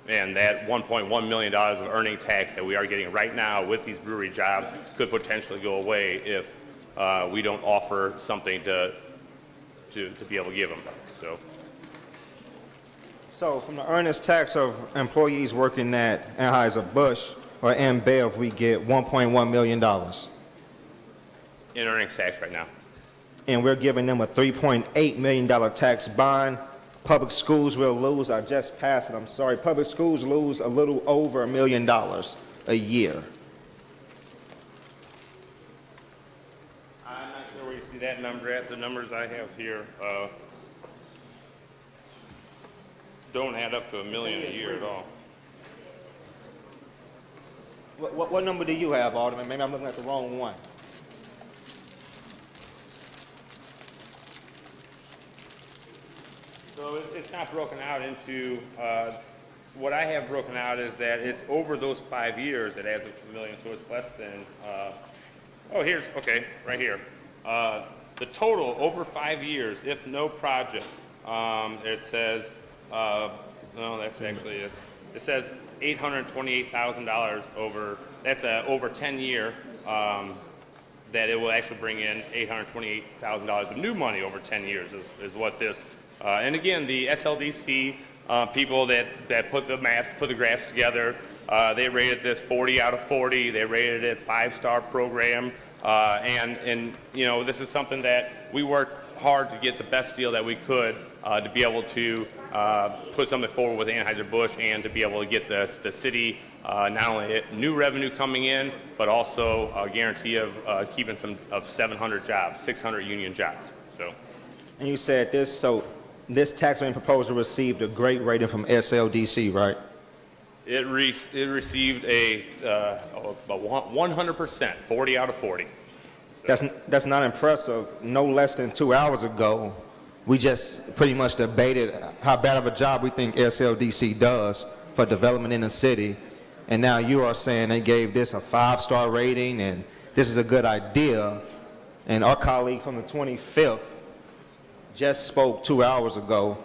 And that $1.1 million of earning tax that we are getting right now with these brewery jobs could potentially go away if we don't offer something to be able to give them. So from the earnings tax of employees working at Anheuser-Busch or InBev, we get $1.1 million. In earnings tax right now. And we're giving them a $3.8 million tax bond. Public schools will lose, I just passed it, I'm sorry, public schools lose a little over $1 million a year. I'm not sure where you see that number at. The numbers I have here don't add up to $1 million a year at all. What number do you have, Alderman? Maybe I'm looking at the wrong one. So it's not broken out into, what I have broken out is that it's over those 5 years, it adds up to $1 million, so it's less than, okay, right here. The total over 5 years, if no project, it says, no, that's actually it. It says $828,000 over, that's over 10 year, that it will actually bring in $828,000 of new money over 10 years is what this, and again, the SLDC people that put the graphs together, they rated this 40 out of 40. They rated it 5-star program, and you know, this is something that we worked hard to get the best deal that we could to be able to put something forward with Anheuser-Busch and to be able to get the city not only new revenue coming in, but also a guarantee of keeping some of 700 jobs, 600 union jobs. So. And you said this, so this tax rate proposal received a great rating from SLDC, right? It received a 100%, 40 out of 40. So. That's not impressive. No less than 2 hours ago, we just pretty much debated how bad of a job we think SLDC does for development in the city. And now you are saying they gave this a 5-star rating and this is a good idea. And our colleague from the 25th just spoke 2 hours ago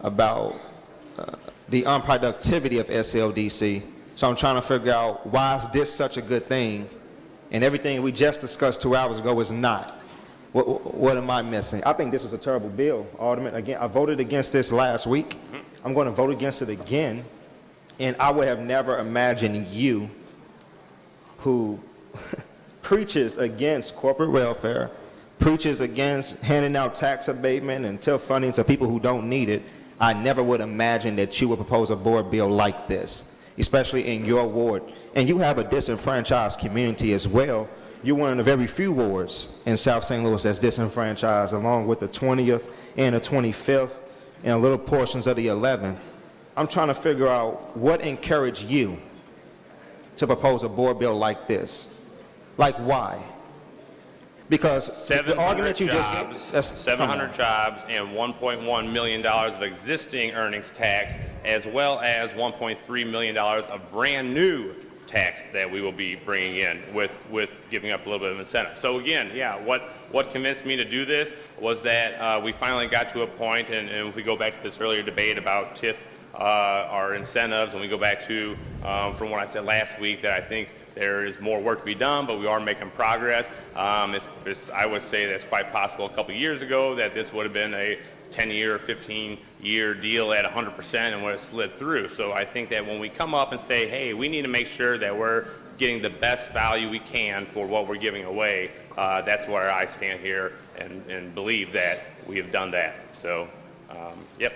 about the unproductivity of SLDC. So I'm trying to figure out why is this such a good thing and everything we just discussed 2 hours ago is not. What am I missing? I think this is a terrible bill, Alderman. Again, I voted against this last week. I'm going to vote against it again. And I would have never imagined you, who preaches against corporate welfare, preaches against handing out tax abatement and TIF funding to people who don't need it, I never would imagine that you would propose a board bill like this, especially in your ward. And you have a disenfranchised community as well. You're one of the very few wards in South St. Louis that's disenfranchised, along with the 20th and the 25th and little portions of the 11th. I'm trying to figure out what encouraged you to propose a board bill like this. Like, why? Because the argument you just gave, 700 jobs and $1.1 million of existing earnings tax, as well as $1.3 million of brand new tax that we will be bringing in with giving up a little bit of incentive. So again, yeah, what convinced me to do this was that we finally got to a point, and if we go back to this earlier debate about TIF, our incentives, and we go back to from what I said last week, that I think there is more work to be done, but we are making progress. I would say that's quite possible a couple years ago that this would have been a 10-year, 15-year deal at 100% and would have slid through. So I think that when we come up and say, hey, we need to make sure that we're getting the best value we can for what we're giving away, that's where I stand here and believe that we have done that. So, yep.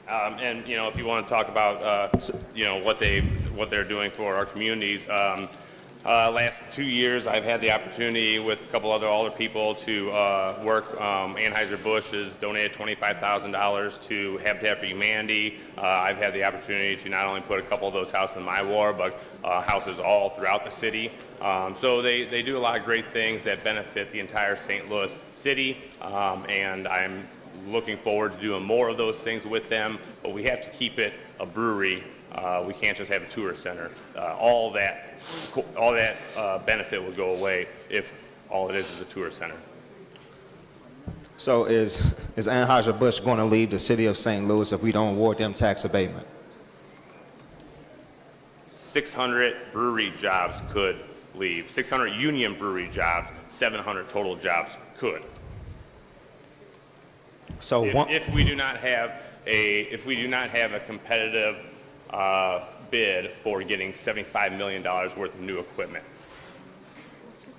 And you know, if you want to talk about you know, what they're doing for our communities, last 2 years I've had the opportunity with a couple other alder people to work. Anheuser-Busch has donated $25,000 to Habitat for Humanity. I've had the opportunity to not only put a couple of those houses in my ward, but houses all throughout the city. So they do a lot of great things that benefit the entire St. Louis city, and I'm looking forward to doing more of those things with them, but we have to keep it a brewery. We can't just have a tourist center. All that benefit will go away if all it is a tourist center. So is Anheuser-Busch going to leave the city of St. Louis if we don't award them tax abatement? 600 brewery jobs could leave. 600 union brewery jobs, 700 total jobs could. So if we do not have a competitive bid for getting $75 million worth of new equipment.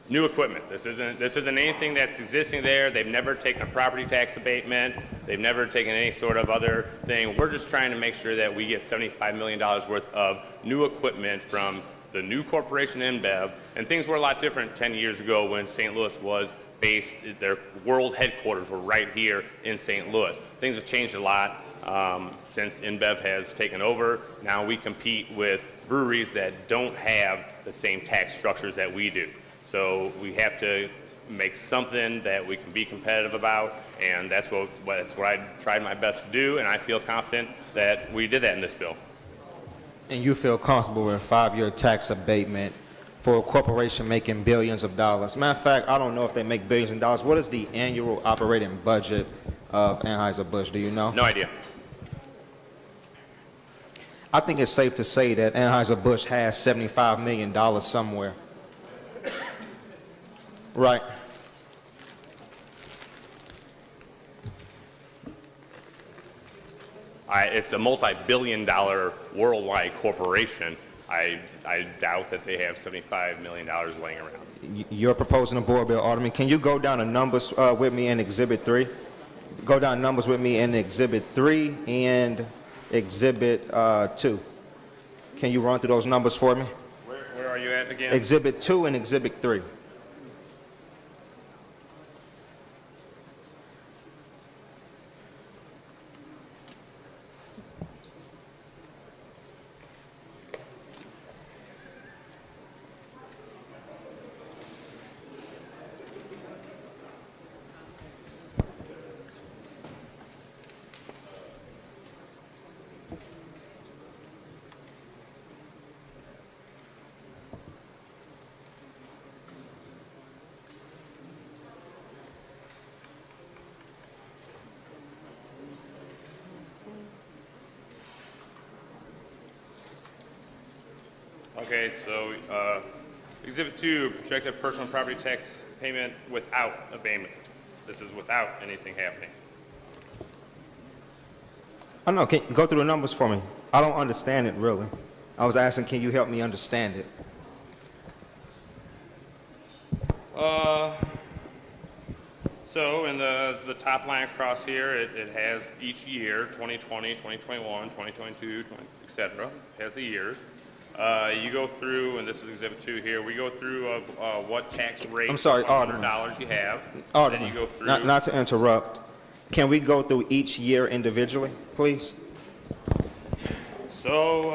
New equipment. This isn't anything that's existing there. They've never taken a property tax abatement. They've never taken any sort of other thing. We're just trying to make sure that we get $75 million worth of new equipment from the new corporation InBev. And things were a lot different 10 years ago when St. Louis was their world headquarters were right here in St. Louis. Things have changed a lot since InBev has taken over. Now we compete with breweries that don't have the same tax structures that we do. So we have to make something that we can be competitive about, and that's what I tried my best to do, and I feel confident that we did that in this bill. And you feel comfortable with a 5-year tax abatement for a corporation making billions of dollars? Matter of fact, I don't know if they make billions of dollars. What is the annual operating budget of Anheuser-Busch? Do you know? No idea. I think it's safe to say that Anheuser-Busch has $75 million somewhere. Right. It's a multi-billion-dollar worldwide corporation. I doubt that they have $75 million laying around. You're proposing a board bill, Alderman. Can you go down the numbers with me in Exhibit 3? Go down numbers with me in Exhibit 3 and Exhibit 2. Can you run through those numbers for me? Where are you at again? Exhibit 2 and Exhibit 3. Okay, so Exhibit 2, projected personal property tax payment without abatement. This is without anything happening. Oh, no, can you go through the numbers for me? I don't understand it, really. I was asking, can you help me understand it? So in the top line across here, it has each year, 2020, 2021, 2022, et cetera, has the years. You go through, and this is Exhibit 2 here, we go through what tax rate, I'm sorry, Alderman. $100 you have. Alderman, Then you go through. not to interrupt. Can we go through each year individually, please? So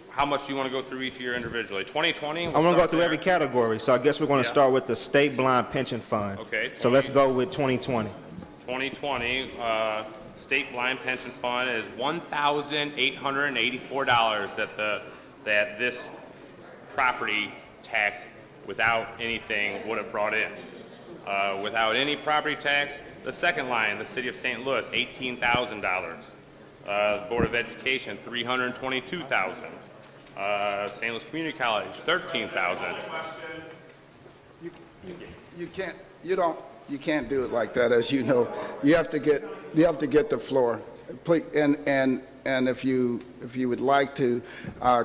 how much do you want to go through each year individually? 2020? I want to go through every category, so I guess we're going to start with the State Blind Pension Fund. Okay. So let's go with 2020. 2020, State Blind Pension Fund is $1,884 that this property tax without anything would have brought in. Without any property tax, the second line, the City of St. Louis, $18,000. Board of Education, $322,000. St. Louis Community College, $13,000. You can't do it like that, as you know. You have to get the floor. Please, and if you would like to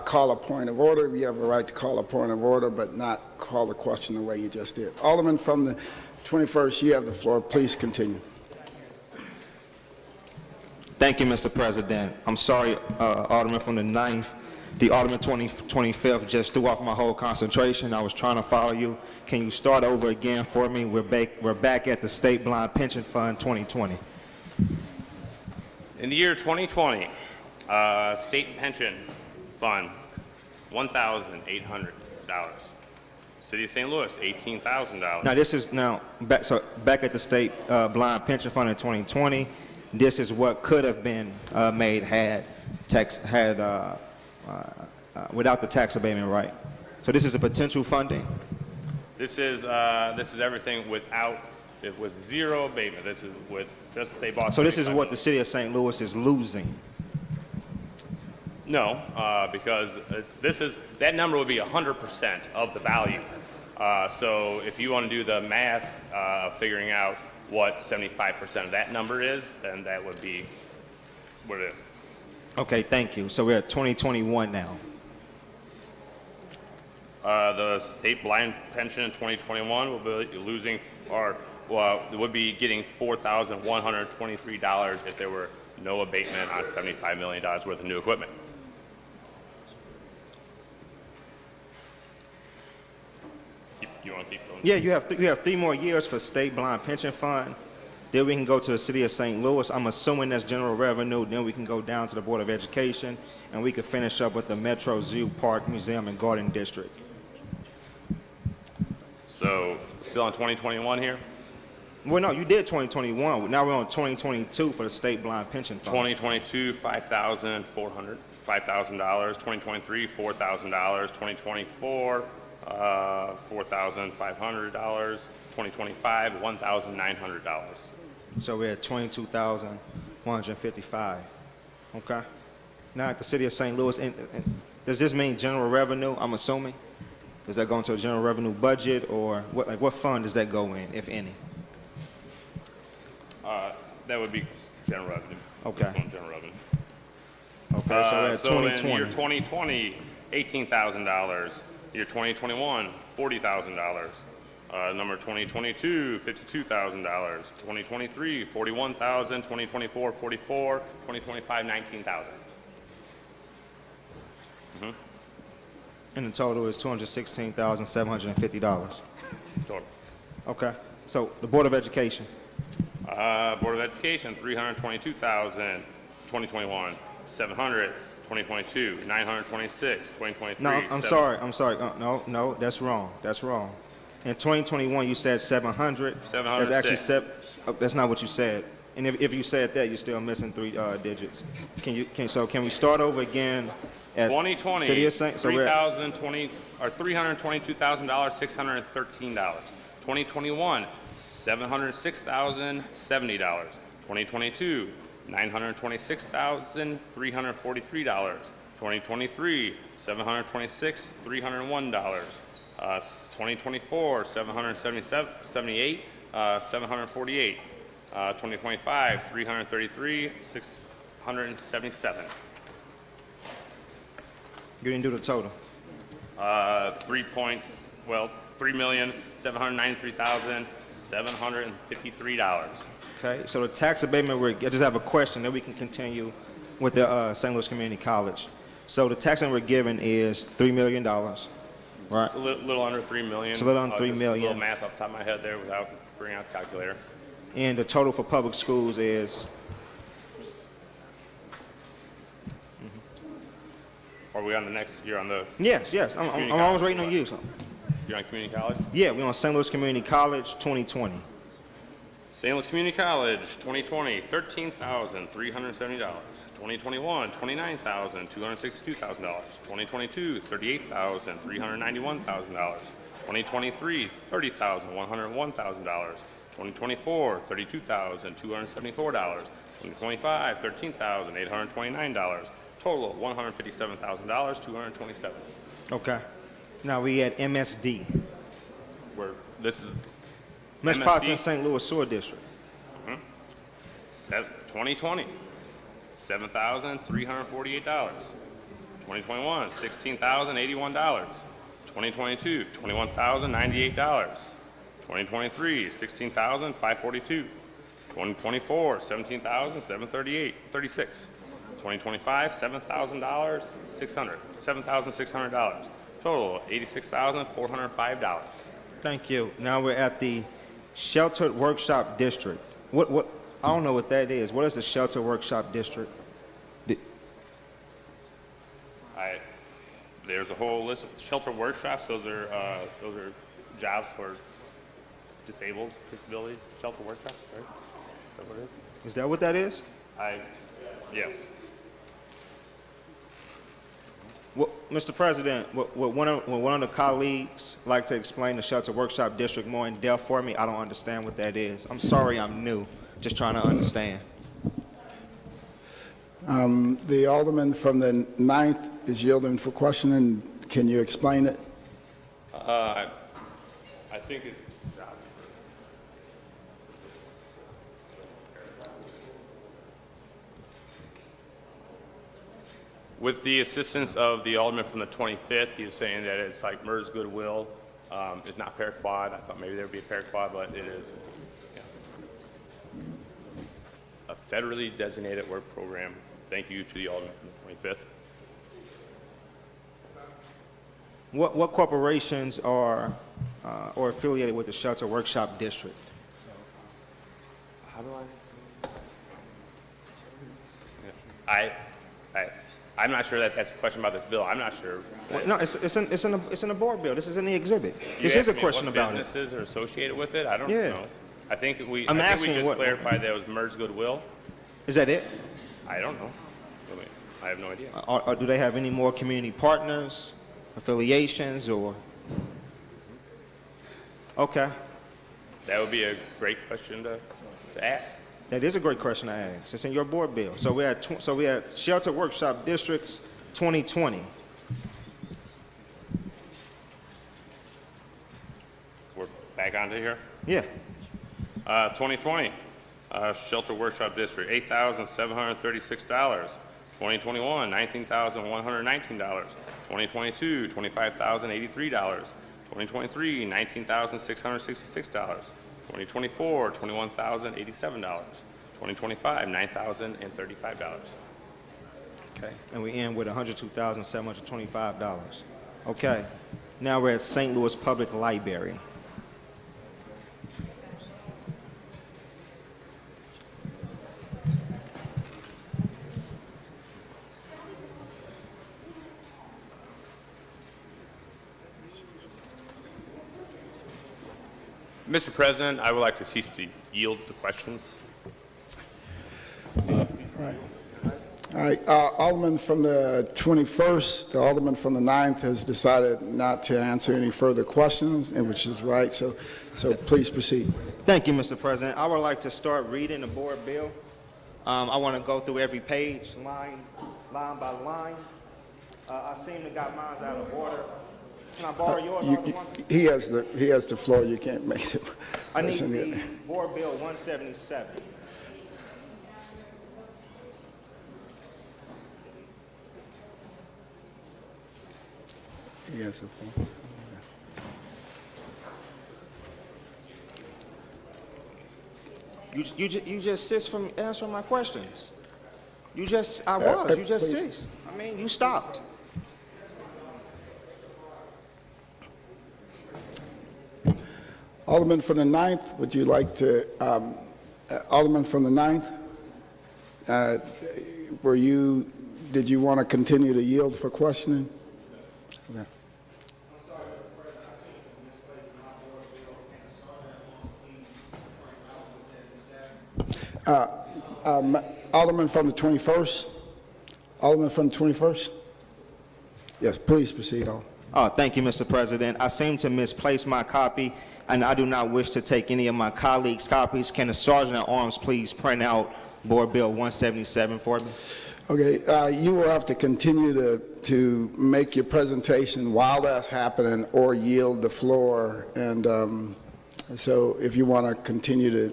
call a point of order, you have a right to call a point of order, but not call the question the way you just did. Alderman from the 21st, you have the floor. Please continue. Thank you, Mr. President. I'm sorry, Alderman from the 9th. The Alderman 25th just threw off my whole concentration. I was trying to follow you. Can you start over again for me? We're back at the State Blind Pension Fund 2020. In the year 2020, State Pension Fund, $1,800. City of St. Louis, $18,000. Now this is back at the State Blind Pension Fund in 2020. This is what could have been made without the tax abatement, right? So this is a potential funding. This is everything with zero abatement. This is with just they bought. So this is what the City of St. Louis is losing. No, because that number would be 100% of the value. So if you want to do the math of figuring out what 75% of that number is, then that would be what it is. Okay, thank you. So we're at 2021 now. The state blind pension in 2021 will be losing, would be getting $4,123 if there were no abatement on $75 million worth of new equipment. You want to keep going? Yeah, you have 3 more years for state blind pension fund. Then we can go to the city of St. Louis. I'm assuming that's general revenue. Then we can go down to the Board of Education, and we could finish up with the Metro Zoo Park Museum and Garden District. So still on 2021 here? Well, no, you did 2021. Now we're on 2022 for the state blind pension fund. 2022, $5,400, $5,000. 2023, $4,000. 2024, $4,500. 2025, $1,900. So we're at 22,155. Okay. Now at the city of St. Louis, and does this mean general revenue? I'm assuming. Does that go into a general revenue budget, or what? Like what fund does that go in, if any? That would be general revenue. Okay. General revenue. Okay. So we're at So 2020. in year 2020, $18,000. Year 2021, $40,000. Number 2022, $52,000. 2023, $41,000. 2024, $44,000. 2025, $19,000. And the total is $216,750. Total. Okay. So the Board of Education. Board of Education, $322,000. 2021, $700. 2022, $926. 2023. No, I'm sorry. No, that's wrong. That's wrong. In 2021, you said 700. That's actually 706. that's not what you said. And if you said that, you're still missing 3 digits. Can we start over again at 2020, City of St. So we're at $322,000, $613. 2021, $706,070. 2022, $926,343. 2023, $726,301. 2024, $778, $748. 2025, $333,677. You didn't do the total. $3,793,753. Okay. So the tax abatement, I just have a question, then we can continue with the St. Louis Community College. So the tax that we're given is $3 million, right? It's a little under $3 million. It's a little under $3 Just million. A little math off the top of my head there without bringing out the calculator. And the total for public schools is? Are we on the next? You're on the. Yes. I'm always waiting on you. So. You're on community college. Yeah, we're on St. Louis Community College 2020. St. Louis Community College 2020, $13,370. 2021, $29,262,000. 2022, $38,391,000. 2023, $30,101,000. 2024, $32,274. 2025, $13,829. Total of $157,227. Okay. Now we at MSD. Where this is Metropolitan St. Louis Sewer District. 2020, $7,348. 2021, $16,081. 2022, $21,098. 2023, $16,542. 2024, $17,736. 2025, $7,600. Total, $86,405. Thank you. Now we're at the Sheltered Workshop District. What? I don't know what that is. What is the Sheltered Workshop District? There's a whole list of shelter workshops. Those are jobs for disabled disabilities. Shelter workshops, right? Is that what it is? Is that what that is? Yes. Well, Mr. President, would one of the colleagues like to explain the Shelter Workshop District more in depth for me? I don't understand what that is. I'm sorry, I'm new. Just trying to understand. The Alderman from the 9th is yielding for questioning. Can you explain it? I think it's. With the assistance of the Alderman from the 25th, he is saying that it's like MERS Goodwill. It's not paraquat. I thought maybe there would be a paraquat, but it is a federally designated work program. Thank you to the Alderman from the 25th. What corporations are or affiliated with the Shelter Workshop District. How do I'm not sure that that's a question about this bill. I'm not sure. Well, no, it's in the board bill. This is in the exhibit. You This is asked a me question what about it. businesses are associated with it? I don't Yeah. know. I think we I'm just asking what- clarified that it was merged goodwill. Is that it? I don't know. I have no idea. Or do they have any more community partners, affiliations, or? Okay. That would be a great question to ask. That is a great question to ask. It's in your board bill. So we had Shelter Workshop Districts 2020. We're back onto here. Yeah. 2020, Shelter Workshop District, $8,736. 2021, $19,119. 2022, $25,083. 2023, $19,666. 2024, $21,087. 2025, $9,035. Okay. And we end with $102,725. Okay. Now we're at St. Louis Public Library. Mr. President, I would like to cease to yield the questions. All right, Alderman from the 21st, the Alderman from the 9th has decided not to answer any further questions, and which is right, so please proceed. Thank you, Mr. President. I would like to start reading the board bill. I want to go through every page, line by line. I seem to got mine out of order. Can I borrow yours, Alderman? He has the floor. You can't make it. I need the board bill 177. He has the floor. You just ceased from answering my questions. You just please. ceased. I mean, you stopped. Alderman from the 9th, would you like to, Alderman from the 9th, did you want to continue to yield for questioning? Okay. Alderman from the 21st? Alderman from the 21st? Yes, please proceed, Alderman. Thank you, Mr. President. I seem to misplace my copy, and I do not wish to take any of my colleagues' copies. Can the Sergeant at Arms please print out Board Bill 177 for me? Okay, you will have to continue to make your presentation while that's happening or yield the floor. And so if you want to continue to...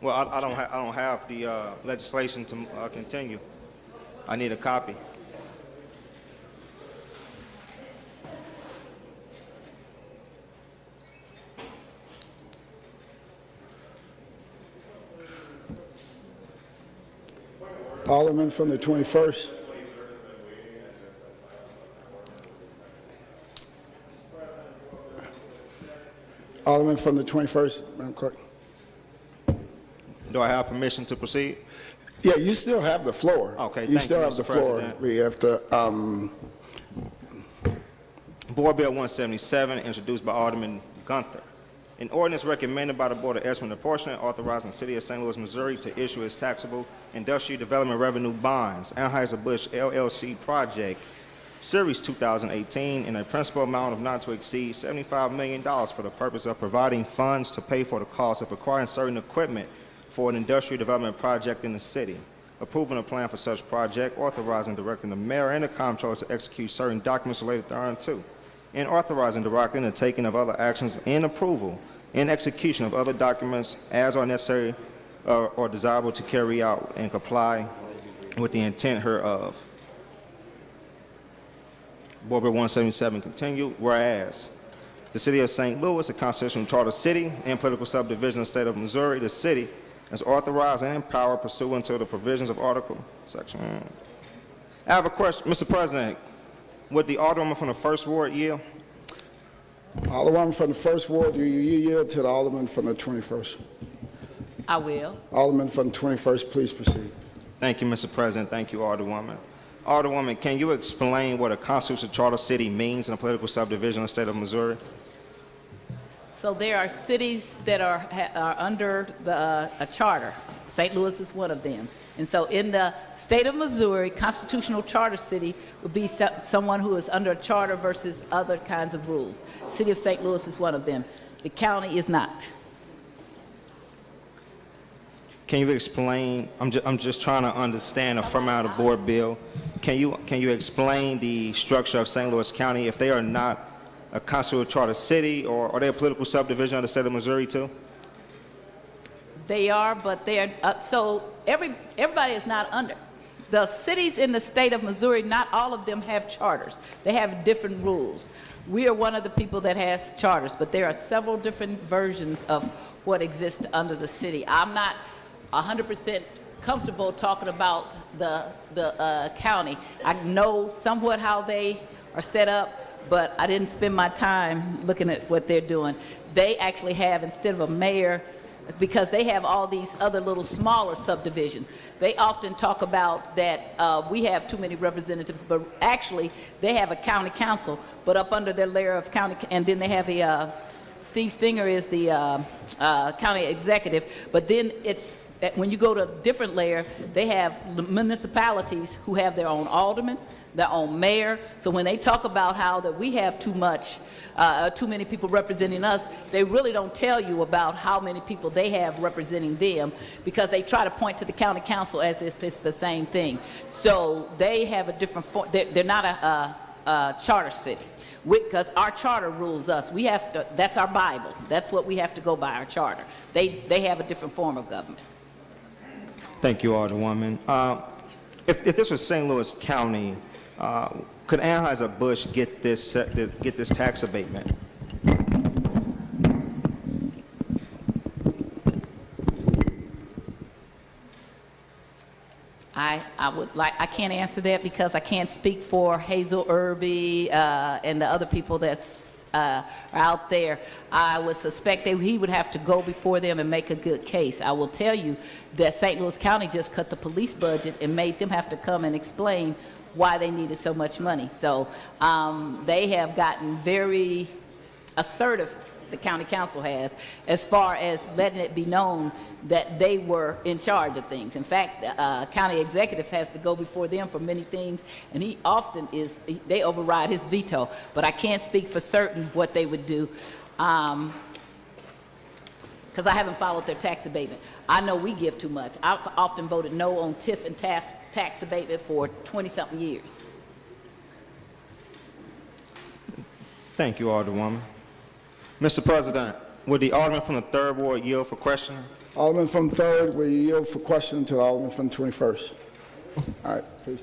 Well, I don't have the legislation to continue. I need a copy. Alderman from the 21st. Alderman from the 21st, Madam Clerk. Do I have permission to proceed? Yeah, you still have the floor. Okay, you still have Mr. the floor. President. We have to. Board Bill 177, introduced by Alderman Gunther. An ordinance recommended by the Board of Estimate and Apportionment authorizing the City of St. Louis, Missouri to issue its taxable industrial development revenue bonds, Anheuser-Busch LLC project, Series 2018, in a principal amount of not to exceed $75 million for the purpose of providing funds to pay for the cost of acquiring certain equipment for an industrial development project in the city, approving a plan for such project, authorizing and directing the mayor and the comptroller to execute certain documents related thereunto, and authorizing and directing the taking of other actions in approval and execution of other documents as are necessary or desirable to carry out and comply with the intent hereof. Board Bill 177 continued, whereas the City of St. Louis, a constitutional charter city and political subdivision of the state of Missouri, the city is authorized and empowered pursuant to the provisions of Article Section. I have a question, Mr. President. Would the Alderman from the 1st Ward yield? Alderman from the 1st Ward, do you yield to the Alderman from the 21st? I will. Alderman from the 21st, please proceed. Thank you, Mr. President. Thank you, Alderwoman. Alderwoman, can you explain what a constitutional charter city means in a political subdivision in the state of Missouri? So there are cities that are under a charter. St. Louis is one of them. And so in the state of Missouri, constitutional charter city would be someone who is under a charter versus other kinds of rules. City of St. Louis is one of them. The county is not. Can you explain, I'm just trying to understand a from out of board bill. Can you explain the structure of St. Louis County if they are not a constitutional charter city, or are they a political subdivision of the state of Missouri too? They are, but they are, so everybody is not under. The cities in the state of Missouri, not all of them have charters. They have different rules. We are one of the people that has charters, but there are several different versions of what exists under the city. I'm not 100% comfortable talking about the county. I know somewhat how they are set up, but I didn't spend my time looking at what they're doing. They actually have, instead of a mayor, because they have all these other little smaller subdivisions, they often talk about that we have too many representatives, but actually they have a county council, but up under their layer of county, and then they have a, Steve Stinger is the county executive, but then it's, when you go to a different layer, they have municipalities who have their own aldermen, their own mayor. So when they talk about how that we have too many people representing us, they really don't tell you about how many people they have representing them, because they try to point to the county council as if it's the same thing. So they have a different form. They're not a charter city, because our charter rules us. We have to, that's our Bible. That's what we have to go by, our charter. They have a different form of government. Thank you, Alderwoman. If this was St. Louis County, could Anheuser-Busch get this tax abatement? I can't answer that because I can't speak for Hazel Irby and the other people that's out there. I would suspect that he would have to go before them and make a good case. I will tell you that St. Louis County just cut the police budget and made them have to come and explain why they needed so much money. So they have gotten very assertive, the county council has, as far as letting it be known that they were in charge of things. In fact, the county executive has to go before them for many things, and he often is, they override his veto. But I can't speak for certain what they would do, because I haven't followed their tax abatement. I know we give too much. I've often voted no on TIF and tax abatement for 20-something years. Thank you, Alderwoman. Mr. President, would the Alderman from the 3rd Ward yield for questioning? Alderman from 3rd, will you yield for questioning to the Alderman from 21st? All right, please.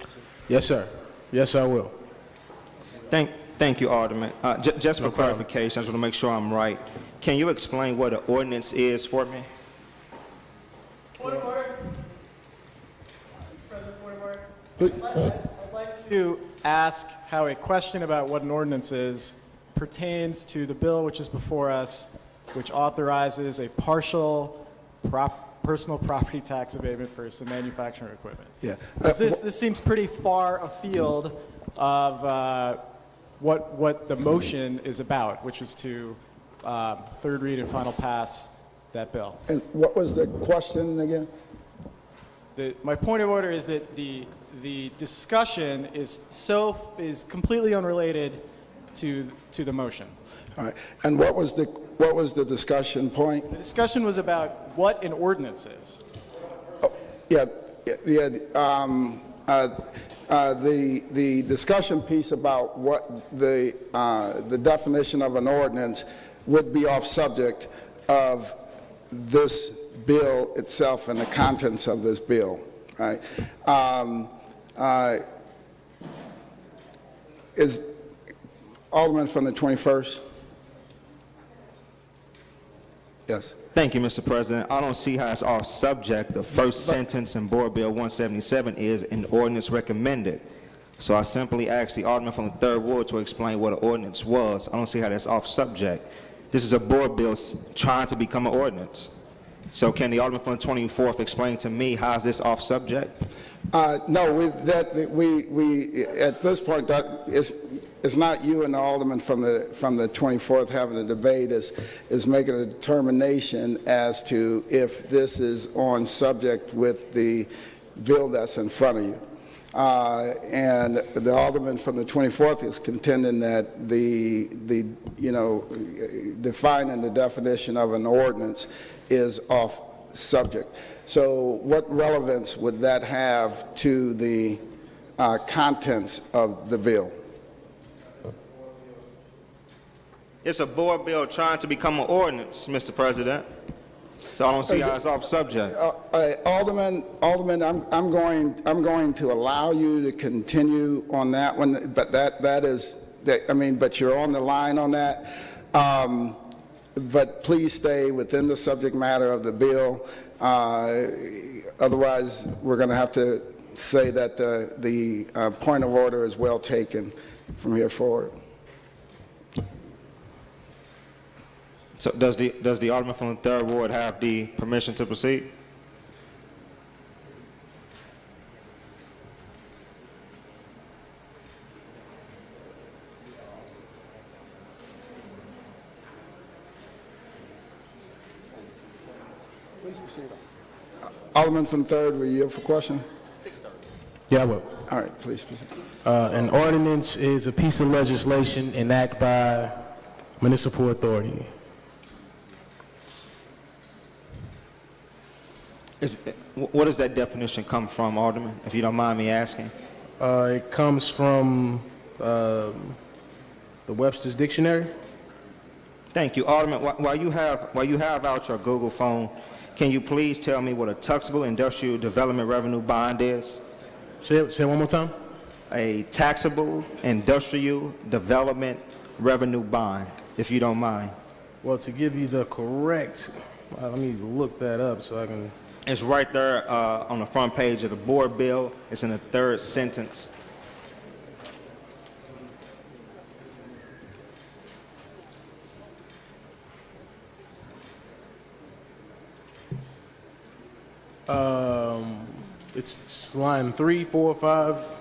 Yes, sir. Yes, I will. Thank you, Alderman. Just for clarification, I just want to make sure I'm right. Can you explain what an ordinance is for me? Point of order. Mr. President, point of order. I'd like to ask how a question about what an ordinance is pertains to the bill which is before us, which authorizes a partial personal property tax abatement for some manufacturing equipment. Yeah. This seems pretty far afield of what the motion is about, which is to third read and final pass that bill. And what was the question again? My point of order is that the discussion is completely unrelated to the motion. All right. And what was the discussion point? The discussion was about what an ordinance is. The discussion piece about what the definition of an ordinance would be off subject of this bill itself and the contents of this bill, right? Is Alderman from the 21st? Yes. Thank you, Mr. President. I don't see how it's off subject. The first sentence in Board Bill 177 is an ordinance recommended. So I simply asked the Alderman from the 3rd Ward to explain what an ordinance was. I don't see how that's off subject. This is a board bill trying to become an ordinance. So can the Alderman from the 24th explain to me how is this off subject? No, we at this point, that it's not you and the Alderman from the 24th having a debate, is making a determination as to if this is on subject with the bill that's in front of you. And the Alderman from the 24th is contending that the defining the definition of an ordinance is off subject. So what relevance would that have to the contents of the bill? It's a board bill trying to become an ordinance, Mr. President. So I don't see how it's off subject. Alderman, I'm going to allow you to continue on that one, but but you're on the line on that. But please stay within the subject matter of the bill. Otherwise, we're going to have to say that the point of order is well taken from here forward. So does the Alderman from the 3rd Ward have the permission to proceed? Please proceed. Alderman from the 3rd, will you yield for question? Yeah, I will. All right, please proceed. An ordinance is a piece of legislation enacted by municipal authority. What does that definition come from, Alderman, if you don't mind me asking? It comes from the Webster's Dictionary. Thank you, Alderman. While you have out your Google phone, can you please tell me what a taxable industrial development revenue bond is? Say it one more time. A taxable industrial development revenue bond, if you don't mind. Well, to give you the correct, let me look that up so I can. It's right there on the front page of the board bill. It's in the 3rd sentence. It's line 3, 4, 5.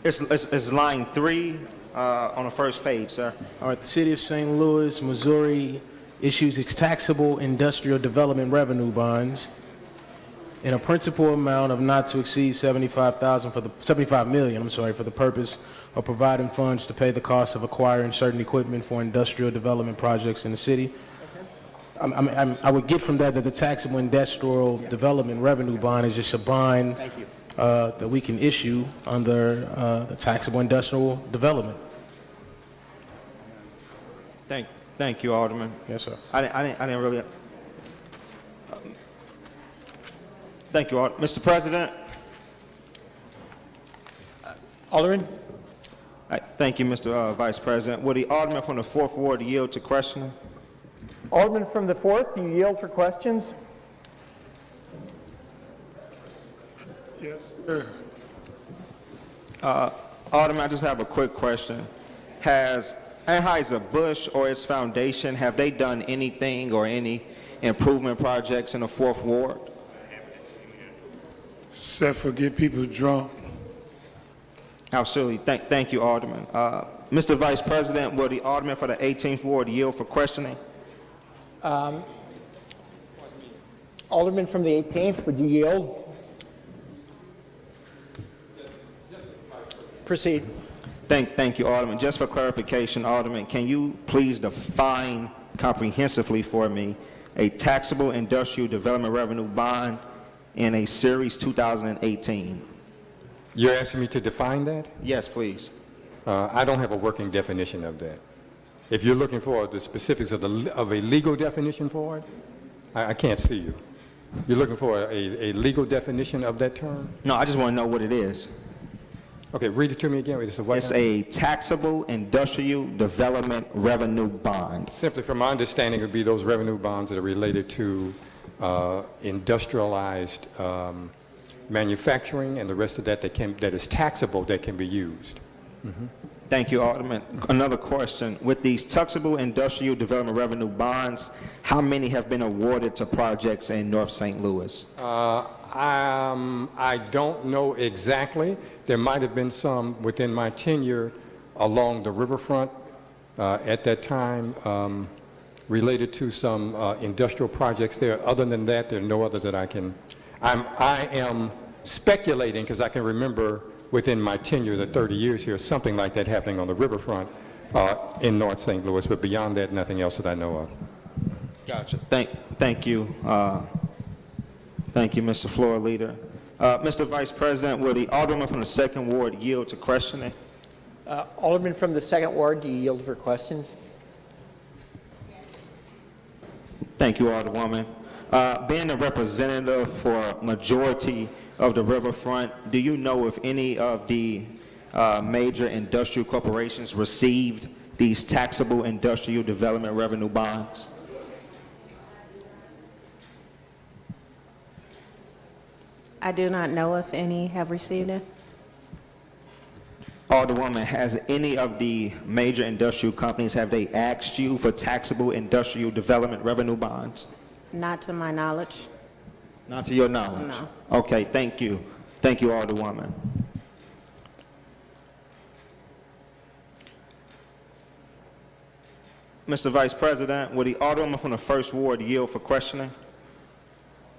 It's line 3 on the first page, sir. All right, the City of St. Louis, Missouri issues its taxable industrial development revenue bonds in a principal amount of not to exceed $75 million for the purpose of providing funds to pay the cost of acquiring certain equipment for industrial development projects in the city. I would get from that the taxable industrial development revenue bond is just a bond that we can issue under the taxable industrial development. Thank you, Alderman. Yes, sir. I didn't really. Thank you, Alderman. Mr. President. Alderman? Thank you, Mr. Vice President. Will the Alderman from the 4th Ward yield to questioning? Alderman from the 4th, do you yield for questions? Yes, sir. Alderman, I just have a quick question. Has Anheuser-Busch or its foundation, have they done anything or any improvement projects in the 4th Ward? Except for get people drunk. Absolutely. Thank you, Alderman. Mr. Vice President, will the Alderman for the 18th Ward yield for questioning? Alderman from the 18th, would you yield? Proceed. Thank you, Alderman. Just for clarification, Alderman, can you please define comprehensively for me a taxable industrial development revenue bond in a Series 2018? You're asking me to define that? Yes, please. I don't have a working definition of that. If you're looking for the specifics of a legal definition for it, I can't see you. You're looking for a legal definition of that term? No, I just want to know what it is. Okay, read it to me again. It's a taxable industrial development revenue bond. Simply from my understanding, it would be those revenue bonds that are related to industrialized manufacturing and the rest of that that is taxable that can be used. Thank you, Alderman. Another question. With these taxable industrial development revenue bonds, how many have been awarded to projects in North St. Louis? I don't know exactly. There might have been some within my tenure along the riverfront at that time related to some industrial projects there. Other than that, there are no others that I am speculating, because I can remember within my tenure, the 30 years here, something like that happening on the riverfront in North St. Louis, but beyond that, nothing else that I know of. Gotcha. Thank you. Thank you, Mr. Floor Leader. Mr. Vice President, will the Alderman from the 2nd Ward yield to questioning? Alderman from the 2nd Ward, do you yield for questions? Thank you, Alderwoman. Being a representative for majority of the riverfront, do you know if any of the major industrial corporations received these taxable industrial development revenue bonds? I do not know if any have received it. Alderwoman, has any of the major industrial companies, have they asked you for taxable industrial development revenue bonds? Not to my knowledge. Not to your knowledge? No. Okay, thank you. Thank you, Alderwoman. Mr. Vice President, will the Alderman from the 1st Ward yield for questioning?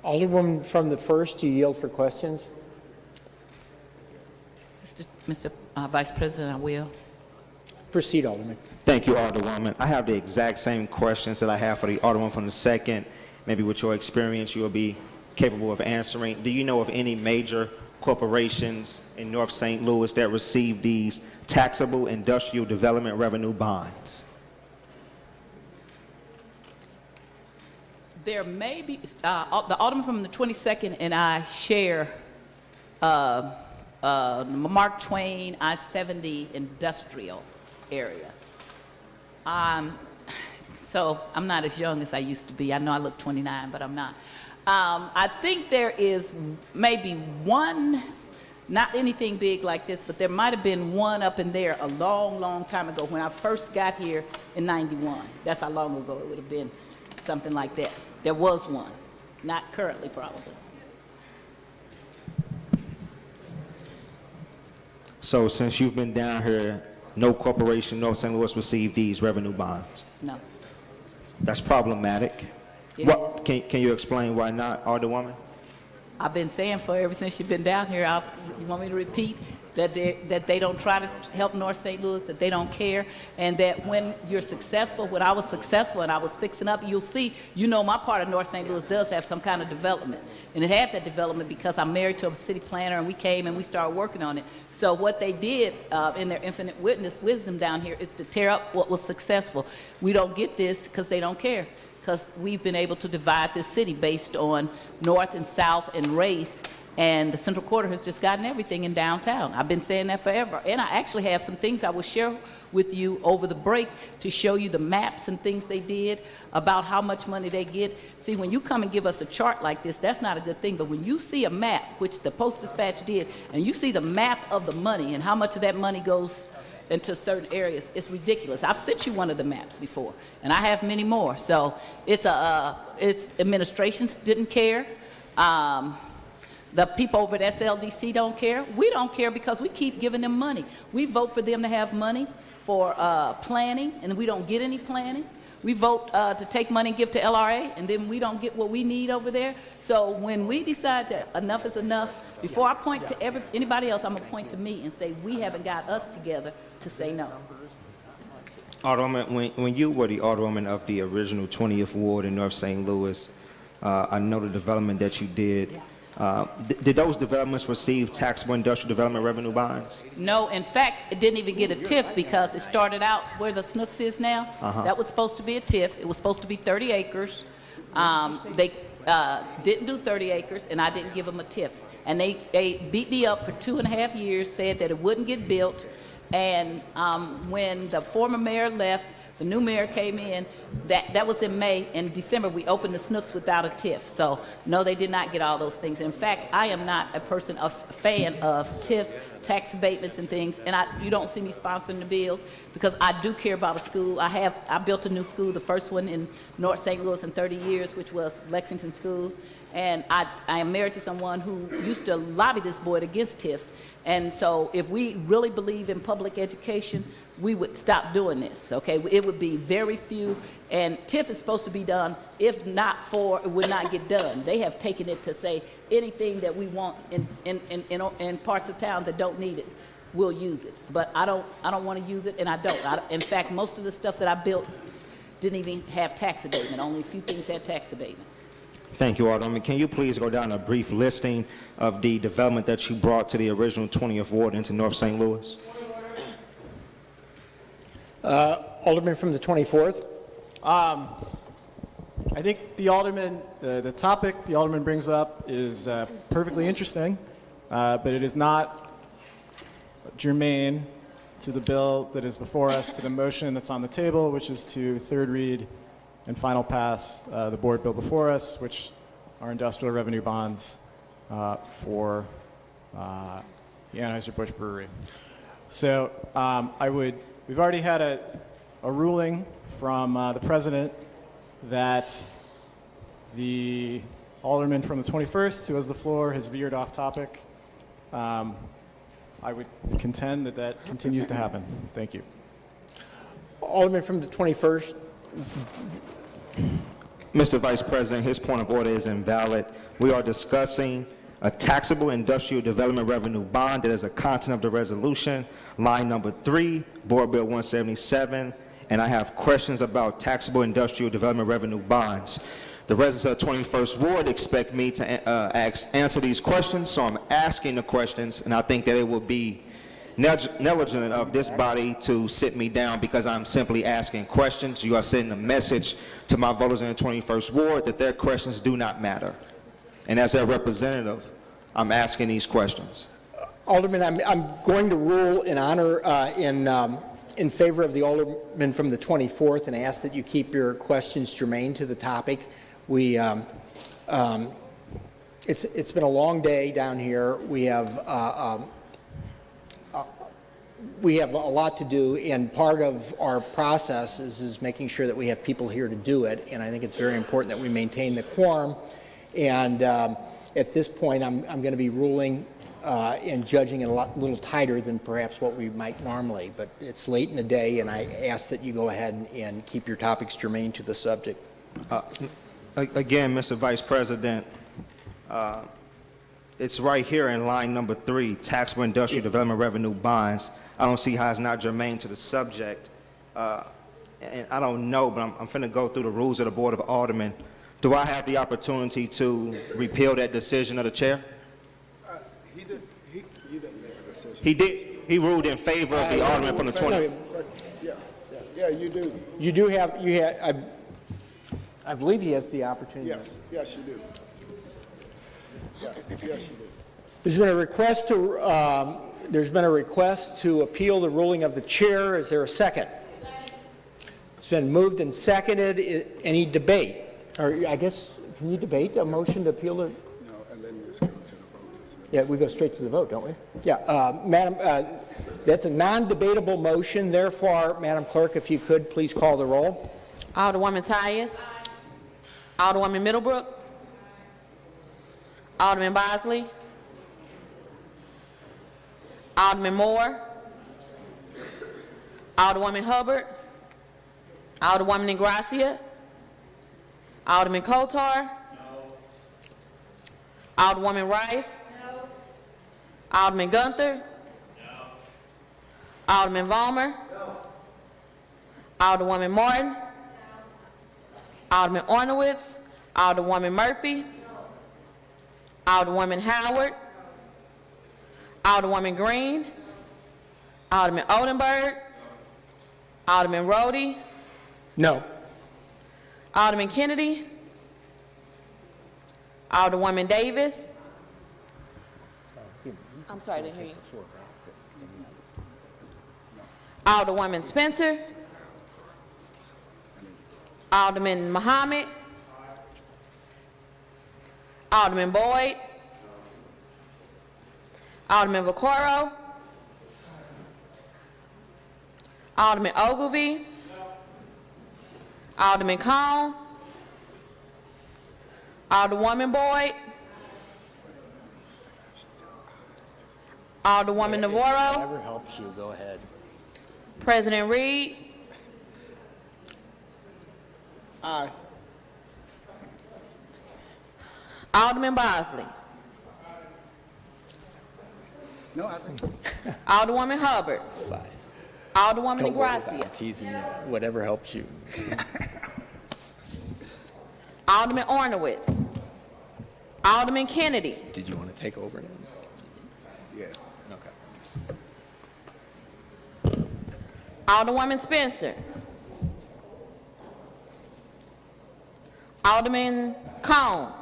Alderwoman from the 1st, do you yield for questions? Mr. Vice President, I will. Proceed, Alderman. Thank you, Alderwoman. I have the exact same questions that I have for the Alderman from the 2nd. Maybe with your experience, you will be capable of answering. Do you know of any major corporations in North St. Louis that received these taxable industrial development revenue bonds? There may be, the Alderman from the 22nd and I share Mark Twain I-70 industrial area. So I'm not as young as I used to be. I know I look 29, but I'm not. I think there is maybe one, not anything big like this, but there might have been one up in there a long, long time ago when I first got here in '91. That's how long ago it would have been, something like that. There was one, not currently probably. So since you've been down here, no corporation in North St. Louis received these revenue bonds? No. That's problematic. What, can you explain why not, Alderwoman? I've been saying for ever since you've been down here, you want me to repeat that they don't try to help North St. Louis, that they don't care, and that when you're successful, when I was successful and I was fixing up, you'll see, you know my part of North St. Louis does have some kind of development. And it had that development because I'm married to a city planner and we came and we started working on it. So what they did in their infinite wisdom down here is to tear up what was successful. We don't get this because they don't care, because we've been able to divide this city based on north and south and race, and the Central Quarter has just gotten everything in downtown. I've been saying that forever, and I actually have some things I will share with you over the break to show you the maps and things they did about how much money they get. See, when you come and give us a chart like this, that's not a good thing, but when you see a map, which the Post-Dispatch did, and you see the map of the money and how much of that money goes into certain areas, it's ridiculous. I've sent you one of the maps before, and I have many more. So it's administrations didn't care. The people over at SLDC don't care. We don't care because we keep giving them money. We vote for them to have money for planning, and we don't get any planning. We vote to take money and give to LRA, and then we don't get what we need over there. So when we decide that enough is enough, before I point to anybody else, I'm going to point to me and say we haven't got us together to say no. Alderwoman, when you were the Alderwoman of the original 20th Ward in North St. Louis, I know the development that you did. Did those developments receive taxable industrial development revenue bonds? No, in fact, it didn't even get a TIF because it started out where the Snooks is now. That was supposed to be a TIF. It was supposed to be 30 acres. They didn't do 30 acres, and I didn't give them a TIF. And they beat me up for 2.5 years, said that it wouldn't get built. And when the former mayor left, The new mayor came in, that was in May. In December, we opened the Snooks without a TIF. So, no, they did not get all those things. In fact, I am not a fan of TIFs, tax abatements and things, and you don't see me sponsoring the bills because I do care about a school. I built a new school, the first one in North St. Louis in 30 years, which was Lexington School. And I am married to someone who used to lobby this board against TIFs. And so if we really believe in public education, we would stop doing this, okay? It would be very few, and TIF is supposed to be done. If not for, it would not get done. They have taken it to say anything that we want in parts of town that don't need it, we'll use it. But I don't want to use it, and I don't. In fact, most of the stuff that I built didn't even have tax abatement. Only a few things had tax abatement. Thank you, Alderman. Can you please go down a brief listing of the development that you brought to the original 20th Ward into North St. Louis? Alderman from the 24th. I think the Alderman, the topic the Alderman brings up is perfectly interesting, but it is not germane to the bill that is before us, to the motion that's on the table, which is to third read and final pass the board bill before us, which are industrial revenue bonds for the Anheuser-Busch Brewery. So we've already had a ruling from the president that the alderman from the 21st who has the floor has veered off topic. I would contend that continues to happen. Thank you. Alderman from the 21st. Mr. Vice President, his point of order is invalid. We are discussing a taxable industrial development revenue bond that is a content of the resolution, line number 3, Board Bill 177, and I have questions about taxable industrial development revenue bonds. The residents of the 21st Ward expect me to answer these questions, so I'm asking the questions, and I think that it will be negligent of this body to sit me down because I'm simply asking questions. You are sending a message to my voters in the 21st Ward that their questions do not matter. And as their representative, I'm asking these questions. Alderman, I'm going to rule in honor in favor of the Alderman from the 24th and ask that you keep your questions germane to the topic. It's been a long day down here. We have a lot to do, and part of our process is making sure that we have people here to do it, and I think it's very important that we maintain the quorum. And at this point, I'm going to be ruling and judging it a little tighter than perhaps what we might normally, but it's late in the day, and I ask that you go ahead and keep your topics germane to the subject. Again, Mr. Vice President, it's right here in line number 3, taxable industrial development revenue bonds. I don't see how it's not germane to the subject. And I don't know, but I'm finna go through the rules of the Board of Aldermen. Do I have the opportunity to repeal that decision of the chair? You didn't make a decision. He did. He ruled in favor of the alderman from the 20. Yeah, you do. You do have, I believe he has the opportunity. Yes, you do. Yes, you do. There's been a request to appeal the ruling of the chair. Is there a second? It's been moved and seconded. Any debate? Or I guess, can you debate a motion to appeal the? No, and then just go to the vote. Yeah, we go straight to the vote, don't we? Yeah, Madam, that's a non-debatable motion. Therefore, Madam Clerk, if you could, please call the roll. Alderwoman Tyus. Alderwoman Middlebrook. Alderman Bosley. Alderman Moore. Alderwoman Hubbard. Alderwoman Ingracia. Alderman Kotar. No. Alderwoman Rice. No. Alderman Gunther. No. Alderman Vollmer. No. Alderwoman Martin. No. Alderman Ornowitz. Alderwoman Murphy. No. Alderwoman Howard. No. Alderwoman Green. Alderman Odenberg. No. Alderman Rhodey. No. Alderman Kennedy. Alderwoman Davis. I'm sorry, I didn't hear you. Alderwoman Spencer. Alderman Muhammad. Alderman Boyd. Alderman Vaccaro. Alderman Ogilvy. Alderman Cone. Alderwoman Boyd. Alderwoman Navarro. Whatever helps you, go ahead. President Reed. Aye. Alderman Bosley. No, I think. Alderwoman Hubbard. Alderwoman Don't worry about DeGracia. it, teasing you. Whatever helps you. Alderman Ornowitz. Alderman Kennedy. Did you want to take over now? Yeah. Okay. Alderwoman Spencer. Alderman Cone.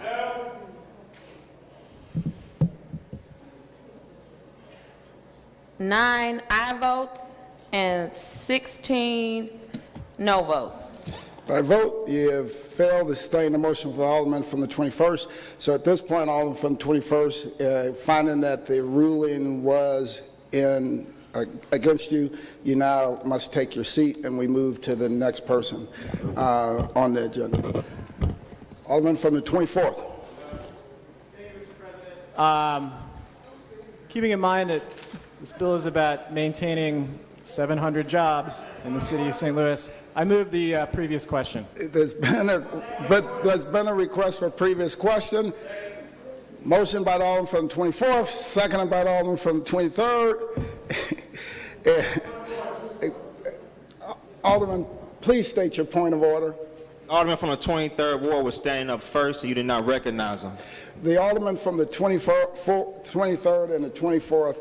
Nine aye votes and 16 no votes. By vote, you have failed to sustain the motion for Alderman from the 21st. So at this point, Alderman from the 21st, finding that the ruling was against you, you now must take your seat, and we move to the next person on the agenda. Alderman from the 24th. Thank you, Mr. President. Keeping in mind that this bill is about maintaining 700 jobs in the city of St. Louis, I move the previous question. There's been a request for previous question. Motion by the Alderman from the 24th, seconded by the Alderman from the 23rd. Alderman, please state your point of order. Alderman from the 23rd Ward was standing up first, and you did not recognize him. The Alderman from the 23rd and the 24th,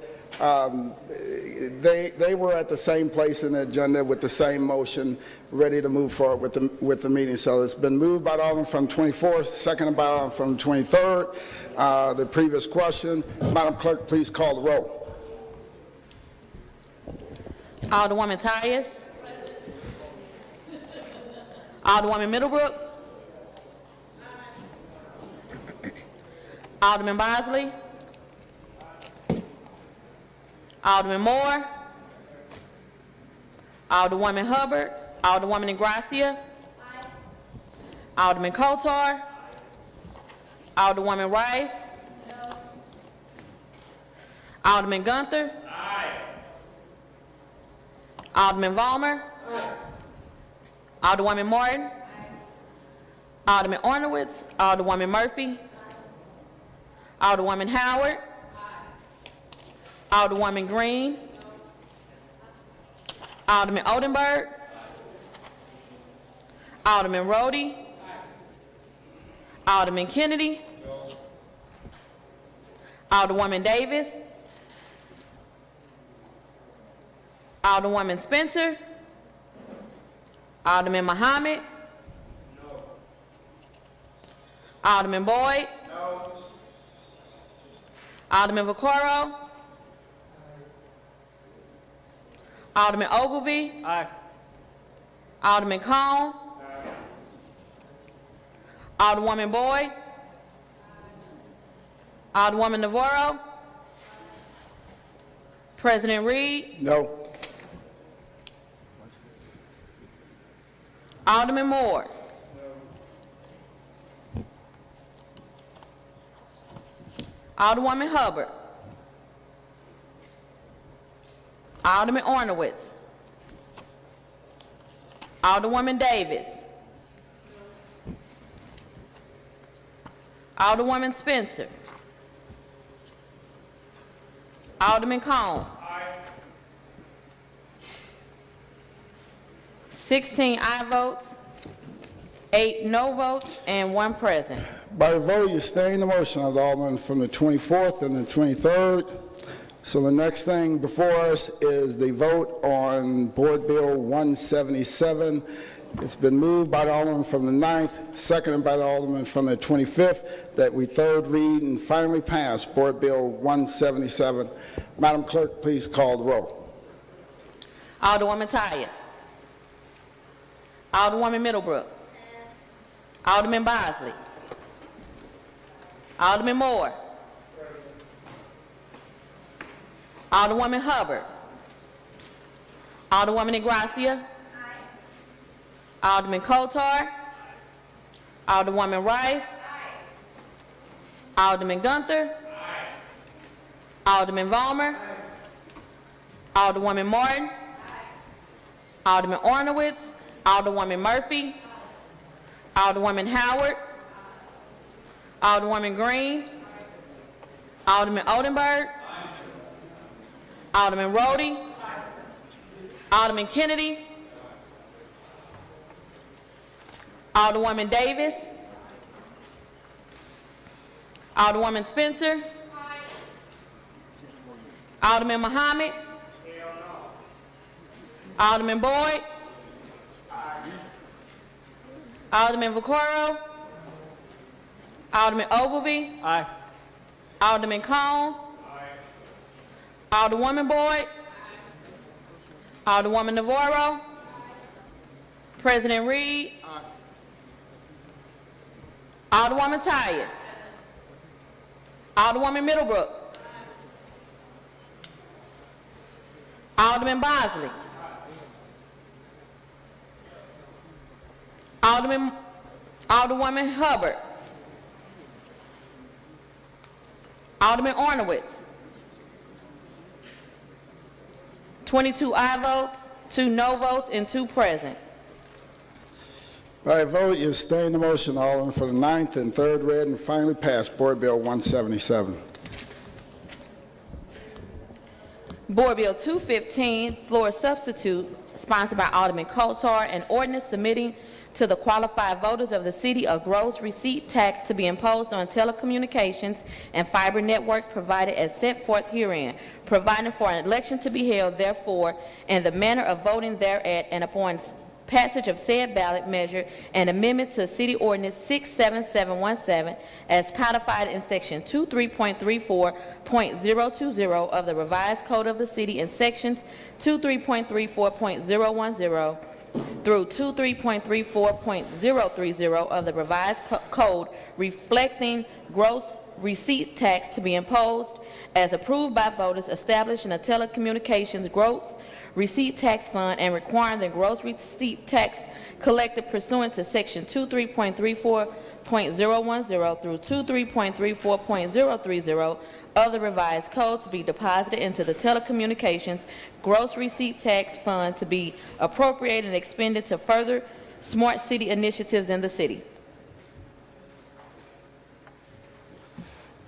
they were at the same place in the agenda with the same motion, ready to move forward with the meeting. So it's been moved by the Alderman from 24th, seconded by the Alderman from 23rd. The previous question, Madam Clerk, please call the roll. Alderwoman Tyus. Alderwoman Middlebrook. Alderman Bosley. Alderman Moore. Alderwoman Hubbard. Alderwoman DeGracia. Alderman Kotar. Alderwoman Rice. Alderman Gunther. Alderman Vollmer. Alderwoman Martin. Alderman Ornowitz. Alderwoman Murphy. Alderwoman Howard. Alderwoman Green. Alderman Oldenburg. Alderman Rhodey. Alderman Kennedy. Alderwoman Davis. Alderwoman Spencer. Alderman Muhammad. Alderman Boyd. Alderman Vaccaro. Alderman Ogilvy. Aye. Alderman Cone. Alderwoman Boyd. Alderwoman Navarro. President Reed. No. Alderman Moore. Alderwoman Hubbard. Alderman Ornowitz. Alderwoman Davis. Alderwoman Spencer. Alderman Cone. 16 aye votes, 8 no votes, and 1 present. By vote, you stay in the motion of the Alderman from the 24th and the 23rd. So the next thing before us is the vote on Board Bill 177. It's been moved by the Alderman from the 9th, seconded by the Alderman from the 25th, that we third read and finally pass Board Bill 177. Madam Clerk, please call the roll. Alderwoman Tyus. Alderwoman Middlebrook. Alderman Bosley. Alderman Moore. Alderwoman Hubbard. Alderwoman Ingracia. Alderman Kotar. Alderwoman Rice. Alderman Gunther. Alderman Vollmer. Alderwoman Martin. Alderman Ornowitz. Alderwoman Murphy. Alderwoman Howard. Alderwoman Green. Alderman Oldenburg. Alderman Rhodey. Alderman Kennedy. Alderwoman Davis. Alderwoman Spencer. Alderman Muhammad. Alderman Boyd. Alderman Vaccaro. Alderman Ogilvy. Aye. Alderman Cone. Alderwoman Boyd. Alderwoman Navarro. President Reed. Alderwoman Tyus. Alderwoman Middlebrook. Alderman Bosley. Alderwoman Hubbard. Alderman Ornowitz. 22 aye votes, 2 no votes, and 2 present. By vote, you sustain the motion, Alderman, for the ninth and third read and finally passed Board Bill 177. Board Bill 215, floor substitute, sponsored by Alderman Kotar, an ordinance submitting to the qualified voters of the city a gross receipt tax to be imposed on telecommunications and fiber networks provided as set forth herein, providing for an election to be held therefore, and the manner of voting thereat, and upon passage of said ballot measure, an amendment to City Ordinance 67717 as codified in Section 23.34.020 of the Revised Code of the City and Sections 23.34.010 through 23.34.030 of the Revised Code, reflecting gross receipt tax to be imposed as approved by voters, establishing a telecommunications gross receipt tax fund and requiring the gross receipt tax collected pursuant to Section 23.34.010 through 23.34.030 of the Revised Code to be deposited into the telecommunications gross receipt tax fund to be appropriated and expended to further smart city initiatives in the city.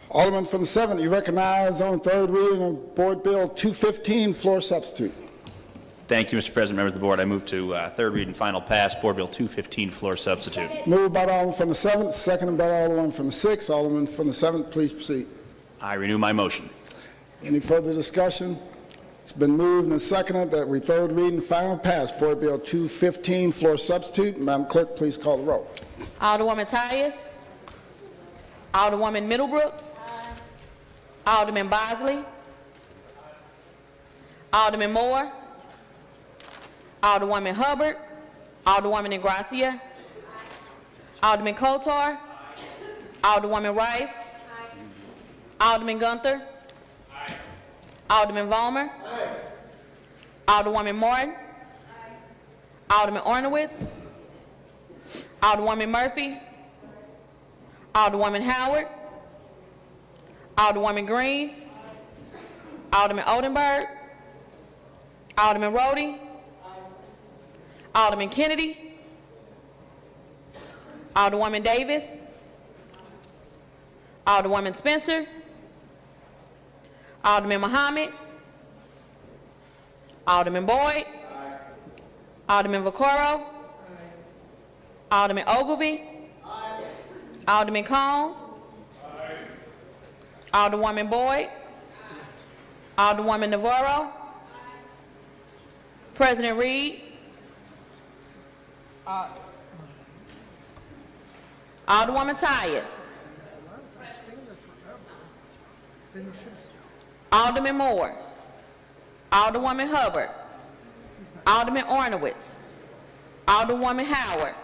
Alderman from the 7th, you recognize on third reading of Board Bill 215, floor substitute. Thank you, Mr. President, members of the board. I move to third read and final pass Board Bill 215, floor substitute. Moved by the Alderman from the 7th, seconded by the Alderman from the 6th. Alderman from the 7th, please proceed. I renew my motion. Any further discussion? It's been moved and seconded that we third read and final pass Board Bill 215, floor substitute. Madam Clerk, please call the roll. Alderwoman Tyus. Alderwoman Middlebrook. Alderman Bosley. Alderman Moore. Alderwoman Hubbard. Alderwoman Ingracia. Alderman Kotar. Alderwoman Rice. Alderman Gunther. Alderman Vollmer. Alderwoman Martin. Alderman Ornowitz. Alderwoman Murphy. Alderwoman Howard. Alderwoman Green. Alderman Oldenburg. Alderman Rhodey. Alderman Kennedy. Alderwoman Davis. Alderwoman Spencer. Alderman Muhammad. Alderman Boyd. Alderman Vaccaro. Alderman Ogilvy. Alderman Cone. Alderwoman Boyd. Alderwoman Navarro. President Reed. Alderwoman Tyus. Alderman Moore. Alderwoman Hubbard. Alderman Ornowitz. Alderwoman Howard.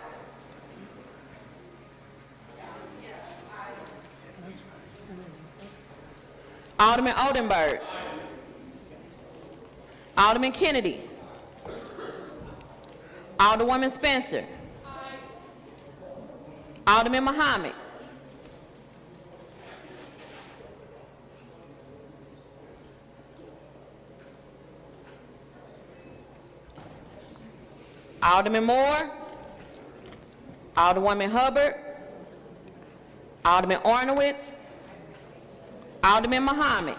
Alderman Oldenburg. Alderman Kennedy. Alderwoman Spencer. Alderman Muhammad. Alderman Moore. Alderwoman Hubbard. Alderman Ornowitz. Alderman Muhammad.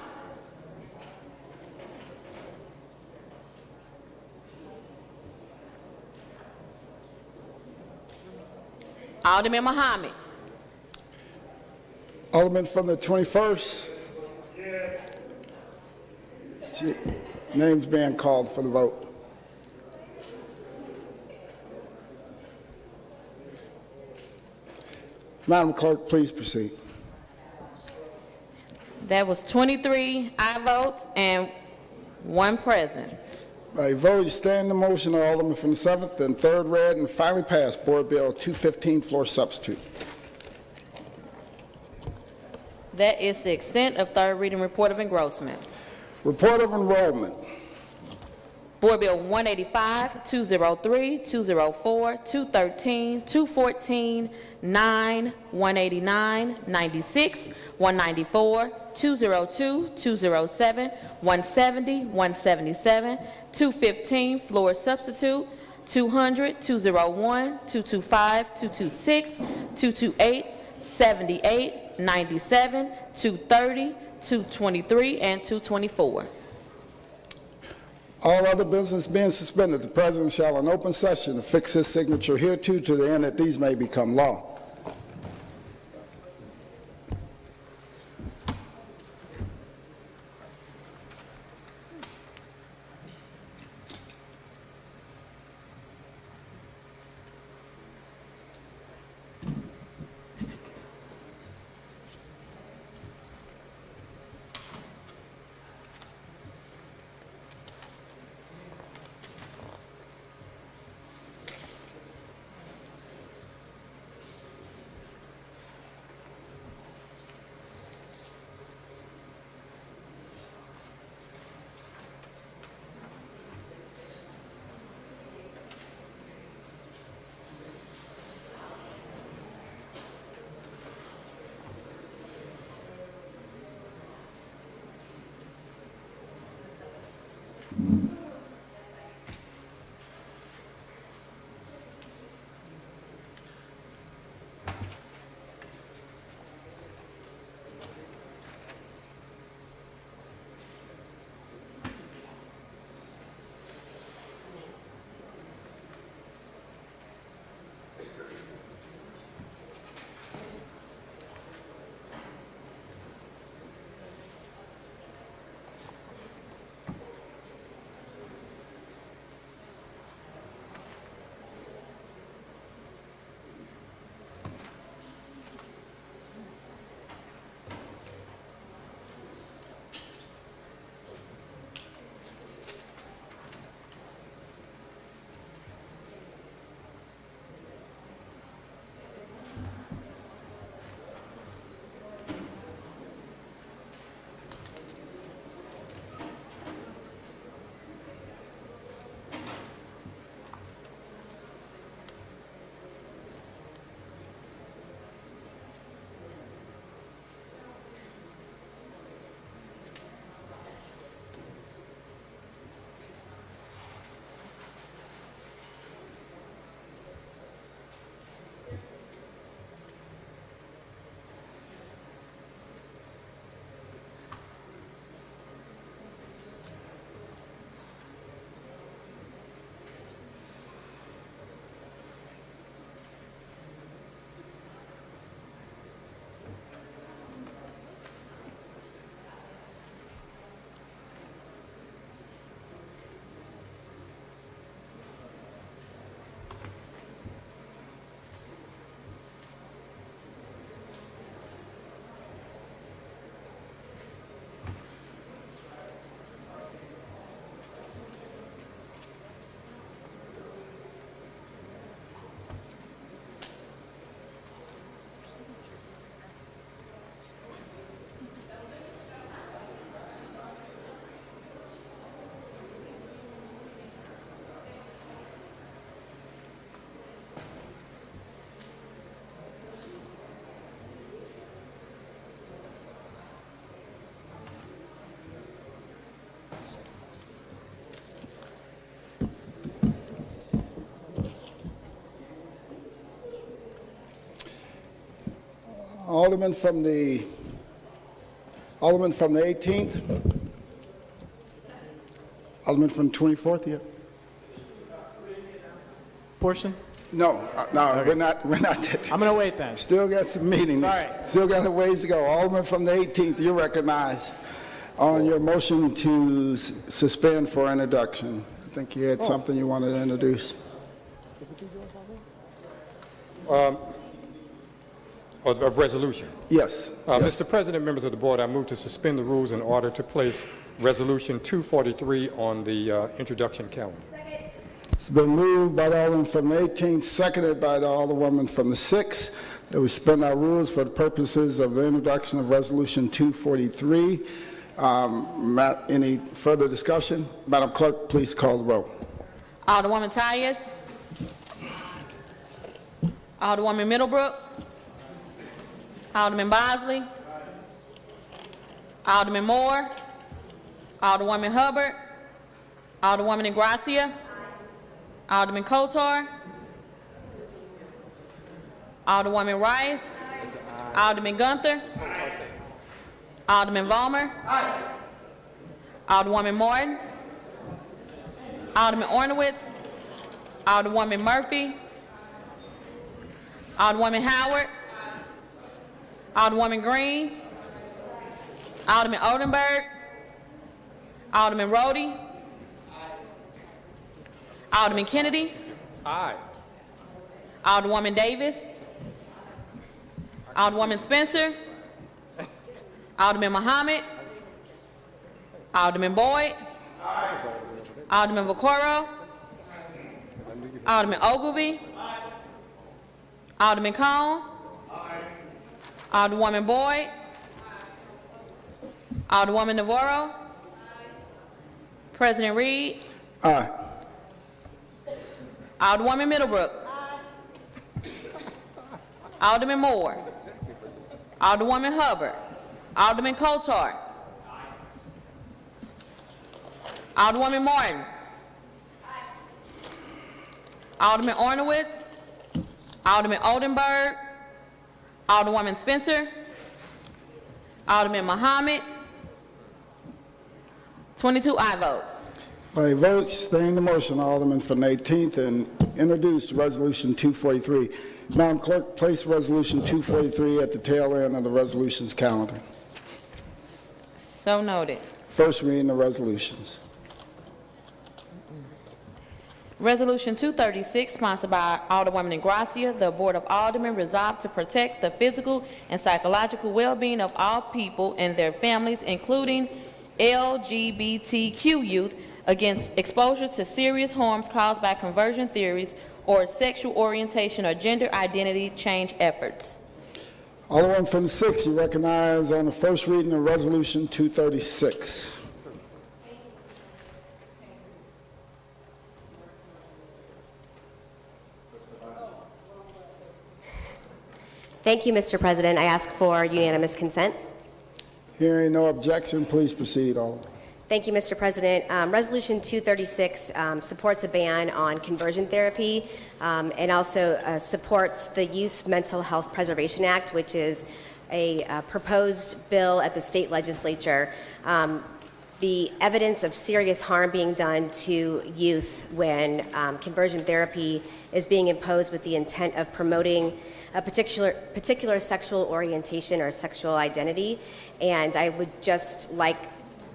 Alderman Muhammad. Alderman from the 21st. Names being called for the vote. Madam Clerk, please proceed. That was 23 aye votes and 1 present. By vote, you stand the motion of Alderman from the 7th and 3rd read and finally passed Board Bill 215, floor substitute. That is the extent of third reading report of engrossment. Report of enrollment. Board Bill 185, 203, 204, 213, 214, 9, 189, 96, 194, 202, 207, 170, 177, 215, floor substitute, 200, 201, 225, 226, 228, 78, 97, 230, 223, and 224. All other business being suspended, the President shall in open session affix his signature hereto to the end that these may become law. Alderman from the 18th. Alderman from the 24th, yeah. Portion? No, we're not. I'm going to wait then. Still got some meetings. Sorry. Still got a ways to go. Alderman from the 18th, you're recognized on your motion to suspend for introduction. I think you had something you wanted to introduce. Of resolution. Yes. Mr. President, members of the board, I move to suspend the rules in order to place Resolution 243 on the introduction calendar. It's been moved by the Alderman from the 18th, seconded by the Alderwoman from the 6th, that we suspend our rules for the purposes of the introduction of Resolution 243. Any further discussion? Madam Clerk, please call the roll. Alderwoman Tyus. Alderwoman Middlebrook. Alderman Bosley. Alderman Moore. Alderwoman Hubbard. Alderwoman Ingracia. Alderman Kotar. Alderwoman Rice. Alderman Gunther. Alderman Vollmer. Alderwoman Morton. Alderman Ornowitz. Alderwoman Murphy. Alderwoman Howard. Alderwoman Green. Alderman Oldenburg. Alderman Rhodey. Alderman Kennedy. Aye. Alderwoman Davis. Alderwoman Spencer. Alderman Muhammad. Alderman Boyd. Alderman Vaccaro. Alderman Ogilvy. Alderman Cone. Alderwoman Boyd. Alderwoman Navarro. President Reed. Aye. Alderwoman Middlebrook. Alderman Moore. Alderwoman Hubbard. Alderman Kotar. Alderwoman Martin. Alderman Ornowitz. Alderman Oldenburg. Alderwoman Spencer. Alderman Muhammad. 22 aye votes. By votes, sustain the motion, Alderman from the 18th, and introduce Resolution 243. Madam Clerk, place Resolution 243 at the tail end of the resolutions calendar. So noted. First reading of resolutions. Resolution 236, sponsored by Alderwoman Ingracia, the Board of Aldermen resolved to protect the physical and psychological well-being of all people and their families, including LGBTQ youth, against exposure to serious harms caused by conversion theories or sexual orientation or gender identity change efforts. Alderman from the 6th, you recognize on the first reading of Resolution 236. Thank you, Mr. President. I ask for unanimous consent. Hearing no objection, please proceed, Alderman. Thank you, Mr. President. Resolution 236 supports a ban on conversion therapy and also supports the Youth Mental Health Preservation Act, which is a proposed bill at the state legislature. The evidence of serious harm being done to youth when conversion therapy is being imposed with the intent of promoting a particular sexual orientation or sexual identity. And I would just like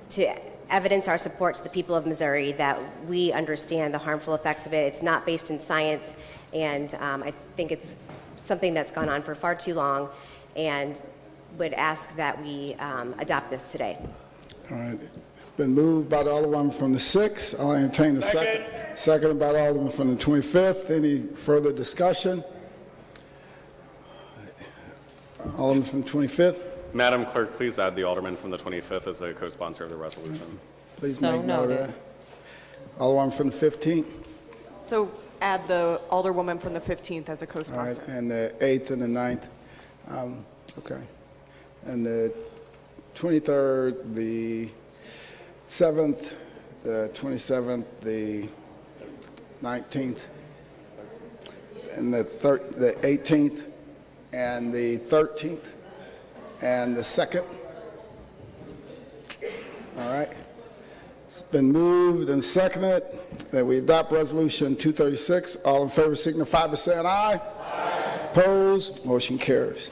to evidence our support to the people of Missouri that we understand the harmful effects of it. It's not based in science, and I think it's something that's gone on for far too long, and would ask that we adopt this today. All right. It's been moved by the Alderman from the 6th. I'll entertain the second. Seconded by the Alderman from the 25th. Any further discussion? Alderman from the 25th. Madam Clerk, please add the Alderman from the 25th as a co-sponsor of the resolution. Please So make note of noted. that. Alderman from the 15th. So add the Alderwoman from the 15th as a All co-sponsor. right, and the 8th and the 9th. Okay. And the 23rd, the 7th, the 27th, the 19th, and the 18th, and the 13th. And the second? All right. It's been moved and seconded that we adopt Resolution 236. All in favor signify by saying aye. Aye. Opposed? Motion carries.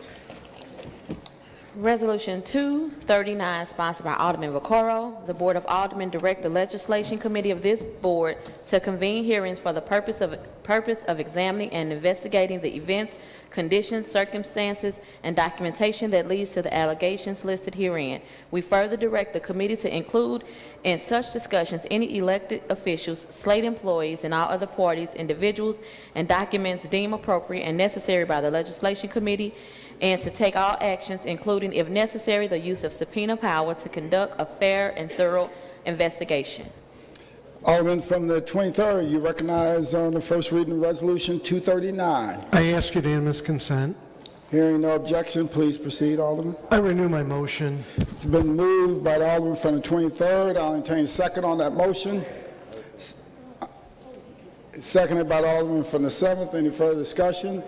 Resolution 239, sponsored by Alderman Vaccaro. The Board of Aldermen direct the Legislation Committee of this board to convene hearings for the purpose of examining and investigating the events, conditions, circumstances, and documentation that leads to the allegations listed herein. We further direct the committee to include in such discussions any elected officials, slate employees, and all other parties, individuals, and documents deemed appropriate and necessary by the Legislation Committee, and to take all actions, including, if necessary, the use of subpoena power to conduct a fair and thorough investigation. Alderman from the 23rd, you recognize on the first reading of Resolution 239. I ask unanimous consent. Hearing no objection, please proceed, Alderman. I renew my motion. It's been moved by the Alderman from the 23rd. I'll entertain a second on that motion. Seconded by the Alderman from the 7th. Any further discussion?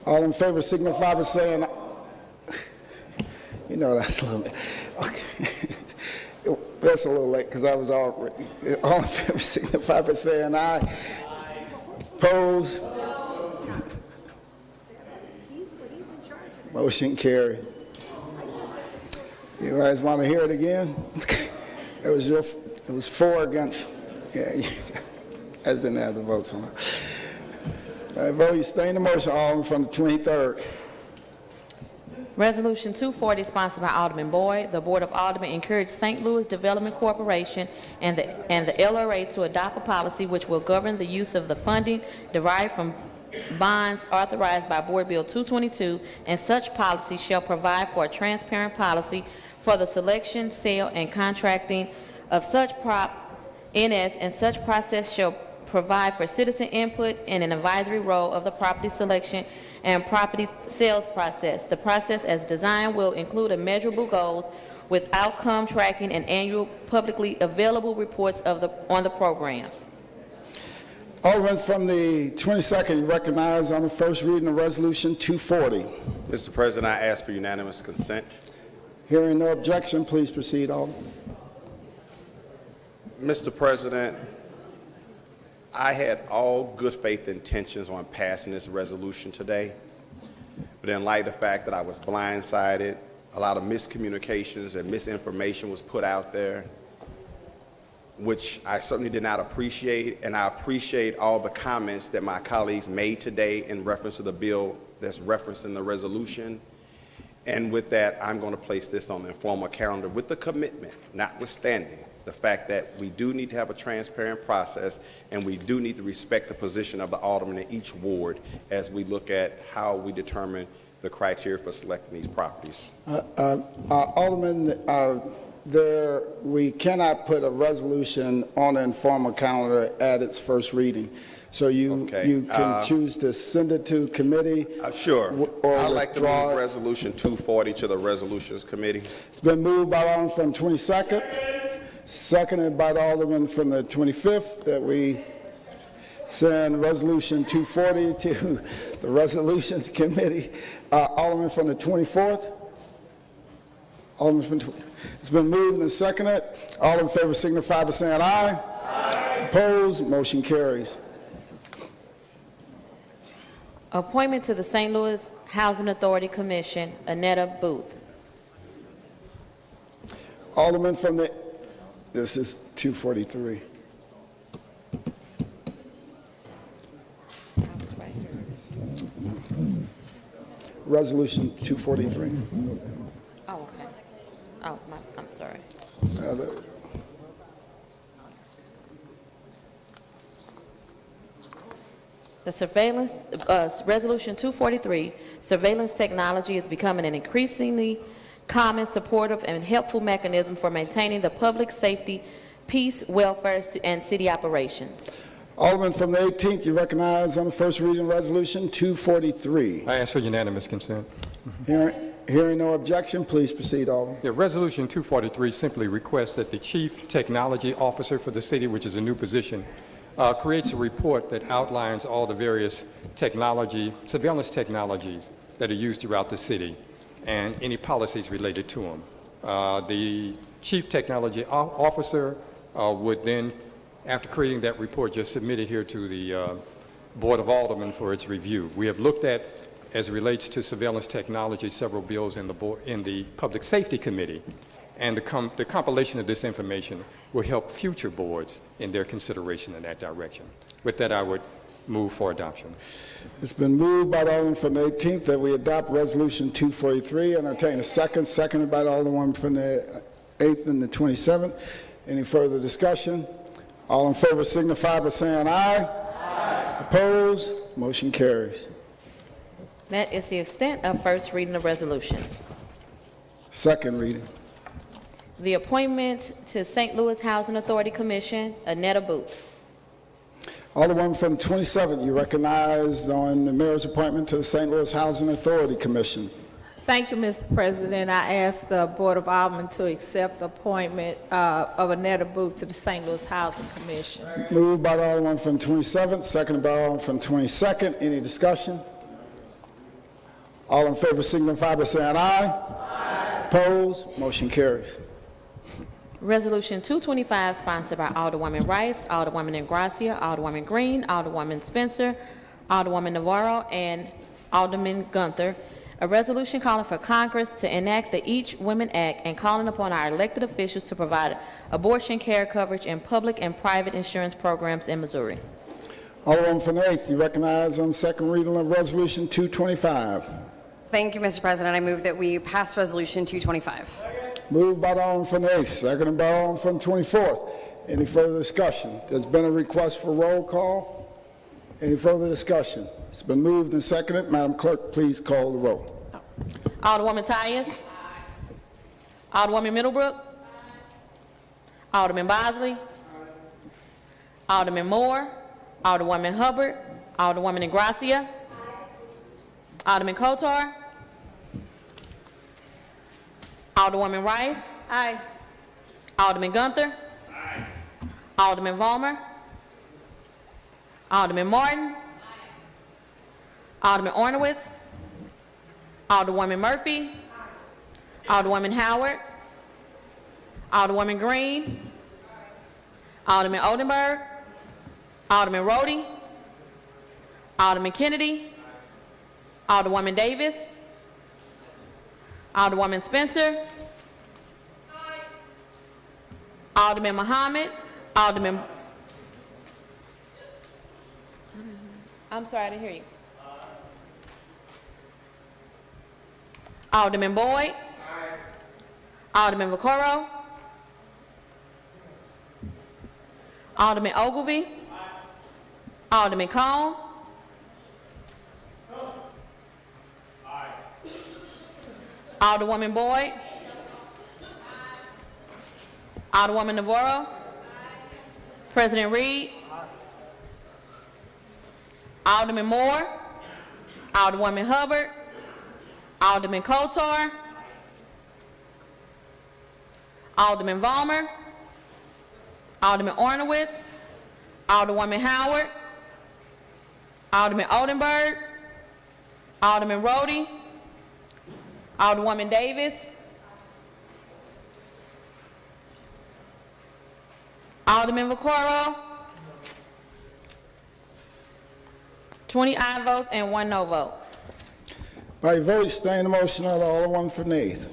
All in favor signify by saying, you know, that's a little bit, okay. That's a little late because I was all in favor signify by saying aye. Opposed? Motion carried. You guys want to hear it again? It was 4 against, yeah, you guys didn't have the votes on it. Vote, you stay in the motion, Alderman from the 23rd. Resolution 240, sponsored by Alderman Boyd. The Board of Aldermen encourage St. Louis Development Corporation and the LRA to adopt a policy which will govern the use of the funding derived from bonds authorized by Board Bill 222, and such policy shall provide for a transparent policy for the selection, sale, and contracting of such NS, and such process shall provide for citizen input in an advisory role of the property selection and property sales process. The process as designed will include measurable goals with outcome tracking and annual publicly available reports on the program. Alderman from the 22nd, you recognize on the first reading of Resolution 240. Mr. President, I ask for unanimous consent. Hearing no objection, please proceed, Alderman. Mr. President, I had all good faith intentions on passing this resolution today, but in light of the fact that I was blindsided, a lot of miscommunications and misinformation was put out there, which I certainly did not appreciate, and I appreciate all the comments that my colleagues made today in reference to the bill that's referenced in the resolution. And with that, I'm going to place this on the informal calendar with the commitment, notwithstanding the fact that we do need to have a transparent process, and we do need to respect the position of the alderman in each ward as we look at how we determine the criteria for selecting these properties. Alderman, we cannot put a resolution on the informal calendar at its first reading. So you can choose to send it to committee. Sure. Or I'd like to withdraw move it. Resolution 240 to the Resolutions Committee. It's been moved by Alderman from 22nd, seconded by the Alderman from the 25th, that we send Resolution 240 to the Resolutions Committee. Alderman from the 24th. Alderman from it's been moved and seconded. All in favor signify by saying aye. Aye. Opposed? Motion carries. Appointment to the St. Louis Housing Authority Commission, Annetta Booth. Alderman from the, this is 243. Resolution 243. Oh, okay. Oh, I'm sorry. The surveillance, Resolution 243, surveillance technology is becoming an increasingly common, supportive, and helpful mechanism for maintaining the public safety, peace, welfare, and city operations. Alderman from the 18th, you recognize on the first reading Resolution 243. I ask for unanimous consent. Hearing no objection, please proceed, Alderman. Yeah, Resolution 243 simply requests that the Chief Technology Officer for the city, which is a new position, creates a report that outlines all the various surveillance technologies that are used throughout the city, and any policies related to them. The Chief Technology Officer would then, after creating that report, just submit it here to the Board of Aldermen for its review. We have looked at, as it relates to surveillance technology, several bills in the Public Safety Committee, and the compilation of this information will help future boards in their consideration in that direction. With that, I would move for adoption. It's been moved by the Alderman from the 18th that we adopt Resolution 243. Entertain a second, seconded by the Alderman from the 8th and the 27th. Any further discussion? All in favor signify by saying aye. Aye. Opposed? Motion carries. That is the extent of first reading of resolutions. Second reading. The appointment to St. Louis Housing Authority Commission, Annetta Booth. Alderman from the 27th, you recognized on the mayor's appointment to the St. Louis Housing Authority Commission. Thank you, Mr. President. I ask the Board of Aldermen to accept the appointment of Annetta Booth to the St. Louis Housing Commission. Moved by the Alderman from the 27th, seconded by the Alderman from the 22nd. Any discussion? All in favor signify by saying aye. Aye. Opposed? Motion carries. Resolution 225, sponsored by Alderwoman Rice, Alderwoman Ingracia, Alderwoman Green, Alderwoman Spencer, Alderwoman Navarro, and Alderman Gunther. A resolution calling for Congress to enact the Each Women Act and calling upon our elected officials to provide abortion care coverage in public and private insurance programs in Missouri. Alderwoman from the 8th, you recognize on second reading of Resolution 225. Thank you, Mr. President. I move that we pass Resolution 225. Moved by the Alderman from the 8th, seconded by the Alderman from the 24th. Any further discussion? There's been a request for roll call. Any further discussion? It's been moved and seconded. Madam Clerk, please call the roll. Alderwoman Tyus. Alderwoman Middlebrook. Alderman Bosley. Alderman Moore. Alderwoman Hubbard. Alderwoman Ingracia. Alderman Kotar. Alderwoman Rice. Aye. Alderman Gunther. Aye. Alderman Vollmer. Alderman Martin. Alderman Ornowitz. Alderwoman Murphy. Alderwoman Howard. Alderwoman Green. Alderman Oldenburg. Alderman Rhodey. Alderman Kennedy. Alderwoman Davis. Alderwoman Spencer. Alderman Muhammad. Alderman. I'm sorry, I didn't hear you. Alderman Boyd. Alderman Vaccaro. Alderman Ogilvy. Alderman Cone. Alderwoman Boyd. Alderwoman Navarro. President Reed. Alderman Moore. Alderwoman Hubbard. Alderman Kotar. Alderman Vollmer. Alderman Ornowitz. Alderwoman Howard. Alderman Oldenburg. Alderman Rhodey. Alderwoman Davis. Alderman Vaccaro. 20 aye votes and 1 no vote. By your vote, stay in the motion of the Alderman from the 8th.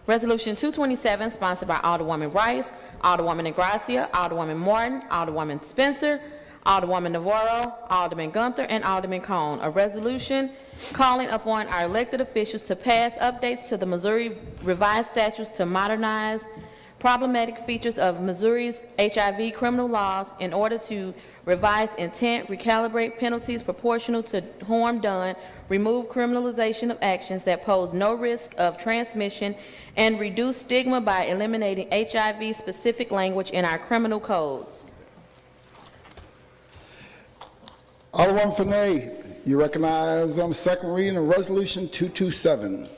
Resolution 227, sponsored by Alderwoman Rice, Alderwoman Ingracia, Alderwoman Martin, Alderwoman Spencer, Alderwoman Navarro, Alderman Gunther, and Alderman Cone. A resolution calling upon our elected officials to pass updates to the Missouri revised statutes to modernize problematic features of Missouri's HIV criminal laws in order to revise intent, recalibrate penalties proportional to harm done, remove criminalization of actions that pose no risk of transmission, and reduce stigma by eliminating HIV-specific language in our criminal codes. Alderman from the 8th, you recognize on the second reading of Resolution 227.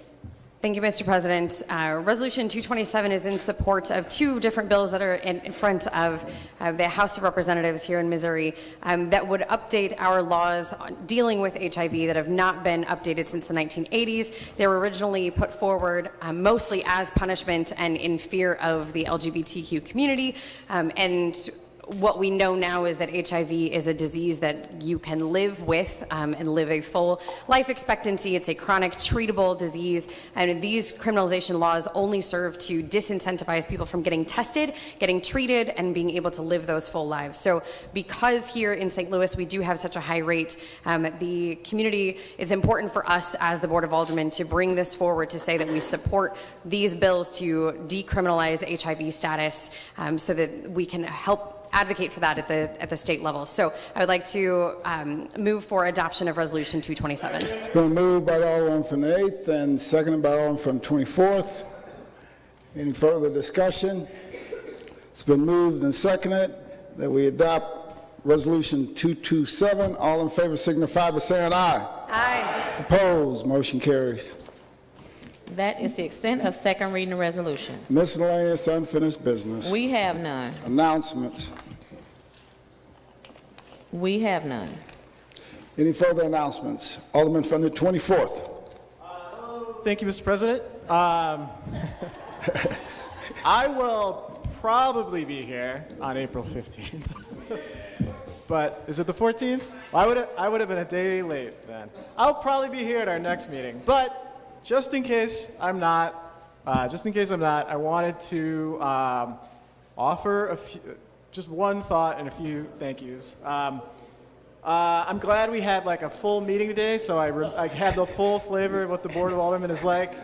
Thank you, Mr. President. Resolution 227 is in support of two different bills that are in front of the House of Representatives here in Missouri that would update our laws dealing with HIV that have not been updated since the 1980s. They were originally put forward mostly as punishment and in fear of the LGBTQ community. And what we know now is that HIV is a disease that you can live with and live a full life expectancy. It's a chronic treatable disease, and these criminalization laws only serve to disincentivize people from getting tested, getting treated, and being able to live those full lives. So because here in St. Louis we do have such a high rate, the community, it's important for us as the Board of Aldermen to bring this forward to say that we support these bills to decriminalize HIV status so that we can help advocate for that at the state level. So I would like to move for adoption of Resolution 227. It's been moved by the Alderman from the 8th and seconded by the Alderman from 24th. Any further discussion? It's been moved and seconded that we adopt Resolution 227. All in favor signify by saying aye. Aye. Opposed? Motion carries. That is the extent of second reading resolutions. Miscellaneous unfinished business. We have none. Announcements. We have none. Any further announcements? Alderman from the 24th. Thank you, Mr. President. I will probably be here on April 15th. But is it the 14th? Well, I would have been a day late then. I'll probably be here at our next meeting. But just in case I'm not, I wanted to offer just one thought and a few thank yous. I'm glad we had like a full meeting today, so I had the full flavor of what the Board of Aldermen is like.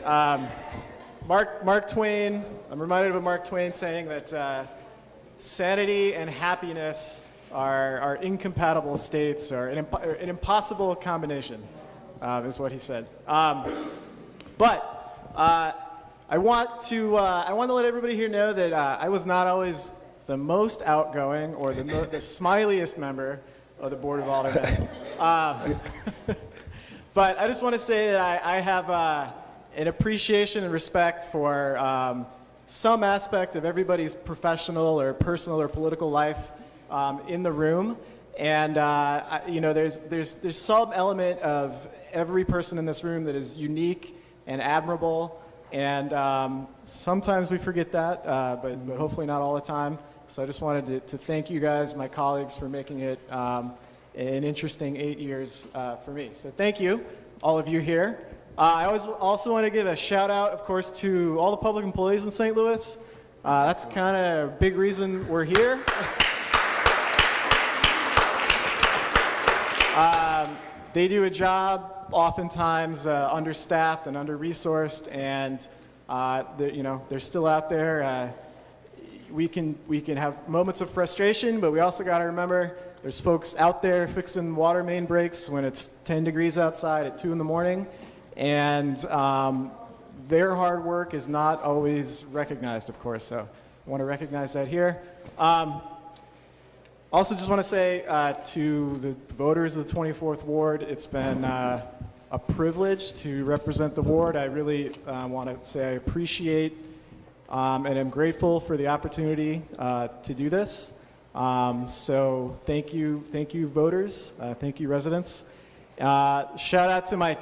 Mark Twain, I'm reminded of Mark Twain saying that sanity and happiness are incompatible states, or an impossible combination, is what he said. But I want to let everybody here know that I was not always the most outgoing or the smiliest member of the Board of Aldermen. But I just want to say that I have an appreciation and respect for some aspect of everybody's professional or personal or political life in the room. And there's some element of every person in this room that is unique and admirable, and sometimes we forget that, but hopefully not all the time. So I just wanted to thank you guys, my colleagues, for making it an interesting 8 years for me. So thank you, all of you here. I also want to give a shout out, of course, to all the public employees in St. Louis. That's kind of a big reason we're here. They do a job oftentimes understaffed and under-resourced, and they're still out there. We can have moments of frustration, but we also got to remember there's folks out there fixing water main breaks when it's 10 degrees outside at 2 in the morning, and their hard work is not always recognized, of course. So I want to recognize that here. Also, just want to say to the voters of the 24th Ward, it's been a privilege to represent the ward. I really want to say I appreciate and am grateful for the opportunity to do this. So thank you, voters. Thank you, residents. Shout out to my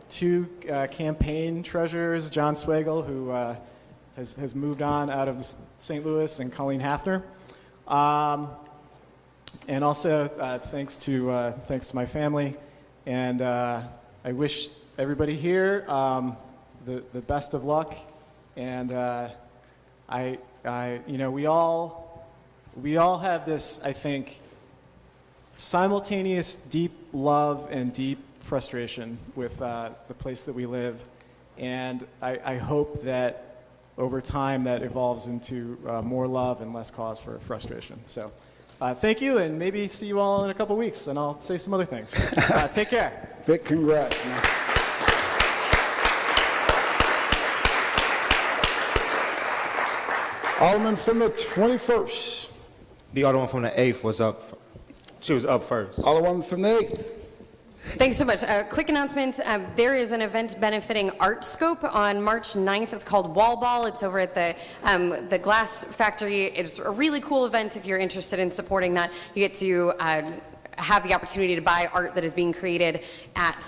two campaign treasurers, John Swagel, who has moved on out of St. Louis, and Colleen Hafner. And also thanks to my family, and I wish everybody here the best of luck. And we all have this, I think, simultaneous deep love and deep frustration with the place that we live, and I hope that over time that evolves into more love and less cause for frustration. So. Thank you, and maybe see you all in a couple weeks, and I'll say some other things. Take care. Big congrats, man. Alderman from the 21st. The Alderman from the 8th was up. She was up first. Alderman from the 8th. Thanks so much. Quick announcement. There is an event benefiting ArtScope on March 9th. It's called Wall Ball. It's over at the Glass Factory. It's a really cool event if you're interested in supporting that. You get to have the opportunity to buy art that is being created at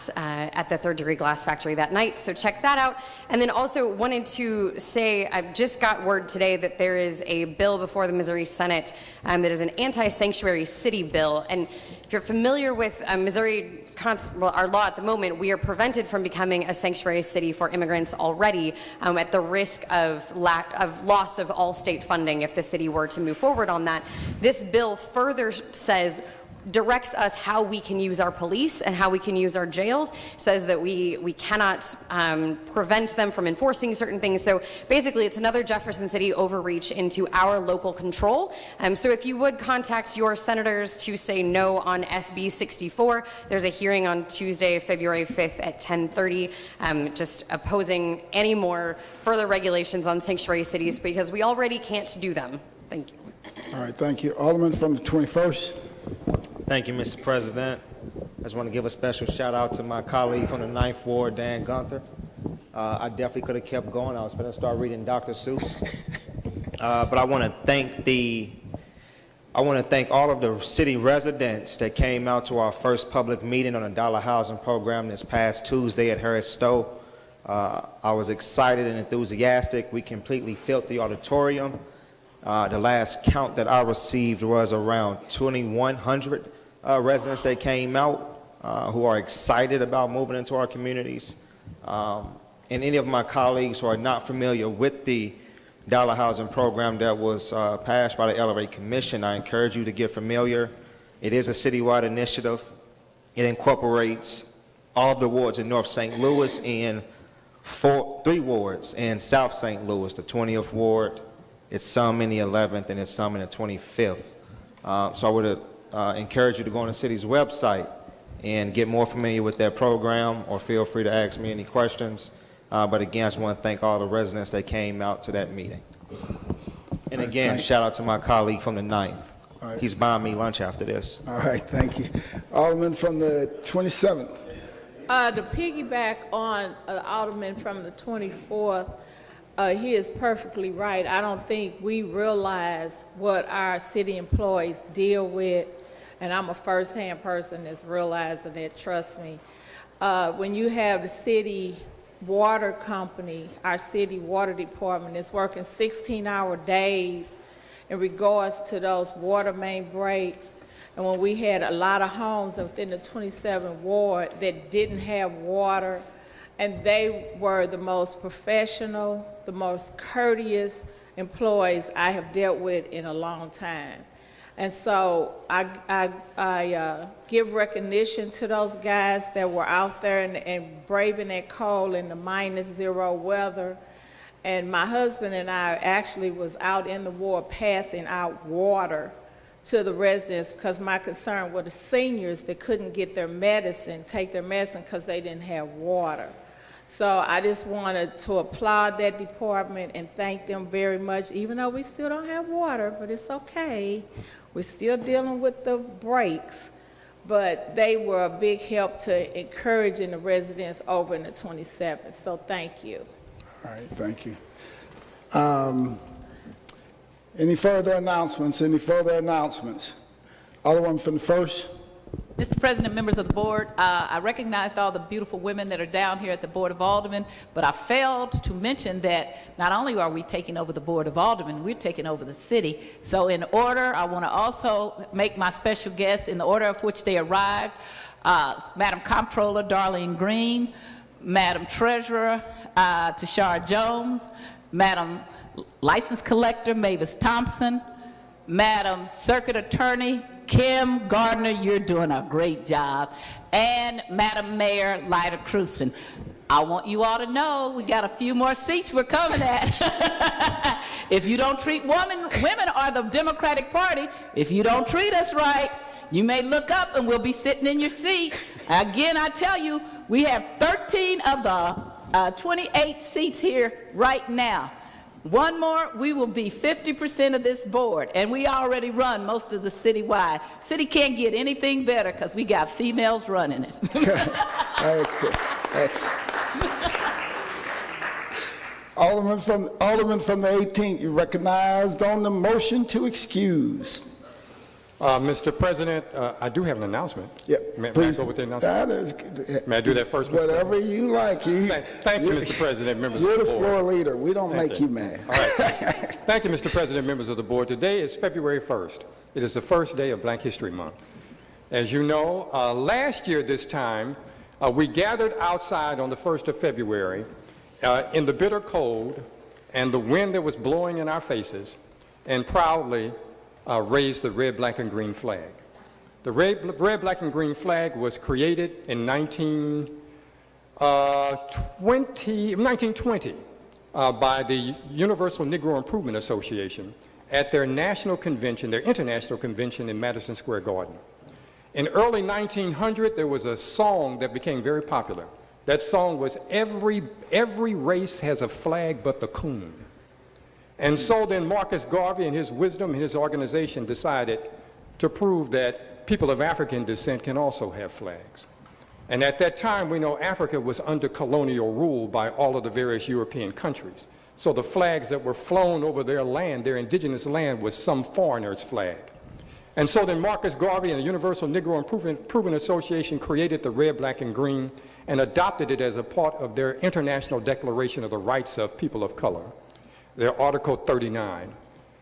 the Third Degree Glass Factory that night, so check that out. And then also wanted to say, I just got word today that there is a bill before the Missouri Senate that is an anti-sanctuary city bill. And if you're familiar with Missouri, our law at the moment, we are prevented from becoming a sanctuary city for immigrants already at the risk of loss of all state funding if the city were to move forward on that. This bill further directs us how we can use our police and how we can use our jails, says that we cannot prevent them from enforcing certain things. So basically it's another Jefferson City overreach into our local control. So if you would contact your senators to say no on SB 64, there's a hearing on Tuesday, February 5th at 10:30, just opposing any more further regulations on sanctuary cities because we already can't do them. Thank you. All right, thank you. Alderman from the 21st. Thank you, Mr. President. I just want to give a special shout out to my colleague from the 9th Ward, Dan Gunther. I definitely could have kept going. I was going to start reading Dr. Seuss. But I want to thank all of the city residents that came out to our first public meeting on the Dollar Housing Program this past Tuesday at Harris Stowe. I was excited and enthusiastic. We completely filled the auditorium. The last count that I received was around 2,100 residents that came out who are excited about moving into our communities. And any of my colleagues who are not familiar with the Dollar Housing Program that was passed by the LRA Commission, I encourage you to get familiar. It is a citywide initiative. It incorporates all of the wards in North St. Louis and 3 wards in South St. Louis, the 20th Ward. It's some in the 11th and it's some in the 25th. So I would encourage you to go on the city's website and get more familiar with that program, or feel free to ask me any questions. But again, I just want to thank all the residents that came out to that meeting. And again, shout out to my colleague from the 9th. Right. He's buying me lunch after this. All right, thank you. Alderman from the 27th. To piggyback on Alderman from the 24th, he is perfectly right. I don't think we realize what our city employees deal with, and I'm a first-hand person that's realizing it, trust me. When you have the city water company, our city water department is working 16-hour days in regards to those water main breaks, and when we had a lot of homes within the 27th ward that didn't have water, and they were the most professional, the most courteous employees I have dealt with in a long time. And so I give recognition to those guys that were out there and braving that cold in the -0 weather. And my husband and I actually was out in the ward passing out water to the residents because my concern were the seniors that couldn't get their medicine, take their medicine because they didn't have water. So I just wanted to applaud that department and thank them very much, even though we still don't have water, but it's okay. We're still dealing with the breaks, but they were a big help to encouraging the residents over in the 27th. So thank you. All right, thank you. Any further announcements? Any further announcements? Alderman from the 1st. Mr. President, members of the board, I recognized all the beautiful women that are down here at the Board of Aldermen, but I failed to mention that not only are we taking over the Board of Aldermen, we're taking over the city. So in order, I want to also make my special guests in the order of which they arrived. Madam Comptroller Darlene Green, Madam Treasurer Tashara Jones, Madam License Collector Mavis Thompson, Madam Circuit Attorney Kim Gardner, you're doing a great job, and Madam Mayor Lyda Cruzen. I want you all to know we got a few more seats we're coming at. If you don't treat women are the Democratic Party. If you don't treat us right, you may look up and we'll be sitting in your seat. Again, I tell you, we have 13 of the 28 seats here right now. One more, we will be 50% of this board, and we already run most of the citywide. City can't get anything better because we got females running it. Excellent. Excellent. Alderman from the 18th, you recognized on the motion to excuse. Mr. President, I do have an announcement. Yep. May I Please. go with the announcement? That is good. May I do that first, Mr. Whatever you like. Thank you, Mr. President, members of You're the the board. floor leader. We don't Thank make you. you mad. All right. Thank you, Mr. President, members of the board. Today is February 1st. It is the first day of Black History Month. As you know, last year this time, we gathered outside on the 1st of February in the bitter cold and the wind that was blowing in our faces, and proudly raised the red, black, and green flag. The red, black, and green flag was created in 1920 by the Universal Negro Improvement Association at their national convention, their international convention in Madison Square Garden. In early 1900, there was a song that became very popular. That song was every race has a flag but the coon. And so then Marcus Garvey, in his wisdom and his organization, decided to prove that people of African descent can also have flags. And at that time, we know Africa was under colonial rule by all of the various European countries. So the flags that were flown over their land, their indigenous land, was some foreigner's flag. And so then Marcus Garvey and the Universal Negro Improvement Association created the red, black, and green and adopted it as a part of their International Declaration of the Rights of People of Color, their Article 39.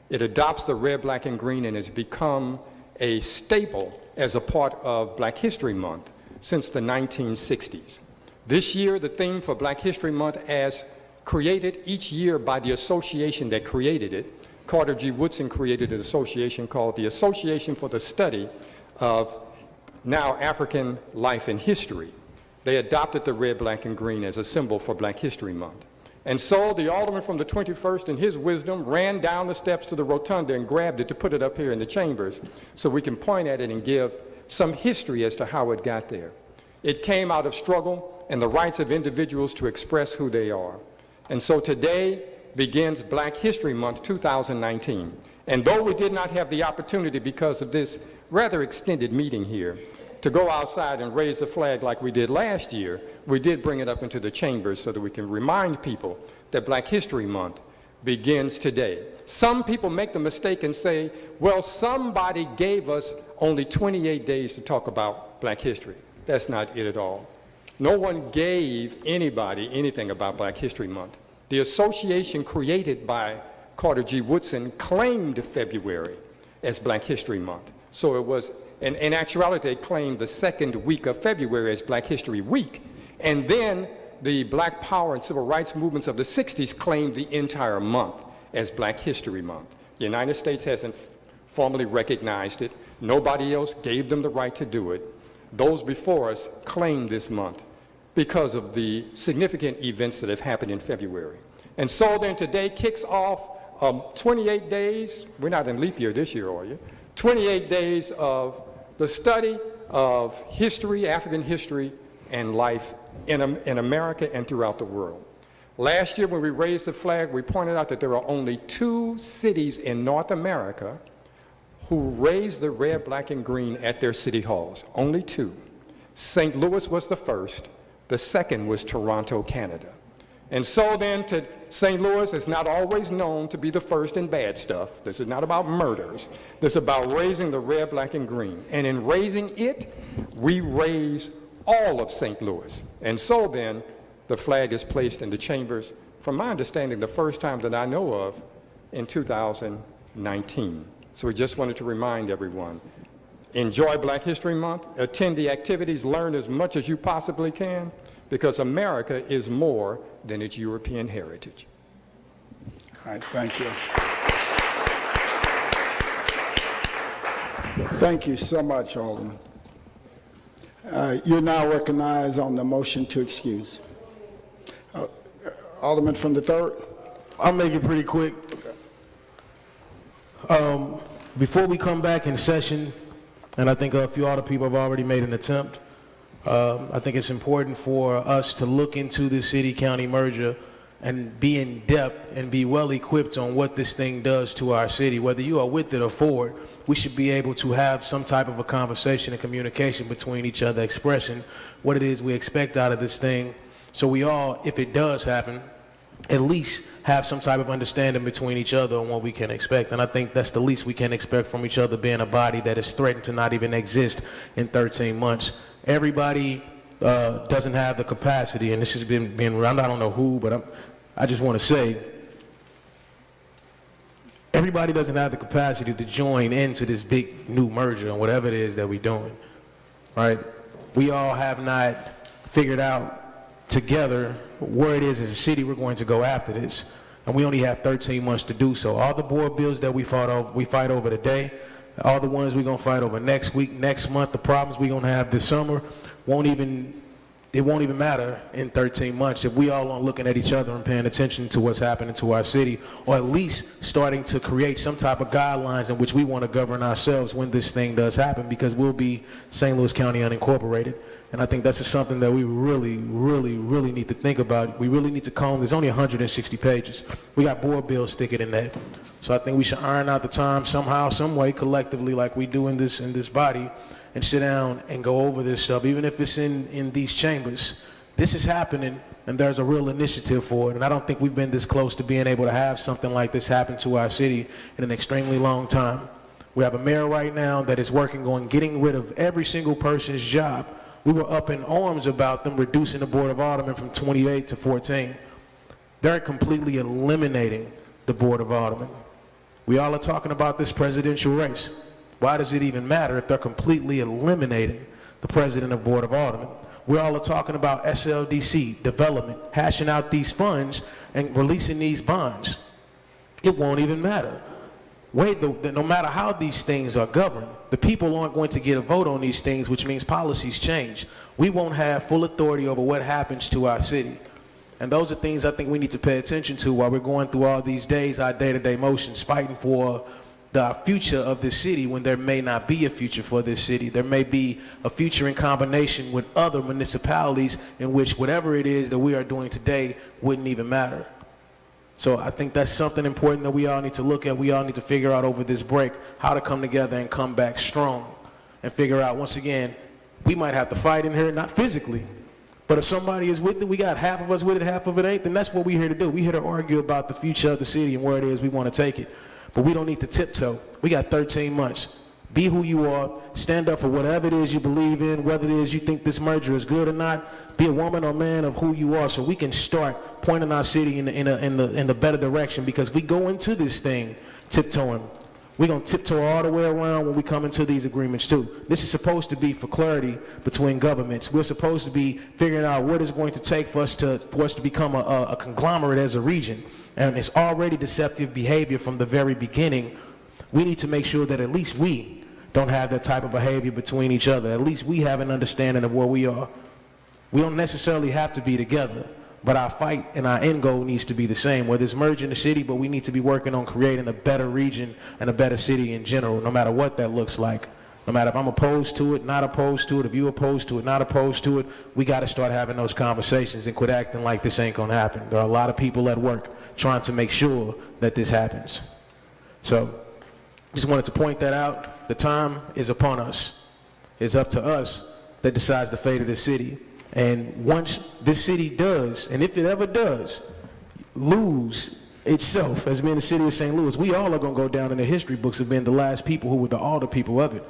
It adopts the red, black, and green and has become a staple as a part of Black History Month since the 1960s. This year, the theme for Black History Month, as created each year by the association that created it, Carter G. Woodson created an association called the Association for the Study of Now African Life and History. They adopted the red, black, and green as a symbol for Black History Month. And so the alderman from the 21st, in his wisdom, ran down the steps to the rotunda and grabbed it to put it up here in the chambers so we can point at it and give some history as to how it got there. It came out of struggle and the rights of individuals to express who they are. And so today begins Black History Month 2019. And though we did not have the opportunity because of this rather extended meeting here to go outside and raise the flag like we did last year, we did bring it up into the chambers so that we can remind people that Black History Month begins today. Some people make the mistake and say, well, somebody gave us only 28 days to talk about Black history. That's not it at all. No one gave anybody anything about Black History Month. The association created by Carter G. Woodson claimed February as Black History Month. So it was, in actuality, it claimed the second week of February as Black History Week. And then the Black Power and Civil Rights movements of the 60s claimed the entire month as Black History Month. The United States hasn't formally recognized it. Nobody else gave them the right to do it. Those before us claimed this month because of the significant events that have happened in February. And so then today kicks off 28 days, we're not in leap year this year, are you? 28 days of the study of history, African history, and life in America and throughout the world. Last year when we raised the flag, we pointed out that there are only 2 cities in North America who raised the red, black, and green at their city halls. Only 2. St. Louis was the first. The second was Toronto, Canada. And so then to St. Louis is not always known to be the first in bad stuff. This is not about murders. This is about raising the red, black, and green. And in raising it, we raise all of St. Louis. And so then the flag is placed in the chambers, from my understanding, the first time that I know of in 2019. So we just wanted to remind everyone, enjoy Black History Month, attend the activities, learn as much as you possibly can, because America is more than its European heritage. All right, thank you. Thank you so much, Alderman. You're now recognized on the motion to excuse. Alderman from the 3rd. I'll make it pretty quick. Before we come back in session, and I think a few other people have already made an attempt, I think it's important for us to look into the city-county merger and be in depth and be well equipped on what this thing does to our city. Whether you are with it or for it, we should be able to have some type of a conversation and communication between each other, expressing what it is we expect out of this thing. So we all, if it does happen, at least have some type of understanding between each other on what we can expect. And I think that's the least we can expect from each other, being a body that is threatened to not even exist in 13 months. Everybody doesn't have the capacity, and this has been around, I don't know who, but I just want to say, everybody doesn't have the capacity to join into this big new merger and whatever it is that we're doing, right? We all have not figured out together where it is as a city we're going to go after this, and we only have 13 months to do so. All the board bills that we fight over today, all the ones we're going to fight over next week, next month, the problems we're going to have this summer, won't even matter in 13 months if we all aren't looking at each other and paying attention to what's happening to our city, or at least starting to create some type of guidelines in which we want to govern ourselves when this thing does happen, because we'll be St. Louis County unincorporated. And I think that's just something that we really, really, really need to think about. We really need to comb. There's only 160 pages. We got board bills thicker than that. So I think we should iron out the time somehow, some way, collectively, like we do in this body, and sit down and go over this stuff, even if it's in these chambers. This is happening, and there's a real initiative for it. And I don't think we've been this close to being able to have something like this happen to our city in an extremely long time. We have a mayor right now that is working on getting rid of every single person's job. We were up in arms about them reducing the Board of Aldermen from 28 to 14. They're completely eliminating the Board of Aldermen. We all are talking about this presidential race. Why does it even matter if they're completely eliminating the president of Board of Aldermen? We all are talking about SLDC, development, hashing out these funds and releasing these bonds. It won't even matter. No matter how these things are governed, the people aren't going to get a vote on these things, which means policies change. We won't have full authority over what happens to our city. And those are things I think we need to pay attention to while we're going through all these days, our day-to-day motions, fighting for the future of this city when there may not be a future for this city. There may be a future in combination with other municipalities in which whatever it is that we are doing today wouldn't even matter. So I think that's something important that we all need to look at. We all need to figure out over this break how to come together and come back strong and figure out, once again, we might have to fight in here, not physically, but if somebody is with it, we got half of us with it, half of it ain't, then that's what we're here to do. We're here to argue about the future of the city and where it is we want to take it. But we don't need to tiptoe. We got 13 months. Be who you are. Stand up for whatever it is you believe in, whether it is you think this merger is good or not. Be a woman or man of who you are, so we can start pointing our city in the better direction. Because we go into this thing tiptoeing. We're going to tiptoe all the way around when we come into these agreements too. This is supposed to be for clarity between governments. We're supposed to be figuring out what it's going to take for us to become a conglomerate as a region. And it's already deceptive behavior from the very beginning. We need to make sure that at least we don't have that type of behavior between each other. At least we have an understanding of where we are. We don't necessarily have to be together, but our fight and our end goal needs to be the same. Whether it's merging the city, but we need to be working on creating a better region and a better city in general, no matter what that looks like. No matter if I'm opposed to it, not opposed to it, if you're opposed to it, not opposed to it, we got to start having those conversations and quit acting like this ain't going to happen. There are a lot of people at work trying to make sure that this happens. So just wanted to point that out. The time is upon us. It's up to us that decides the fate of this city. And once this city does, and if it ever does, lose itself as being the city of St. Louis, we all are going to go down in the history books of being the last people who were the alder people of it.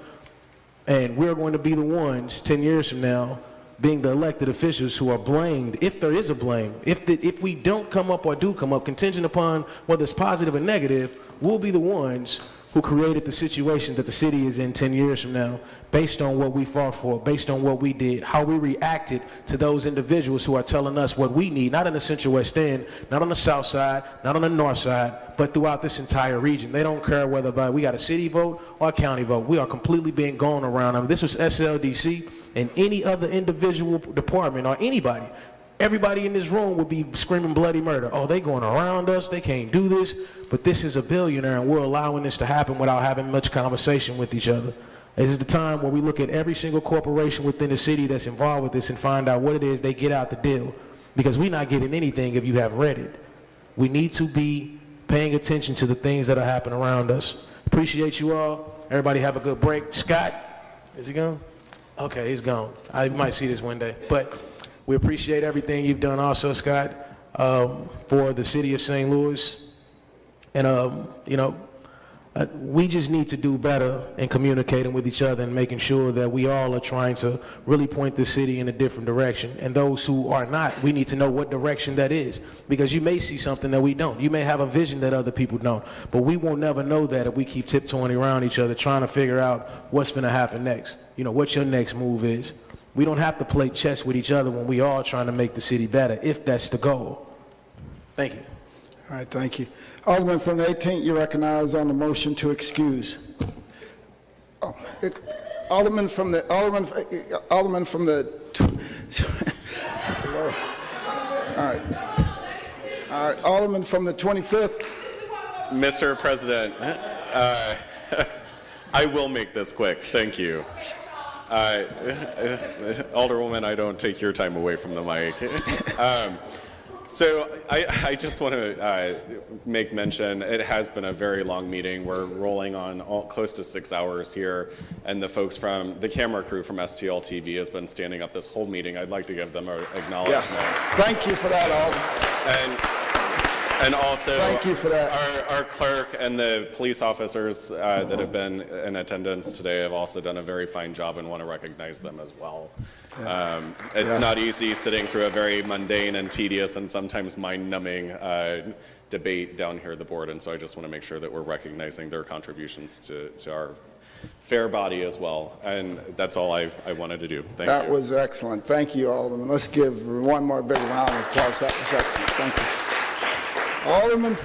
And we're going to be the ones 10 years from now being the elected officials who are blamed, if there is a blame. If we don't come up or do come up, contingent upon whether it's positive or negative, we'll be the ones who created the situation that the city is in 10 years from now, based on what we fought for, based on what we did, how we reacted to those individuals who are telling us what we need, not in the Central West End, not on the South Side, not on the North Side, but throughout this entire region. They don't care whether we got a city vote or a county vote. We are completely being gone around. I mean, this was SLDC and any other individual department or anybody. Everybody in this room would be screaming bloody murder. Oh, they going around us, they can't do this. But this is a billionaire, and we're allowing this to happen without having much conversation with each other. This is the time where we look at every single corporation within the city that's involved with this and find out what it is they get out the deal. because we're not getting anything if you haven't read it. We need to be paying attention to the things that are happening around us. Appreciate you all. Everybody have a good break. Scott, is he gone? Okay, he's gone. I might see this one day. But we appreciate everything you've done also, Scott, for the city of St. Louis. And, we just need to do better in communicating with each other and making sure that we all are trying to really point the city in a different direction. And those who are not, we need to know what direction that is, because you may see something that we don't. You may have a vision that other people don't, but we will never know that if we keep tiptoeing around each other trying to figure out what's going to happen next, what your next move is. We don't have to play chess with each other when we all trying to make the city better, if that's the goal. Thank you. All right, thank you. Alderman from the 18th, you recognize on the motion to excuse. Alderman from the all right, Alderman from the 25th. Mr. President, I will make this quick. Thank you. Alderwoman, I don't take your time away from the mic. So I just want to make mention, it has been a very long meeting. We're rolling on close to 6 hours here, and the folks from the camera crew from STL TV has been standing up this whole meeting. I'd like to give them an acknowledgement. Yes, thank you for that, Alderman. And also, thank you for that. Our clerk and the police officers that have been in attendance today have also done a very fine job, and want to recognize them as well. It's not easy sitting through a very mundane and tedious and sometimes mind-numbing debate down here at the board, and so I just want to make sure that we're recognizing their contributions to our fair body as well. And that's all I wanted to do. Thank you. That was excellent. Thank you, Alderman. Let's give one more big round of applause. That was excellent. Thank you. Alderman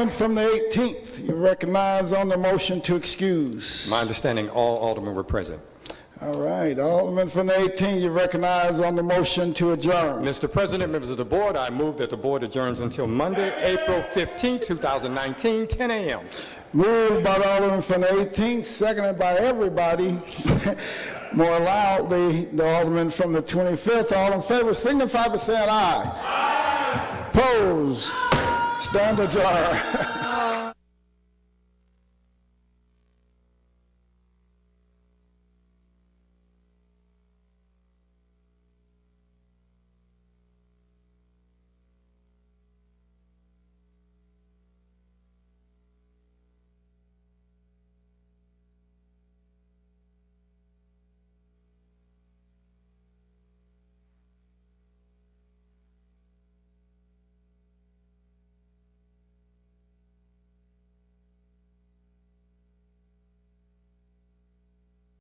from the 18th, you recognize on the motion to excuse. My understanding, all aldermen were present. All right, Alderman from the 18th, you recognize on the motion to adjourn. Mr. President, members of the board, I move that the board adjourns until Monday, April 15, 2019, 10 a.m. Moved by the Alderman from the 18th, seconded by everybody. More loudly, the Alderman from the 25th. All in favor, signify by saying aye. Aye. Opposed? Stand adjourned.